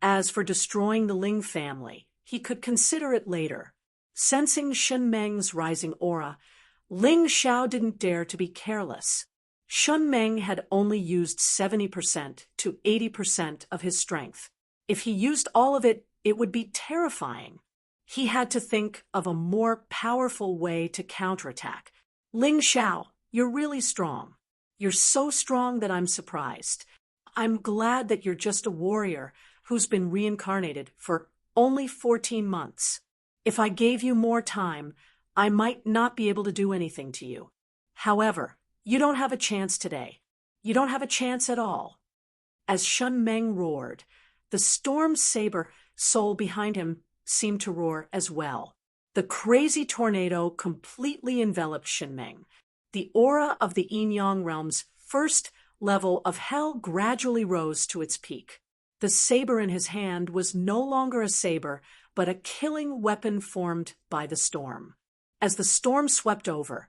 As for destroying the Ling family, he could consider it later. Sensing Shun Meng's rising aura, Ling Xiao didn't dare to be careless. Shun Meng had only used 70% to 80% of his strength. If he used all of it, it would be terrifying. He had to think of a more powerful way to counterattack. Ling Xiao, you're really strong. You're so strong that I'm surprised. I'm glad that you're just a warrior who's been reincarnated for only 14 months. If I gave you more time, I might not be able to do anything to you. However, you don't have a chance today. You don't have a chance at all. As Shun Meng roared, the storm saber soul behind him seemed to roar as well. The crazy tornado completely enveloped Shun Meng. The aura of the Yin Yang realm's first level of hell gradually rose to its peak. The saber in his hand was no longer a saber, but a killing weapon formed by the storm. As the storm swept over,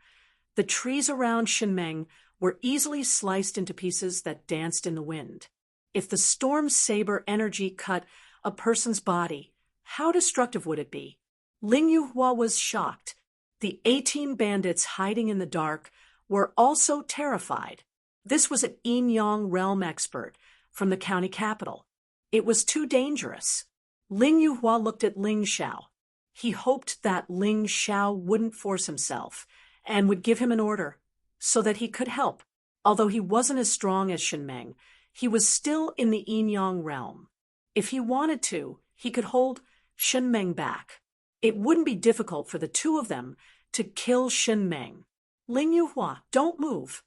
the trees around Shun Meng were easily sliced into pieces that danced in the wind. If the storm saber energy cut a person's body, how destructive would it be? Ling Yuhua was shocked. The 18 bandits hiding in the dark were also terrified. This was an Yin Yang realm expert from the county capital. It was too dangerous. Ling Yuhua looked at Ling Xiao. He hoped that Ling Xiao wouldn't force himself and would give him an order so that he could help. Although he wasn't as strong as Shun Meng, he was still in the Yin Yang realm. If he wanted to, he could hold Shun Meng back. It wouldn't be difficult for the two of them to kill Shun Meng. Ling Yuhua, don't move.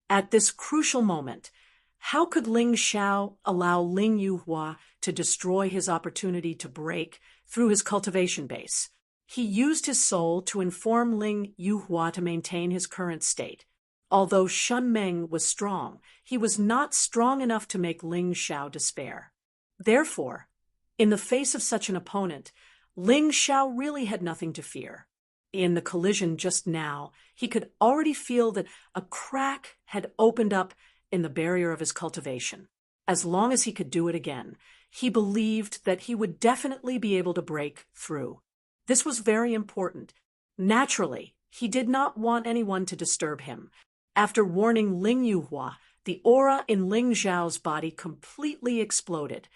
At this crucial moment, how could Ling Xiao allow Ling Yuhua to destroy his opportunity to break through his cultivation base? He used his soul to inform Ling Yuhua to maintain his current state. Although Shun Meng was strong, he was not strong enough to make Ling Xiao despair. Therefore, in the face of such an opponent, Ling Xiao really had nothing to fear. In the collision just now, he could already feel that a crack had opened up in the barrier of his cultivation. As long as he could do it again, he believed that he would definitely be able to break through. This was very important. Naturally, he did not want anyone to disturb him. After warning Ling Yuhua, the aura in Ling Xiao's body completely exploded.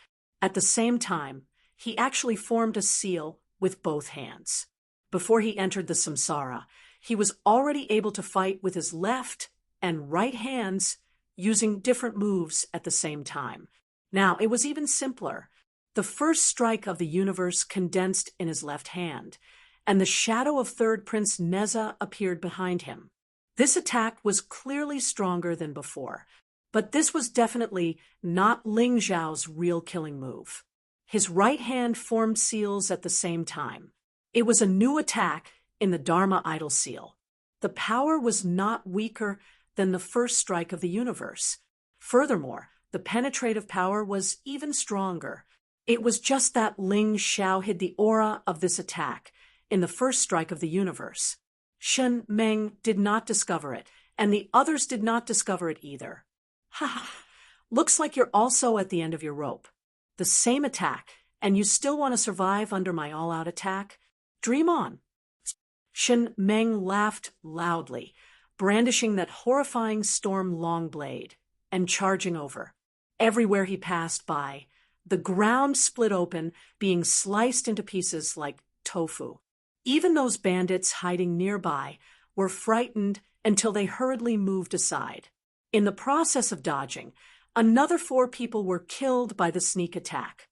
At the same time, he actually formed a seal with both hands. Before he entered the samsara, he was already able to fight with his left and right hands using different moves at the same time. Now, it was even simpler. The first strike of the universe condensed in his left hand, and the shadow of third Prince Neza appeared behind him. This attack was clearly stronger than before, but this was definitely not Ling Xiao's real killing move. His right hand formed seals at the same time. It was a new attack in the Dharma idol seal. The power was not weaker than the first strike of the universe. Furthermore, the penetrative power was even stronger. It was just that Ling Xiao hid the aura of this attack in the first strike of the universe. Shun Meng did not discover it, and the others did not discover it either. Ha ha! Looks like you're also at the end of your rope. The same attack, and you still want to survive under my all-out attack? Dream on. Shun Meng laughed loudly, brandishing that horrifying storm long blade, and charging over. Everywhere he passed by, The ground split open, being sliced into pieces like tofu. Even those bandits hiding nearby were frightened until they hurriedly moved aside. In the process of dodging, another 4 people were killed by the sneak attack.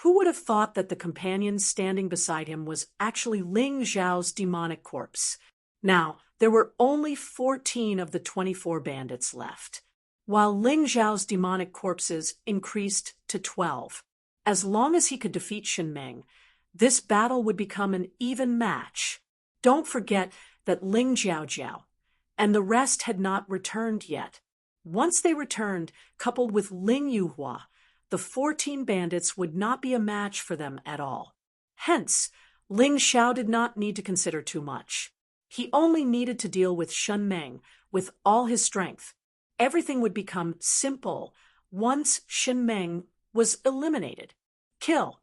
Who would have thought that the companion standing beside him was actually Ling Xiao's demonic corpse? Now, there were only 14 of the 24 bandits left, while Ling Xiao's demonic corpses increased to 12. As long as he could defeat Shen Meng, this battle would become an even match. Don't forget that Ling Jiaojiao and the rest had not returned yet. Once they returned, coupled with Ling Yuhua, the 14 bandits would not be a match for them at all. Hence, Ling Xiao did not need to consider too much. He only needed to deal with Shen Meng with all his strength. Everything would become simple once Shen Meng was eliminated. Kill.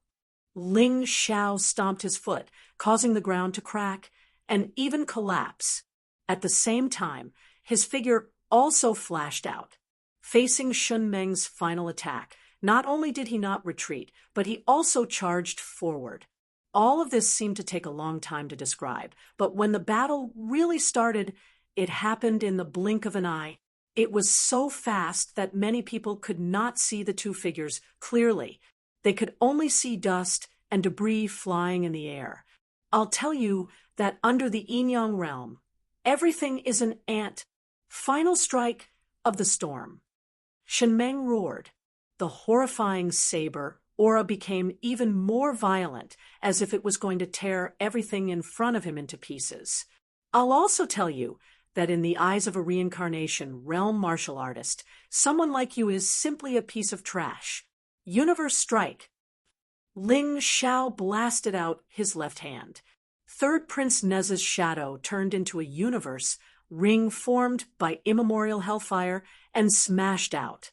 Ling Xiao stomped his foot, causing the ground to crack and even collapse. At the same time, his figure also flashed out. Facing Shen Meng's final attack, not only did he not retreat, but he also charged forward. All of this seemed to take a long time to describe, but when the battle really started, it happened in the blink of an eye. It was so fast that many people could not see the 2 figures clearly. They could only see dust and debris flying in the air. I'll tell you that under the Yinyang realm, everything is an ant. Final strike of the storm. Shen Meng roared. The horrifying saber aura became even more violent, as if it was going to tear everything in front of him into pieces. I'll also tell you that in the eyes of a reincarnation realm martial artist, someone like you is simply a piece of trash. Universe strike. Ling Xiao blasted out his left hand. Third Prince Nez's shadow turned into a universe ring formed by immemorial hellfire and smashed out.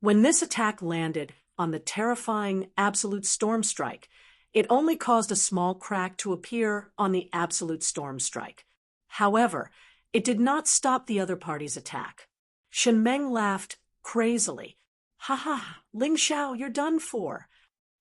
When this attack landed on the terrifying Absolute Storm Strike, it only caused a small crack to appear on the Absolute Storm Strike. However, it did not stop the other party's attack. Shen Meng laughed crazily. "Ha ha, Ling Xiao, you're done for."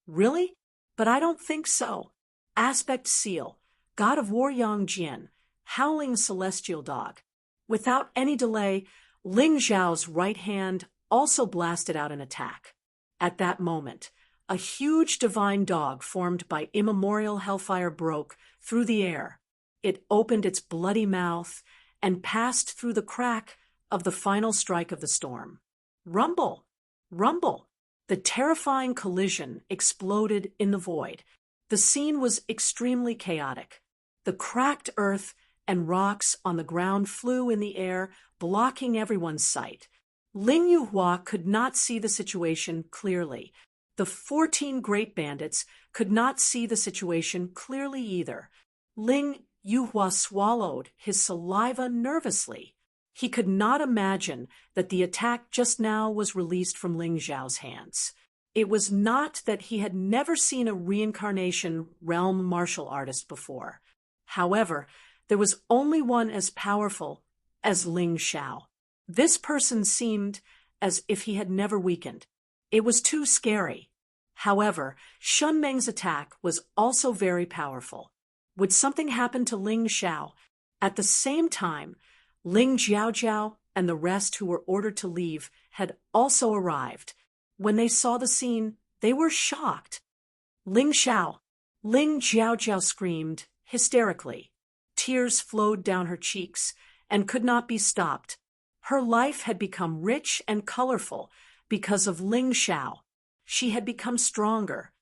"Really? But I don't think so." Aspect Seal, God of War Yang Jian, Howling Celestial Dog. Without any delay, Ling Xiao's right hand also blasted out an attack. At that moment, a huge divine dog formed by immemorial hellfire broke through the air. It opened its bloody mouth and passed through the crack of the final strike of the storm. Rumble! Rumble! The terrifying collision exploded in the void. The scene was extremely chaotic. The cracked earth and rocks on the ground flew in the air, blocking everyone's sight. Ling Yuhua could not see the situation clearly. The 14 great bandits could not see the situation clearly either. Ling Yuhua swallowed his saliva nervously. He could not imagine that the attack just now was released from Ling Xiao's hands. It was not that he had never seen a reincarnation realm martial artist before. However, there was only one as powerful as Ling Xiao. This person seemed as if he had never weakened. It was too scary. However, Shen Meng's attack was also very powerful. Would something happen to Ling Xiao? At the same time, Ling Jiaojiao and the rest who were ordered to leave had also arrived. When they saw the scene, they were shocked. Ling Xiao! Ling Jiaojiao screamed hysterically. Tears flowed down her cheeks and could not be stopped. Her life had become rich and colorful because of Ling Xiao. She had become stronger.